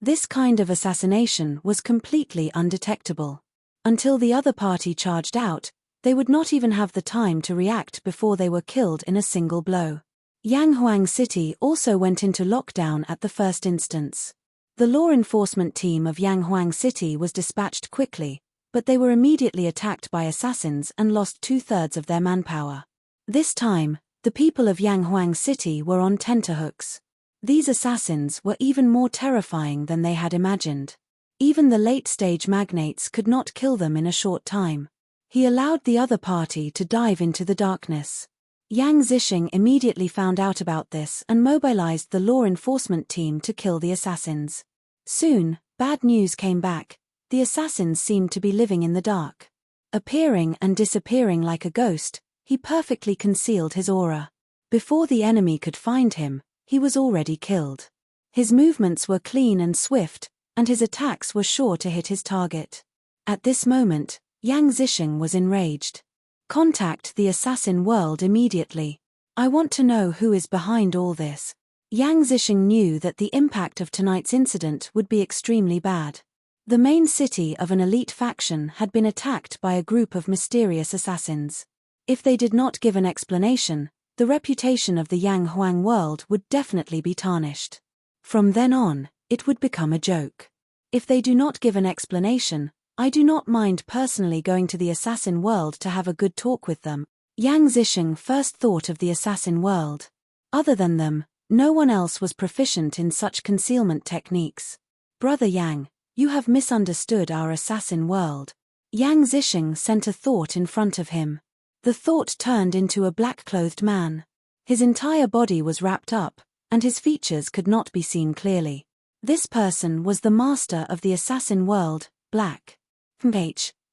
This kind of assassination was completely undetectable. Until the other party charged out, they would not even have the time to react before they were killed in a single blow. Yanghuang City also went into lockdown at the first instance. The law enforcement team of Yanghuang City was dispatched quickly, but they were immediately attacked by assassins and lost 2/3 of their manpower. This time, the people of Yanghuang City were on tenterhooks. These assassins were even more terrifying than they had imagined. Even the late-stage magnates could not kill them in a short time. He allowed the other party to dive into the darkness. Yang Zixing immediately found out about this and mobilized the law enforcement team to kill the assassins. Soon, bad news came back. The assassins seemed to be living in the dark. Appearing and disappearing like a ghost, he perfectly concealed his aura. Before the enemy could find him, he was already killed. His movements were clean and swift, and his attacks were sure to hit his target. At this moment, Yang Zixing was enraged. Contact the assassin world immediately. I want to know who is behind all this. Yang Zixing knew that the impact of tonight's incident would be extremely bad. The main city of an elite faction had been attacked by a group of mysterious assassins. If they did not give an explanation, the reputation of the Yanghuang world would definitely be tarnished. From then on, it would become a joke. If they do not give an explanation, I do not mind personally going to the assassin world to have a good talk with them. Yang Zixing first thought of the assassin world. Other than them, no one else was proficient in such concealment techniques. Brother Yang, you have misunderstood our assassin world. Yang Zixing sent a thought in front of him. The thought turned into a black-clothed man. His entire body was wrapped up, and his features could not be seen clearly. This person was the master of the assassin world, Black.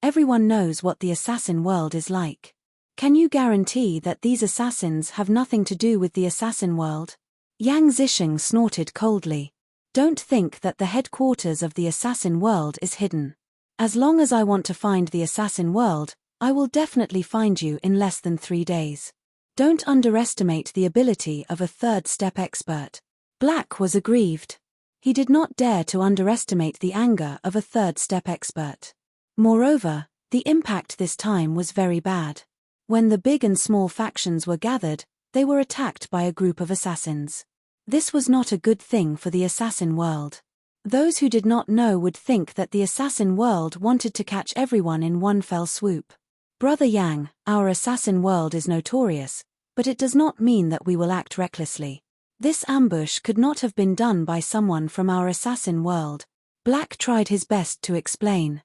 Everyone knows what the assassin world is like. Can you guarantee that these assassins have nothing to do with the assassin world? Yang Zixing snorted coldly. Don't think that the headquarters of the assassin world is hidden. As long as I want to find the assassin world, I will definitely find you in less than 3 days. Don't underestimate the ability of a third-step expert. Black was aggrieved. He did not dare to underestimate the anger of a third-step expert. Moreover, the impact this time was very bad. When the big and small factions were gathered, they were attacked by a group of assassins. This was not a good thing for the assassin world. Those who did not know would think that the assassin world wanted to catch everyone in one fell swoop. Brother Yang, our assassin world is notorious, but it does not mean that we will act recklessly. This ambush could not have been done by someone from our assassin world. Black tried his best to explain.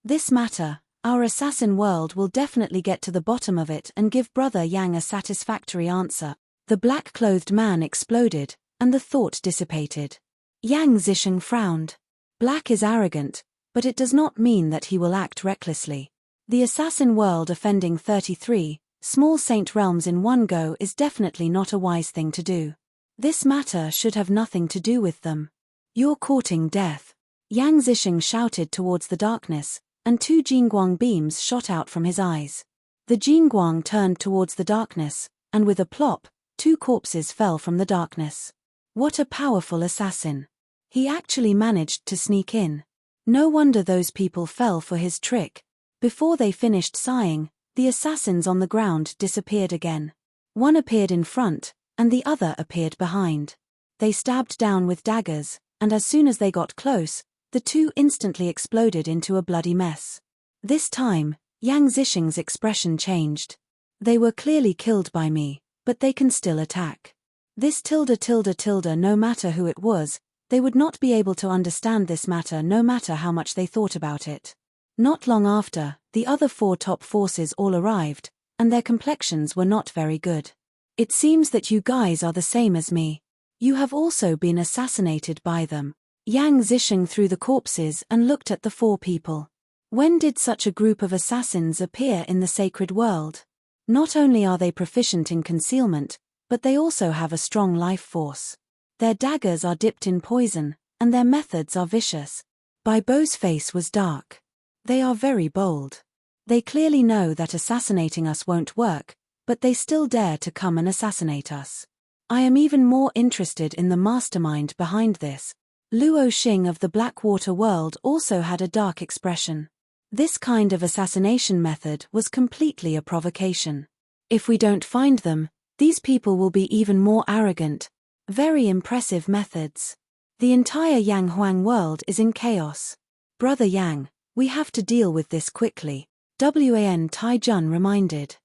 This matter, our assassin world will definitely get to the bottom of it and give Brother Yang a satisfactory answer. The black-clothed man exploded, and the thought dissipated. Yang Zixing frowned. Black is arrogant, but it does not mean that he will act recklessly. The assassin world offending 33 small saint realms in one go is definitely not a wise thing to do. This matter should have nothing to do with them. You're courting death. Yang Zixing shouted towards the darkness, and 2 Jingguang beams shot out from his eyes. The Jingguang turned towards the darkness, and with a plop, 2 corpses fell from the darkness. What a powerful assassin. He actually managed to sneak in. No wonder those people fell for his trick. Before they finished sighing, the assassins on the ground disappeared again. One appeared in front, and the other appeared behind. They stabbed down with daggers, and as soon as they got close, the 2 instantly exploded into a bloody mess. This time, Yang Zixing's expression changed. They were clearly killed by me, but they can still attack. This no matter who it was, they would not be able to understand this matter no matter how much they thought about it. Not long after, the other 4 top forces all arrived, and their complexions were not very good. It seems that you guys are the same as me. You have also been assassinated by them. Yang Zisheng threw the corpses and looked at the 4 people. When did such a group of assassins appear in the sacred world? Not only are they proficient in concealment, but they also have a strong life force. Their daggers are dipped in poison, and their methods are vicious. Bai Bo's face was dark. They are very bold. They clearly know that assassinating us won't work, but they still dare to come and assassinate us. I am even more interested in the mastermind behind this. Luo Xing of the Blackwater world also had a dark expression. This kind of assassination method was completely a provocation. If we don't find them, these people will be even more arrogant. Very impressive methods. The entire Yang Huang world is in chaos. Brother Yang, we have to deal with this quickly. Wan Taijun reminded.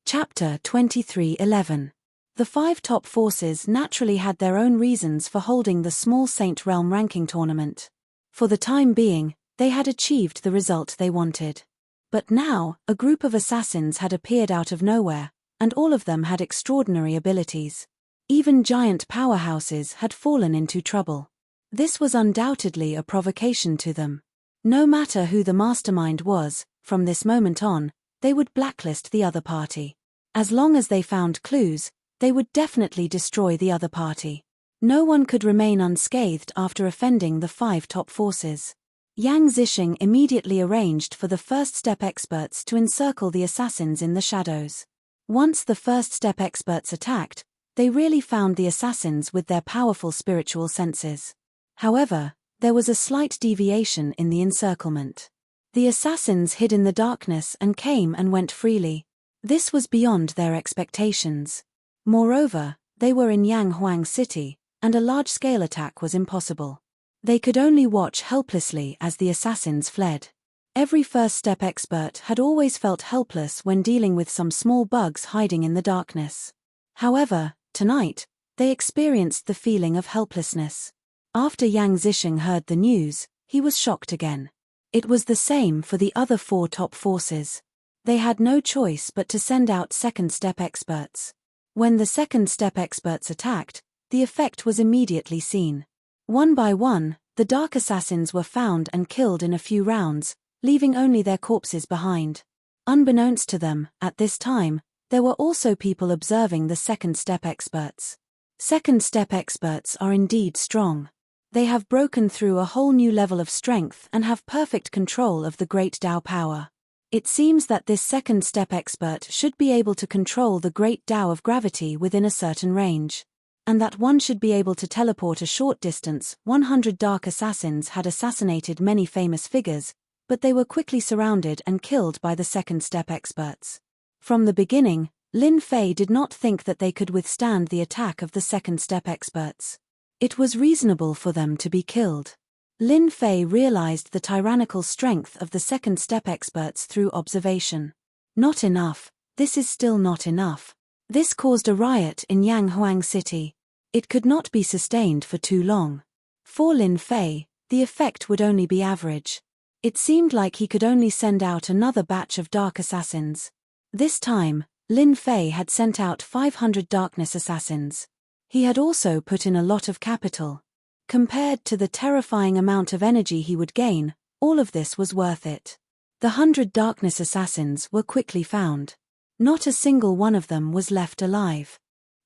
Chapter 23:11. The 5 top forces naturally had their own reasons for holding the small Saint Realm ranking tournament. For the time being, they had achieved the result they wanted. But now, a group of assassins had appeared out of nowhere, and all of them had extraordinary abilities. Even giant powerhouses had fallen into trouble. This was undoubtedly a provocation to them. No matter who the mastermind was, from this moment on, they would blacklist the other party. As long as they found clues, they would definitely destroy the other party. No one could remain unscathed after offending the 5 top forces. Yang Zisheng immediately arranged for the first step experts to encircle the assassins in the shadows. Once the first step experts attacked, they really found the assassins with their powerful spiritual senses. However, there was a slight deviation in the encirclement. The assassins hid in the darkness and came and went freely. This was beyond their expectations. Moreover, they were in Yang Huang City, and a large-scale attack was impossible. They could only watch helplessly as the assassins fled. Every first-step expert had always felt helpless when dealing with some small bugs hiding in the darkness. However, tonight, they experienced the feeling of helplessness. After Yang Zisheng heard the news, he was shocked again. It was the same for the other 4 top forces. They had no choice but to send out second-step experts. When the second-step experts attacked, the effect was immediately seen. One by one, the dark assassins were found and killed in a few rounds, leaving only their corpses behind. Unbeknownst to them, at this time, there were also people observing the second-step experts. Second-step experts are indeed strong. They have broken through a whole new level of strength and have perfect control of the great Tao power. It seems that this second-step expert should be able to control the great Tao of gravity within a certain range. And that one should be able to teleport a short distance. 100 dark assassins had assassinated many famous figures, but they were quickly surrounded and killed by the second-step experts. From the beginning, Lin Fei did not think that they could withstand the attack of the second-step experts. It was reasonable for them to be killed. Lin Fei realized the tyrannical strength of the second-step experts through observation. Not enough, this is still not enough. This caused a riot in Yang Huang City. It could not be sustained for too long. For Lin Fei, the effect would only be average. It seemed like he could only send out another batch of dark assassins. This time, Lin Fei had sent out 500 darkness assassins. He had also put in a lot of capital. Compared to the terrifying amount of energy he would gain, all of this was worth it. The 100 darkness assassins were quickly found. Not a single one of them was left alive.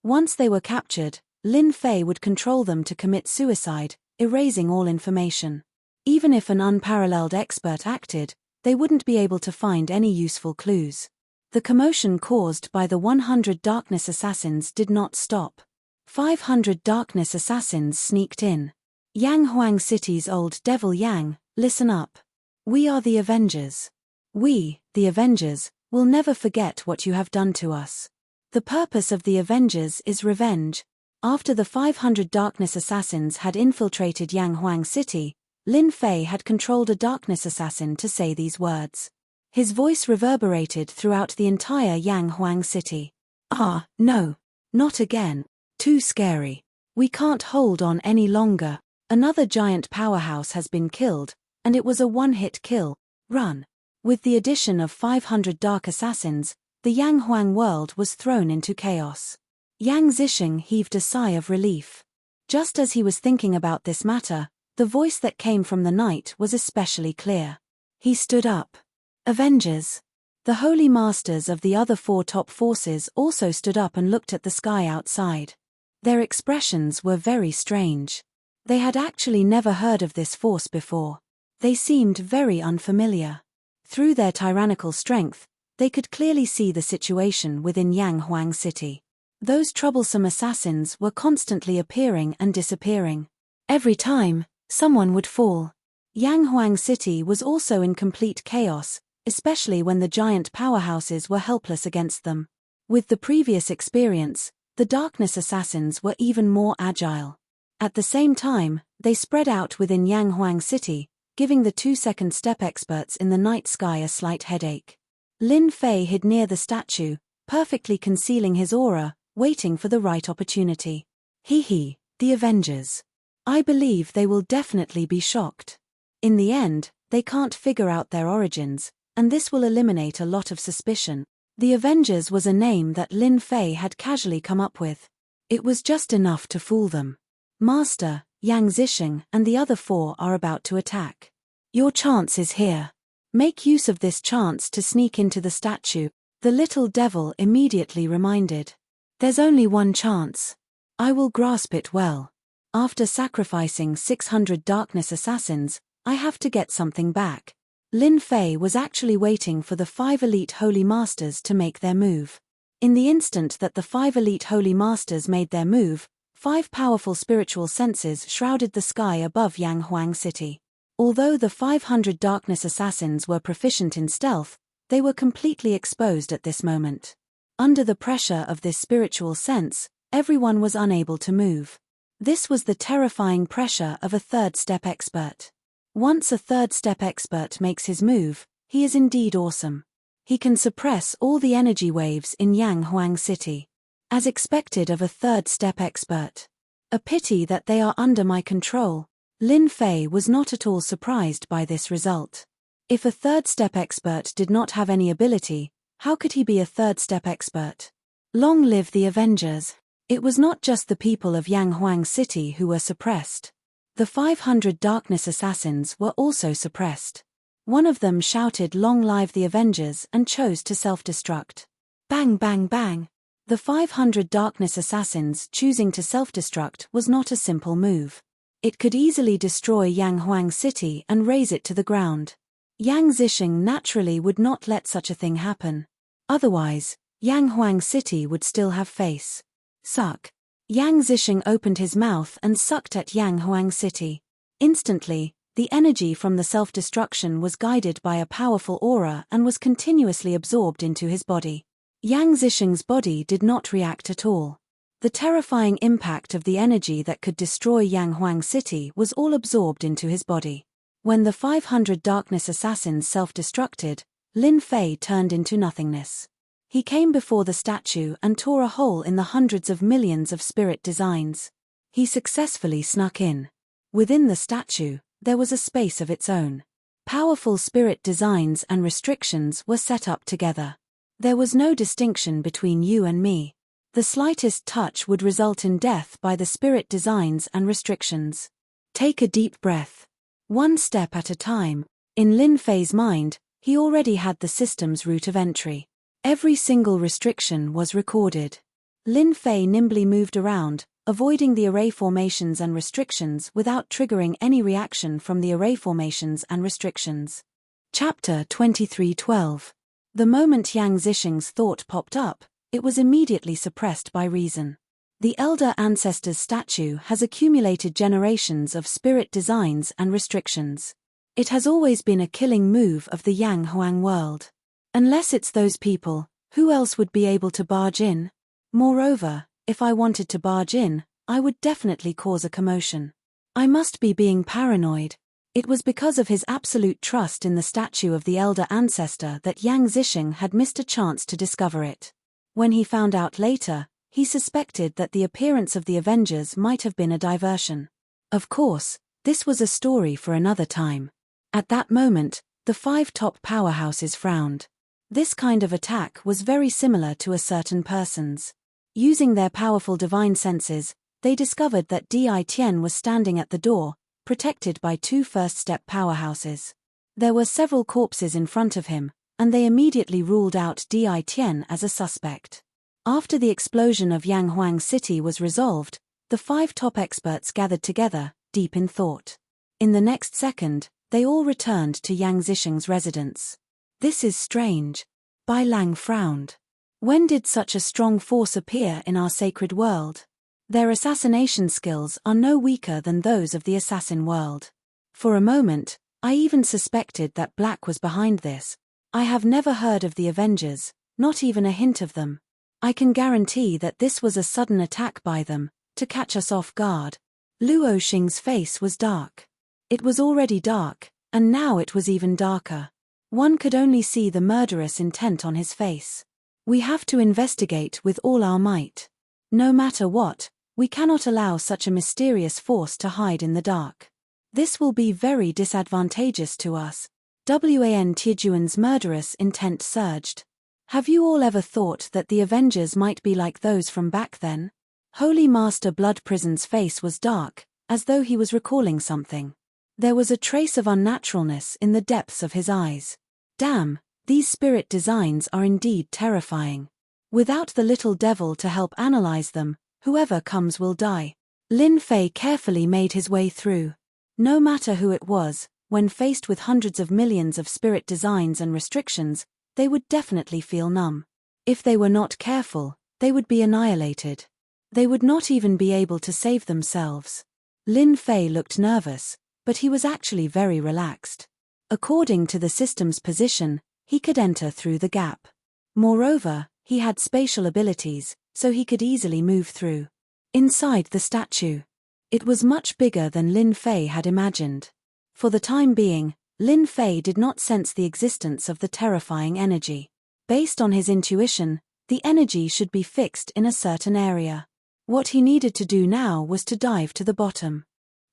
Once they were captured, Lin Fei would control them to commit suicide, erasing all information. Even if an unparalleled expert acted, they wouldn't be able to find any useful clues. The commotion caused by the 100 darkness assassins did not stop. 500 darkness assassins sneaked in. Yang Huang City's old devil Yang, listen up. We are the Avengers. We, the Avengers, will never forget what you have done to us. The purpose of the Avengers is revenge. After the 500 darkness assassins had infiltrated Yang Huang City, Lin Fei had controlled a darkness assassin to say these words. His voice reverberated throughout the entire Yang Huang City. Ah, no. Not again. Too scary. We can't hold on any longer. Another giant powerhouse has been killed, and it was a one-hit kill. Run. With the addition of 500 dark assassins, the Yang Huang world was thrown into chaos. Yang Zixing heaved a sigh of relief. Just as he was thinking about this matter, the voice that came from the night was especially clear. He stood up. Avengers. The holy masters of the other 4 top forces also stood up and looked at the sky outside. Their expressions were very strange. They had actually never heard of this force before. They seemed very unfamiliar. Through their tyrannical strength, they could clearly see the situation within Yang Huang City. Those troublesome assassins were constantly appearing and disappearing. Every time, someone would fall. Yang Huang City was also in complete chaos, especially when the giant powerhouses were helpless against them. With the previous experience, the darkness assassins were even more agile. At the same time, they spread out within Yang Huang City, giving the 2-second step experts in the night sky a slight headache. Lin Fei hid near the statue, perfectly concealing his aura, waiting for the right opportunity. The Avengers. I believe they will definitely be shocked. In the end, they can't figure out their origins, and this will eliminate a lot of suspicion. The Avengers was a name that Lin Fei had casually come up with. It was just enough to fool them. Master, Yang Zixing, and the other 4 are about to attack. Your chance is here. Make use of this chance to sneak into the statue, the little devil immediately reminded. There's only one chance. I will grasp it well. After sacrificing 600 darkness assassins, I have to get something back. Lin Fei was actually waiting for the 5 elite holy masters to make their move. In the instant that the 5 elite holy masters made their move, 5 powerful spiritual senses shrouded the sky above Yang Huang City. Although the 500 darkness assassins were proficient in stealth, they were completely exposed at this moment. Under the pressure of this spiritual sense, everyone was unable to move. This was the terrifying pressure of a 3rd step expert. Once a 3rd step expert makes his move, he is indeed awesome. He can suppress all the energy waves in Yang Huang City. As expected of a 3rd step expert. A pity that they are under my control. Lin Fei was not at all surprised by this result. If a 3rd step expert did not have any ability, how could he be a 3rd step expert? Long live the Avengers. It was not just the people of Yang Huang City who were suppressed. The 500 darkness assassins were also suppressed. One of them shouted "Long live the Avengers" and chose to self-destruct. Bang bang bang. The 500 darkness assassins choosing to self-destruct was not a simple move. It could easily destroy Yang Huang City and raze it to the ground. Yang Zixing naturally would not let such a thing happen. Otherwise, Yang Huang City would still have face. Suck. Yang Zixing opened his mouth and sucked at Yang Huang City. Instantly, the energy from the self-destruction was guided by a powerful aura and was continuously absorbed into his body. Yang Zixing's body did not react at all. The terrifying impact of the energy that could destroy Yang Huang City was all absorbed into his body. When the 500 darkness assassins self-destructed, Lin Fei turned into nothingness. He came before the statue and tore a hole in the hundreds of millions of spirit designs. He successfully snuck in. Within the statue, there was a space of its own. Powerful spirit designs and restrictions were set up together. There was no distinction between you and me. The slightest touch would result in death by the spirit designs and restrictions. Take a deep breath. One step at a time. In Lin Fei's mind, he already had the system's route of entry. Every single restriction was recorded. Lin Fei nimbly moved around, avoiding the array formations and restrictions without triggering any reaction from the array formations and restrictions. Chapter 23:12. The moment Yang Zixing's thought popped up, it was immediately suppressed by reason. The Elder Ancestor's statue has accumulated generations of spirit designs and restrictions. It has always been a killing move of the Yang Huang world. Unless it's those people, who else would be able to barge in? Moreover, if I wanted to barge in, I would definitely cause a commotion. I must be being paranoid. It was because of his absolute trust in the statue of the Elder Ancestor that Yang Zixing had missed a chance to discover it. When he found out later, he suspected that the appearance of the Avengers might have been a diversion. Of course, this was a story for another time. At that moment, the 5 top powerhouses frowned. This kind of attack was very similar to a certain person's. Using their powerful divine senses, they discovered that Di Tian was standing at the door, protected by two first-step powerhouses. There were several corpses in front of him, and they immediately ruled out Di Tian as a suspect. After the explosion of Yanghuang City was resolved, the 5 top experts gathered together, deep in thought. In the next second, they all returned to Yang Zisheng's residence. "This is strange." Bai Lang frowned. "When did such a strong force appear in our sacred world? Their assassination skills are no weaker than those of the assassin world. For a moment, I even suspected that Black was behind this. I have never heard of the Avengers, not even a hint of them. I can guarantee that this was a sudden attack by them, to catch us off guard." Luo Xing's face was dark. It was already dark, and now it was even darker. One could only see the murderous intent on his face. "We have to investigate with all our might. No matter what, we cannot allow such a mysterious force to hide in the dark. This will be very disadvantageous to us." Wan Tiejuan's murderous intent surged. "Have you all ever thought that the Avengers might be like those from back then?" Holy Master Blood Prison's face was dark, as though he was recalling something. There was a trace of unnaturalness in the depths of his eyes. "Damn, these spirit designs are indeed terrifying. Without the little devil to help analyze them, whoever comes will die." Lin Fei carefully made his way through. No matter who it was, when faced with hundreds of millions of spirit designs and restrictions, they would definitely feel numb. If they were not careful, they would be annihilated. They would not even be able to save themselves. Lin Fei looked nervous, but he was actually very relaxed. According to the system's position, he could enter through the gap. Moreover, he had spatial abilities, so he could easily move through. Inside the statue, it was much bigger than Lin Fei had imagined. For the time being, Lin Fei did not sense the existence of the terrifying energy. Based on his intuition, the energy should be fixed in a certain area. What he needed to do now was to dive to the bottom.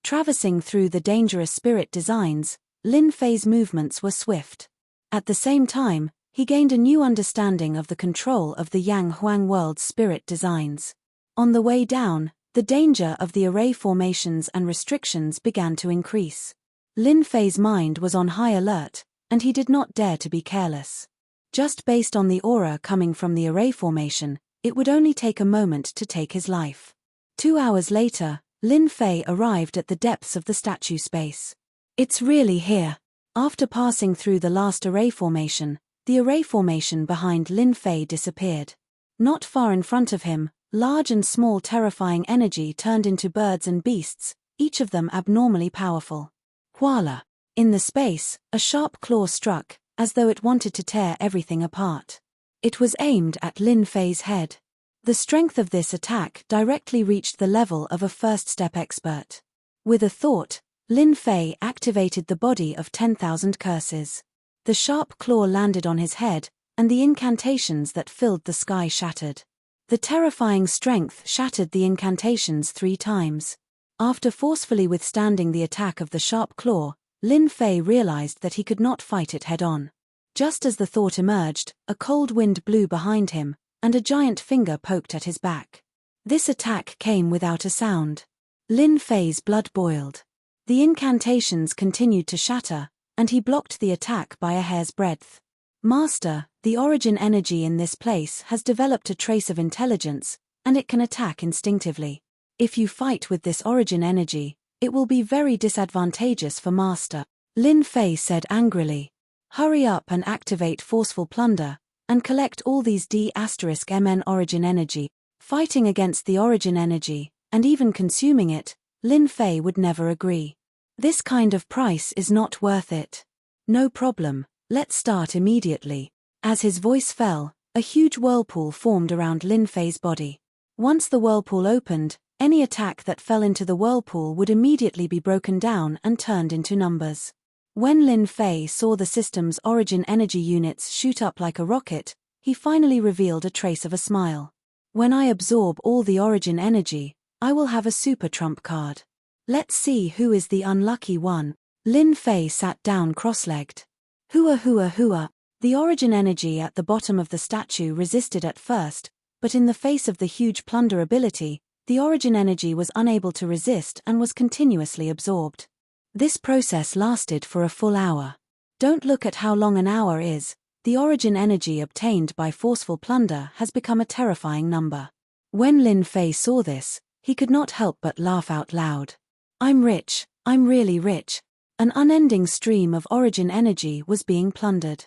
Traversing through the dangerous spirit designs, Lin Fei's movements were swift. At the same time, he gained a new understanding of the control of the Yang Huang world's spirit designs. On the way down, the danger of the array formations and restrictions began to increase. Lin Fei's mind was on high alert, and he did not dare to be careless. Just based on the aura coming from the array formation, it would only take a moment to take his life. 2 hours later, Lin Fei arrived at the depths of the statue space. "It's really here." After passing through the last array formation, the array formation behind Lin Fei disappeared. Not far in front of him, large and small terrifying energy turned into birds and beasts, each of them abnormally powerful. Voila! In the space, a sharp claw struck, as though it wanted to tear everything apart. It was aimed at Lin Fei's head. The strength of this attack directly reached the level of a first-step expert. With a thought, Lin Fei activated the body of 10,000 curses. The sharp claw landed on his head, and the incantations that filled the sky shattered. The terrifying strength shattered the incantations 3 times. After forcefully withstanding the attack of the sharp claw, Lin Fei realized that he could not fight it head-on. Just as the thought emerged, a cold wind blew behind him, and a giant finger poked at his back. This attack came without a sound. Lin Fei's blood boiled. The incantations continued to shatter, and he blocked the attack by a hair's breadth. "Master, the origin energy in this place has developed a trace of intelligence, and it can attack instinctively. If you fight with this origin energy, it will be very disadvantageous for Master," Lin Fei said angrily. "Hurry up and activate forceful plunder, and collect all these D*MN origin energy." Fighting against the origin energy, and even consuming it, Lin Fei would never agree. "This kind of price is not worth it." "No problem, let's start immediately." As his voice fell, a huge whirlpool formed around Lin Fei's body. Once the whirlpool opened, any attack that fell into the whirlpool would immediately be broken down and turned into numbers. When Lin Fei saw the system's origin energy units shoot up like a rocket, he finally revealed a trace of a smile. "When I absorb all the origin energy, I will have a super trump card. Let's see who is the unlucky one." Lin Fei sat down cross-legged. "Hua hua hua." The origin energy at the bottom of the statue resisted at first, but in the face of the huge plunder ability, the origin energy was unable to resist and was continuously absorbed. This process lasted for a full hour. Don't look at how long an hour is. The origin energy obtained by forceful plunder has become a terrifying number. When Lin Fei saw this, he could not help but laugh out loud. I'm rich, I'm really rich. An unending stream of origin energy was being plundered.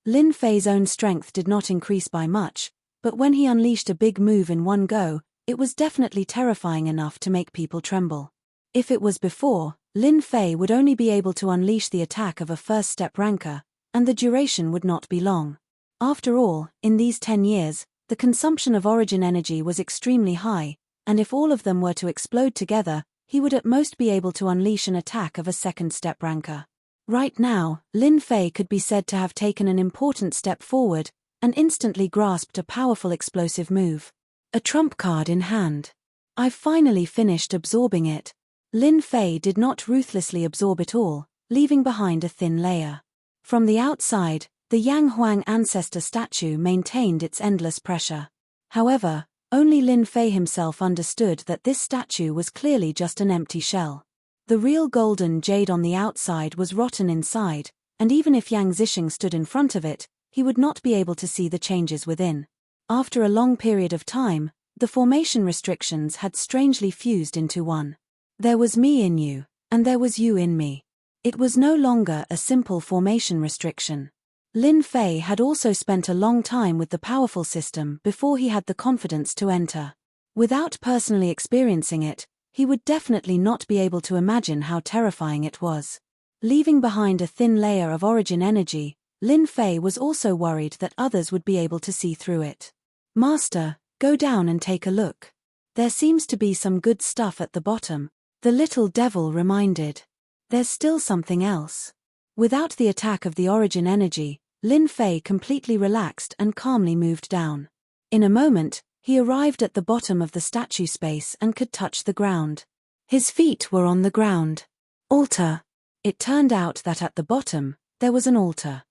Lin Fei's own strength did not increase by much, but when he unleashed a big move in one go, it was definitely terrifying enough to make people tremble. If it was before, Lin Fei would only be able to unleash the attack of a first-step ranker, and the duration would not be long. After all, in these 10 years, the consumption of origin energy was extremely high, and if all of them were to explode together, he would at most be able to unleash an attack of a second-step ranker. Right now, Lin Fei could be said to have taken an important step forward, and instantly grasped a powerful explosive move. A trump card in hand. I've finally finished absorbing it. Lin Fei did not ruthlessly absorb it all, leaving behind a thin layer. From the outside, the Yang Huang ancestor statue maintained its endless pressure. However, only Lin Fei himself understood that this statue was clearly just an empty shell. The real golden jade on the outside was rotten inside, and even if Yang Zixing stood in front of it, he would not be able to see the changes within. After a long period of time, the formation restrictions had strangely fused into one. There was me in you, and there was you in me. It was no longer a simple formation restriction. Lin Fei had also spent a long time with the powerful system before he had the confidence to enter. Without personally experiencing it, he would definitely not be able to imagine how terrifying it was. Leaving behind a thin layer of origin energy, Lin Fei was also worried that others would be able to see through it. Master, go down and take a look. There seems to be some good stuff at the bottom, the little devil reminded. There's still something else. Without the attack of the origin energy, Lin Fei completely relaxed and calmly moved down. In a moment, he arrived at the bottom of the statue space and could touch the ground. His feet were on the ground. Altar. It turned out that at the bottom, there was an altar.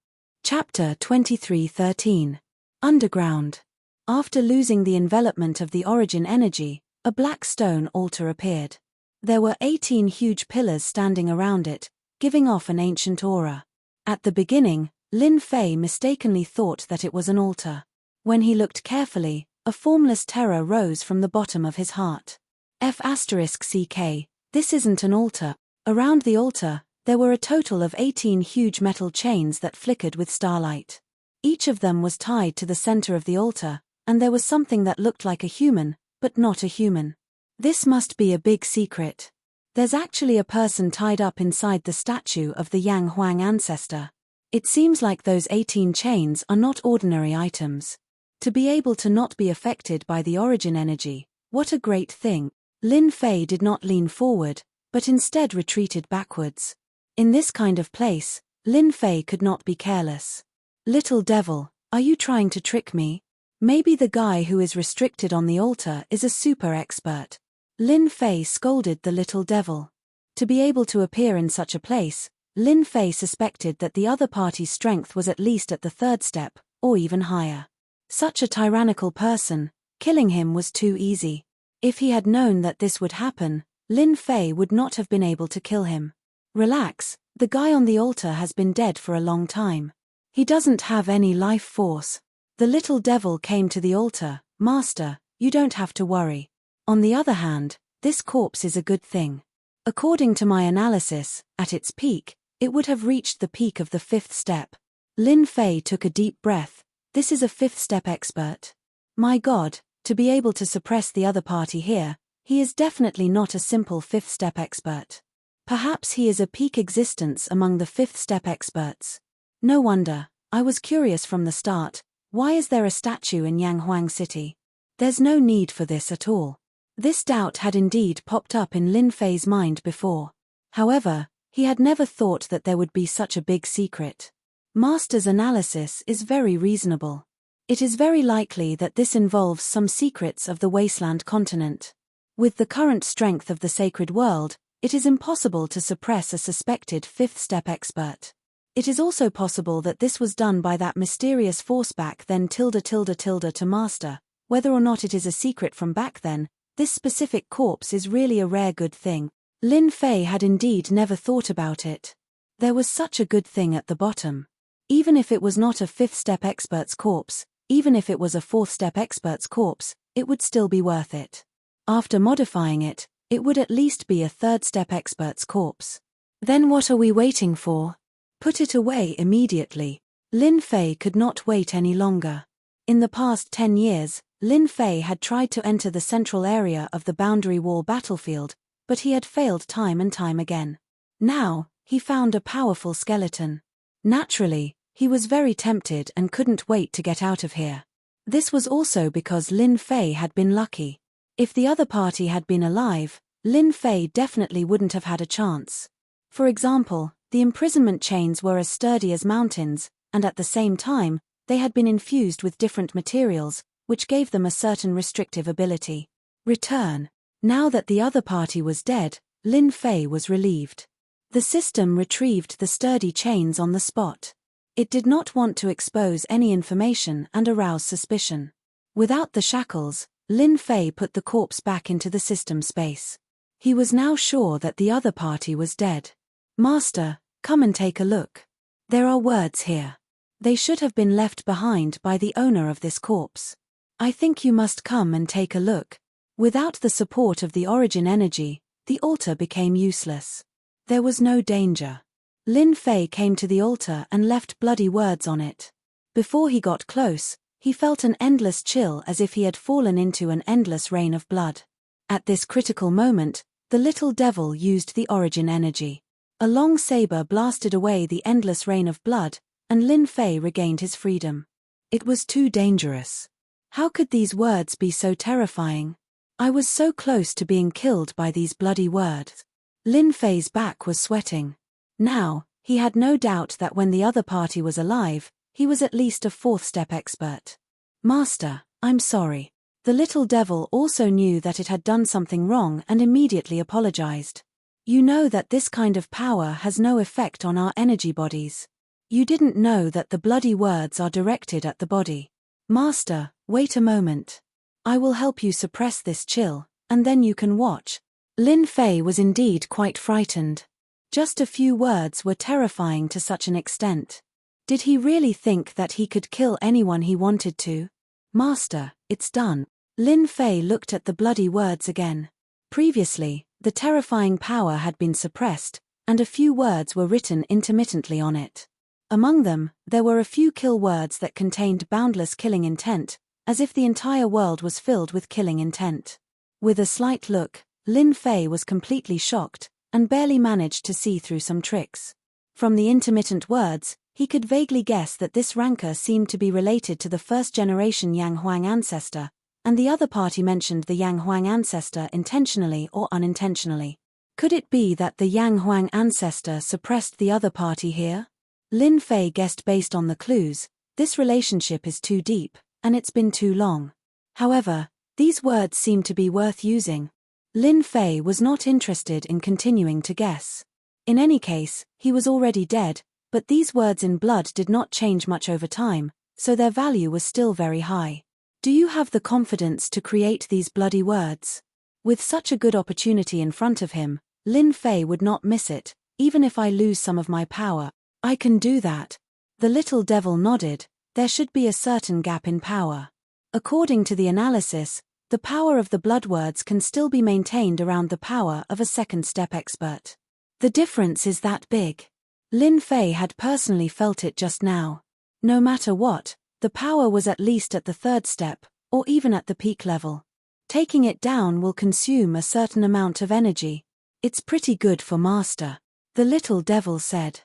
Chapter 23:13. Underground. After losing the envelopment of the origin energy, a black stone altar appeared. There were 18 huge pillars standing around it, giving off an ancient aura. At the beginning, Lin Fei mistakenly thought that it was an altar. When he looked carefully, a formless terror rose from the bottom of his heart. F***CK, this isn't an altar. Around the altar, there were a total of 18 huge metal chains that flickered with starlight. Each of them was tied to the center of the altar, and there was something that looked like a human, but not a human. This must be a big secret. There's actually a person tied up inside the statue of the Yang Huang ancestor. It seems like those 18 chains are not ordinary items. To be able to not be affected by the origin energy, what a great thing. Lin Fei did not lean forward, but instead retreated backwards. In this kind of place, Lin Fei could not be careless. Little devil, are you trying to trick me? Maybe the guy who is restricted on the altar is a super expert. Lin Fei scolded the little devil. To be able to appear in such a place, Lin Fei suspected that the other party's strength was at least at the third step, or even higher. Such a tyrannical person, killing him was too easy. If he had known that this would happen, Lin Fei would not have been able to kill him. Relax, the guy on the altar has been dead for a long time. He doesn't have any life force. The little devil came to the altar. Master, you don't have to worry. On the other hand, this corpse is a good thing. According to my analysis, at its peak, it would have reached the peak of the 5th step. Lin Fei took a deep breath. This is a 5th step expert. My God, to be able to suppress the other party here, he is definitely not a simple 5th step expert. Perhaps he is a peak existence among the 5th step experts. No wonder, I was curious from the start, why is there a statue in Yanghuang City? There's no need for this at all. This doubt had indeed popped up in Lin Fei's mind before. However, he had never thought that there would be such a big secret. Master's analysis is very reasonable. It is very likely that this involves some secrets of the wasteland continent. With the current strength of the sacred world, it is impossible to suppress a suspected 5th step expert. It is also possible that this was done by that mysterious force back then to Master. Whether or not it is a secret from back then, this specific corpse is really a rare good thing. Lin Fei had indeed never thought about it. There was such a good thing at the bottom. Even if it was not a fifth-step expert's corpse, even if it was a fourth-step expert's corpse, it would still be worth it. After modifying it, it would at least be a third-step expert's corpse. Then what are we waiting for? Put it away immediately. Lin Fei could not wait any longer. In the past 10 years, Lin Fei had tried to enter the central area of the boundary wall battlefield, but he had failed time and time again. Now, he found a powerful skeleton. Naturally, he was very tempted and couldn't wait to get out of here. This was also because Lin Fei had been lucky. If the other party had been alive, Lin Fei definitely wouldn't have had a chance. For example, the imprisonment chains were as sturdy as mountains, and at the same time, they had been infused with different materials, which gave them a certain restrictive ability. Return. Now that the other party was dead, Lin Fei was relieved. The system retrieved the sturdy chains on the spot. It did not want to expose any information and arouse suspicion. Without the shackles, Lin Fei put the corpse back into the system space. He was now sure that the other party was dead. Master, come and take a look. There are words here. They should have been left behind by the owner of this corpse. I think you must come and take a look. Without the support of the origin energy, the altar became useless. There was no danger. Lin Fei came to the altar and left bloody words on it. Before he got close, he felt an endless chill as if he had fallen into an endless rain of blood. At this critical moment, the little devil used the origin energy. A long saber blasted away the endless rain of blood, and Lin Fei regained his freedom. It was too dangerous. How could these words be so terrifying? I was so close to being killed by these bloody words. Lin Fei's back was sweating. Now, he had no doubt that when the other party was alive, he was at least a fourth-step expert. Master, I'm sorry. The little devil also knew that it had done something wrong and immediately apologized. You know that this kind of power has no effect on our energy bodies. You didn't know that the bloody words are directed at the body. Master, wait a moment. I will help you suppress this chill, and then you can watch. Lin Fei was indeed quite frightened. Just a few words were terrifying to such an extent. Did he really think that he could kill anyone he wanted to? Master, it's done. Lin Fei looked at the bloody words again. Previously, the terrifying power had been suppressed, and a few words were written intermittently on it. Among them, there were a few kill words that contained boundless killing intent, as if the entire world was filled with killing intent. With a slight look, Lin Fei was completely shocked, and barely managed to see through some tricks. From the intermittent words, he could vaguely guess that this rancor seemed to be related to the first-generation Yang Huang ancestor, and the other party mentioned the Yang Huang ancestor intentionally or unintentionally. Could it be that the Yang Huang ancestor suppressed the other party here? Lin Fei guessed based on the clues, this relationship is too deep, and it's been too long. However, these words seem to be worth using. Lin Fei was not interested in continuing to guess. In any case, he was already dead, but these words in blood did not change much over time, so their value was still very high. Do you have the confidence to create these bloody words? With such a good opportunity in front of him, Lin Fei would not miss it, even if I lose some of my power. I can do that. The little devil nodded. There should be a certain gap in power. According to the analysis, the power of the blood words can still be maintained around the power of a second-step expert. The difference is that big. Lin Fei had personally felt it just now. No matter what, the power was at least at the third step, or even at the peak level. Taking it down will consume a certain amount of energy. It's pretty good for Master, the little devil said.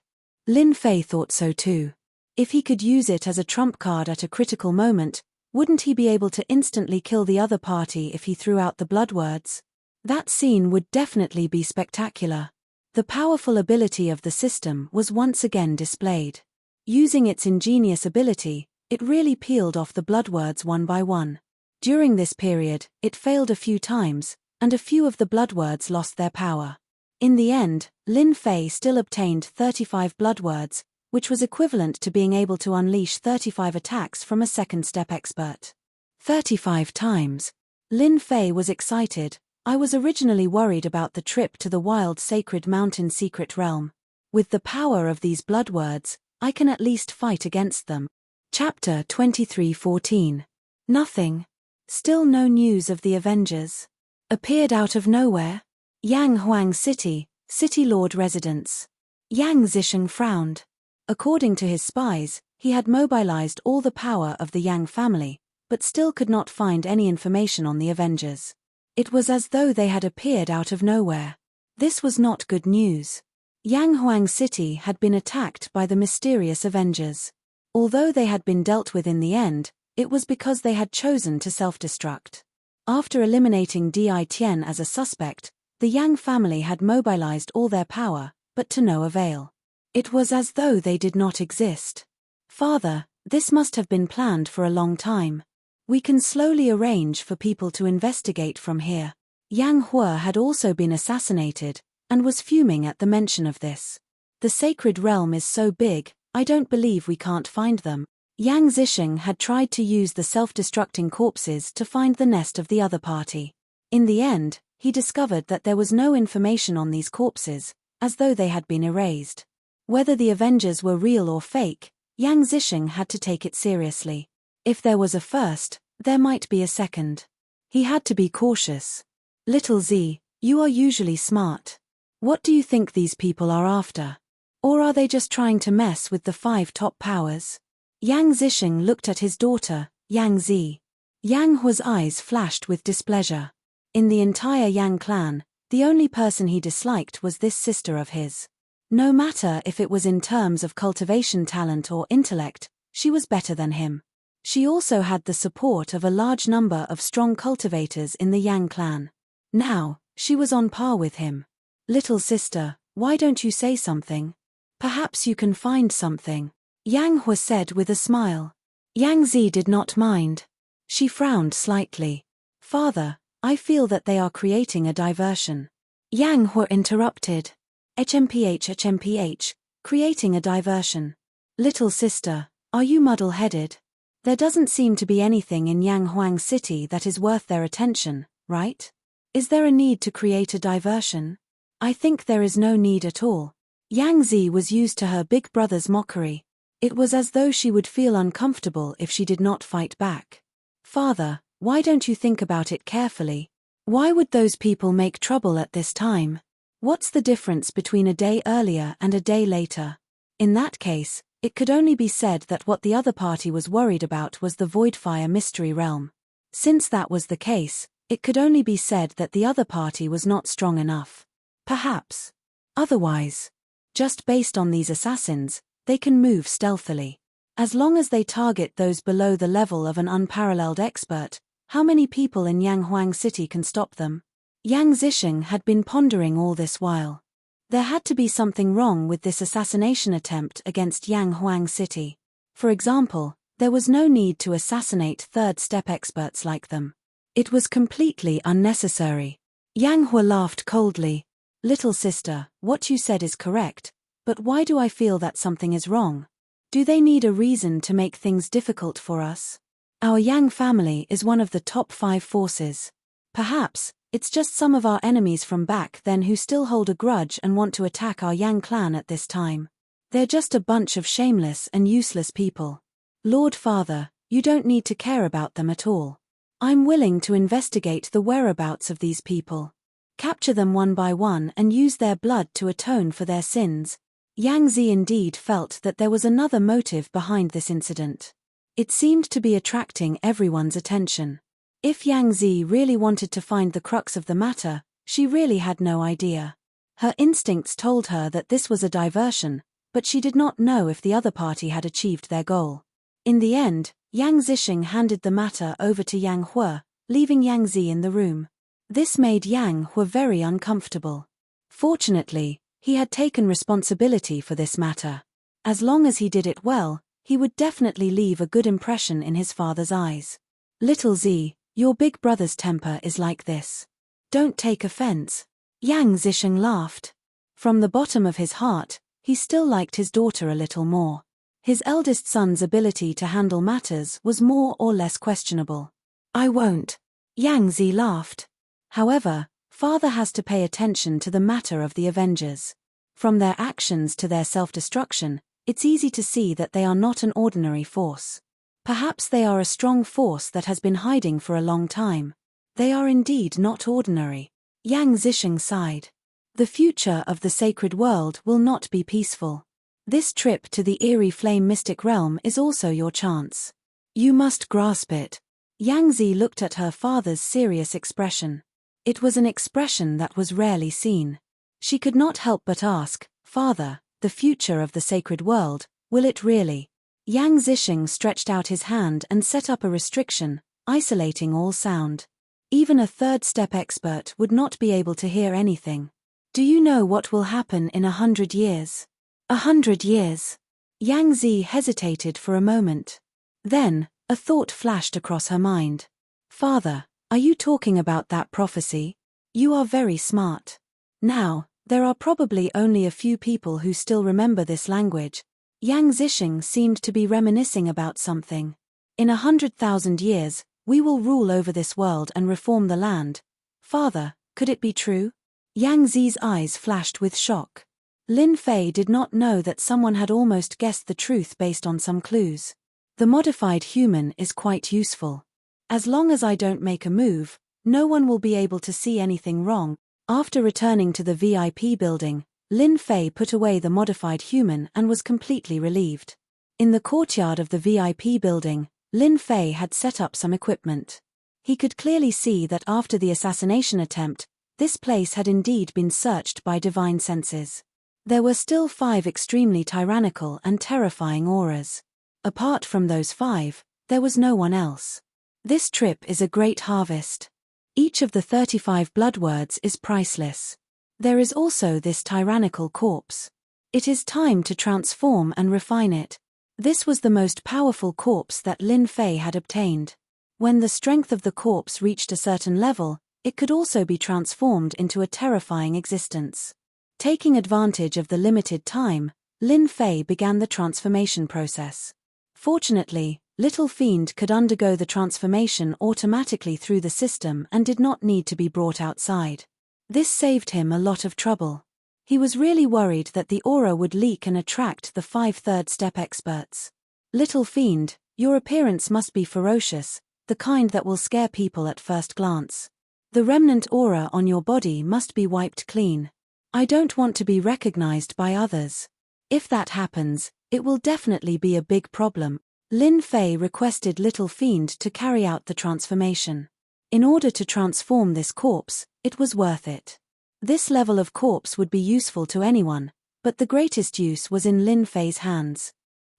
Lin Fei thought so too. If he could use it as a trump card at a critical moment, wouldn't he be able to instantly kill the other party if he threw out the blood words? That scene would definitely be spectacular. The powerful ability of the system was once again displayed. Using its ingenious ability, it really peeled off the blood words one by one. During this period, it failed a few times, and a few of the blood words lost their power. In the end, Lin Fei still obtained 35 blood words, which was equivalent to being able to unleash 35 attacks from a second step expert. 35 times. Lin Fei was excited. I was originally worried about the trip to the wild sacred mountain secret realm. With the power of these blood words, I can at least fight against them. Chapter 23:14. Nothing. Still no news of the Avengers. Appeared out of nowhere. Yang Huang City, City Lord residence. Yang Zisheng frowned. According to his spies, he had mobilized all the power of the Yang family, but still could not find any information on the Avengers. It was as though they had appeared out of nowhere. This was not good news. Yang Huang City had been attacked by the mysterious Avengers. Although they had been dealt with in the end, it was because they had chosen to self-destruct. After eliminating Di Tian as a suspect, the Yang family had mobilized all their power, but to no avail. It was as though they did not exist. Father, this must have been planned for a long time. We can slowly arrange for people to investigate from here. Yang Hua had also been assassinated, and was fuming at the mention of this. The sacred realm is so big, I don't believe we can't find them. Yang Zisheng had tried to use the self-destructing corpses to find the nest of the other party. In the end, he discovered that there was no information on these corpses, as though they had been erased. Whether the Avengers were real or fake, Yang Zisheng had to take it seriously. If there was a first, there might be a second. He had to be cautious. Little Z, you are usually smart. What do you think these people are after? Or are they just trying to mess with the 5 top powers? Yang Zisheng looked at his daughter, Yang Zi. Yang Hua's eyes flashed with displeasure. In the entire Yang clan, the only person he disliked was this sister of his. No matter if it was in terms of cultivation talent or intellect, she was better than him. She also had the support of a large number of strong cultivators in the Yang clan. Now, she was on par with him. Little sister, why don't you say something? Perhaps you can find something. Yang Hua said with a smile. Yang Zi did not mind. She frowned slightly. Father, I feel that they are creating a diversion. Yang Hua interrupted. HMPH, creating a diversion. Little sister, are you muddle-headed? There doesn't seem to be anything in Yang Huang City that is worth their attention, right? Is there a need to create a diversion? I think there is no need at all. Yang Zi was used to her big brother's mockery. It was as though she would feel uncomfortable if she did not fight back. Father, why don't you think about it carefully? Why would those people make trouble at this time? What's the difference between a day earlier and a day later? In that case, it could only be said that what the other party was worried about was the Voidfire mystery realm. Since that was the case, it could only be said that the other party was not strong enough. Perhaps. Otherwise. Just based on these assassins, they can move stealthily. As long as they target those below the level of an unparalleled expert, how many people in Yang Huang City can stop them? Yang Zisheng had been pondering all this while. There had to be something wrong with this assassination attempt against Yang Huang City. For example, there was no need to assassinate third-step experts like them. It was completely unnecessary. Yang Hua laughed coldly. Little sister, what you said is correct, but why do I feel that something is wrong? Do they need a reason to make things difficult for us? Our Yang family is one of the top 5 forces. Perhaps, it's just some of our enemies from back then who still hold a grudge and want to attack our Yang clan at this time. They're just a bunch of shameless and useless people. Lord Father, you don't need to care about them at all. I'm willing to investigate the whereabouts of these people. Capture them one by one and use their blood to atone for their sins. Yang Zi indeed felt that there was another motive behind this incident. It seemed to be attracting everyone's attention. If Yang Zi really wanted to find the crux of the matter, she really had no idea. Her instincts told her that this was a diversion, but she did not know if the other party had achieved their goal. In the end, Yang Zisheng handed the matter over to Yang Hua, leaving Yang Zi in the room. This made Yang Hua very uncomfortable. Fortunately, he had taken responsibility for this matter. As long as he did it well, he would definitely leave a good impression in his father's eyes. Little Z, your big brother's temper is like this. Don't take offense. Yang Zisheng laughed. From the bottom of his heart, he still liked his daughter a little more. His eldest son's ability to handle matters was more or less questionable. I won't. Yang Zi laughed. However, father has to pay attention to the matter of the Avengers. From their actions to their self-destruction, it's easy to see that they are not an ordinary force. Perhaps they are a strong force that has been hiding for a long time. They are indeed not ordinary. Yang Zisheng sighed. The future of the sacred world will not be peaceful. This trip to the eerie flame mystic realm is also your chance. You must grasp it. Yang Zi looked at her father's serious expression. It was an expression that was rarely seen. She could not help but ask, Father, the future of the sacred world, will it really? Yang Zisheng stretched out his hand and set up a restriction, isolating all sound. Even a third-step expert would not be able to hear anything. Do you know what will happen in 100 years? 100 years. Yang Zi hesitated for a moment. Then, a thought flashed across her mind. Father, are you talking about that prophecy? You are very smart. Now, there are probably only a few people who still remember this language. Yang Zisheng seemed to be reminiscing about something. In 100,000 years, we will rule over this world and reform the land. Father, could it be true? Yang Zi's eyes flashed with shock. Lin Fei did not know that someone had almost guessed the truth based on some clues. The modified human is quite useful. As long as I don't make a move, no one will be able to see anything wrong. After returning to the VIP building, Lin Fei put away the modified human and was completely relieved. In the courtyard of the VIP building, Lin Fei had set up some equipment. He could clearly see that after the assassination attempt, this place had indeed been searched by divine senses. There were still 5 extremely tyrannical and terrifying auras. Apart from those 5, there was no one else. This trip is a great harvest. Each of the 35 blood words is priceless. There is also this tyrannical corpse. It is time to transform and refine it. This was the most powerful corpse that Lin Fei had obtained. When the strength of the corpse reached a certain level, it could also be transformed into a terrifying existence. Taking advantage of the limited time, Lin Fei began the transformation process. Fortunately, Little Fiend could undergo the transformation automatically through the system and did not need to be brought outside. This saved him a lot of trouble. He was really worried that the aura would leak and attract the 5 third-step experts. Little Fiend, your appearance must be ferocious, the kind that will scare people at first glance. The remnant aura on your body must be wiped clean. I don't want to be recognized by others. If that happens, it will definitely be a big problem. Lin Fei requested Little Fiend to carry out the transformation. In order to transform this corpse, it was worth it. This level of corpse would be useful to anyone, but the greatest use was in Lin Fei's hands.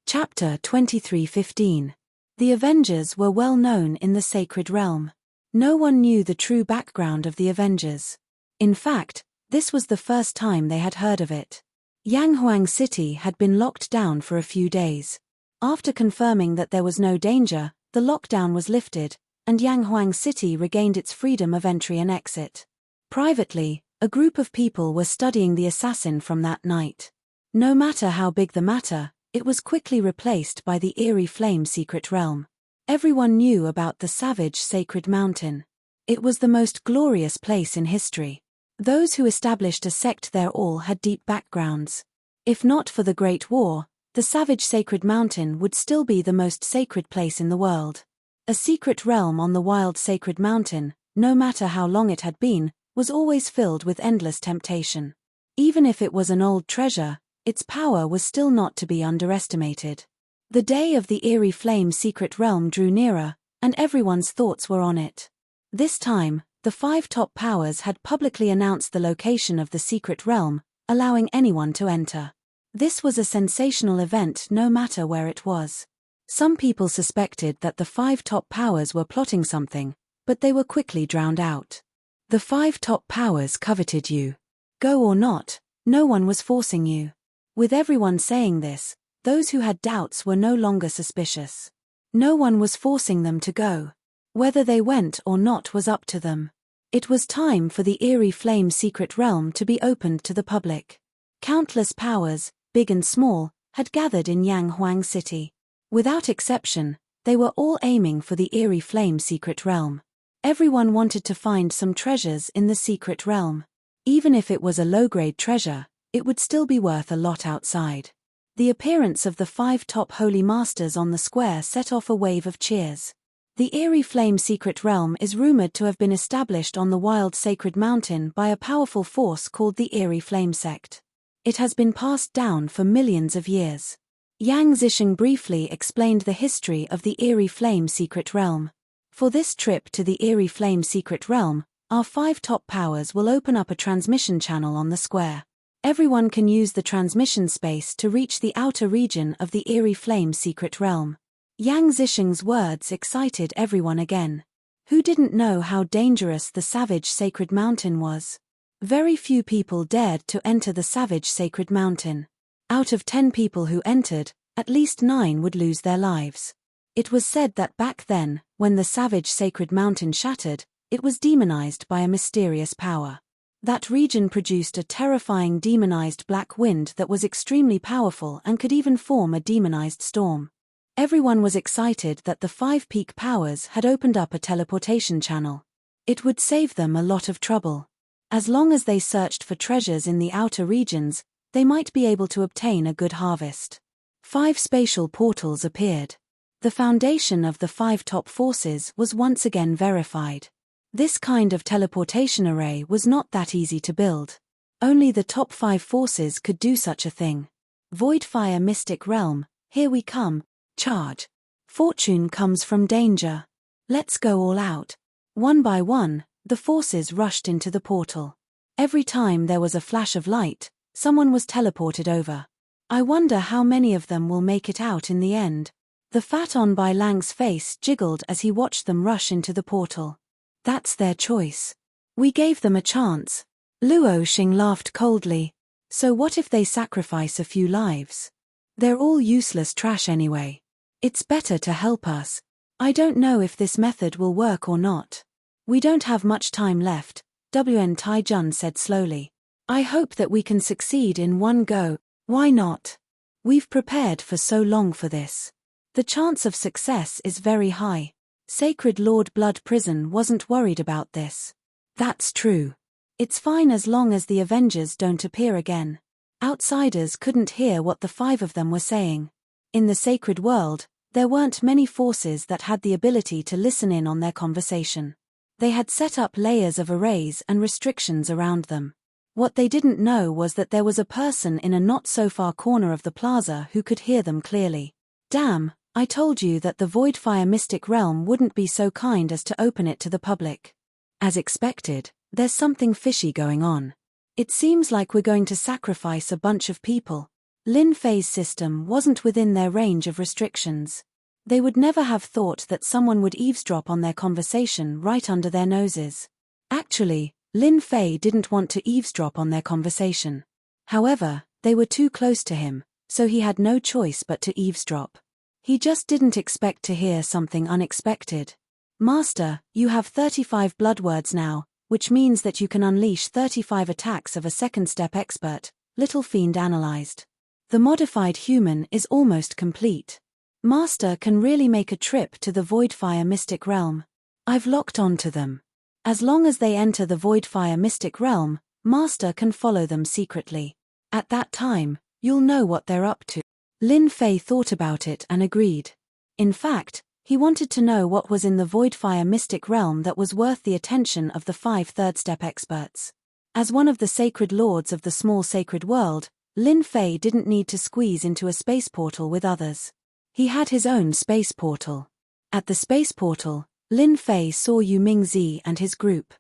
Chapter 23:15. The Avengers were well known in the sacred realm. No one knew the true background of the Avengers. In fact, this was the first time they had heard of it. Yanghuang City had been locked down for a few days. After confirming that there was no danger, the lockdown was lifted, and Yanghuang City regained its freedom of entry and exit. Privately, a group of people were studying the assassin from that night. No matter how big the matter, it was quickly replaced by the eerie flame secret realm. Everyone knew about the savage sacred mountain. It was the most glorious place in history. Those who established a sect there all had deep backgrounds. If not for the Great War, the savage sacred mountain would still be the most sacred place in the world. A secret realm on the wild sacred mountain, no matter how long it had been, was always filled with endless temptation. Even if it was an old treasure, its power was still not to be underestimated. The day of the eerie flame secret realm drew nearer, and everyone's thoughts were on it. This time, the 5 top powers had publicly announced the location of the secret realm, allowing anyone to enter. This was a sensational event no matter where it was. Some people suspected that the 5 top powers were plotting something, but they were quickly drowned out. The 5 top powers coveted you. Go or not, no one was forcing you. With everyone saying this, those who had doubts were no longer suspicious. No one was forcing them to go. Whether they went or not was up to them. It was time for the eerie flame secret realm to be opened to the public. Countless powers, big and small, had gathered in Yanghuang City. Without exception, they were all aiming for the eerie flame secret realm. Everyone wanted to find some treasures in the secret realm. Even if it was a low-grade treasure, it would still be worth a lot outside. The appearance of the 5 top holy masters on the square set off a wave of cheers. The eerie flame secret realm is rumored to have been established on the wild sacred mountain by a powerful force called the Eerie Flame Sect. It has been passed down for millions of years. Yang Zisheng briefly explained the history of the Eerie Flame secret realm. For this trip to the Eerie Flame secret realm, our 5 top powers will open up a transmission channel on the square. Everyone can use the transmission space to reach the outer region of the Eerie Flame secret realm. Yang Zisheng's words excited everyone again. Who didn't know how dangerous the Savage Sacred Mountain was? Very few people dared to enter the Savage Sacred Mountain. Out of 10 people who entered, at least 9 would lose their lives. It was said that back then, when the Savage Sacred Mountain shattered, it was demonized by a mysterious power. That region produced a terrifying demonized black wind that was extremely powerful and could even form a demonized storm. Everyone was excited that the 5 peak powers had opened up a teleportation channel. It would save them a lot of trouble. As long as they searched for treasures in the outer regions, they might be able to obtain a good harvest. 5 spatial portals appeared. The foundation of the 5 top forces was once again verified. This kind of teleportation array was not that easy to build. Only the top 5 forces could do such a thing. Voidfire Mystic Realm, here we come, charge. Fortune comes from danger. Let's go all out. One by one, the forces rushed into the portal. Every time there was a flash of light, someone was teleported over. I wonder how many of them will make it out in the end. The fat On Bai Lang's face jiggled as he watched them rush into the portal. That's their choice. We gave them a chance. Luo Xing laughed coldly. So what if they sacrifice a few lives? They're all useless trash anyway. It's better to help us. I don't know if this method will work or not. We don't have much time left, Wn Taijun said slowly. I hope that we can succeed in one go. Why not? We've prepared for so long for this. The chance of success is very high. Sacred Lord Blood Prison wasn't worried about this. That's true. It's fine as long as the Avengers don't appear again. Outsiders couldn't hear what the 5 of them were saying. In the sacred world, there weren't many forces that had the ability to listen in on their conversation. They had set up layers of arrays and restrictions around them. What they didn't know was that there was a person in a not-so-far corner of the plaza who could hear them clearly. Damn, I told you that the Voidfire Mystic Realm wouldn't be so kind as to open it to the public. As expected, there's something fishy going on. It seems like we're going to sacrifice a bunch of people. Lin Fei's system wasn't within their range of restrictions. They would never have thought that someone would eavesdrop on their conversation right under their noses. Actually, Lin Fei didn't want to eavesdrop on their conversation. However, they were too close to him, so he had no choice but to eavesdrop. He just didn't expect to hear something unexpected. Master, you have 35 blood words now, which means that you can unleash 35 attacks of a second-step expert, Little Fiend analyzed. The modified human is almost complete. Master can really make a trip to the Voidfire Mystic Realm. I've locked on to them. As long as they enter the Voidfire Mystic Realm, Master can follow them secretly. At that time, you'll know what they're up to. Lin Fei thought about it and agreed. In fact, he wanted to know what was in the Voidfire Mystic Realm that was worth the attention of the 5 third-step experts. As one of the sacred lords of the small sacred world, Lin Fei didn't need to squeeze into a space portal with others. He had his own space portal. At the space portal, Lin Fei saw Yu Mingzi and his group.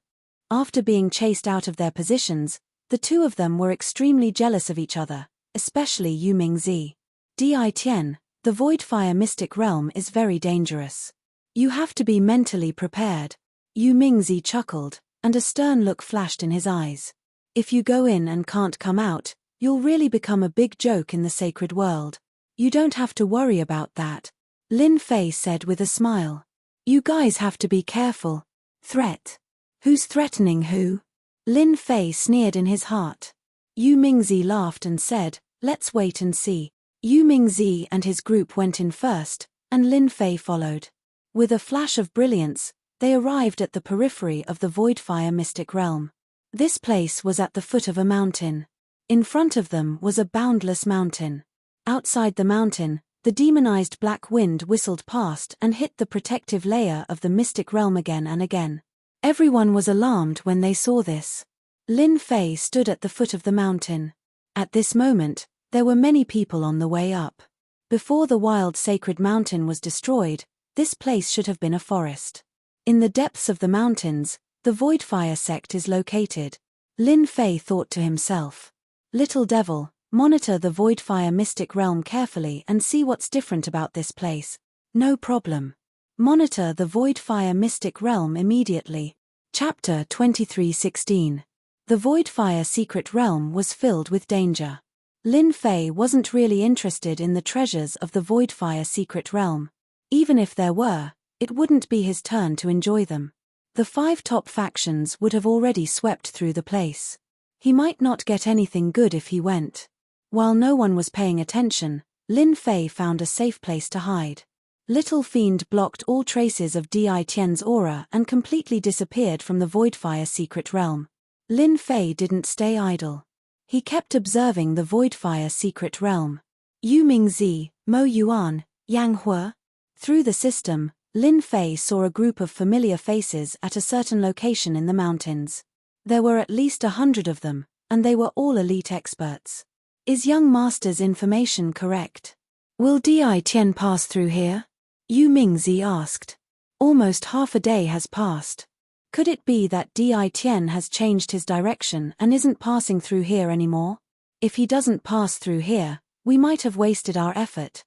After being chased out of their positions, the 2 of them were extremely jealous of each other, especially Yu Mingzi. Di Tian, the Voidfire Mystic Realm is very dangerous. You have to be mentally prepared. Yu Mingzi chuckled, and a stern look flashed in his eyes. If you go in and can't come out, you'll really become a big joke in the sacred world. You don't have to worry about that, Lin Fei said with a smile. You guys have to be careful. Threat. Who's threatening who? Lin Fei sneered in his heart. Yu Mingzi laughed and said, Let's wait and see. Yu Mingzi and his group went in first, and Lin Fei followed. With a flash of brilliance, they arrived at the periphery of the Voidfire mystic realm. This place was at the foot of a mountain. In front of them was a boundless mountain. Outside the mountain, the demonized black wind whistled past and hit the protective layer of the mystic realm again and again. Everyone was alarmed when they saw this. Lin Fei stood at the foot of the mountain. At this moment, there were many people on the way up. Before the wild sacred mountain was destroyed, this place should have been a forest. In the depths of the mountains, the Voidfire sect is located. Lin Fei thought to himself. Little devil, monitor the Voidfire mystic realm carefully and see what's different about this place. No problem. Monitor the Voidfire mystic realm immediately. Chapter 23:16. The Voidfire secret realm was filled with danger. Lin Fei wasn't really interested in the treasures of the Voidfire secret realm. Even if there were, it wouldn't be his turn to enjoy them. The 5 top factions would have already swept through the place. He might not get anything good if he went. While no one was paying attention, Lin Fei found a safe place to hide. Little Fiend blocked all traces of Di Tian's aura and completely disappeared from the Voidfire secret realm. Lin Fei didn't stay idle. He kept observing the Voidfire secret realm. Yu Mingzi, Mo Yuan, Yang Hua. Through the system, Lin Fei saw a group of familiar faces at a certain location in the mountains. There were at least 100 of them, and they were all elite experts. Is young master's information correct? Will Di Tian pass through here? Yu Mingzi asked. Almost half a day has passed. Could it be that Di Tian has changed his direction and isn't passing through here anymore? If he doesn't pass through here, we might have wasted our effort.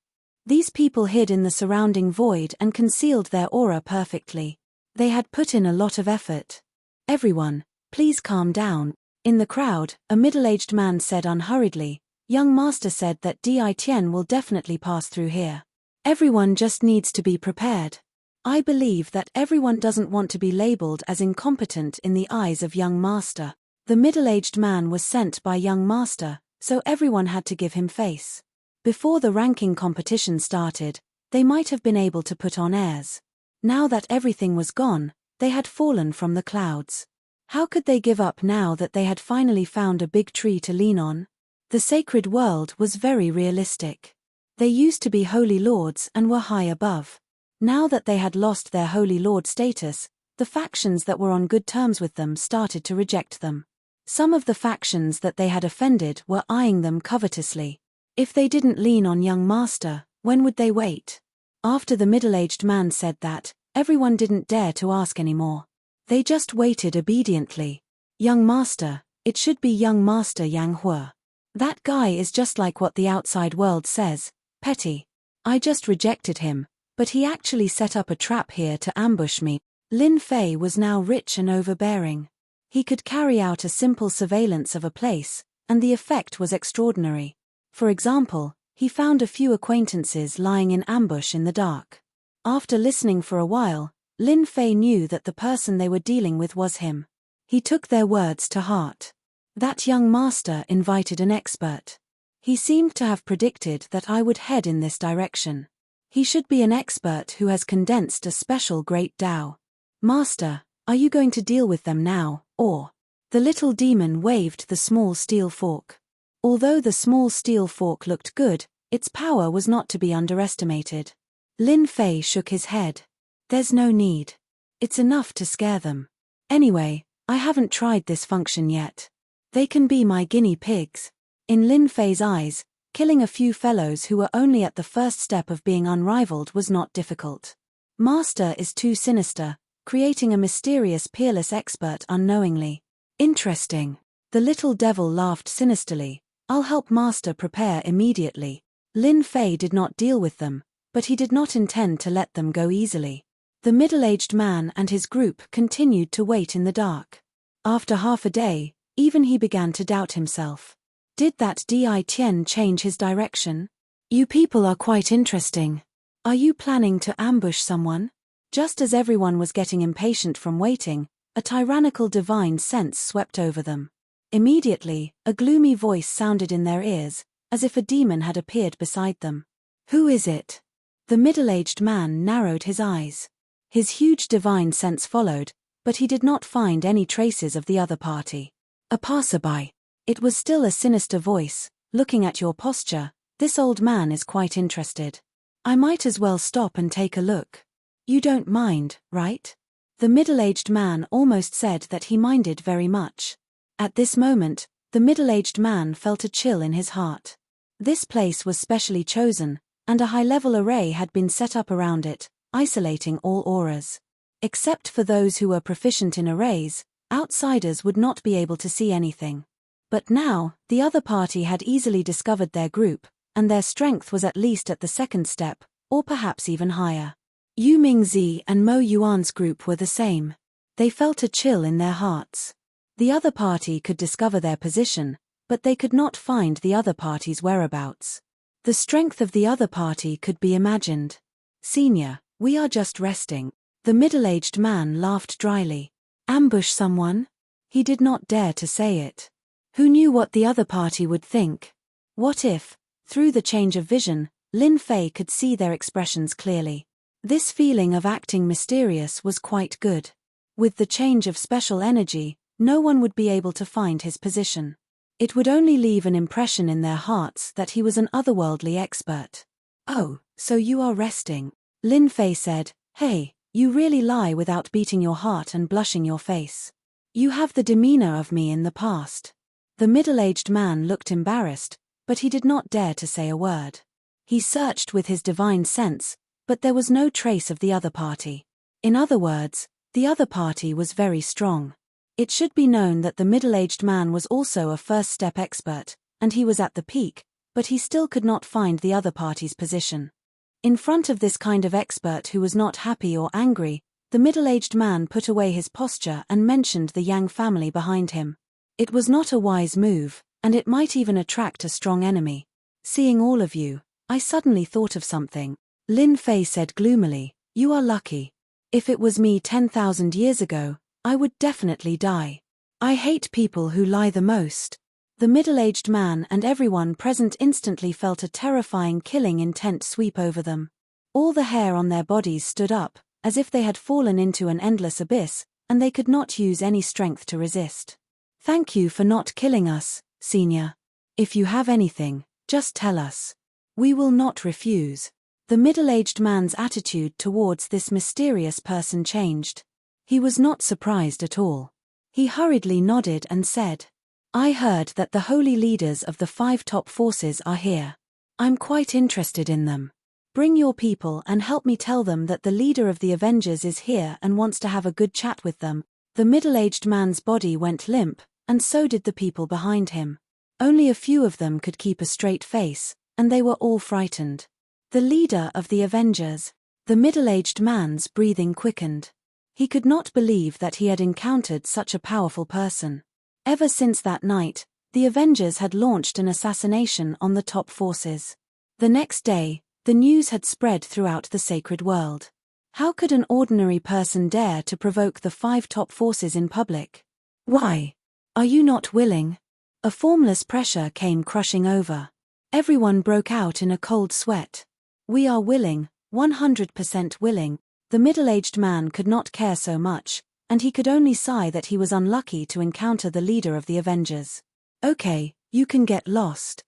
These people hid in the surrounding void and concealed their aura perfectly. They had put in a lot of effort. Everyone, please calm down. In the crowd, a middle-aged man said unhurriedly, Young master said that Di Tian will definitely pass through here. Everyone just needs to be prepared. I believe that everyone doesn't want to be labeled as incompetent in the eyes of young master. The middle-aged man was sent by young master, so everyone had to give him face. Before the ranking competition started, they might have been able to put on airs. Now that everything was gone, they had fallen from the clouds. How could they give up now that they had finally found a big tree to lean on? The sacred world was very realistic. They used to be holy lords and were high above. Now that they had lost their holy lord status, the factions that were on good terms with them started to reject them. Some of the factions that they had offended were eyeing them covetously. If they didn't lean on young master, when would they wait? After the middle-aged man said that, everyone didn't dare to ask anymore. They just waited obediently. Young master, it should be young master Yang Hua. That guy is just like what the outside world says, petty. I just rejected him, but he actually set up a trap here to ambush me. Lin Fei was now rich and overbearing. He could carry out a simple surveillance of a place, and the effect was extraordinary. For example, he found a few acquaintances lying in ambush in the dark. After listening for a while, Lin Fei knew that the person they were dealing with was him. He took their words to heart. That young master invited an expert. He seemed to have predicted that I would head in this direction. He should be an expert who has condensed a special great Tao. Master, are you going to deal with them now, or? The little demon waved the small steel fork. Although the small steel fork looked good, its power was not to be underestimated. Lin Fei shook his head. There's no need. It's enough to scare them. Anyway, I haven't tried this function yet. They can be my guinea pigs. In Lin Fei's eyes, killing a few fellows who were only at the first step of being unrivaled was not difficult. Master is too sinister, creating a mysterious peerless expert unknowingly. Interesting. The little devil laughed sinisterly. I'll help Master prepare immediately. Lin Fei did not deal with them, but he did not intend to let them go easily. The middle-aged man and his group continued to wait in the dark. After half a day, even he began to doubt himself. Did that Di Tian change his direction? You people are quite interesting. Are you planning to ambush someone? Just as everyone was getting impatient from waiting, a tyrannical divine sense swept over them. Immediately, a gloomy voice sounded in their ears, as if a demon had appeared beside them. Who is it? The middle-aged man narrowed his eyes. His huge divine sense followed, but he did not find any traces of the other party. A passerby. It was still a sinister voice. Looking at your posture, this old man is quite interested. I might as well stop and take a look. You don't mind, right? The middle-aged man almost said that he minded very much. At this moment, the middle-aged man felt a chill in his heart. This place was specially chosen, and a high-level array had been set up around it, isolating all auras. Except for those who were proficient in arrays, outsiders would not be able to see anything. But now, the other party had easily discovered their group, and their strength was at least at the second step, or perhaps even higher. Yu Mingzi and Mo Yuan's group were the same. They felt a chill in their hearts. The other party could discover their position, but they could not find the other party's whereabouts. The strength of the other party could be imagined. Senior, we are just resting. The middle-aged man laughed dryly. Ambush someone? He did not dare to say it. Who knew what the other party would think? What if, through the change of vision, Lin Fei could see their expressions clearly? This feeling of acting mysterious was quite good. With the change of special energy, no one would be able to find his position. It would only leave an impression in their hearts that he was an otherworldly expert. Oh, so you are resting. Lin Fei said, Hey, you really lie without beating your heart and blushing your face. You have the demeanor of me in the past. The middle-aged man looked embarrassed, but he did not dare to say a word. He searched with his divine sense, but there was no trace of the other party. In other words, the other party was very strong. It should be known that the middle-aged man was also a first-step expert, and he was at the peak, but he still could not find the other party's position. In front of this kind of expert who was not happy or angry, the middle-aged man put away his posture and mentioned the Yang family behind him. It was not a wise move, and it might even attract a strong enemy. Seeing all of you, I suddenly thought of something. Lin Fei said gloomily, You are lucky. If it was me 10,000 years ago, I would definitely die. I hate people who lie the most. The middle-aged man and everyone present instantly felt a terrifying killing intent sweep over them. All the hair on their bodies stood up, as if they had fallen into an endless abyss, and they could not use any strength to resist. Thank you for not killing us, Senior. If you have anything, just tell us. We will not refuse. The middle-aged man's attitude towards this mysterious person changed. He was not surprised at all. He hurriedly nodded and said, I heard that the holy leaders of the 5 top forces are here. I'm quite interested in them. Bring your people and help me tell them that the leader of the Avengers is here and wants to have a good chat with them. The middle-aged man's body went limp, and so did the people behind him. Only a few of them could keep a straight face, and they were all frightened. The leader of the Avengers. The middle-aged man's breathing quickened. He could not believe that he had encountered such a powerful person. Ever since that night, the Avengers had launched an assassination on the top forces. The next day, the news had spread throughout the sacred world. How could an ordinary person dare to provoke the 5 top forces in public? Why? Are you not willing? A formless pressure came crushing over. Everyone broke out in a cold sweat. We are willing, 100% willing. The middle-aged man could not care so much, and he could only sigh that he was unlucky to encounter the leader of the Avengers. Okay, you can get lost.